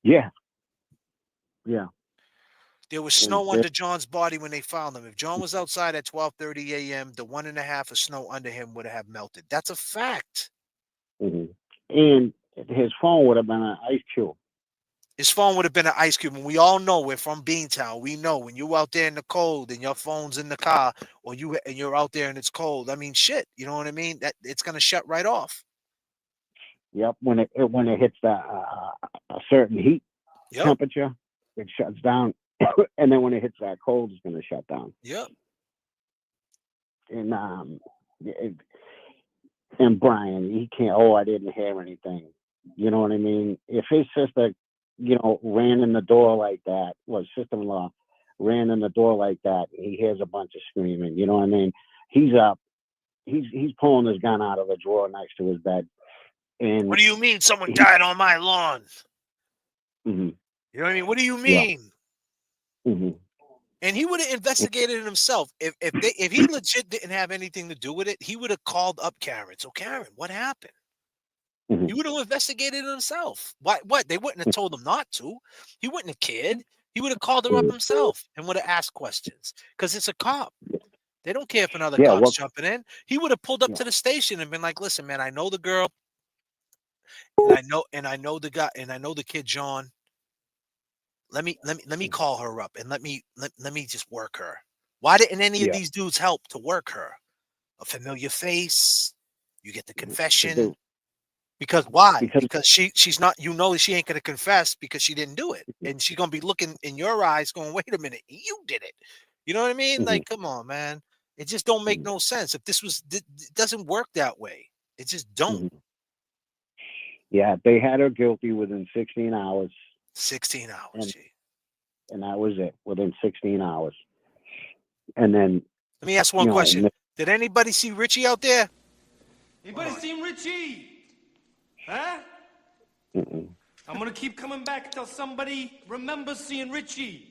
Speaker 19: Yeah. Yeah.
Speaker 11: There was snow under John's body when they found him. If John was outside at 12:30 a.m., the 1.5 of snow under him would have melted. That's a fact.
Speaker 19: And his phone would have been an ice cube.
Speaker 11: His phone would have been an ice cube. And we all know, we're from Beantown. We know when you're out there in the cold and your phone's in the car, or you're out there and it's cold. I mean, shit. You know what I mean? That it's gonna shut right off.
Speaker 19: Yep. When it hits a certain heat temperature, it shuts down. And then when it hits that cold, it's gonna shut down.
Speaker 11: Yep.
Speaker 19: And Brian, he can't. "Oh, I didn't hear anything." You know what I mean? If his sister, ran in the door like that, well, his sister-in-law ran in the door like that, he hears a bunch of screaming. You know what I mean? He's up. He's pulling his gun out of a drawer next to his bed. And
Speaker 11: what do you mean someone died on my lawn? You know what I mean? What do you mean? And he would have investigated it himself. If he legit didn't have anything to do with it, he would have called up Karen. "So Karen, what happened?" He would have investigated it himself. What? They wouldn't have told him not to. He wouldn't have cared. He would have called her up himself and would have asked questions. Because it's a cop. They don't care if another cop's jumping in. He would have pulled up to the station and been like, "Listen, man, I know the girl, and I know the guy, and I know the kid John. Let me call her up and let me just work her." Why didn't any of these dudes help to work her? A familiar face. You get the confession. Because why? Because she's not, she ain't gonna confess because she didn't do it. And she's gonna be looking in your eyes going, wait a minute, you did it. You know what I mean? Like, come on, man. It just don't make no sense. If this was it doesn't work that way. It just don't.
Speaker 19: Yeah, they had her guilty within 16 hours.
Speaker 11: 16 hours,
Speaker 19: and that was it, within 16 hours. And then
Speaker 11: let me ask one question. Did anybody see Richie out there?
Speaker 3: Anybody seen Richie? Huh? I'm gonna keep coming back until somebody remembers seeing Richie.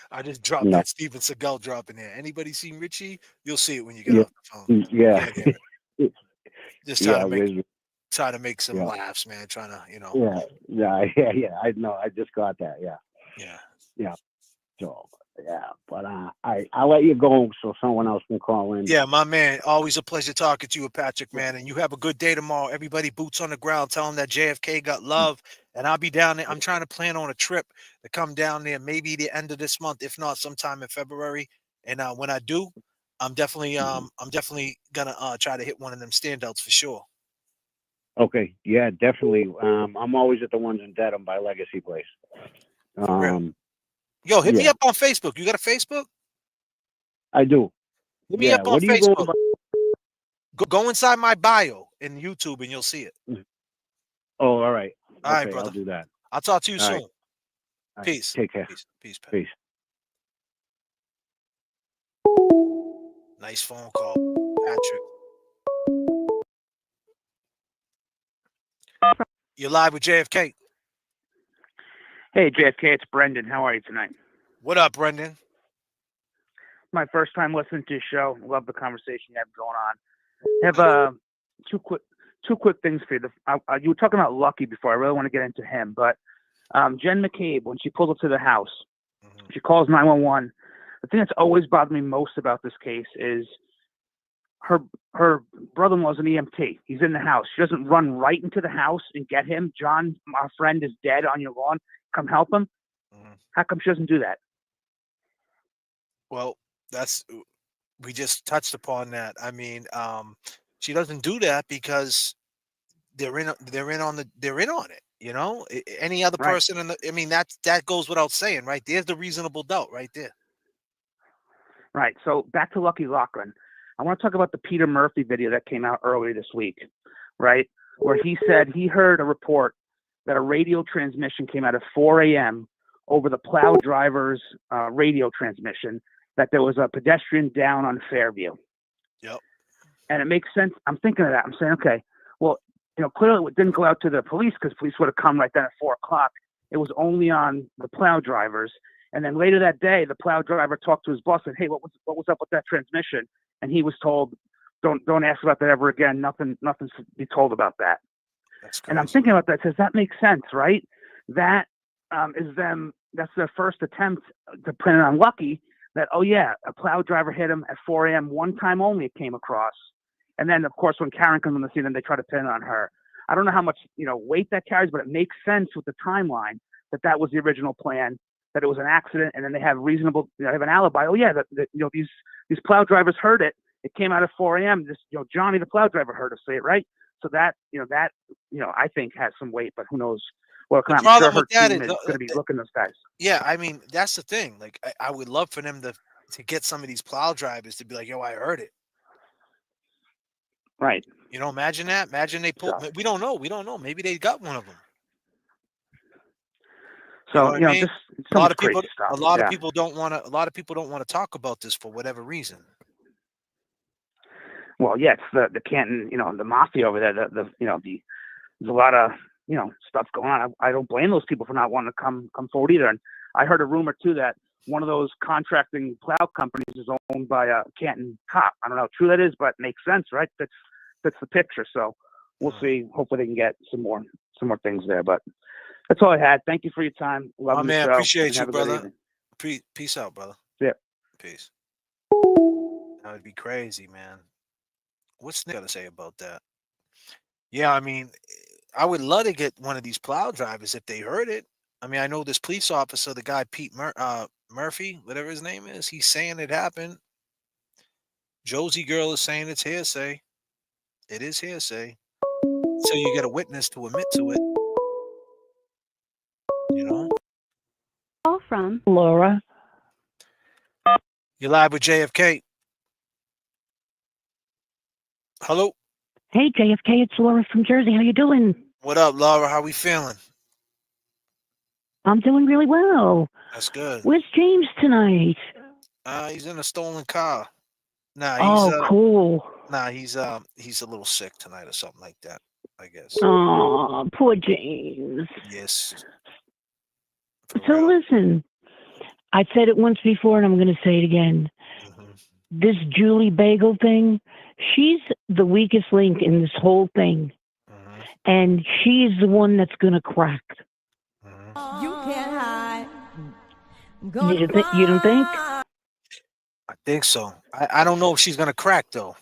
Speaker 11: I just dropped that Steven Seagal drop in there. Anybody seen Richie? You'll see it when you get off the phone.
Speaker 19: Yeah.
Speaker 11: Just trying to make some laughs, man. Trying to,
Speaker 19: Yeah. I know. I just got that.
Speaker 11: Yeah.
Speaker 19: So but I'll let you go so someone else can call in.
Speaker 11: Yeah, my man. Always a pleasure talking to you, Patrick, man. And you have a good day tomorrow. Everybody, boots on the ground. Tell them that JFK got love, and I'll be down there. I'm trying to plan on a trip to come down there, maybe the end of this month, if not sometime in February. And when I do, I'm definitely gonna try to hit one of them standouts for sure.
Speaker 19: Okay, yeah, definitely. I'm always at the ones in Dedham by Legacy Place.
Speaker 11: Yo, hit me up on Facebook. You got a Facebook?
Speaker 19: I do.
Speaker 11: Hit me up on Facebook. Go inside my bio in YouTube and you'll see it.
Speaker 19: Oh, all right.
Speaker 11: All right, brother.
Speaker 19: I'll do that.
Speaker 11: I'll talk to you soon.
Speaker 19: Right.
Speaker 11: Peace.
Speaker 19: Take care.
Speaker 11: Peace. Nice phone call, Patrick. You're live with JFK.
Speaker 6: Hey, JFK, it's Brendan. How are you tonight?
Speaker 11: What up, Brendan?
Speaker 6: My first time listening to your show. Love the conversation you have going on. I have two quick things for you. You were talking about Lucky before. I really want to get into him, but Jen McCabe, when she pulled up to the house, she calls 911. The thing that's always bothered me most about this case is her brother-in-law's an EMT. He's in the house. She doesn't run right into the house and get him. John, our friend, is dead on your lawn. Come help him. How come she doesn't do that?
Speaker 11: Well, we just touched upon that. I mean, she doesn't do that because they're in on it. You know, any other person that goes without saying, right? There's the reasonable doubt right there.
Speaker 6: Right. So back to Lucky Loughran. I want to talk about the Peter Murphy video that came out earlier this week, right? Where he said he heard a report that a radio transmission came out at 4 a.m. over the plow driver's radio transmission that there was a pedestrian down on Fairview.
Speaker 11: Yep.
Speaker 6: And it makes sense. I'm thinking of that. I'm saying, okay, well, clearly it didn't go out to the police because police would have come right then at 4 o'clock. It was only on the plow drivers. And then later that day, the plow driver talked to his boss and, hey, what was up with that transmission? And he was told, don't ask about that ever again. Nothing should be told about that. And I'm thinking about that. Does that make sense, right? That is them. That's their first attempt to pin it on Lucky. That, oh yeah, a plow driver hit him at 4 a.m. one time only. It came across, and then of course when Karen comes on the scene, then they try to pin it on her. I don't know how much weight that carries, but it makes sense with the timeline that was the original plan. That it was an accident, and then they have they have an alibi. Oh yeah, these plow drivers heard it. It came out at 4 a.m. Johnny the plow driver heard us say it, right? So that I think has some weight, but who knows? Well, I'm sure her team is going to be looking those guys.
Speaker 11: Yeah, I mean that's the thing. Like I would love for them to get some of these plow drivers to be like, yo, I heard it.
Speaker 6: Right.
Speaker 11: Imagine that. Imagine they pull. We don't know. Maybe they got one of them.
Speaker 6: So
Speaker 11: just a lot of people.
Speaker 6: Stuff.
Speaker 11: A lot of people don't want to. A lot of people don't want to talk about this for whatever reason.
Speaker 6: Well, yeah, it's the Canton, the mafia over there. There's a lot of stuff going on. I don't blame those people for not wanting to come forward either. And I heard a rumor too that one of those contracting plow companies is owned by a Canton cop. I don't know how true that is, but it makes sense, right? That's the picture. So we'll see. Hopefully they can get some more things there. But that's all I had. Thank you for your time. Love the show.
Speaker 11: Appreciate you, brother. Peace out, brother.
Speaker 6: Yeah.
Speaker 11: Peace. That would be crazy, man. What's Nick got to say about that? Yeah, I mean, I would love to get one of these plow drivers if they heard it. I mean, I know this police officer, the guy Pete Murphy, whatever his name is, he's saying it happened. Josie girl is saying it's hearsay. It is hearsay. So you get a witness to admit to it. You know?
Speaker 1: Call from
Speaker 18: Laura.
Speaker 11: You're live with JFK. Hello.
Speaker 18: Hey, JFK, it's Laura from Jersey. How you doing?
Speaker 11: What up, Laura? How we feeling?
Speaker 18: I'm doing really well.
Speaker 11: That's good.
Speaker 18: Where's James tonight?
Speaker 11: He's in a stolen car. Nah,
Speaker 18: Oh, cool.
Speaker 11: Nah, he's a little sick tonight or something like that, I guess.
Speaker 18: Oh, poor James.
Speaker 11: Yes.
Speaker 18: So listen, I said it once before and I'm going to say it again.
Speaker 11: Mm-hmm.
Speaker 18: This Julie Bagel thing, she's the weakest link in this whole thing.
Speaker 11: Mm-hmm.
Speaker 18: And she's the one that's going to crack.
Speaker 11: Mm-hmm.
Speaker 15: You can't hide.
Speaker 18: You don't think?
Speaker 11: I think so. I don't know if she's going to crack, though.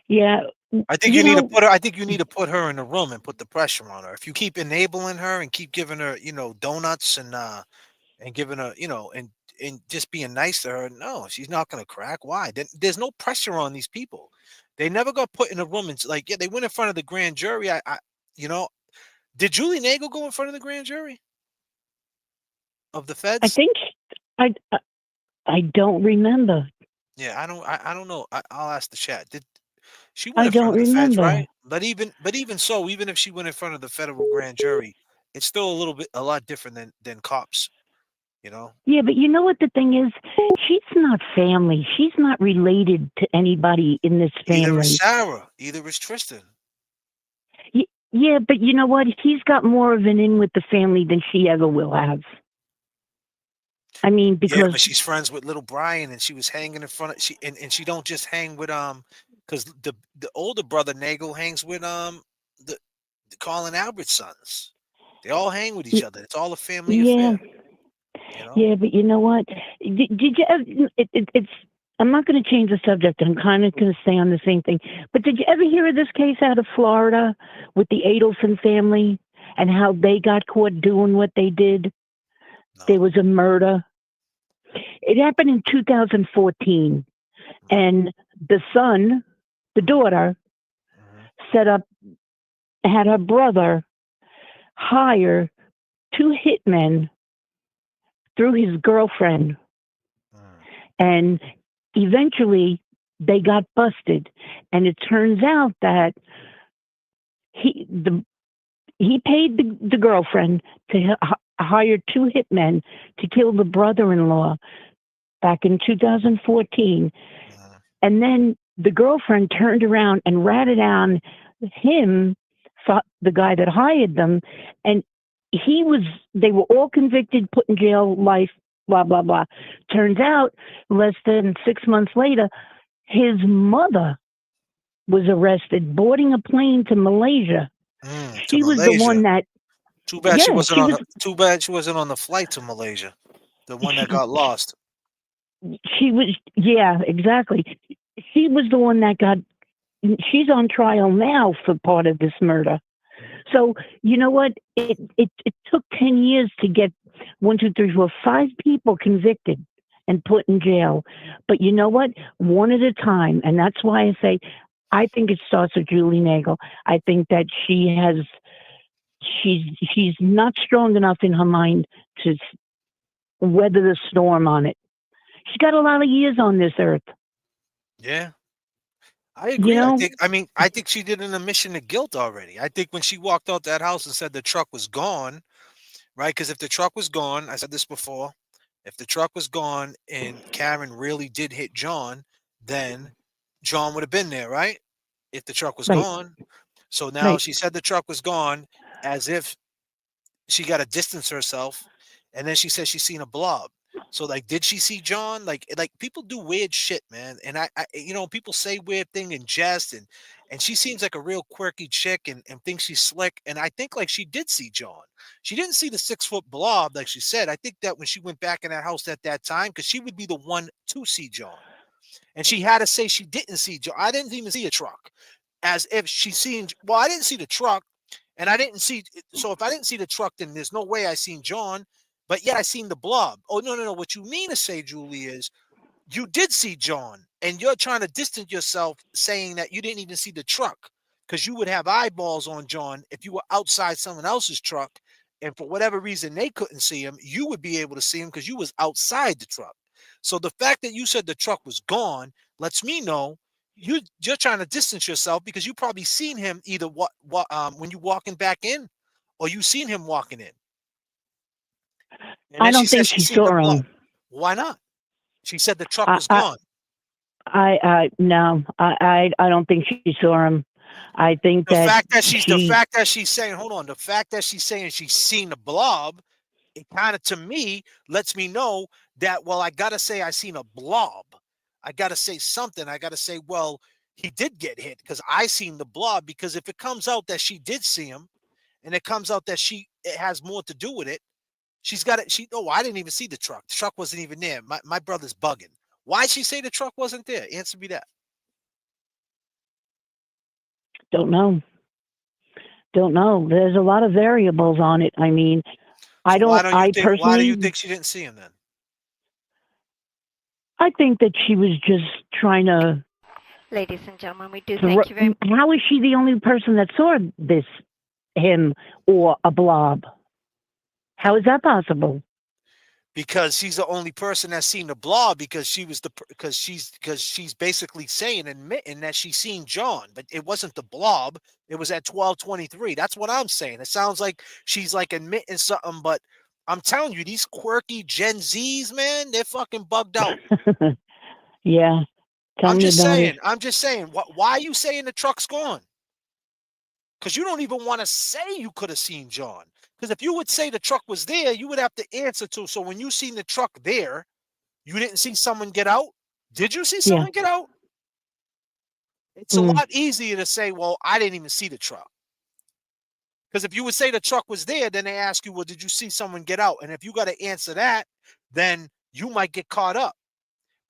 Speaker 18: Yeah.
Speaker 11: I think you need to put her. I think you need to put her in the room and put the pressure on her. If you keep enabling her and keep giving her, donuts and giving her, and just being nice to her, no, she's not going to crack. Why? There's no pressure on these people. They never got put in a room. And like, yeah, they went in front of the grand jury. Did Julie Nagel go in front of the grand jury of the feds?
Speaker 18: I think I don't remember.
Speaker 11: Yeah, I don't know. I'll ask the chat. Did she
Speaker 18: I
Speaker 11: went in front
Speaker 18: don't
Speaker 11: of the feds,
Speaker 18: remember.
Speaker 11: right? But even so, even if she went in front of the federal grand jury, it's still a lot different than cops,
Speaker 18: Yeah, but you know what the thing is? She's not family. She's not related to anybody in this family.
Speaker 11: Either is Sarah, either is Tristin.
Speaker 18: Yeah, but you know what? He's got more of an in with the family than she ever will have. I mean, because
Speaker 11: yeah, but she's friends with little Brian, and she was hanging in front of and she don't just hang with because the older brother Nagel hangs with the Colin Albert's sons. They all hang with each other. It's all a family affair.
Speaker 18: Yeah, but you know what? Did you ever? It's. I'm not going to change the subject. I'm kind of going to stay on the same thing. But did you ever hear of this case out of Florida with the Adelson family and how they got caught doing what they did? No. There was a murder. It happened in 2014, and the daughter, had her brother hire 2 hitmen through his girlfriend, and eventually they got busted. And it turns out that he paid the girlfriend to hire 2 hitmen to kill the brother-in-law back in 2014. And then the girlfriend turned around and ratted on him, the guy that hired them, and they were all convicted, put in jail, life, blah, blah, blah. Turns out, less than 6 months later, his mother was arrested boarding a plane to Malaysia. She was the one that...
Speaker 11: Too bad she wasn't on the flight to Malaysia, the one that got lost.
Speaker 18: She was, yeah, exactly. She was the one that she's on trial now for part of this murder. So, you know what? It took 10 years to get 5 people convicted and put in jail. But you know what? One at a time. And that's why I say, I think it starts with Julie Nagel. I think that she's not strong enough in her mind to weather the storm on it. She's got a lot of years on this earth.
Speaker 11: Yeah. I agree. I think she did an admission of guilt already. I think when she walked out that house and said the truck was gone, right? Because if the truck was gone, I said this before, if the truck was gone and Karen really did hit John, then John would have been there, right? If the truck was gone. So now she said the truck was gone as if she got to distance herself. And then she said she's seen a blob. So like, did she see John? Like people do weird shit, man. And I people say weird thing in jest, and she seems like a real quirky chick and thinks she's slick. And I think like she did see John. She didn't see the 6-foot blob like she said. I think that when she went back in that house at that time, because she would be the one to see John, and she had to say she didn't see John. I didn't even see a truck, as if she seen. Well, I didn't see the truck, and I didn't see. So if I didn't see the truck, then there's no way I seen John. But yet I seen the blob. Oh, no. What you mean to say, Julie, is you did see John and you're trying to distance yourself, saying that you didn't even see the truck, because you would have eyeballs on John if you were outside someone else's truck, and for whatever reason they couldn't see him, you would be able to see him because you was outside the truck. So the fact that you said the truck was gone lets me know you're trying to distance yourself, because you probably seen him either when you walking back in, or you seen him walking in. And
Speaker 7: I
Speaker 11: then
Speaker 7: don't
Speaker 11: she said
Speaker 7: think
Speaker 11: she
Speaker 7: she
Speaker 11: seen the
Speaker 7: saw
Speaker 11: blood.
Speaker 7: him.
Speaker 11: Why not? She said the truck was gone.
Speaker 7: No, I don't think she saw him. I think
Speaker 11: The
Speaker 7: that
Speaker 11: fact that she's saying, hold on, the fact that she's saying she's seen the blob, it kind of, to me, lets me know that, well, I gotta say I seen a blob. I gotta say something. I gotta say, well, he did get hit because I seen the blob. Because if it comes out that she did see him, and it comes out that it has more to do with it, she's got it. I didn't even see the truck. The truck wasn't even there. My brother's bugging. Why'd she say the truck wasn't there? Answer me that.
Speaker 7: Don't know. There's a lot of variables on it. I mean, I don't.
Speaker 11: Why do you think she didn't see him then?
Speaker 7: I think that she was just trying to.
Speaker 5: Ladies and gentlemen, we do thank you very much.
Speaker 7: How is she the only person that saw him or a blob? How is that possible?
Speaker 11: Because she's the only person that's seen the blob, because she's basically admitting that she's seen John, but it wasn't the blob. It was at 12:23. That's what I'm saying. It sounds like she's like admitting something, but I'm telling you, these quirky Gen Zs, man, they're fucking bugged out.
Speaker 7: Yeah.
Speaker 11: I'm just saying. Why are you saying the truck's gone? Because you don't even want to say you could have seen John. Because if you would say the truck was there, you would have to answer to. So when you seen the truck there, you didn't see someone get out? Did you see someone get out? It's a lot easier to say, well, I didn't even see the truck. Because if you would say the truck was there, then they ask you, well, did you see someone get out? And if you got to answer that, then you might get caught up.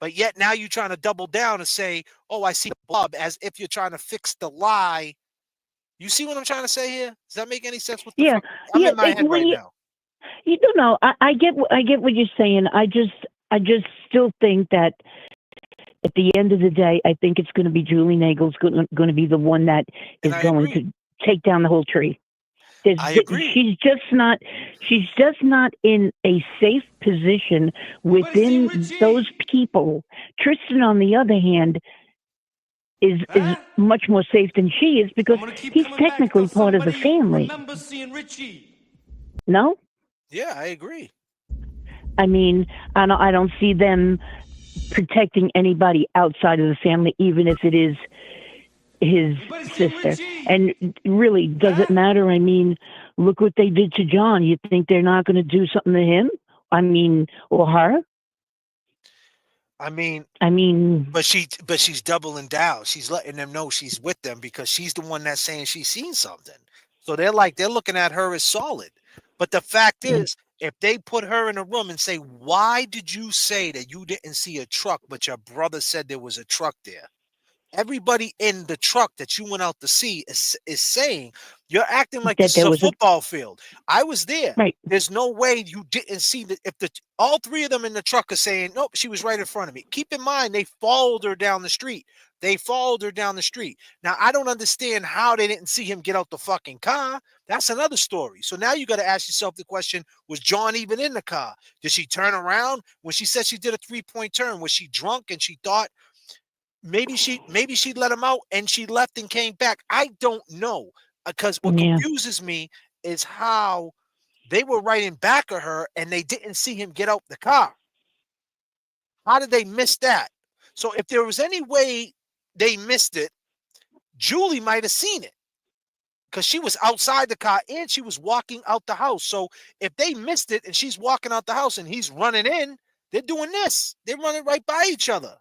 Speaker 11: But yet now you're trying to double down and say, oh, I see the blob, as if you're trying to fix the lie. You see what I'm trying to say here? Does that make any sense? I'm in my head right now.
Speaker 7: You don't know. I get what you're saying. I just still think that at the end of the day, I think it's going to be Julie Nagel's going to be the one that is going to take down the whole tree.
Speaker 11: I agree.
Speaker 7: She's just not in a safe position within those people. Tristan, on the other hand, is much more safe than she is, because he's technically part of the family. No?
Speaker 11: Yeah, I agree.
Speaker 7: I mean, I don't see them protecting anybody outside of the family, even if it is his sister. And really, does it matter? I mean, look what they did to John. You think they're not going to do something to him? I mean, or her?
Speaker 11: I mean, but she's doubling down. She's letting them know she's with them, because she's the one that's saying she's seen something. So they're looking at her as solid. But the fact is, if they put her in a room and say, why did you say that you didn't see a truck, but your brother said there was a truck there? Everybody in the truck that you went out to see is saying, you're acting like this is a football field. I was there.
Speaker 7: Right.
Speaker 11: There's no way you didn't see that. If all three of them in the truck are saying, nope, she was right in front of me. Keep in mind, they followed her down the street. Now, I don't understand how they didn't see him get out the fucking car. That's another story. So now you got to ask yourself the question, was John even in the car? Did she turn around? When she said she did a 3-point turn, was she drunk and she thought maybe she let him out and she left and came back? I don't know, because what confuses me is how they were right in back of her and they didn't see him get out the car. How did they miss that? So if there was any way they missed it, Julie might have seen it, because she was outside the car and she was walking out the house. So if they missed it and she's walking out the house and he's running in, they're doing this. They're running right by each other.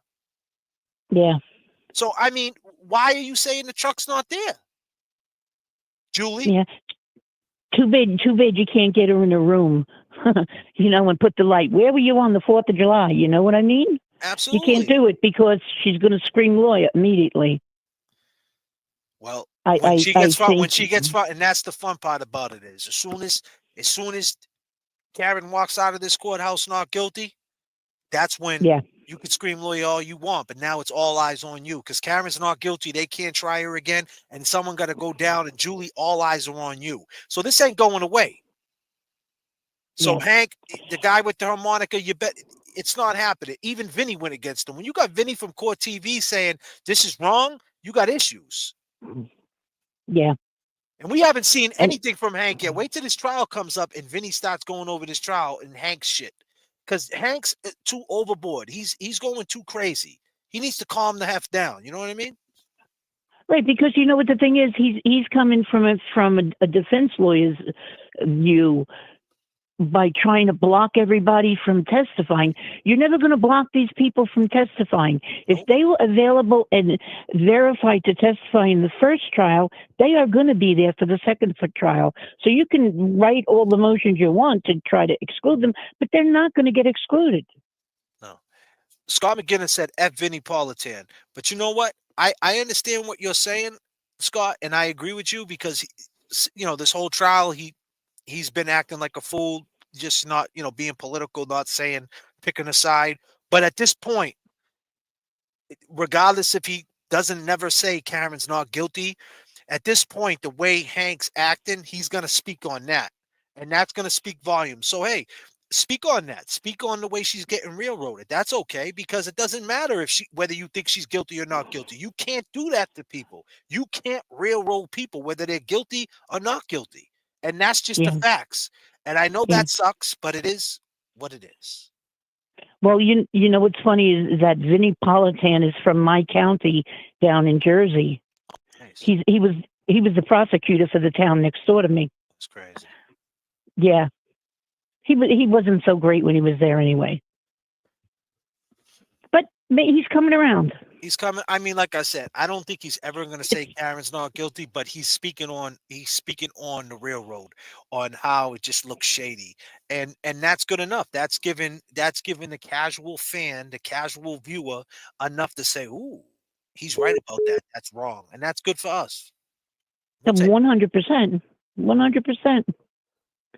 Speaker 7: Yeah.
Speaker 11: So, I mean, why are you saying the truck's not there, Julie?
Speaker 7: Yeah. Too bad you can't get her in a room, and put the light. Where were you on the 4th of July? You know what I mean?
Speaker 11: Absolutely.
Speaker 7: You can't do it because she's going to scream lawyer immediately.
Speaker 11: Well, when she gets fought, and that's the fun part about it, is as soon as Karen walks out of this courthouse not guilty, that's when You can scream lawyer all you want, but now it's all eyes on you because Karen's not guilty. They can't try her again, and someone got to go down. And Julie, all eyes are on you. So this ain't going away. So Hank, the guy with the harmonica, you bet it's not happening. Even Vinny went against him. When you got Vinny from Court TV saying this is wrong, you got issues.
Speaker 7: Yeah.
Speaker 11: And we haven't seen anything from Hank yet. Wait till this trial comes up and Vinny starts going over this trial and Hank's shit. Because Hank's too overboard. He's going too crazy. He needs to calm the F down. You know what I mean?
Speaker 7: Right, because you know what the thing is, he's coming from a defense lawyer's view by trying to block everybody from testifying. You're never going to block these people from testifying. If they were available and verified to testify in the first trial, they are going to be there for the second trial. So you can write all the motions you want to try to exclude them, but they're not going to get excluded.
Speaker 11: No. Scott McGinnis said F. Vinny Politan. But you know what? I understand what you're saying, Scott, and I agree with you because, this whole trial, he's been acting like a fool, just not, being political, not picking a side. But at this point, regardless if he doesn't never say Karen's not guilty, at this point, the way Hank's acting, he's going to speak on that. And that's going to speak volumes. So, hey, speak on that. Speak on the way she's getting railroaded. That's okay, because it doesn't matter whether you think she's guilty or not guilty. You can't do that to people. You can't railroad people, whether they're guilty or not guilty. And that's just the facts. And I know that sucks, but it is what it is.
Speaker 7: Well, you know what's funny is that Vinny Politan is from my county down in Jersey.
Speaker 11: Nice.
Speaker 7: He was the prosecutor for the town next door to me.
Speaker 11: That's crazy.
Speaker 7: Yeah. He wasn't so great when he was there anyway. But he's coming around.
Speaker 11: He's coming. I mean, like I said, I don't think he's ever going to say Karen's not guilty, but he's speaking on the railroad, on how it just looks shady. And that's good enough. That's given the casual fan, the casual viewer enough to say, ooh, he's right about that. That's wrong. And that's good for us.
Speaker 7: 100%. 100%.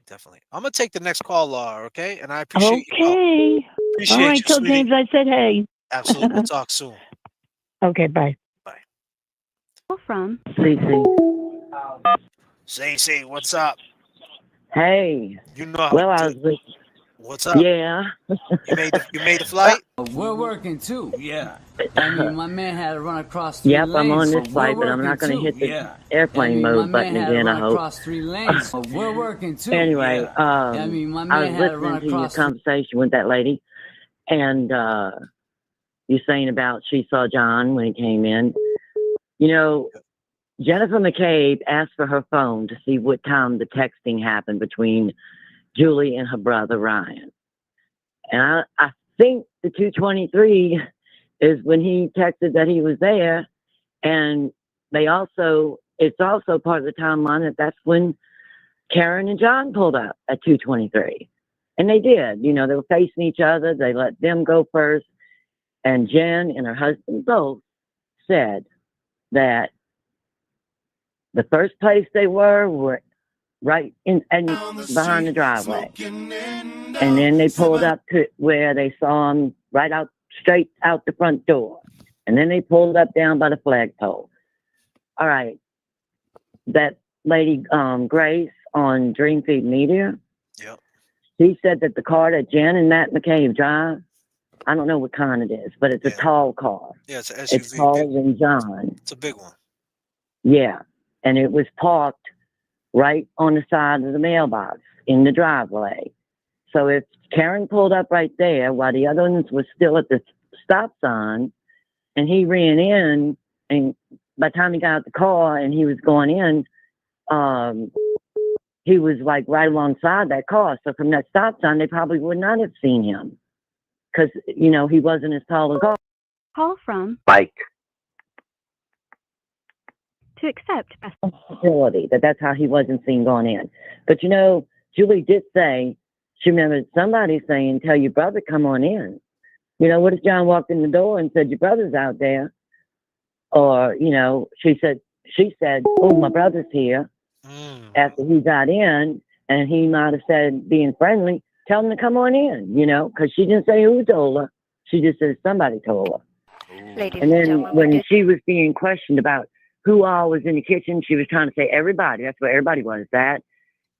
Speaker 11: Definitely. I'm going to take the next call, Laura, okay? And I appreciate you.
Speaker 7: Okay.
Speaker 11: Appreciate
Speaker 7: All right,
Speaker 11: you,
Speaker 7: tell
Speaker 11: sweetie.
Speaker 7: James I said hey.
Speaker 11: Absolutely. We'll talk soon.
Speaker 7: Okay, bye.
Speaker 11: Bye.
Speaker 1: From
Speaker 11: Cece, what's up?
Speaker 12: Hey.
Speaker 11: You know.
Speaker 12: Well, I was.
Speaker 11: What's up?
Speaker 12: Yeah.
Speaker 11: You made the flight?
Speaker 21: We're working too. Yeah. I mean, my man had to run across 3 lanes.
Speaker 12: Yep, I'm on this
Speaker 21: so
Speaker 12: flight, but I'm not going to hit the airplane mode button again, I hope.
Speaker 21: Across 3 lanes. So we're working too.
Speaker 12: Anyway,
Speaker 21: yeah. I mean, my man
Speaker 12: I was
Speaker 21: had to run
Speaker 12: listening to your
Speaker 21: across
Speaker 12: conversation with that lady, and you're saying about she saw John when he came in. You know, Jennifer McCabe asked for her phone to see what time the texting happened between Julie and her brother Ryan. And I think the 2:23 is when he texted that he was there. And it's also part of the timeline that's when Karen and John pulled up at 2:23. And they did. You know, they were facing each other. They let them go first. And Jen and her husband both said that the first place they were right in and behind the driveway. And then they pulled up to where they saw him straight out the front door. And then they pulled up down by the flagpole. All right. That lady, Grace on Dream Feed Media.
Speaker 11: Yep.
Speaker 12: She said that the car that Jen and Matt McCabe drive, I don't know what kind it is, but it's a tall car.
Speaker 11: Yeah, it's an SUV.
Speaker 12: It's taller than John.
Speaker 11: It's a big one.
Speaker 12: Yeah. And it was parked right on the side of the mailbox in the driveway. So if Karen pulled up right there while the other ones were still at the stop sign and he ran in, and by the time he got out the car and he was going in, he was like right alongside that car. So from that stop sign, they probably would not have seen him because, you know, he wasn't as tall as car.
Speaker 1: Call from
Speaker 12: Mike.
Speaker 1: To accept.
Speaker 12: Possibility that's how he wasn't seen going in. But, you know, Julie did say, she remembered somebody saying, tell your brother, come on in. You know, what if John walked in the door and said, your brother's out there? Or, you know, she said, oh, my brother's here. After he got in, and he might have said, being friendly, tell him to come on in, you know, because she didn't say who told her. She just said somebody told her.
Speaker 5: Ladies
Speaker 12: And
Speaker 5: and
Speaker 12: then
Speaker 5: gentlemen, we
Speaker 12: when
Speaker 5: do
Speaker 12: she was being questioned about who all was in the kitchen, she was trying to say everybody. That's what everybody was. That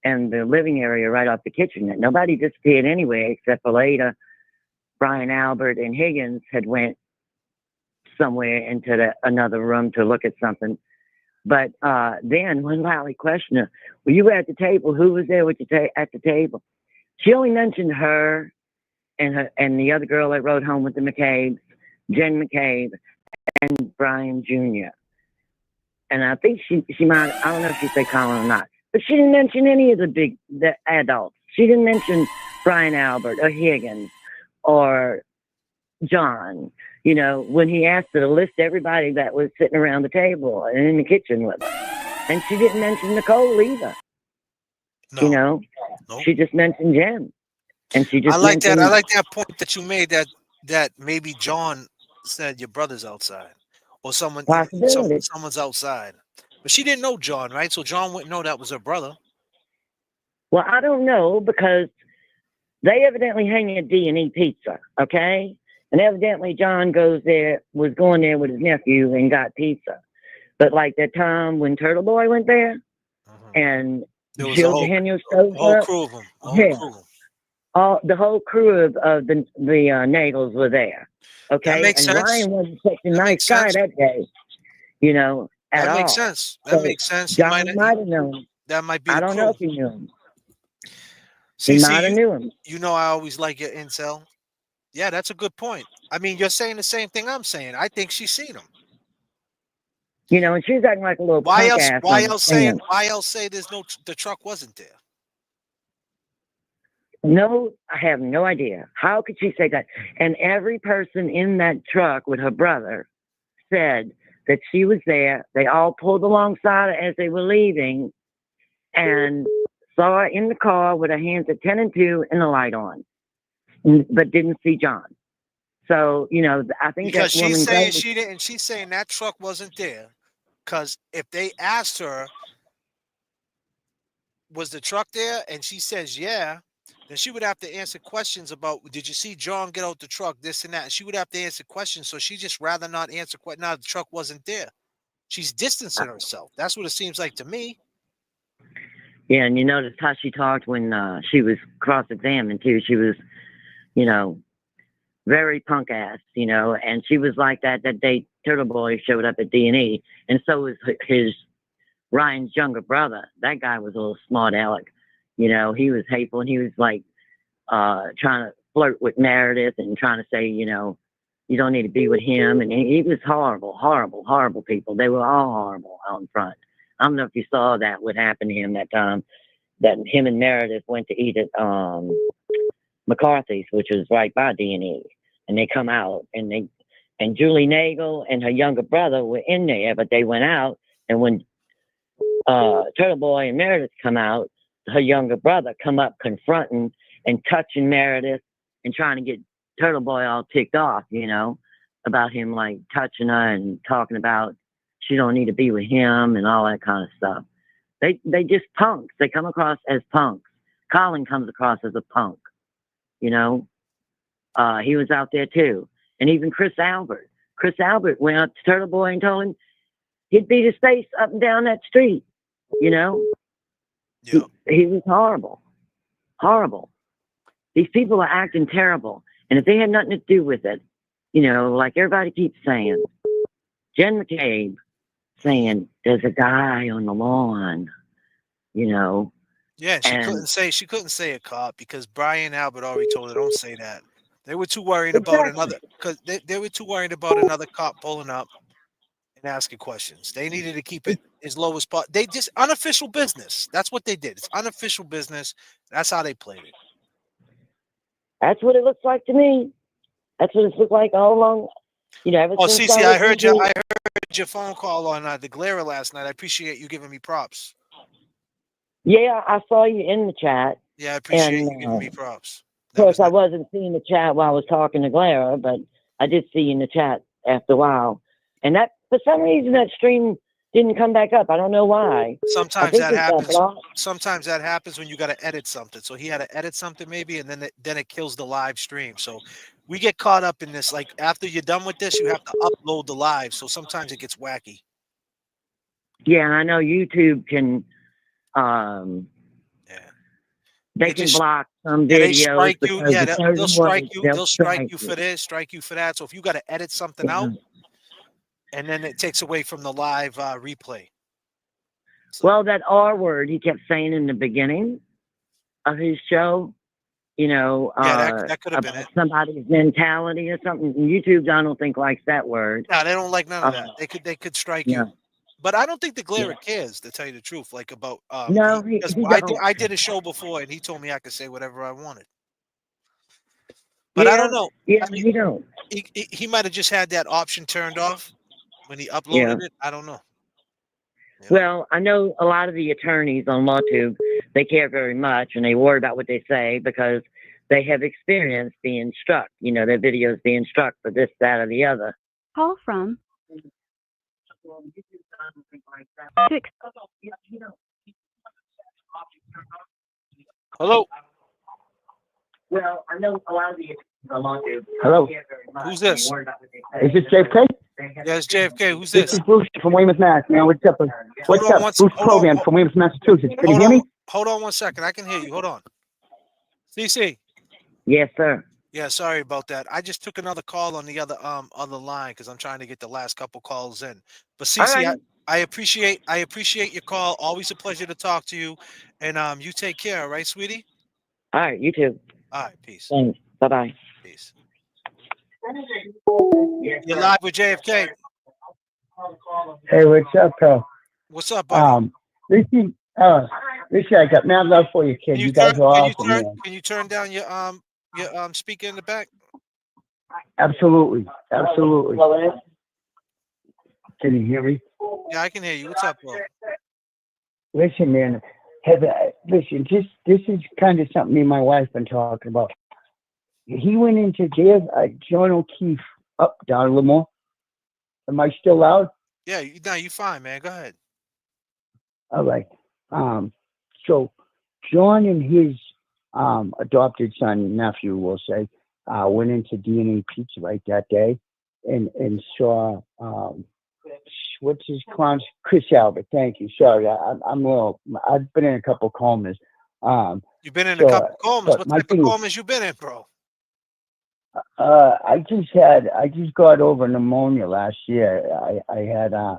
Speaker 12: and the living area right off the kitchen. That nobody disappeared anyway, except for later, Brian Albert and Higgins had went somewhere into another room to look at something. But then when Lally questioned her, were you at the table? Who was there with you at the table? She only mentioned her and the other girl that rode home with the McCabe's, Jen McCabe, and Brian Jr. And I think she might, I don't know if she said Colin or not, but she didn't mention any of the adults. She didn't mention Brian Albert or Higgins or John. You know, when he asked her to list everybody that was sitting around the table and in the kitchen with her. And she didn't mention Nicole either.
Speaker 11: No.
Speaker 12: You know, she just mentioned Jen. And she just
Speaker 11: I like that.
Speaker 12: mentioned,
Speaker 11: I like that point that you made that maybe John said your brother's outside or someone's outside. But she didn't know John, right? So John wouldn't know that was her brother.
Speaker 12: Well, I don't know because they evidently hang at D&E Pizza, okay? And evidently John was going there with his nephew and got pizza. But like that time when Turtle Boy went there and
Speaker 11: There was
Speaker 12: Jill Daniels showed
Speaker 11: whole
Speaker 12: up,
Speaker 11: crew of them.
Speaker 12: the whole crew of the Nagels were there, okay?
Speaker 11: That makes
Speaker 12: and
Speaker 11: sense.
Speaker 12: Ryan wasn't such a nice guy that day, you know, at all.
Speaker 11: That makes sense. That makes sense. He
Speaker 12: John might have known.
Speaker 11: That might be.
Speaker 12: I
Speaker 11: the
Speaker 12: don't
Speaker 11: crew.
Speaker 12: know if he knew him.
Speaker 11: See,
Speaker 12: might have knew him.
Speaker 11: You know, I always like your intel. Yeah, that's a good point. I mean, you're saying the same thing I'm saying. I think she's seen him.
Speaker 12: You know, and she's acting like a little
Speaker 11: Why
Speaker 12: punk
Speaker 11: else?
Speaker 12: ass.
Speaker 11: Why else say? Why else say the truck wasn't there?
Speaker 12: No, I have no idea. How could she say that? And every person in that truck with her brother said that she was there. They all pulled alongside her as they were leaving and saw her in the car with her hands at 10 and 2 and the light on, but didn't see John. So, you know, I think
Speaker 11: because
Speaker 12: that woman
Speaker 11: she's saying she didn't. She's saying that truck wasn't there because if they asked her, was the truck there? And she says, yeah. Then she would have to answer questions about, did you see John get out the truck, this and that? And she would have to answer questions. So she just rather not answer questions. No, the truck wasn't there. She's distancing herself. That's what it seems like to me.
Speaker 12: Yeah, and you noticed how she talked when she was cross-examined, too. She was, you know, very punk ass, you know, and she was like that day Turtle Boy showed up at D&E, and so was his Ryan's younger brother. That guy was a little smart aleck. You know, he was hateful, and he was like trying to flirt with Meredith and trying to say, you know, you don't need to be with him. And he was horrible people. They were all horrible out in front. I don't know if you saw that, what happened to him that time, that him and Meredith went to eat at McCarthy's, which was right by D&E. And they come out, and Julie Nagel and her younger brother were in there, but they went out. And when Turtle Boy and Meredith come out, her younger brother come up confronting and touching Meredith and trying to get Turtle Boy all ticked off, you know, about him like touching her and talking about she don't need to be with him and all that kind of stuff. They just punks. They come across as punks. Colin comes across as a punk, you know. He was out there too. And even Chris Albert. Chris Albert went up to Turtle Boy and told him he'd beat his face up and down that street, you know.
Speaker 11: Yeah.
Speaker 12: He was horrible. These people are acting terrible. And if they had nothing to do with it, you know, like everybody keeps saying, Jen McCabe saying, there's a guy on the lawn, you know.
Speaker 11: Yeah, she couldn't say a cop because Brian Albert already told her, don't say that. They were too worried about they were too worried about another cop pulling up and asking questions. They needed to keep it as low as possible. They just unofficial business. That's what they did. It's unofficial business. That's how they played it.
Speaker 12: That's what it looks like to me. That's what it's looked like all along. You know, ever since
Speaker 11: Cece, I heard your phone call on the Glare last night. I appreciate you giving me props.
Speaker 12: Yeah, I saw you in the chat.
Speaker 11: Yeah, I appreciate you giving me props.
Speaker 12: Of course, I wasn't seeing the chat while I was talking to Glare, but I did see you in the chat after a while. And that, for some reason, that stream didn't come back up. I don't know why.
Speaker 11: Sometimes that happens. Sometimes that happens when you got to edit something. So he had to edit something maybe, and then it kills the live stream. So we get caught up in this. Like after you're done with this, you have to upload the live. So sometimes it gets wacky.
Speaker 12: Yeah, I know YouTube can. They can block some
Speaker 11: Yeah, they
Speaker 12: videos
Speaker 11: strike you.
Speaker 12: because
Speaker 11: Yeah,
Speaker 12: of certain
Speaker 11: they'll strike
Speaker 12: words,
Speaker 11: you.
Speaker 12: they'll
Speaker 11: They'll strike you
Speaker 12: you.
Speaker 11: for this, strike you for that. So if you got to edit something out, and then it takes away from the live replay.
Speaker 12: Well, that R word he kept saying in the beginning of his show, you know,
Speaker 11: that could have been
Speaker 12: about
Speaker 11: it.
Speaker 12: somebody's mentality or something. YouTube, I don't think likes that word.
Speaker 11: No, they don't like none of that. They could strike you. But I don't think the Glare cares, to tell you the truth. Like about
Speaker 12: No,
Speaker 11: because
Speaker 12: he
Speaker 11: I did a show before, and he told me I could say whatever I wanted. But I don't know.
Speaker 12: Yeah,
Speaker 11: I mean,
Speaker 12: he don't.
Speaker 11: He might have just had that option turned off when he uploaded
Speaker 12: Yeah.
Speaker 11: it. I don't know.
Speaker 12: Well, I know a lot of the attorneys on LawTube, they care very much and they worry about what they say because they have experience being struck, you know, their videos being struck for this, that, or the other.
Speaker 1: Call from.
Speaker 11: Hello.
Speaker 12: Well, I know a lot of the attorneys on LawTube.
Speaker 6: Hello.
Speaker 11: Who's this?
Speaker 6: Is this J.F.K?
Speaker 11: Yeah, it's J.F.K. Who's
Speaker 6: This
Speaker 11: this?
Speaker 6: is Bruce from Weymouth, Mass. Man, what's up? What's
Speaker 11: Hold on
Speaker 6: up? Bruce Provan from Weymouth, Massachusetts. Can you hear me?
Speaker 11: Hold on 1 second. I can hear you. Hold on. CC.
Speaker 12: Yes, sir.
Speaker 11: Yeah, sorry about that. I just took another call on the other line because I'm trying to get the last couple calls in. But CC, I appreciate your call. Always a pleasure to talk to you. And you take care, all right, sweetie?
Speaker 12: All right, you too.
Speaker 11: All right, peace.
Speaker 12: Thanks. Bye-bye.
Speaker 11: Peace. You're live with JFK.
Speaker 6: Hey, what's up, pal?
Speaker 11: What's up, buddy?
Speaker 6: Ricky, I got mad love for you, kid. You guys are awesome, man.
Speaker 11: Can you turn down your speaker in the back?
Speaker 6: Absolutely. Can you hear me?
Speaker 11: Yeah, I can hear you. What's up, bro?
Speaker 6: Listen, man. Listen, this is kind of something me and my wife been talking about. He went into jail, John O'Keefe, up down Lemoore. Am I still loud?
Speaker 11: Yeah, you're fine, man. Go ahead.
Speaker 6: All right. So John and his adopted son, nephew, we'll say, went into DNA Pizza right that day and saw what's his clown? Chris Albert. Thank you. Sorry, I've been in a couple comas.
Speaker 11: You've been in a couple comas. What type of comas you been in, bro?
Speaker 6: I just got over pneumonia last year. I had I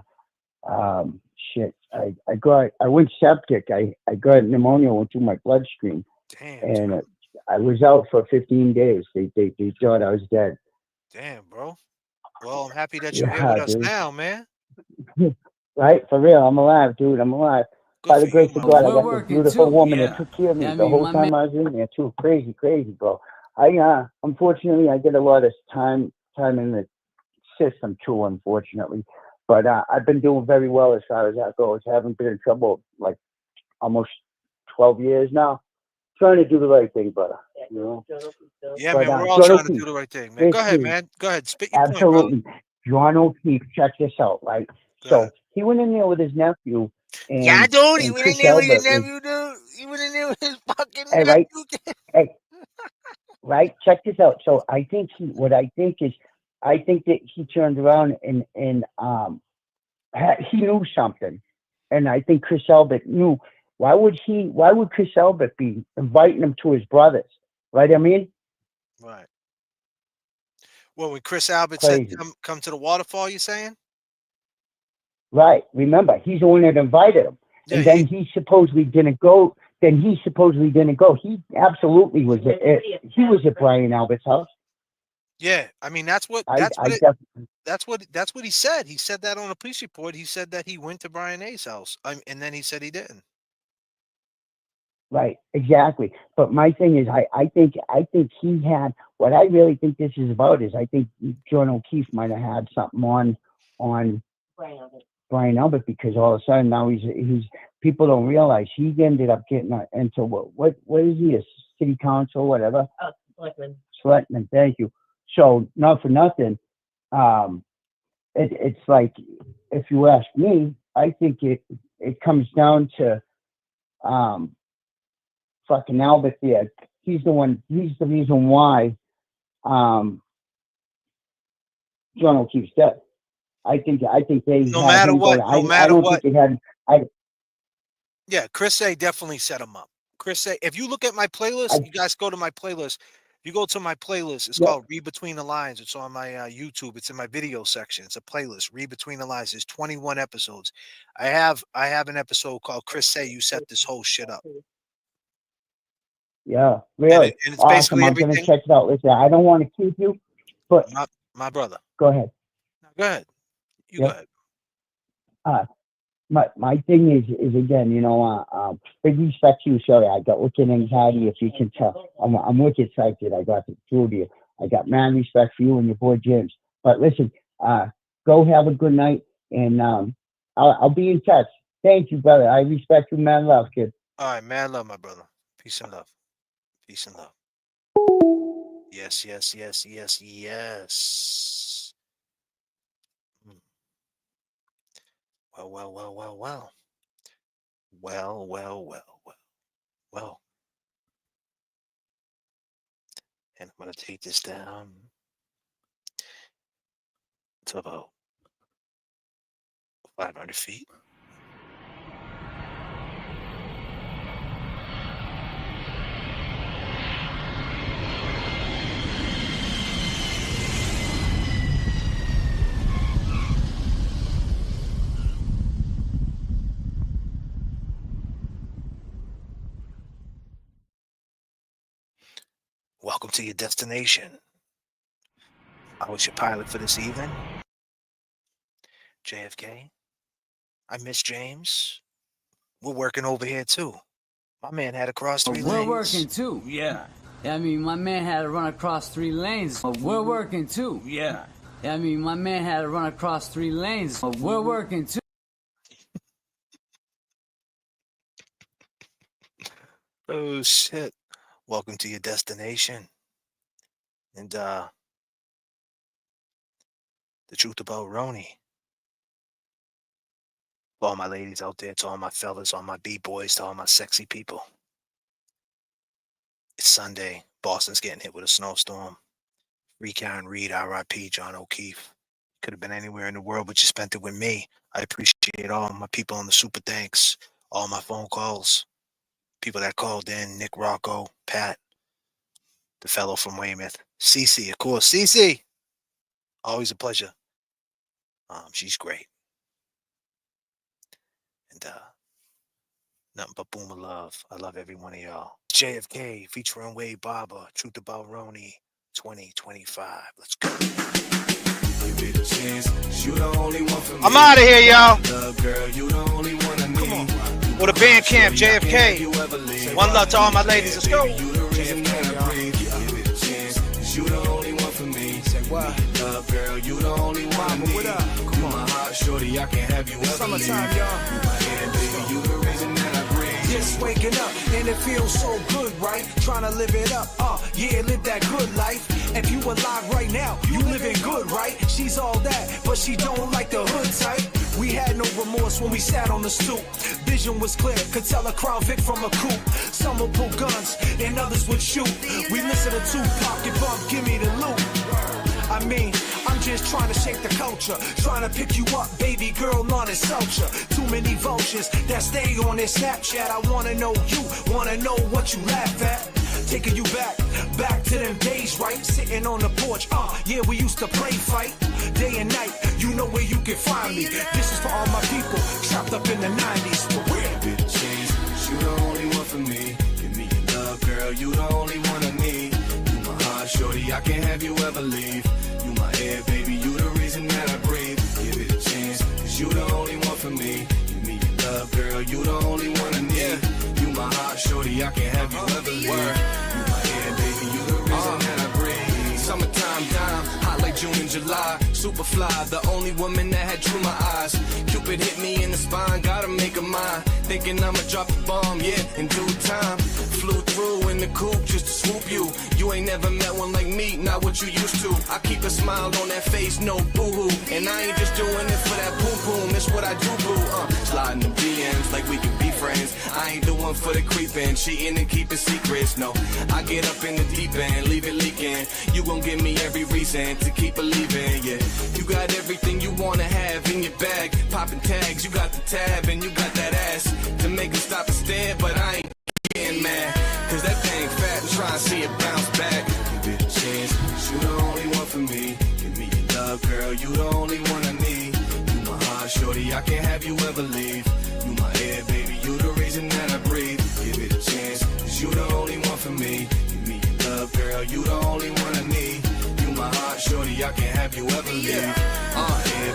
Speaker 6: went septic. I got pneumonia, went through my bloodstream.
Speaker 11: Damn.
Speaker 6: And I was out for 15 days. They thought I was dead.
Speaker 11: Damn, bro. Well, I'm happy that you're here with us now, man.
Speaker 6: Right? For real. I'm alive, dude. I'm alive. By the grace of God, I got this beautiful woman that took care of me the whole time I was in there, too. Crazy, bro. Unfortunately, I get a lot of time in the system, too, unfortunately. But I've been doing very well as far as that goes. I haven't been in trouble like almost 12 years now. Trying to do the right thing, brother. You know?
Speaker 11: Yeah, man, we're all trying to do the right thing, man. Go ahead, man. Go ahead. Spit your point, brother.
Speaker 6: John O'Keefe, check this out, right? So he went in there with his nephew. And,
Speaker 11: yeah, dude. He
Speaker 6: and
Speaker 11: went
Speaker 6: Chris
Speaker 11: in there with his
Speaker 6: Albert
Speaker 11: nephew, dude. He went in there with his fucking
Speaker 6: right?
Speaker 11: nephew.
Speaker 6: Right? Check this out. So I think that he turned around and he knew something. And I think Chris Albert knew. Why would Chris Albert be inviting him to his brothers? Right? I mean?
Speaker 11: Right. Well, when Chris Albert said come to the waterfall, you saying?
Speaker 6: Right. Remember, he's the one that invited him.
Speaker 11: Yeah,
Speaker 6: and then he supposedly didn't go. He absolutely was at Brian Albert's house.
Speaker 11: Yeah, I mean that's what he said. He said that on a police report. He said that he went to Brian A's house, and then he said he didn't.
Speaker 6: Right, exactly. But my thing is, I think he had what I really think this is about is I think John O'Keefe might have had something on Brian Albert because all of a sudden now he's people don't realize he ended up getting into what is he, a city council, whatever? Selectman, thank you. So not for nothing, it's like if you ask me, I think it comes down to fucking Albert there. He's the reason why
Speaker 13: John O'Keefe's dead. I think they
Speaker 11: No
Speaker 13: had
Speaker 11: matter
Speaker 13: him,
Speaker 11: what,
Speaker 13: but
Speaker 11: no
Speaker 13: I
Speaker 11: matter
Speaker 13: don't
Speaker 11: what.
Speaker 13: think it had.
Speaker 11: Yeah, Chris A definitely set him up. Chris A, if you look at my playlist, you guys go to my playlist. You go to my playlist. It's called Read Between the Lines. It's on my YouTube. It's in my video section. It's a playlist. Read Between the Lines. There's 21 episodes. I have an episode called Chris A, You Set This Whole Shit Up.
Speaker 13: Yeah, really.
Speaker 11: And it's
Speaker 13: awesome.
Speaker 11: basically
Speaker 13: I'm going to
Speaker 11: everything.
Speaker 13: check it out. Listen, I don't want to keep you, but
Speaker 11: My brother.
Speaker 13: Go ahead.
Speaker 11: Go ahead. You go ahead.
Speaker 13: My thing is again, big respect to you, Shelly. I got wicked anxiety, if you can tell. I'm wicked excited. I got the two of you. I got mad respect for you and your boy James. But listen, go have a good night, and I'll be in touch. Thank you, brother. I respect you, man. Love, kid.
Speaker 11: All right, man. Love, my brother. Peace and love. Peace and love. Yes, yes, yes, yes, yes. Well. Well. And I'm going to take this down to about 500 feet. Welcome to your destination. I was your pilot for this evening, J.F.K. I miss James. We're working over here too. My man had to cross 3 lanes.
Speaker 21: We're working too, yeah. I mean, my man had to run across 3 lanes. We're working too, yeah. I mean, my man had to run across 3 lanes. We're working too.
Speaker 11: Oh shit. Welcome to your destination. And the truth about Roni. To all my ladies out there, to all my fellas, all my B-boys, to all my sexy people. It's Sunday. Boston's getting hit with a snowstorm. Free Karen Reed, R.I.P. John O'Keefe. Could have been anywhere in the world, but you spent it with me. I appreciate all my people on the Super Thanks, all my phone calls, people that called in, Nick Rocco, Pat, the fellow from Weymouth, Cece, of course. Cece, always a pleasure. She's great. And nothing but boom of love. I love every one of y'all. J.F.K. featuring Wade Barber, Truth About Roni 2025. Let's go. I'm out of here, y'all. Come on. With a band camp, JFK. One love to all my ladies. Let's go. You the only one for me. Say what? Love, girl, you the only one. Mama, what up? Come on, my heart, shorty, I can have you. It's summertime, y'all. You my hand, baby, you the reason that I breathe.
Speaker 4: Just waking up, and it feels so good, right? Trying to live it up, yeah, live that good life. If you alive right now, you living good, right? She's all that, but she don't like the hood type. We had no remorse when we sat on the stoop. Vision was clear, could tell a Crown Vic from a coupe. Some would pull guns, and others would shoot. We listen to Tupac and Bump, give me the loot. I mean, I'm just trying to shake the culture. Trying to pick you up, baby girl, not insult you. Too many vultures that stay on their Snapchat. I wanna know you, wanna know what you laugh at. Taking you back to them days, right? Sitting on the porch, yeah, we used to play fight. Day and night, you know where you can find me. This is for all my people, trapped up in the 90s. For real.
Speaker 15: You the only one for me. Give me your love, girl, you the only one I need. You my heart, shorty, I can't have you ever leave. You my air, baby, you the reason that I breathe. Give it a chance, cause you the only one for me. Give me your love, girl, you the only one I need. You my heart, shorty, I can't have you ever leave. You my air, baby, you the reason that I breathe.
Speaker 4: Summertime, dime, hot like June and July. Super fly, the only woman that had drew my eyes. Cupid hit me in the spine, gotta make her mine. Thinking I'ma drop the bomb, yeah, in due time. Flew
Speaker 3: kangaroo in the coop just to swoop you. You ain't never met one like me, not what you used to. I keep a smile on that face, no boo-hoo. And I ain't just doing it for that boom-boom, it's what I do, boo. Sliding the DMs like we can be friends. I ain't the one for the creeping, cheating and keeping secrets, no. I get up in the deep end, leave it leaking. You gon' give me every reason to keep believing, yeah. You got everything you wanna have in your bag. Popping tags, you got the tab and you got that ass to make them stop and stare, but I ain't getting mad. Cause that thing fat and try and see it bounce back. Give it a chance, cause you the only one for me. Give me your love, girl, you the only one I need. You my heart, shorty, I can't have you ever leave. You my air, baby, you the reason that I breathe. Give it a chance, cause you the only one for me. Give me your love, girl, you the only one I need. You my heart, shorty, I can't have you ever leave. Yeah,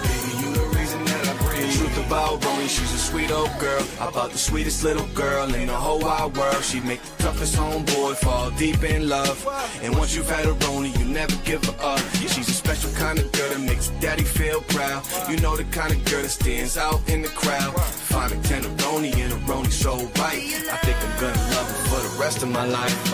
Speaker 3: baby, you the reason that I breathe. The truth about Roni, she's a sweet old girl. About the sweetest little girl in the whole wide world. She make the toughest homeboy fall deep in love. And once you've had a Roni, you never give her up. She's a special kind of girl that makes daddy feel proud. You know the kind of girl that stands out in the crowd. Find a tenderoni and a Roni so right. I think I'm gonna love her for the rest of my life.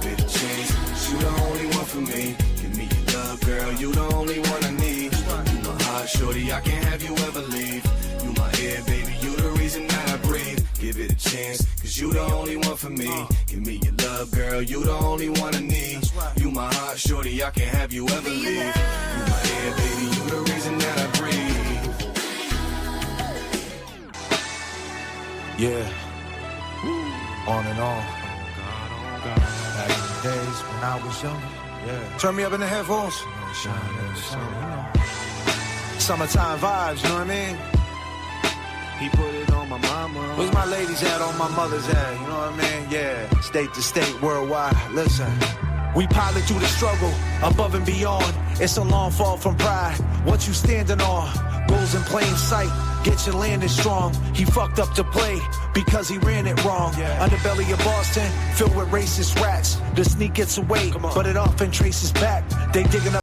Speaker 3: Give it a chance, you the only one for me. Give me your love, girl, you the only one I need. You my heart, shorty, I can't have you ever leave. You my air, baby, you the reason that I breathe. Give it a chance, cause you the only one for me. Give me your love, girl, you the only one I need. You my heart, shorty, I can't have you ever leave. You my air, baby, you the reason that I breathe.
Speaker 14: Yeah, on and on. Back in the days when I was younger. Yeah. Turn me up in the headphones. Summertime vibes, you know what I mean? He put it on my mama. Where's my ladies at, on my mother's at? You know what I mean? Yeah, state to state, worldwide. Listen. We pilot through the struggle, above and beyond. It's a long fall from pride. What you standing on? Goals in plain sight. Get your landing strong. He fucked up the play because he ran it wrong. Underbelly of Boston, filled with racist rats. The sneak gets away, but it often traces back. They digging up